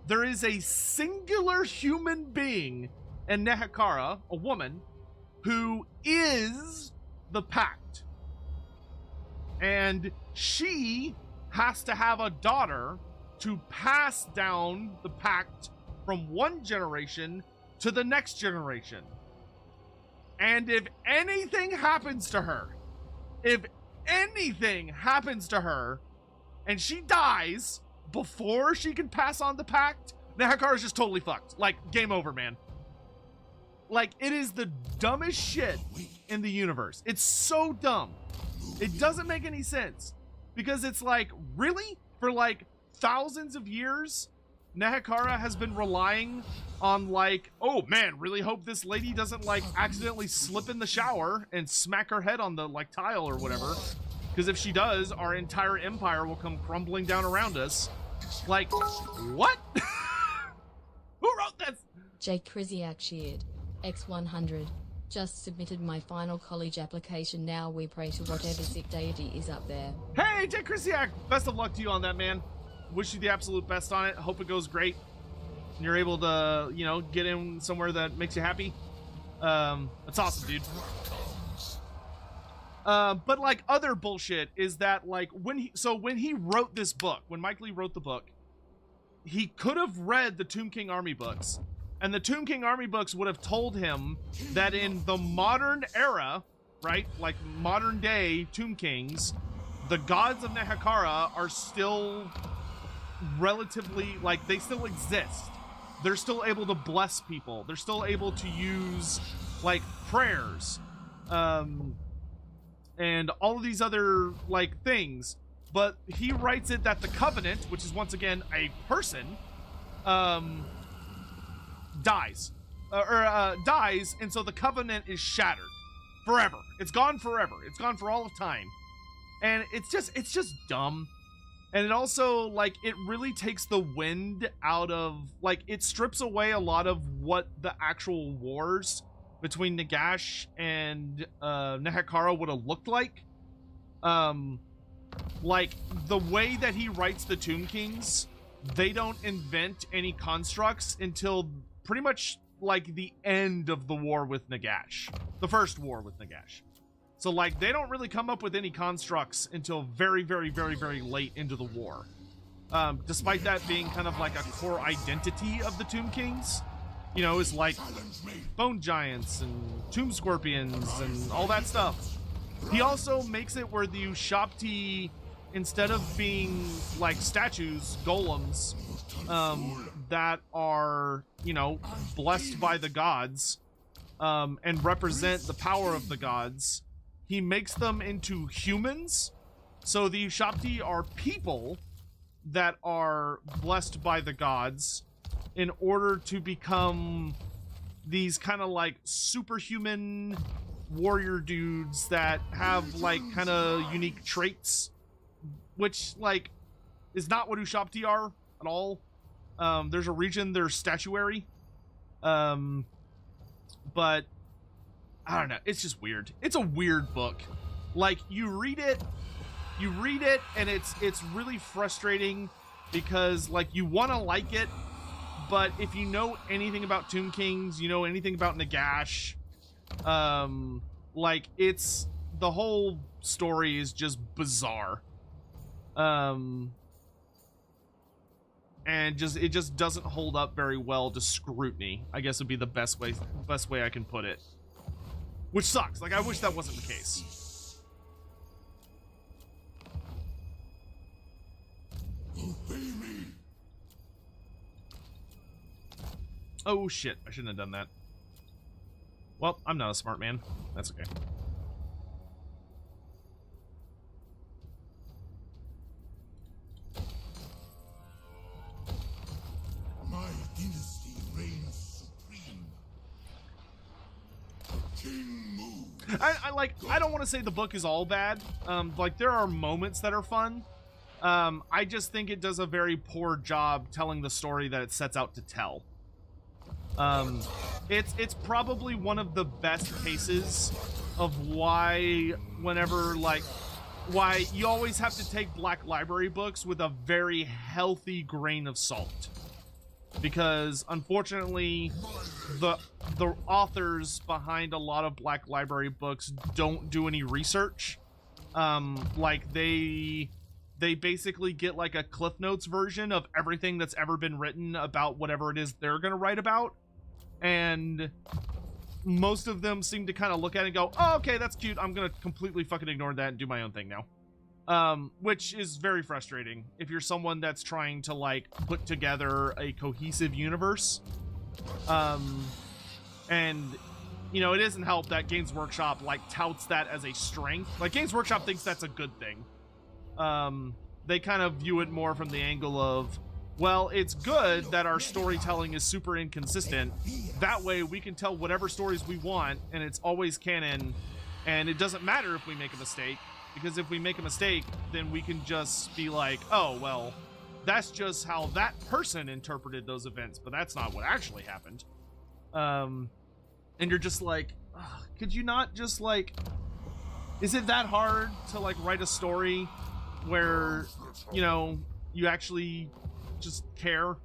There is a singular human being in Nehekara, a woman, who is the pact. And she has to have a daughter to pass down the pact from one generation to the next generation. And if anything happens to her, and she dies before she can pass on the pact, Nehekara is just totally fucked. Like, game over, man. Like, it is the dumbest shit in the universe. It's so dumb. It doesn't make any sense. Because it's like, really? For like thousands of years, Nehekara has been relying on like, oh man, really hope this lady doesn't like accidentally slip in the shower and smack her head on the like tile or whatever. Because if she does, our entire empire will come crumbling down around us. Like, what? Who wrote this? Jake Kriziak cheered. X100. Just submitted my final college application. Now we pray to whatever sick deity is up there. Hey, Jake Kriziak! Best of luck to you on that, man. Wish you the absolute best on it. Hope it goes great. And you're able to, you know, get in somewhere that makes you happy. That's awesome, dude. But like other bullshit is that like when he wrote this book, when Mike Lee wrote the book, he could have read the Tomb King Army books, and the Tomb King Army books would have told him that in the modern era, right, like modern day Tomb Kings, the gods of Nehekara are still relatively, like, they still exist. they're still able to bless people. They're still able to use like prayers, and all of these other like things. But he writes it that the Covenant, which is once again a person, dies, dies, and so the Covenant is shattered forever. It's gone forever. It's gone for all of time, and it's just dumb. And it also, like, it really takes the wind out of, like, it strips away a lot of what the actual wars between Nagash and Nehekara would have looked like. Like, the way that he writes the Tomb Kings, they don't invent any constructs until pretty much, like, the end of the war with Nagash. The first war with Nagash. So, like, they don't really come up with any constructs until very, very, very, very late into the war. Despite that being kind of like a core identity of the Tomb Kings. You know, it's like bone giants and tomb scorpions and all that stuff. He also makes it where the Ushabti, instead of being like statues, golems, that are, you know, blessed by the gods, and represent the power of the gods, he makes them into humans. So the Ushabti are people that are blessed by the gods in order to become these kind of like superhuman warrior dudes that have like kind of unique traits, which like is not what Ushabti are at all. There's a region, there's statuary, but I don't know, it's just weird. It's a weird book. Like, you read it and it's really frustrating because like you want to like it, but if you know anything about Tomb Kings, you know anything about Nagash, like, it's, the whole story is just bizarre. And just, it just doesn't hold up very well to scrutiny, I guess would be the best way I can put it. Which sucks. Like, I wish that wasn't the case. Obey me. Oh shit, I shouldn't have done that. Well, I'm not a smart man. That's okay. My dynasty reigns supreme. King Mu. I don't want to say the book is all bad. Like, there are moments that are fun. I just think it does a very poor job telling the story that it sets out to tell. It's probably one of the best cases of why why you always have to take Black Library books with a very healthy grain of salt. Because unfortunately, the authors behind a lot of Black Library books don't do any research. Like, they basically get like a Cliff Notes version of everything that's ever been written about whatever it is they're gonna write about, and most of them seem to kind of look at it and go, oh, okay, that's cute, I'm gonna completely fucking ignore that and do my own thing now. Which is very frustrating if you're someone that's trying to like put together a cohesive universe. And you know, it doesn't help that Games Workshop like touts that as a strength. Like, Games Workshop thinks that's a good thing. They kind of view it more from the angle of, well, it's good that our storytelling is super inconsistent. That way we can tell whatever stories we want, and it's always canon, and it doesn't matter if we make a mistake, because if we make a mistake, then we can just be like, oh, well, that's just how that person interpreted those events, but that's not what actually happened. And you're just like, could you not just like, is it that hard to like write a story where, you know, you actually just care?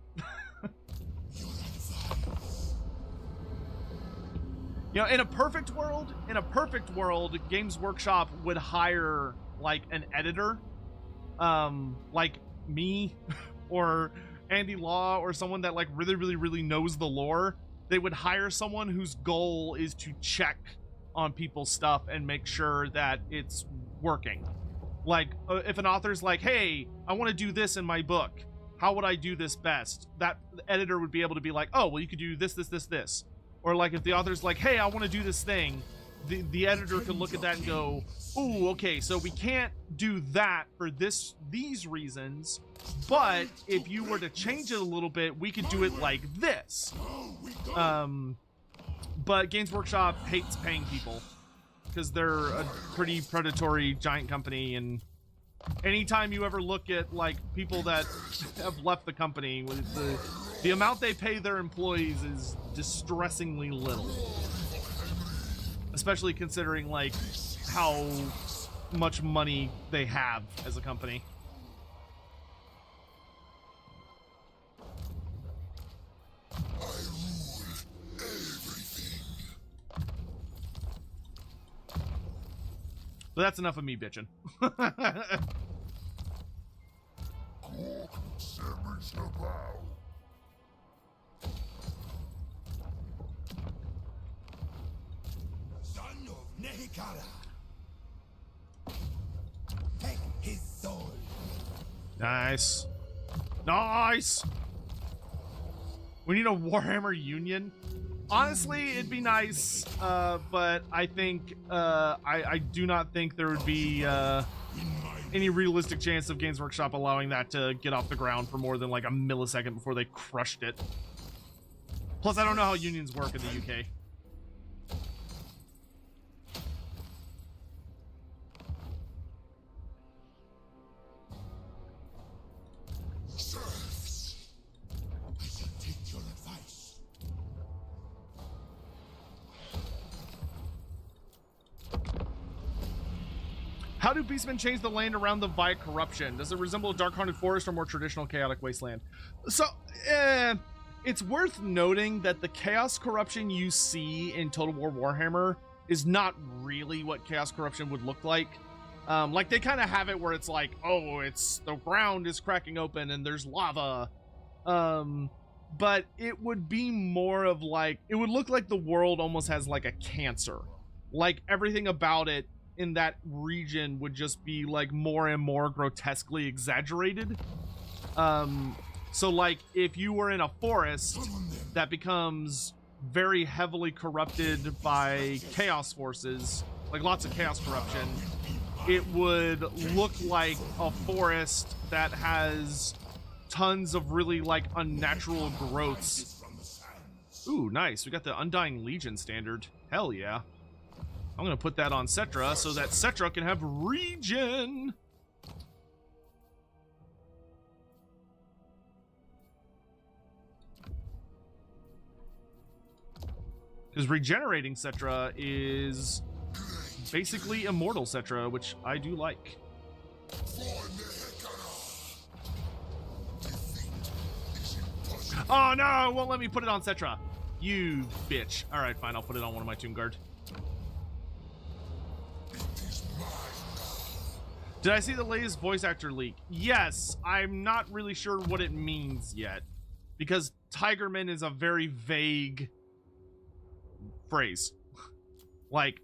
You know, in a perfect world, Games Workshop would hire like an editor, like me or Andy Law, or someone that like really knows the lore. They would hire someone whose goal is to check on people's stuff and make sure that it's working. Like, if an author's like, hey, I want to do this in my book, how would I do this best? That editor would be able to be like, oh, well, you could do this, this, this, this. Or like if the author's like, hey, I want to do this thing, the editor could look at that and go, ooh, okay, so we can't do that for these reasons, but if you were to change it a little bit, we could do it like this. But Games Workshop hates paying people because they're a pretty predatory giant company, and anytime you ever look at like people that have left the company, with the amount they pay their employees is distressingly little, especially considering like how much money they have as a company. But that's enough of me bitching. Son of Nehikara. Take his soul. Nice. Nice! We need a Warhammer Union. Honestly, it'd be nice, but I think, I do not think there would be, any realistic chance of Games Workshop allowing that to get off the ground for more than like a millisecond before they crushed it. Plus, I don't know how unions work in the UK. Serfs. I shall take your advice. How do Beastmen change the land around them via corruption? Does it resemble a dark-haunted forest or more traditional chaotic wasteland? So, it's worth noting that the chaos corruption you see in Total War Warhammer is not really what chaos corruption would look like. Like, they kind of have it where it's like, oh, it's the ground is cracking open and there's lava. But it would be more of like, it would look like the world almost has like a cancer. Like, everything about it in that region would just be like more and more grotesquely exaggerated. So like if you were in a forest that becomes very heavily corrupted by chaos forces, like lots of chaos corruption, it would look like a forest that has tons of really like unnatural growths. Ooh, nice. We got the Undying Legion standard. Hell yeah. I'm going to put that on Settra so that Settra can have regen. Because regenerating Settra is basically immortal Settra, which I do like. Oh no, it won't let me put it on Settra. You bitch. Alright, fine, I'll put it on one of my Tomb Guard. Did I see the latest voice actor leak? Yes, I'm not really sure what it means yet. Because Tigerman is a very vague phrase. Like,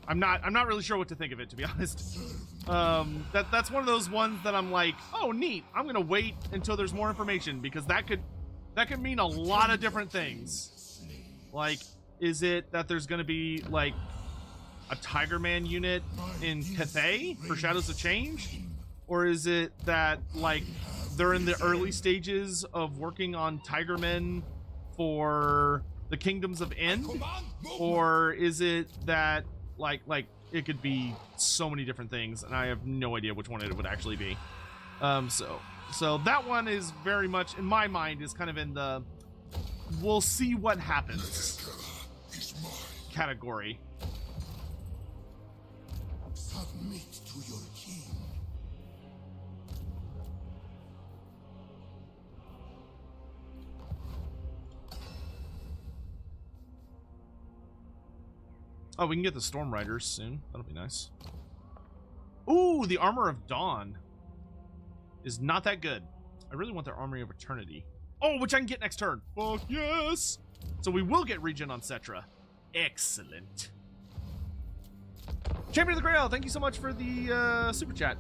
I'm not really sure what to think of it, to be honest. That's one of those ones that I'm like, oh neat, I'm gonna wait until there's more information, because that could mean a lot of different things. Like, is it that there's gonna be like a Tigerman unit in Cathay for Shadows of Change? Or is it that like they're in the early stages of working on Tigermen for the Kingdoms of End? Or is it that like it could be so many different things, and I have no idea which one it would actually be. So that one is very much, in my mind, is kind of in the we'll see what happens category. Submit to your king. Oh, we can get the Storm Riders soon. That'll be nice. Ooh, the Armor of Dawn is not that good. I really want their Armory of Eternity. Oh, which I can get next turn. Fuck yes! So we will get regen on Settra. Excellent. Champion of the Grail, thank you so much for the super chat.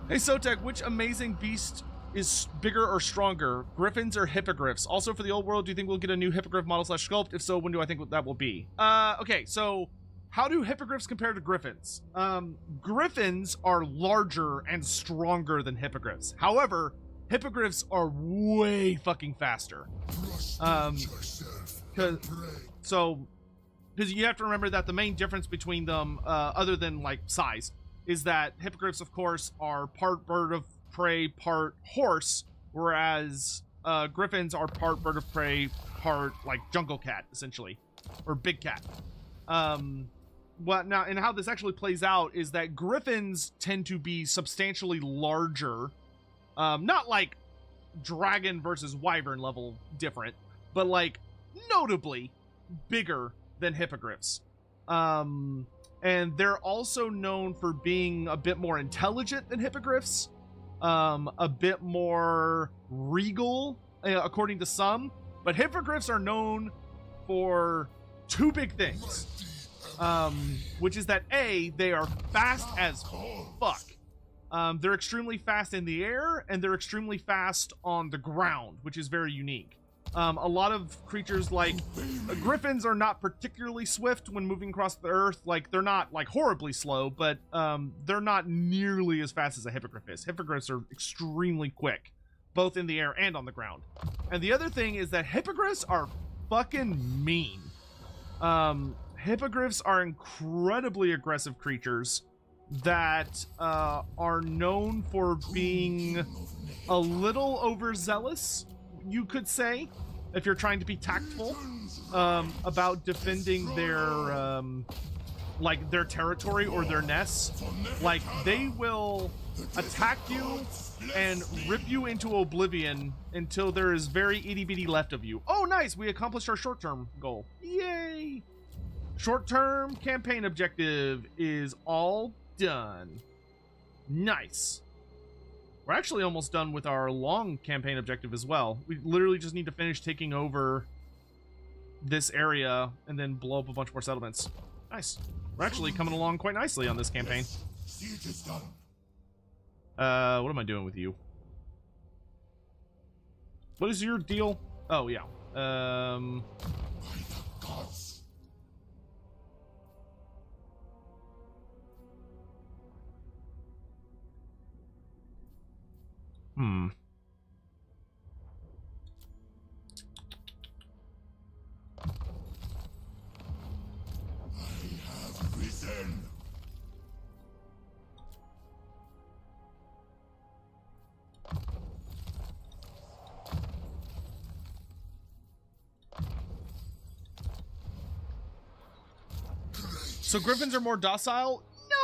Hey Sotek, which amazing beast is bigger or stronger, griffins or hippogriffs? Also for the old world, do you think we'll get a new hippogriff model / sculpt? If so, when do I think that will be? Okay, so how do hippogriffs compare to griffins? Griffins are larger and stronger than hippogriffs. However, hippogriffs are way fucking faster. Because you have to remember that the main difference between them, other than like size, is that hippogriffs, of course, are part bird of prey, part horse, whereas griffins are part bird of prey, part like jungle cat, essentially, or big cat. What now? And how this actually plays out is that griffins tend to be substantially larger, not like dragon versus wyvern level different, but like notably bigger than hippogriffs. And they're also known for being a bit more intelligent than hippogriffs, a bit more regal, according to some. But hippogriffs are known for two big things, which is that A, they are fast as fuck. They're extremely fast in the air, and they're extremely fast on the ground, which is very unique. A lot of creatures like griffins are not particularly swift when moving across the earth. Like, they're not like horribly slow, but they're not nearly as fast as a hippogriff is. Hippogriffs are extremely quick, both in the air and on the ground. And the other thing is that hippogriffs are fucking mean. Hippogriffs are incredibly aggressive creatures that are known for being a little overzealous, you could say, if you're trying to be tactful about defending their like their territory or their nests. Like, they will attack you and rip you into oblivion until there is very itty bitty left of you. Oh, nice! We accomplished our short-term goal. Yay! Short-term campaign objective is all done. Nice. We're actually almost done with our long campaign objective as well. We literally just need to finish taking over this area and then blow up a bunch more settlements. Nice. We're actually coming along quite nicely on this campaign. Siege is done. What am I doing with you? What is your deal? Oh, yeah. By the gods. I have risen. So griffins are more docile? No,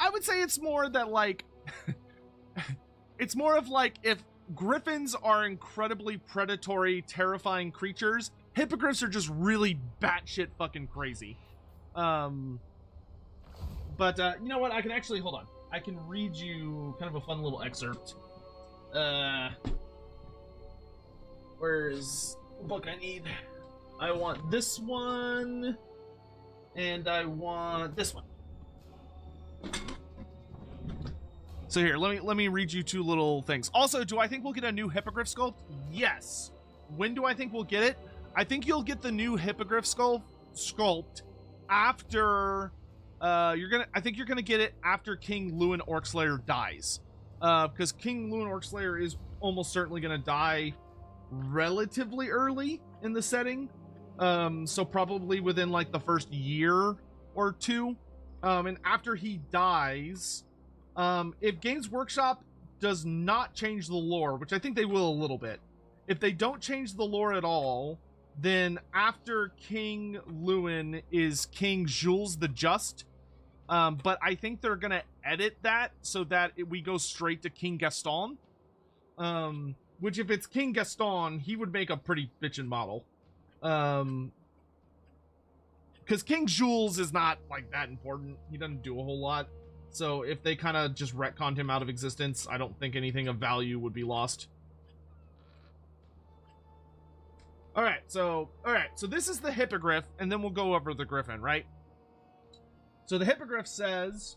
I would say it's more that, like, it's more of like, if griffins are incredibly predatory, terrifying creatures, hippogriffs are just really batshit fucking crazy. But you know what? I can actually, hold on. I can read you kind of a fun little excerpt. Where's the book I need? I want this one, and I want this one. So here, let me read you two little things. Also, do I think we'll get a new hippogriff sculpt? Yes. When do I think we'll get it? I think you'll get the new hippogriff sculpt after I think you're gonna get it after King Lewin Orcslayer dies. Because King Lewin Orcslayer is almost certainly gonna die relatively early in the setting. So probably within like the first year or two. And after he dies, if Games Workshop does not change the lore, which I think they will a little bit, if they don't change the lore at all, then after King Lewin is King Jules the Just. But I think they're gonna edit that so that we go straight to King Gaston. Which, if it's King Gaston, he would make a pretty bitchin' model. Because King Jules is not like that important. He doesn't do a whole lot. So if they kind of just retconned him out of existence, I don't think anything of value would be lost. Alright, so this is the hippogriff, and then we'll go over the griffin, right? So the hippogriff says,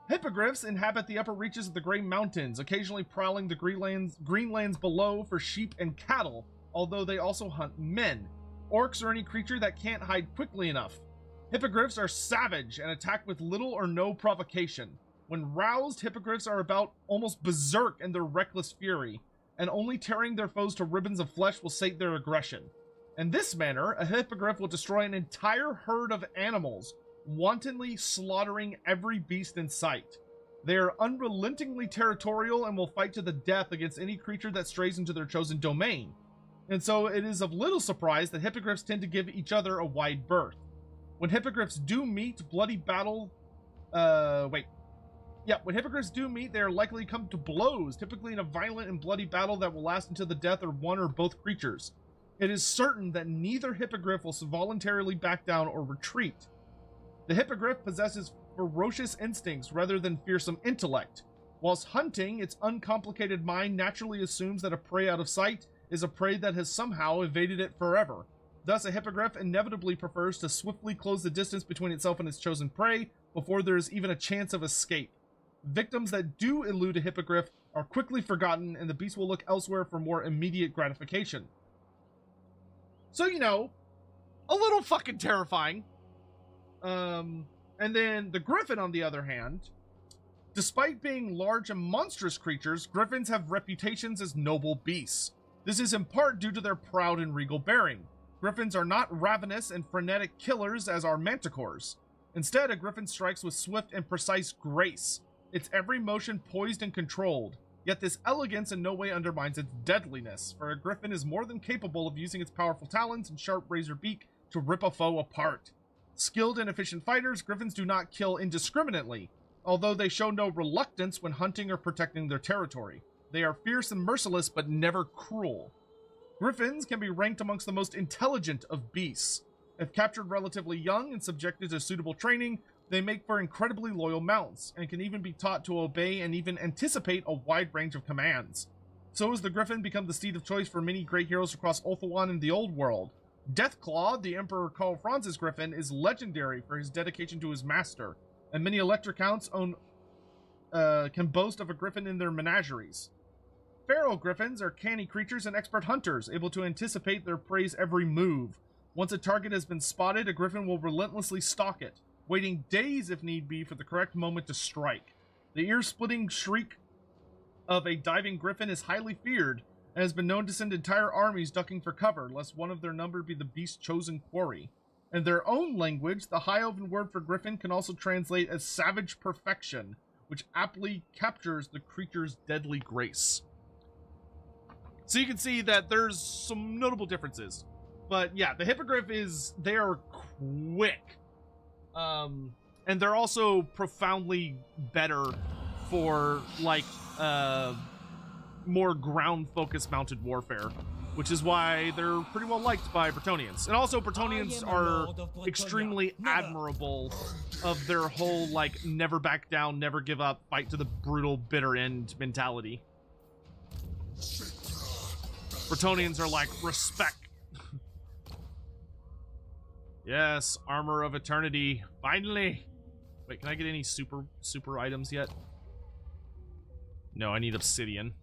Hippogriffs inhabit the upper reaches of the Grey Mountains, occasionally prowling the greenlands below for sheep and cattle, although they also hunt men, orcs, or any creature that can't hide quickly enough. Hippogriffs are savage and attack with little or no provocation. When roused, hippogriffs are about almost berserk in their reckless fury, and only tearing their foes to ribbons of flesh will sate their aggression. In this manner, a hippogriff will destroy an entire herd of animals, wantonly slaughtering every beast in sight. They are unrelentingly territorial and will fight to the death against any creature that strays into their chosen domain. And so it is of little surprise that hippogriffs tend to give each other a wide berth. When hippogriffs do meet, when hippogriffs do meet, they are likely to come to blows, typically in a violent and bloody battle that will last until the death of one or both creatures. It is certain that neither hippogriff will voluntarily back down or retreat. The hippogriff possesses ferocious instincts rather than fearsome intellect. Whilst hunting, its uncomplicated mind naturally assumes that a prey out of sight is a prey that has somehow evaded it forever. Thus, a hippogriff inevitably prefers to swiftly close the distance between itself and its chosen prey before there is even a chance of escape. Victims that do elude a hippogriff are quickly forgotten, and the beast will look elsewhere for more immediate gratification. So, you know, a little fucking terrifying. And then the griffin, on the other hand, despite being large and monstrous creatures, griffins have reputations as noble beasts. This is in part due to their proud and regal bearing. Griffins are not ravenous and frenetic killers as are manticores. Instead, a griffin strikes with swift and precise grace, its every motion poised and controlled. Yet this elegance in no way undermines its deadliness, for a griffin is more than capable of using its powerful talons and sharp razor beak to rip a foe apart. Skilled and efficient fighters, griffins do not kill indiscriminately, although they show no reluctance when hunting or protecting their territory. They are fierce and merciless, but never cruel. Griffins can be ranked amongst the most intelligent of beasts. If captured relatively young and subjected to suitable training, they make for incredibly loyal mounts, and can even be taught to obey and even anticipate a wide range of commands. So has the griffin become the steed of choice for many great heroes across Ulthuan and the Old World. Deathclaw, the Emperor Karl Franz's griffin, is legendary for his dedication to his master, and many Elector counts can boast of a griffin in their menageries. Feral griffins are canny creatures and expert hunters, able to anticipate their prey's every move. Once a target has been spotted, a griffin will relentlessly stalk it, waiting days if need be for the correct moment to strike. The ear-splitting shriek of a diving griffin is highly feared, and has been known to send entire armies ducking for cover, lest one of their number be the beast's chosen quarry. In their own language, the High Elven word for griffin can also translate as savage perfection, which aptly captures the creature's deadly grace. So you can see that there's some notable differences. But yeah, the hippogriff they are quick. And they're also profoundly better for, like, more ground-focused mounted warfare, which is why they're pretty well liked by Bretonnians. And also, Bretonnians are extremely admirable of their whole, like, never back down, never give up, fight to the brutal, bitter end mentality. Bretonnians are like, respect. Yes, Armor of Eternity. Finally. Wait, can I get any super items yet? No, I need obsidian.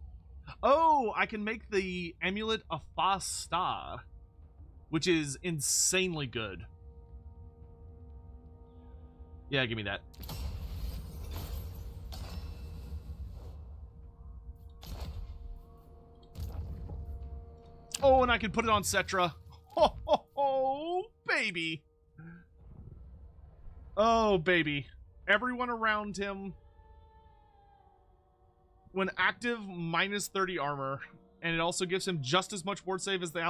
Oh, I can make the Amulet of Fasta, which is insanely good. Yeah, give me that. Oh, and I can put it on Settra. Ho, ho, ho, baby. Oh, baby. Everyone around him, when active, minus 30 armor, and it also gives him just as much ward save as the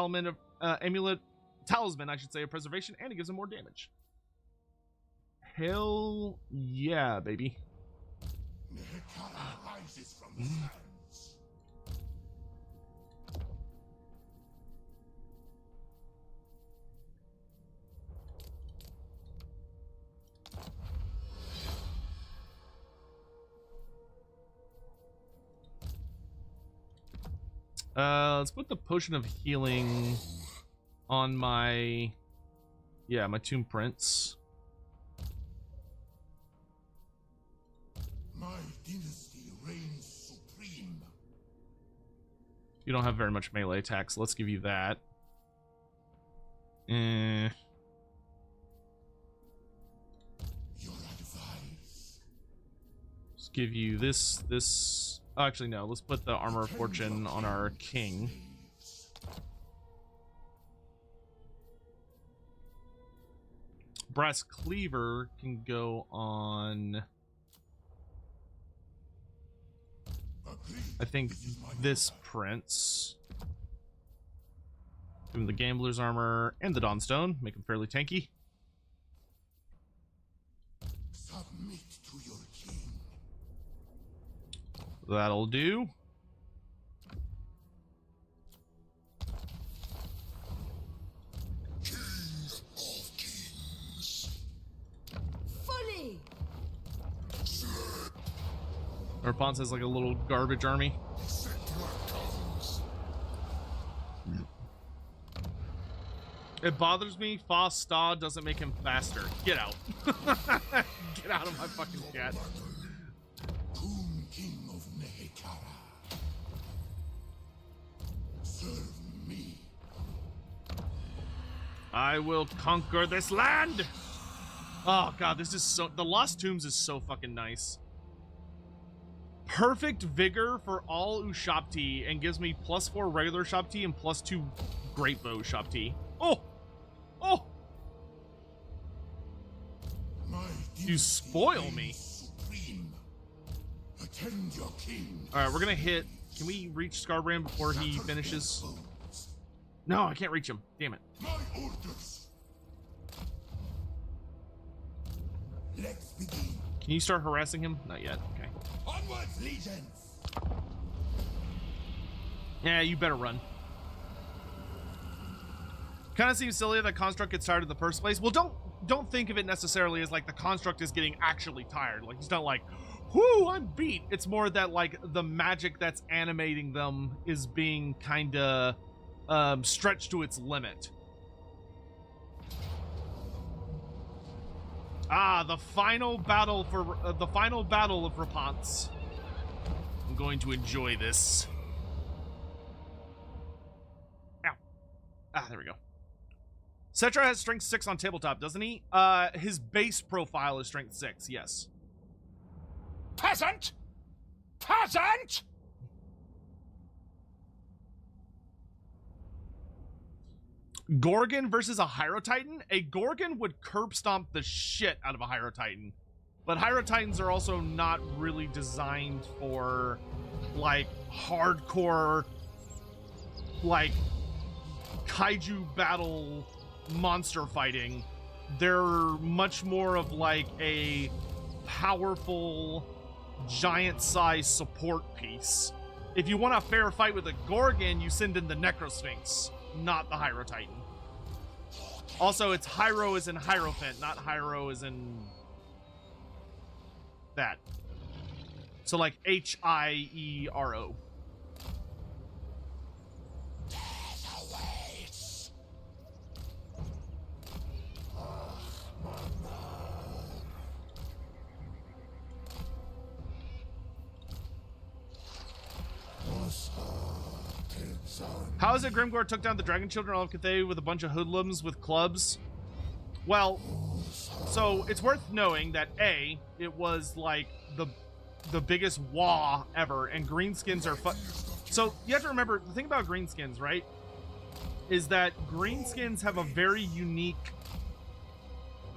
amulet talisman, I should say, of preservation, and it gives him more damage. Hell yeah, baby. Rises from the sands. Let's put the potion of healing on my, my Tomb Prince. My dynasty reigns supreme. You don't have very much melee attacks. Let's give you that. Your advice. Let's give you this. Oh, actually, no. Let's put the Armor of Fortune on our king. Brass Cleaver can go on, I think, this prince. Give him the Gambler's Armor and the Dawnstone. Make him fairly tanky. Submit to your king. That'll do. Fully! Our opponent has like a little garbage army. It bothers me. Sta doesn't make him faster. Get out. Get out of my fucking chat. Coon King of Nehekara. Serve me. I will conquer this land. Oh god, this is so, the Lost Tombs is so fucking nice. Perfect vigor for all Ushabti and gives me +4 regular Ushabti and +2 Great Bow Ushabti. Oh! Oh! My You spoil me. supreme. Attend your king. Alright, we're gonna hit. Can we reach Scarbrand before he finishes? No, I can't reach him. Damn it. My orders. Let's begin. Can you start harassing him? Not yet. Okay. Onwards, legions. Yeah, you better run. Kind of seems silly that Construct gets tired in the first place. Well, don't think of it necessarily as like the Construct is getting actually tired. Like, he's not like, whoo, I'm beat. It's more that like the magic that's animating them is being kind of stretched to its limit. Ah, the final battle for the final battle of Rapance. I'm going to enjoy this. Ow. Ah, there we go. Settra has strength 6 on tabletop, doesn't he? His base profile is strength 6, yes. Peasant! Peasant! Gorgon versus a Hyro Titan? A Gorgon would curb stomp the shit out of a Hyro Titan. But Hyro Titans are also not really designed for, like, hardcore, like, kaiju battle monster fighting. They're much more of, like, a powerful, giant-sized support piece. If you want a fair fight with a Gorgon, you send in the Necrosphinx, not the Hyro Titan. Also, it's Hyro as in Hierophant, not Hyro as in that. So like Hiero. How is it Grimgor took down the Dragon Children of Cathay with a bunch of hoodlums with clubs? Well, so it's worth knowing that A, it was like the biggest wah ever, and greenskins are so you have to remember, the thing about greenskins, right, is that greenskins have a very unique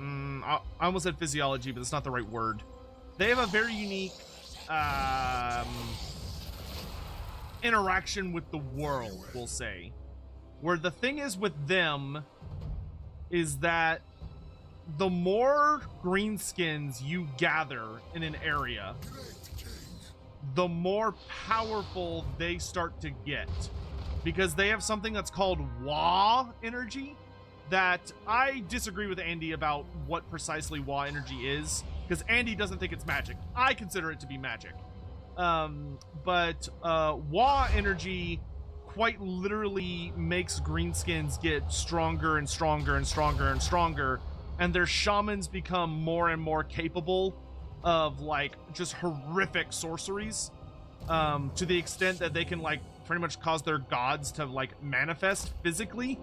I almost said physiology, but it's not the right word. They have a very unique interaction with the world, we'll say. Where the thing is with them is that the more greenskins you gather in an area, the more powerful they start to get. Because they have something that's called Wa energy that I disagree with Andy about what precisely Wa energy is, because Andy doesn't think it's magic. I consider it to be magic. But Wa energy quite literally makes greenskins get stronger and stronger and stronger and stronger, and their shamans become more and more capable of like just horrific sorceries, to the extent that they can like pretty much cause their gods to like manifest physically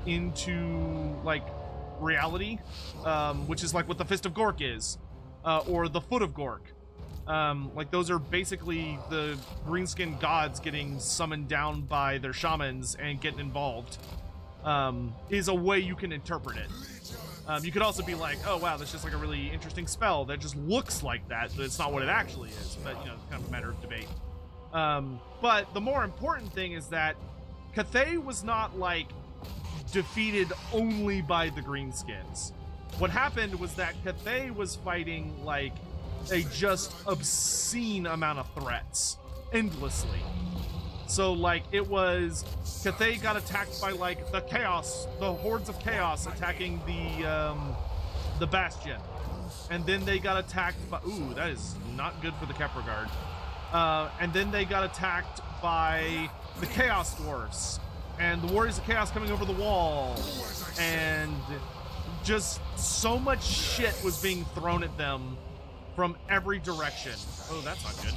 into like reality, which is like what the Fist of Gork is, or the Foot of Gork. Like those are basically the greenskin gods getting summoned down by their shamans and getting involved. Is a way you can interpret it. You could also be like, oh wow, that's just like a really interesting spell that just looks like that, but it's not what it actually is. But you know, it's kind of a matter of debate. But the more important thing is that Cathay was not like defeated only by the greenskins. What happened was that Cathay was fighting like a just obscene amount of threats endlessly. So like it was Cathay got attacked by like the hordes of chaos attacking the bastion, and then they got attacked by that is not good for the Kepler Guard. And then they got attacked by the Chaos Dwarfs and the Warriors of Chaos coming over the wall, and just so much shit was being thrown at them from every direction. Oh, that's not good.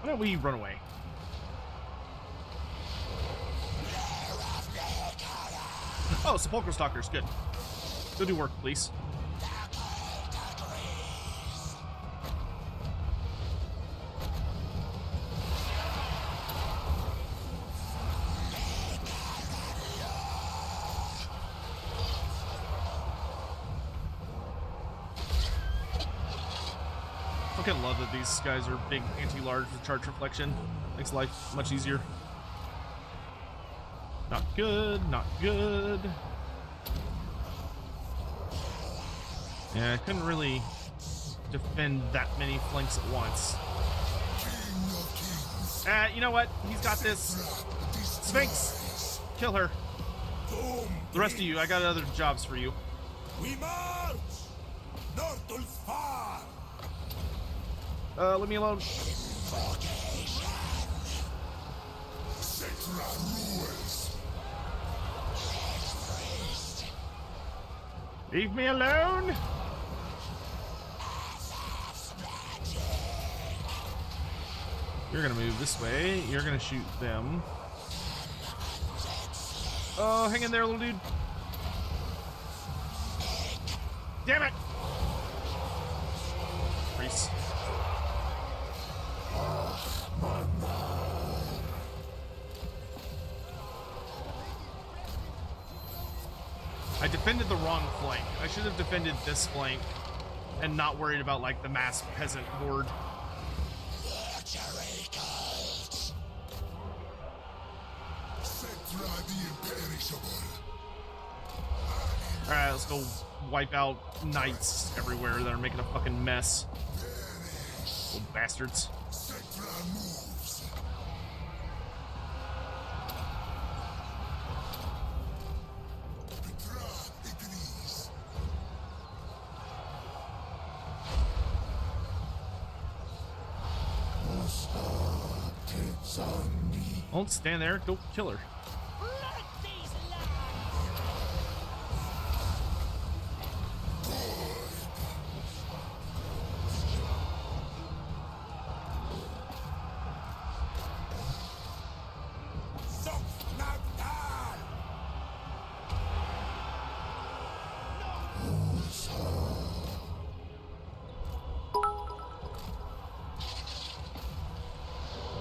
Why don't we run away? Oh, Sepulchral Stalkers, good. Go do work, please. I fucking love that these guys are big anti-large with charge reflection. Makes life much easier. Not good, not good. Yeah, I couldn't really defend that many flanks at once. You know what? He's got this. Sphinx! Kill her. The rest of you, I got other jobs for you. We march! North to far! Leave me alone. Settra rules. Leave me alone. You're gonna move this way. You're gonna shoot them. Oh, hang in there, little dude. Damn it! Reese. I defended the wrong flank. I should have defended this flank and not worried about like the mass peasant horde. Settra the imperishable. Alright, let's go wipe out knights everywhere that are making a fucking mess. Little bastards. Settra moves. Petra agrees. Don't stand there. Go kill her.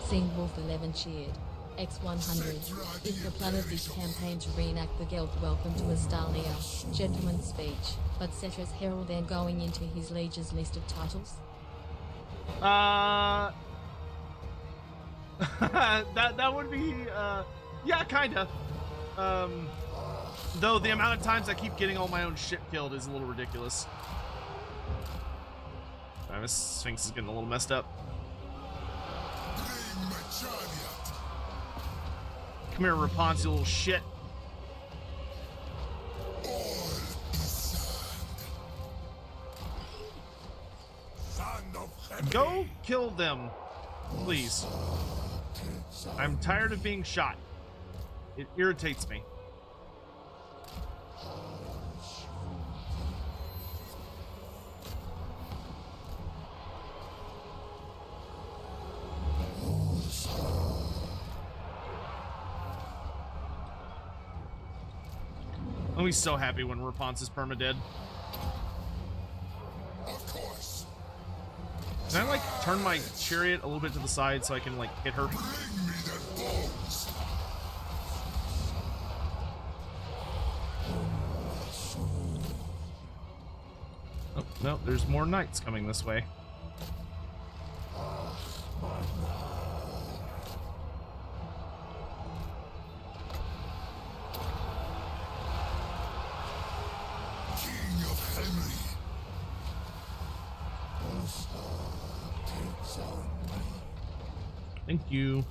Sing Wolf 11 cheered. X100 is the plan of this campaign to reenact the Geld welcome to Astalia gentleman's speech, but Settra's herald then going into his liege's list of titles? that would be yeah, kinda. Though the amount of times I keep getting all my own shit killed is a little ridiculous. This Sphinx is getting a little messed up. Bring my chariot. Come here, Rapunzel, you little shit. Son of heaven. Go kill them, please. I'm tired of being shot. It irritates me. I'll be so happy when Rapunzel's is permadead. Of course. Can I, like, turn my chariot a little bit to the side so I can, like, hit her? Bring me the bones. Oh, no, there's more knights coming this way. King of Henry. Thank you.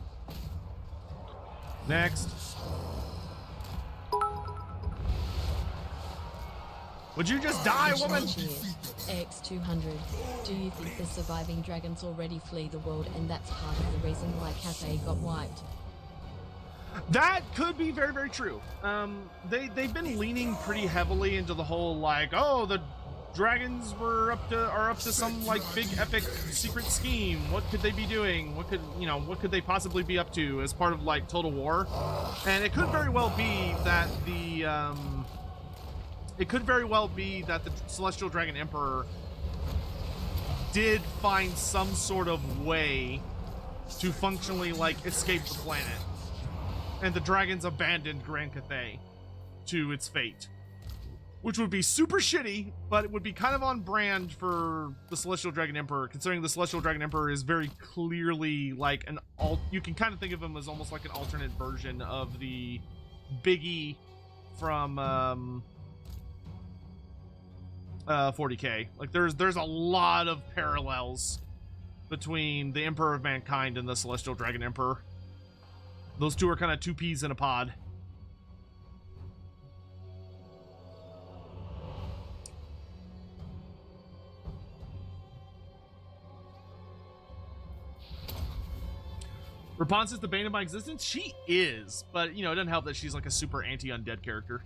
Next. Would you just die, woman? AX200. Do you think the surviving dragons already flee the world and that's part of the reason why Cathay got wiped? That could be very, very true. They've been leaning pretty heavily into the whole, like, oh, the dragons are up to some, like, big epic secret scheme. What could they be doing? What could they possibly be up to as part of, like, Total War? And it could very well be that the Celestial Dragon Emperor did find some sort of way to functionally, like, escape the planet. And the dragons abandoned Grand Cathay to its fate. Which would be super shitty, but it would be kind of on brand for the Celestial Dragon Emperor, considering the Celestial Dragon Emperor is very clearly like you can kind of think of him as almost like an alternate version of the Biggie from 40K. Like there's a lot of parallels between the Emperor of Mankind and the Celestial Dragon Emperor. Those two are kind of two peas in a pod. Rapunzel is the bane of my existence? She is, but, you know, it doesn't help that she's like a super anti-undead character.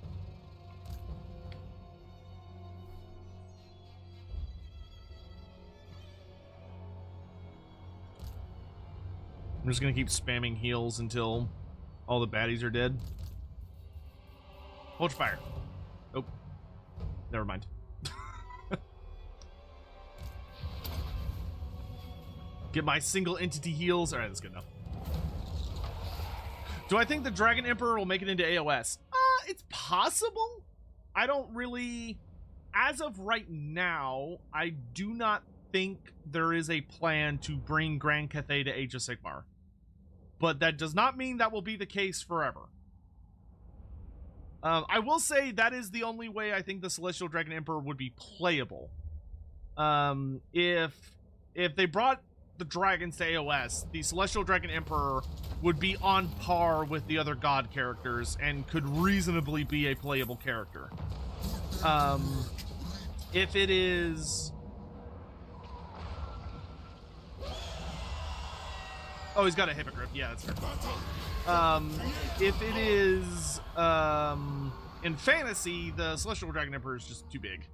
I'm just gonna keep spamming heals until all the baddies are dead. Hold your fire. Oh, never mind. Get my single entity heals. All right, that's good enough. Do I think the Dragon Emperor will make it into AOS? It's possible. I don't really, as of right now, I do not think there is a plan to bring Grand Cathay to Age of Sigmar. But that does not mean that will be the case forever. I will say that is the only way I think the Celestial Dragon Emperor would be playable. If they brought the dragons to AOS, the Celestial Dragon Emperor would be on par with the other god characters and could reasonably be a playable character. If it is... Oh, he's got a hippogriff. Yeah, that's fair. If it is in fantasy, the Celestial Dragon Emperor is just too big.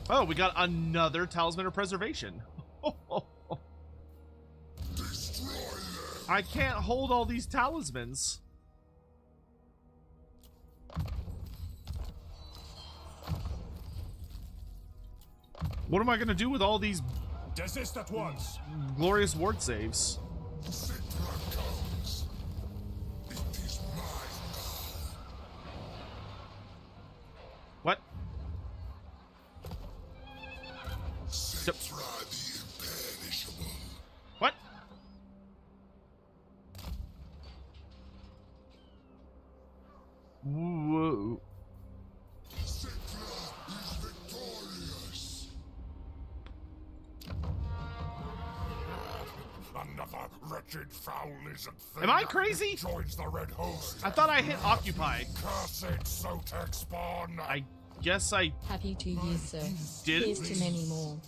Oh, we got another Talisman of Preservation. I can't hold all these talismans. What am I going to do with all these Desist at once. glorious ward saves? Settra comes. It is mine. What? Settra the imperishable. What? Whoa. Settra is victorious. Another wretched foul lizard thing. Am I crazy? Joins the red host. I thought I hit occupy. Cursed Sotek spawn. I guess I Happy 2 years, sir. did. Here's to many more.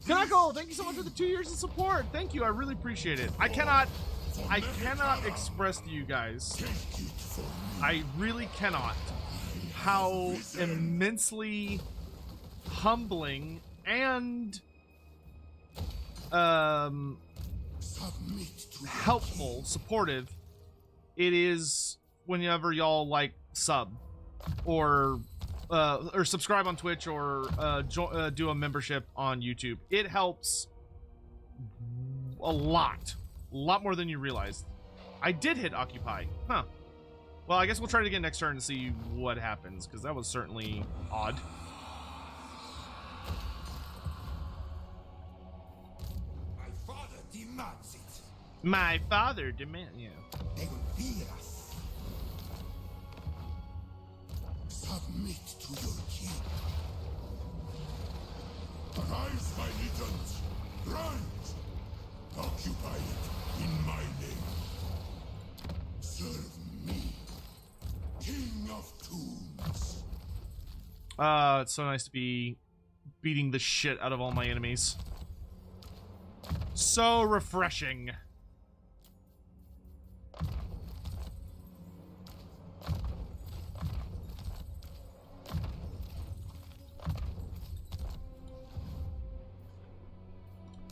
Kanako, thank you so much for the 2 years of support. Thank you, I really appreciate it. I cannot express to you guys, I really cannot, how immensely humbling and helpful, supportive it is whenever y'all like sub or subscribe on Twitch or do a membership on YouTube. It helps a lot more than you realize. I did hit occupy, huh? Well, I guess we'll try it again next turn to see what happens, because that was certainly odd. My father demands it. My father demands, yeah. They will fear us. Submit to your king. Arise, my legions. Rise. Occupy it in my name. Serve me, King of Tombs. It's so nice to be beating the shit out of all my enemies. So refreshing.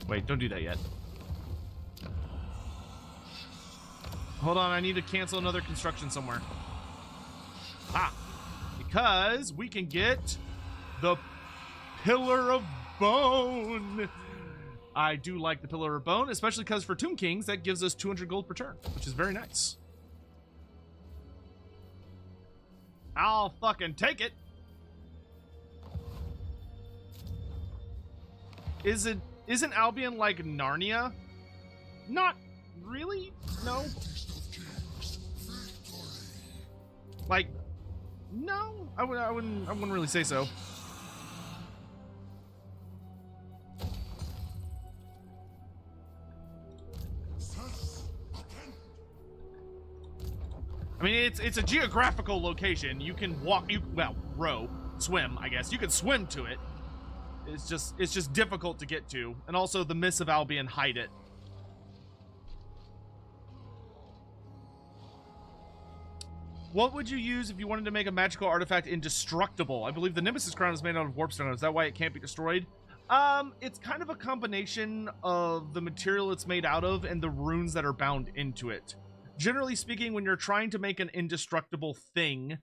Wait, don't do that yet. Hold on, I need to cancel another construction somewhere. Ah, because we can get the Pillar of Bone. I do like the Pillar of Bone, especially because for Tomb Kings, that gives us 200 gold per turn, which is very nice. I'll fucking take it. Isn't Albion like Narnia? Not really, no. Like, no, I wouldn't really say so. I mean, it's a geographical location. You can walk, row, swim, I guess. You can swim to it. It's just difficult to get to. And also the Mists of Albion hide it. What would you use if you wanted to make a magical artifact indestructible? I believe the Nemesis Crown is made out of warpstone. Is that why it can't be destroyed? It's kind of a combination of the material it's made out of and the runes that are bound into it. Generally speaking, when you're trying to make an indestructible thing,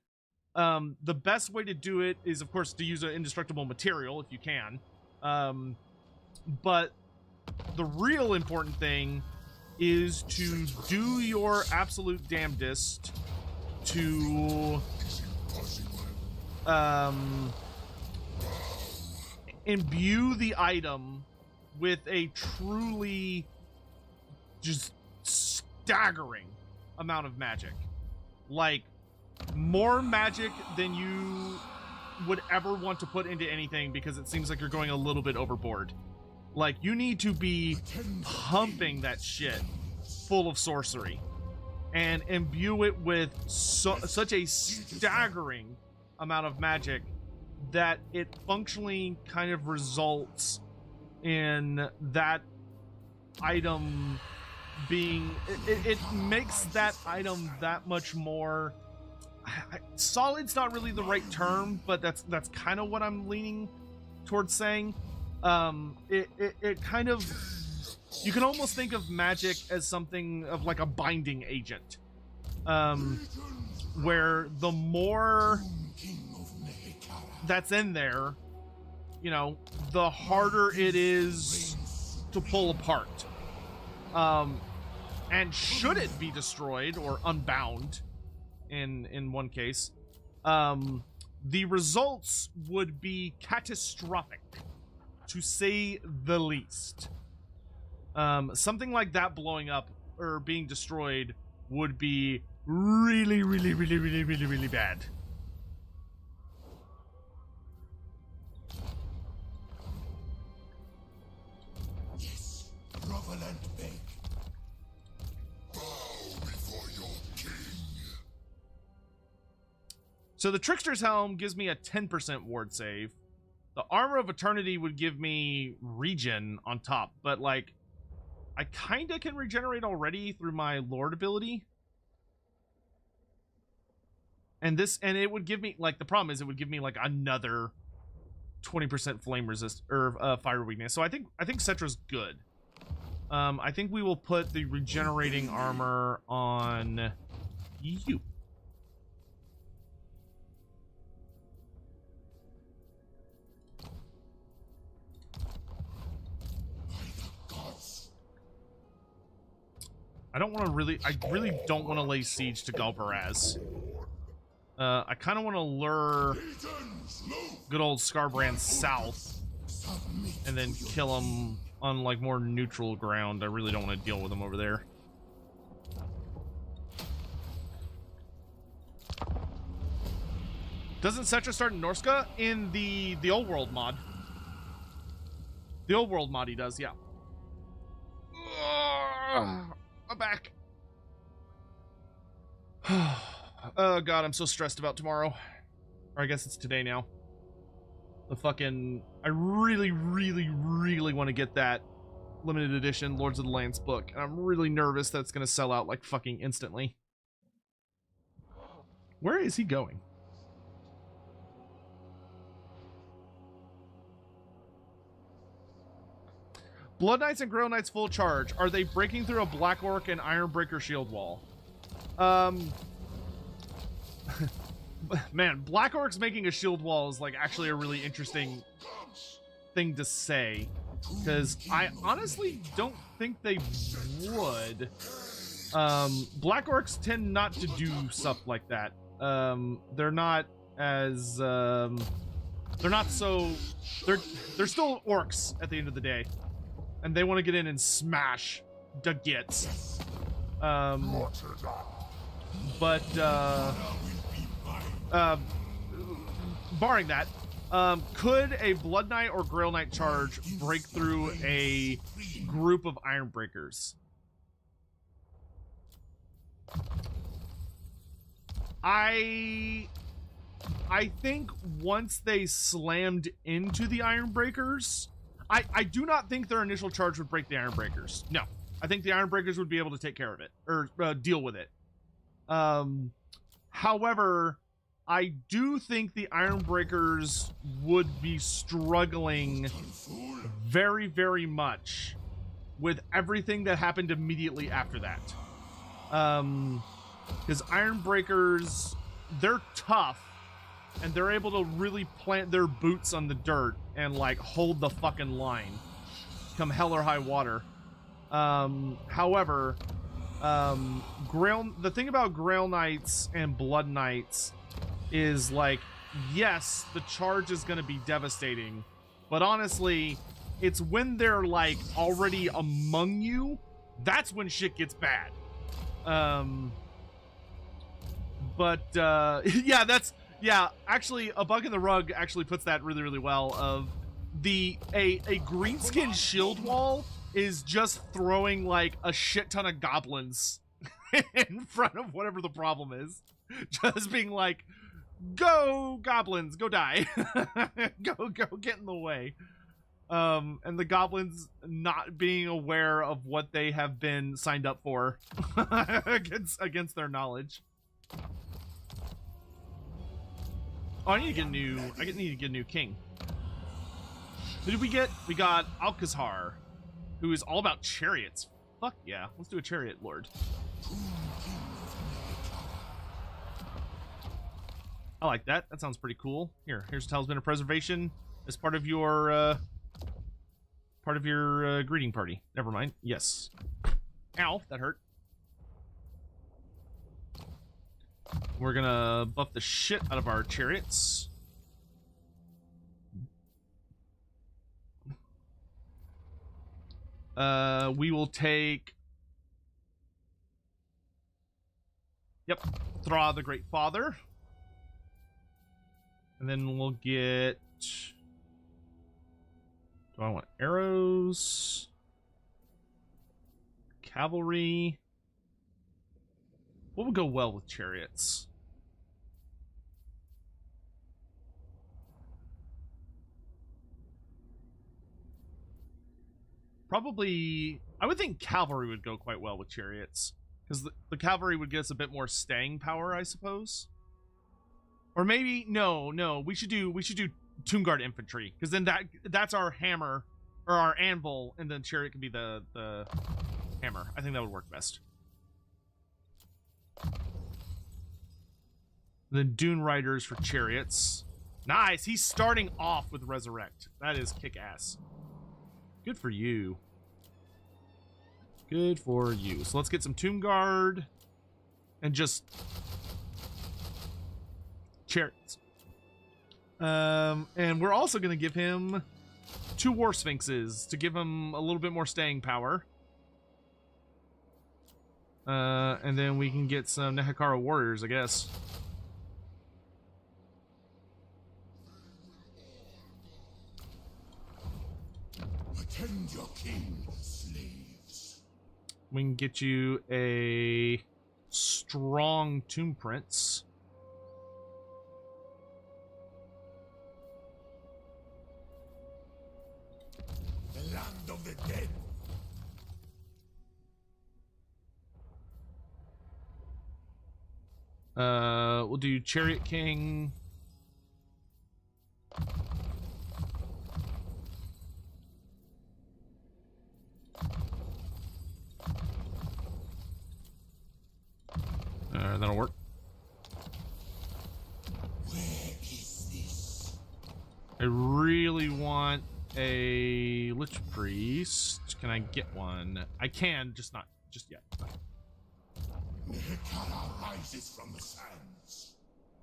the best way to do it is, of course, to use an indestructible material if you can. But the real important thing is to do your absolute damnedest to imbue the item with a truly just staggering amount of magic. Like, more magic than you would ever want to put into anything, because it seems like you're going a little bit overboard. Like, you need to be pumping that shit full of sorcery and imbue it with such a staggering amount of magic that it functionally kind of results in that item being... It makes that item that much more... solid's not really the right term, but that's kind of what I'm leaning towards saying. It kind of... You can almost think of magic as something of like a binding agent. Where the more that's in there, you know, the harder it is to pull apart. And should it be destroyed or unbound, in one case, the results would be catastrophic, to say the least. Something like that blowing up or being destroyed would be really, really, really, really, really, really bad. Yes, grovel and beg. Bow before your king. So the Trickster's Helm gives me a 10% ward save. The Armor of Eternity would give me regen on top, but like, I kinda can regenerate already through my Lord ability. And it would give me, like, the problem is it would give me like another 20% flame resist or fire weakness. So I think Settra's good. I think we will put the regenerating armor on you. I really don't want to lay siege to Galvaraz. I kind of want to lure good old Scarbrand south and then kill him on like more neutral ground. I really don't want to deal with him over there. Doesn't Settra start in Norska? In the old world mod. The old world mod he does, yeah. I'm back. Oh god, I'm so stressed about tomorrow. Or I guess it's today now. The fucking... I really want to get that limited edition Lords of the Lance book. And I'm really nervous that it's going to sell out like fucking instantly. Where is he going? Blood Knights and Grail Knights full charge. Are they breaking through a Black Orc and Ironbreaker shield wall? Man, Black Orcs making a shield wall is like actually a really interesting thing to say, because I honestly don't think they would. Black Orcs tend not to do stuff like that. They're not as they're not so they're still orcs at the end of the day, and they want to get in and smash the gits. Barring that, could a Blood Knight or Grail Knight charge break through a group of Ironbreakers? I think once they slammed into the Ironbreakers, I do not think their initial charge would break the Ironbreakers. No, I think the Ironbreakers would be able to take care of it, or deal with it. However, I do think the Ironbreakers would be struggling very, very much with everything that happened immediately after that. Because Ironbreakers, they're tough, and they're able to really plant their boots on the dirt and like hold the fucking line come hell or high water. However, the thing about Grail Knights and Blood Knights is like, yes, the charge is going to be devastating, but honestly, it's when they're like already among you, that's when shit gets bad. Yeah, actually, A Bug in the Rug actually puts that really, really well. Of a greenskin shield wall is just throwing like a shit ton of goblins in front of whatever the problem is. Just being like, go goblins, go die. go get in the way. And the goblins not being aware of what they have been signed up for against their knowledge. Oh, I need to get a new king. Who did we get? We got Alcazar, who is all about chariots. Fuck yeah, let's do a chariot lord. I like that. That sounds pretty cool. Here's a Talisman of Preservation as part of your greeting party. Never mind. Yes. Ow, that hurt. We're gonna buff the shit out of our chariots. We will take... Yep. Thra the Great Father. And then we'll get... Do I want arrows? Cavalry? What would go well with chariots? Probably, I would think cavalry would go quite well with chariots, because the cavalry would get us a bit more staying power, I suppose. Or maybe no, we should do Tomb Guard infantry, because then that's our hammer or our anvil, and then chariot can be the hammer. I think that would work best. Then Dune Riders for chariots. Nice. He's starting off with resurrect. That is kick-ass. Good for you. Good for you. So let's get some Tomb Guard and just chariots. And we're also going to give him 2 War Sphinxes to give him a little bit more staying power. And then we can get some Nehekara Warriors, I guess. Attend your king, slaves. We can get you a strong Tomb Prince. The land of the dead. We'll do Chariot King. That'll work. Where is this? I really want a Lich Priest. Can I get one? I can, just not just yet. Nehekara rises from the sands.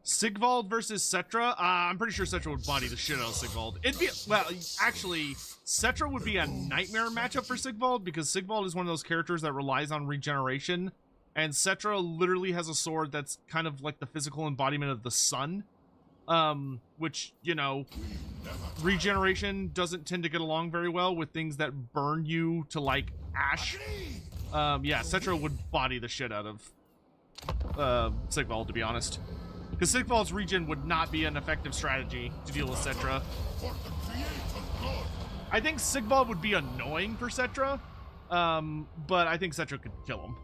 Sigvald versus Settra? I'm pretty sure Settra would body the shit out of Sigvald. It'd be, well, actually, Settra would be a nightmare matchup for Sigvald because Sigvald is one of those characters that relies on regeneration. And Settra literally has a sword that's kind of like the physical embodiment of the sun. Which, you know, regeneration doesn't tend to get along very well with things that burn you to, like, ash. Yeah, Settra would body the shit out of Sigvald, to be honest. Because Sigvald's regen would not be an effective strategy to deal with Settra. I think Sigvald would be annoying for Settra, but I think Settra could kill him.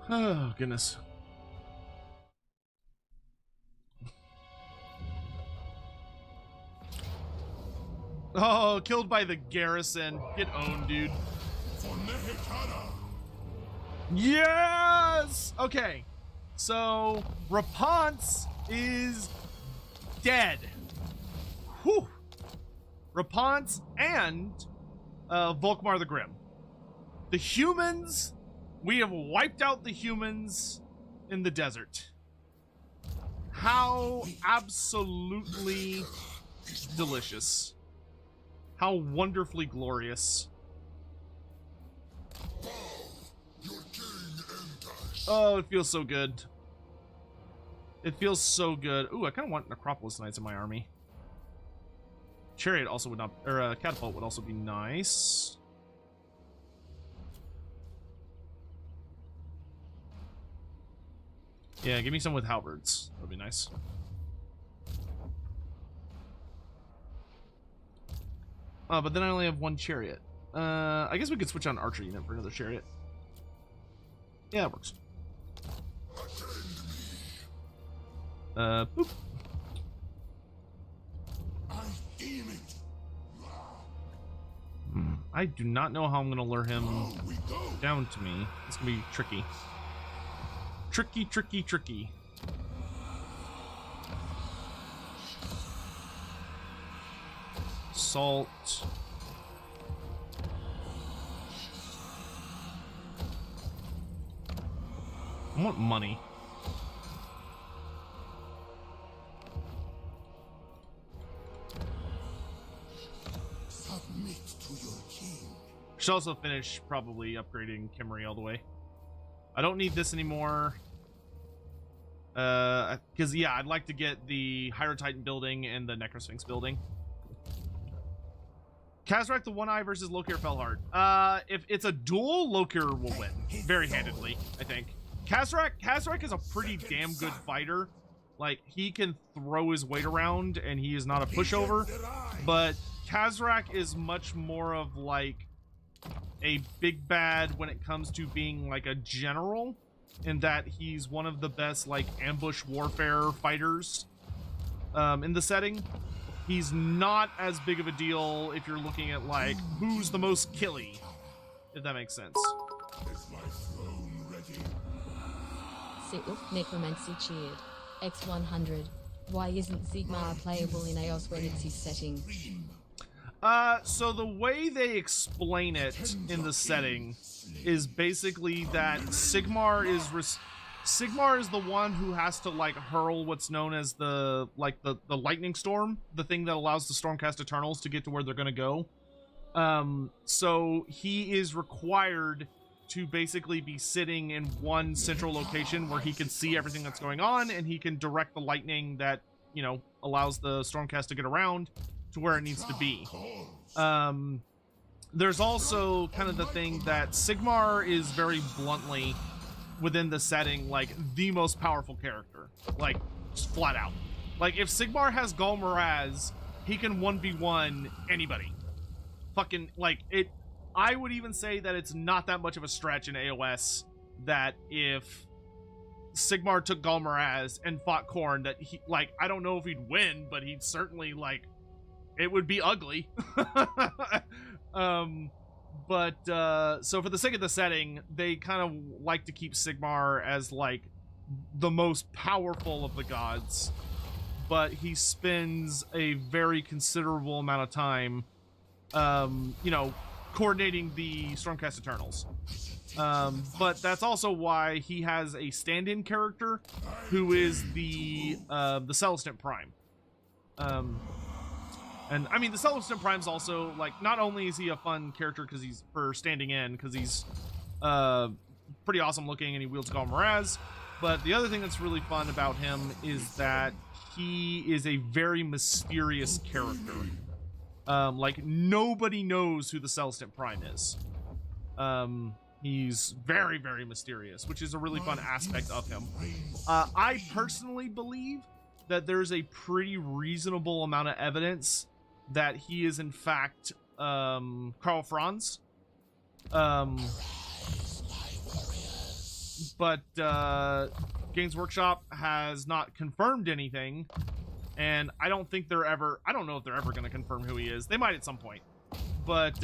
Oh, goodness. Oh, killed by the garrison. Get owned, dude. For Nehekara. Yes! Okay. So, Rapunzel is dead. Whew. Rapunzel and Volkmar the Grim. The humans... We have wiped out the humans in the desert. How absolutely delicious. How wonderfully glorious. Oh, it feels so good. It feels so good. Ooh, I kind of want Necropolis Knights in my army. Chariot also would not, or Catapult would also be nice. Yeah, give me some with halberds. That'd be nice. But then I only have 1 chariot. I guess we could switch on archer unit for another chariot. Yeah, it works. Boop. I deem it. I do not know how I'm gonna lure him We go. down to me. It's gonna be tricky. Tricky, tricky, tricky. Salt. I want money. Submit to your king. Should also finish probably upgrading Kimmery all the way. I don't need this anymore. Because, yeah, I'd like to get the Hydro Titan building and the Necrosphinx building. Kazrak the One-Eye versus Lokir Felhard. If it's a duel, Lokir will win. Very handedly, I think. Kazrak is a pretty damn good fighter. Like, he can throw his weight around, and he is not a pushover. But Kazrak is much more of, like, a big bad when it comes to being like a general, in that he's one of the best like ambush warfare fighters in the setting. He's not as big of a deal if you're looking at like who's the most killy, if that makes sense. Is my throne ready? Sitlook Necromancy cheered. X100. Why isn't Sigmar playable in EOS when it's his setting? So the way they explain it in the setting is basically that Sigmar is the one who has to like hurl what's known as the lightning storm, the thing that allows the Stormcast Eternals to get to where they're gonna go. So he is required to basically be sitting in one central location where he can see everything that's going on, and he can direct the lightning that, you know, allows the Stormcast to get around to where it needs to be. There's also kind of the thing that Sigmar is very bluntly, within the setting, like the most powerful character, like just flat out. Like if Sigmar has Gul Miraz, he can 1v1 anybody. Fucking like it. I would even say that it's not that much of a stretch in AOS that if Sigmar took Gul Miraz and fought Khorne, that he, like, I don't know if he'd win, but he'd certainly, like, it would be ugly. So for the sake of the setting, they kind of like to keep Sigmar as like the most powerful of the gods, but he spends a very considerable amount of time, you know, coordinating the Stormcast Eternals. But that's also why he has a stand-in character who is the Celestant Prime. And I mean, the Celestant Prime's also like, not only is he a fun character because he's for standing in, because he's pretty awesome looking and he wields Gul Miraz, but the other thing that's really fun about him is that he is a very mysterious character. Like nobody knows who the Celestant Prime is. He's very, very mysterious, which is a really fun aspect of him. I personally believe that there's a pretty reasonable amount of evidence that he is in fact Karl Franz. But Games Workshop has not confirmed anything, and I don't think they're ever, I don't know if they're ever going to confirm who he is. They might at some point, but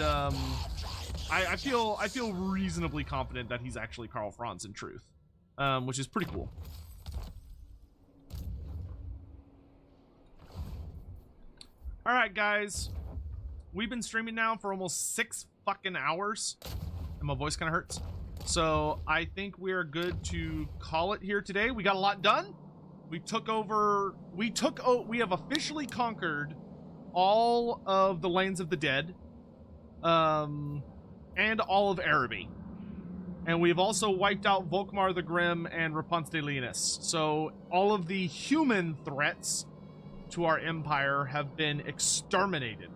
I feel reasonably confident that he's actually Karl Franz in truth, which is pretty cool. All right, guys, we've been streaming now for almost 6 fucking hours, and my voice kind of hurts. So I think we're good to call it here today. We got a lot done. We have officially conquered all of the Lands of the Dead, and all of Araby. And we've also wiped out Volkmar the Grim and Rapunz de Linus. So all of the human threats to our empire have been exterminated.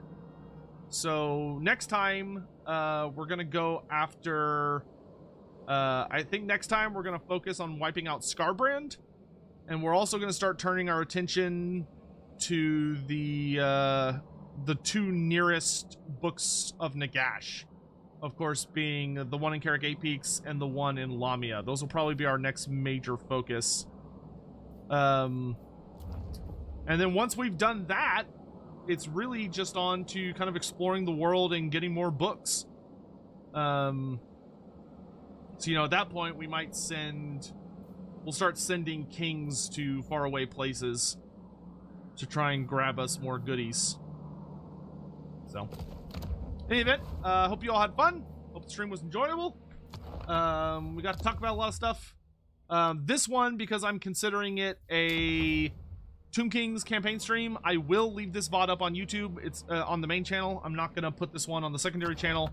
So next time, we're gonna go after, I think next time we're gonna focus on wiping out Skarbrand. And we're also gonna start turning our attention to the 2 nearest books of Nagash. Of course, being the one in Carrick 8 Peaks and the one in Lamia. Those will probably be our next major focus. And then once we've done that, it's really just on to kind of exploring the world and getting more books. So, you know, at that point, we might we'll start sending kings to faraway places to try and grab us more goodies. So, in any event, hope you all had fun. Hope the stream was enjoyable. We got to talk about a lot of stuff. This one, because I'm considering it a Tomb Kings campaign stream, I will leave this VOD up on YouTube. It's on the main channel. I'm not going to put this one on the secondary channel,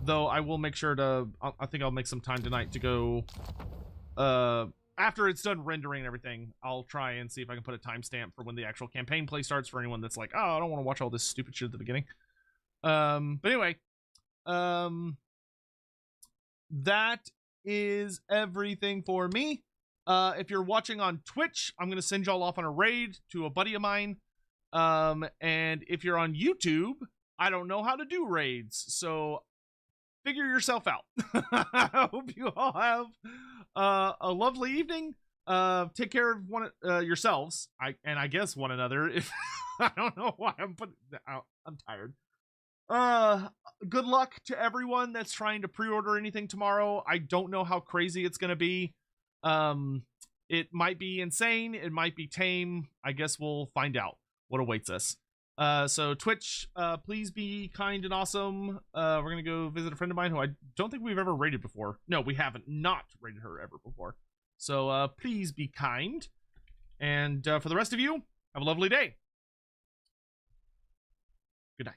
though I will make sure to, I think I'll make some time tonight to go, after it's done rendering and everything, I'll try and see if I can put a timestamp for when the actual campaign play starts for anyone that's like, oh, I don't want to watch all this stupid shit at the beginning. But anyway, that is everything for me. If you're watching on Twitch, I'm going to send y'all off on a raid to a buddy of mine. And if you're on YouTube, I don't know how to do raids. So figure yourself out. I hope you all have a lovely evening. Take care of yourselves. I guess one another. If I don't know why I'm putting out. I'm tired. Good luck to everyone that's trying to pre-order anything tomorrow. I don't know how crazy it's gonna be. It might be insane. It might be tame. I guess we'll find out what awaits us. So Twitch, please be kind and awesome. We're gonna go visit a friend of mine who I don't think we've ever raided before. No, we haven't not raided her ever before. So please be kind. And for the rest of you, have a lovely day. Good night.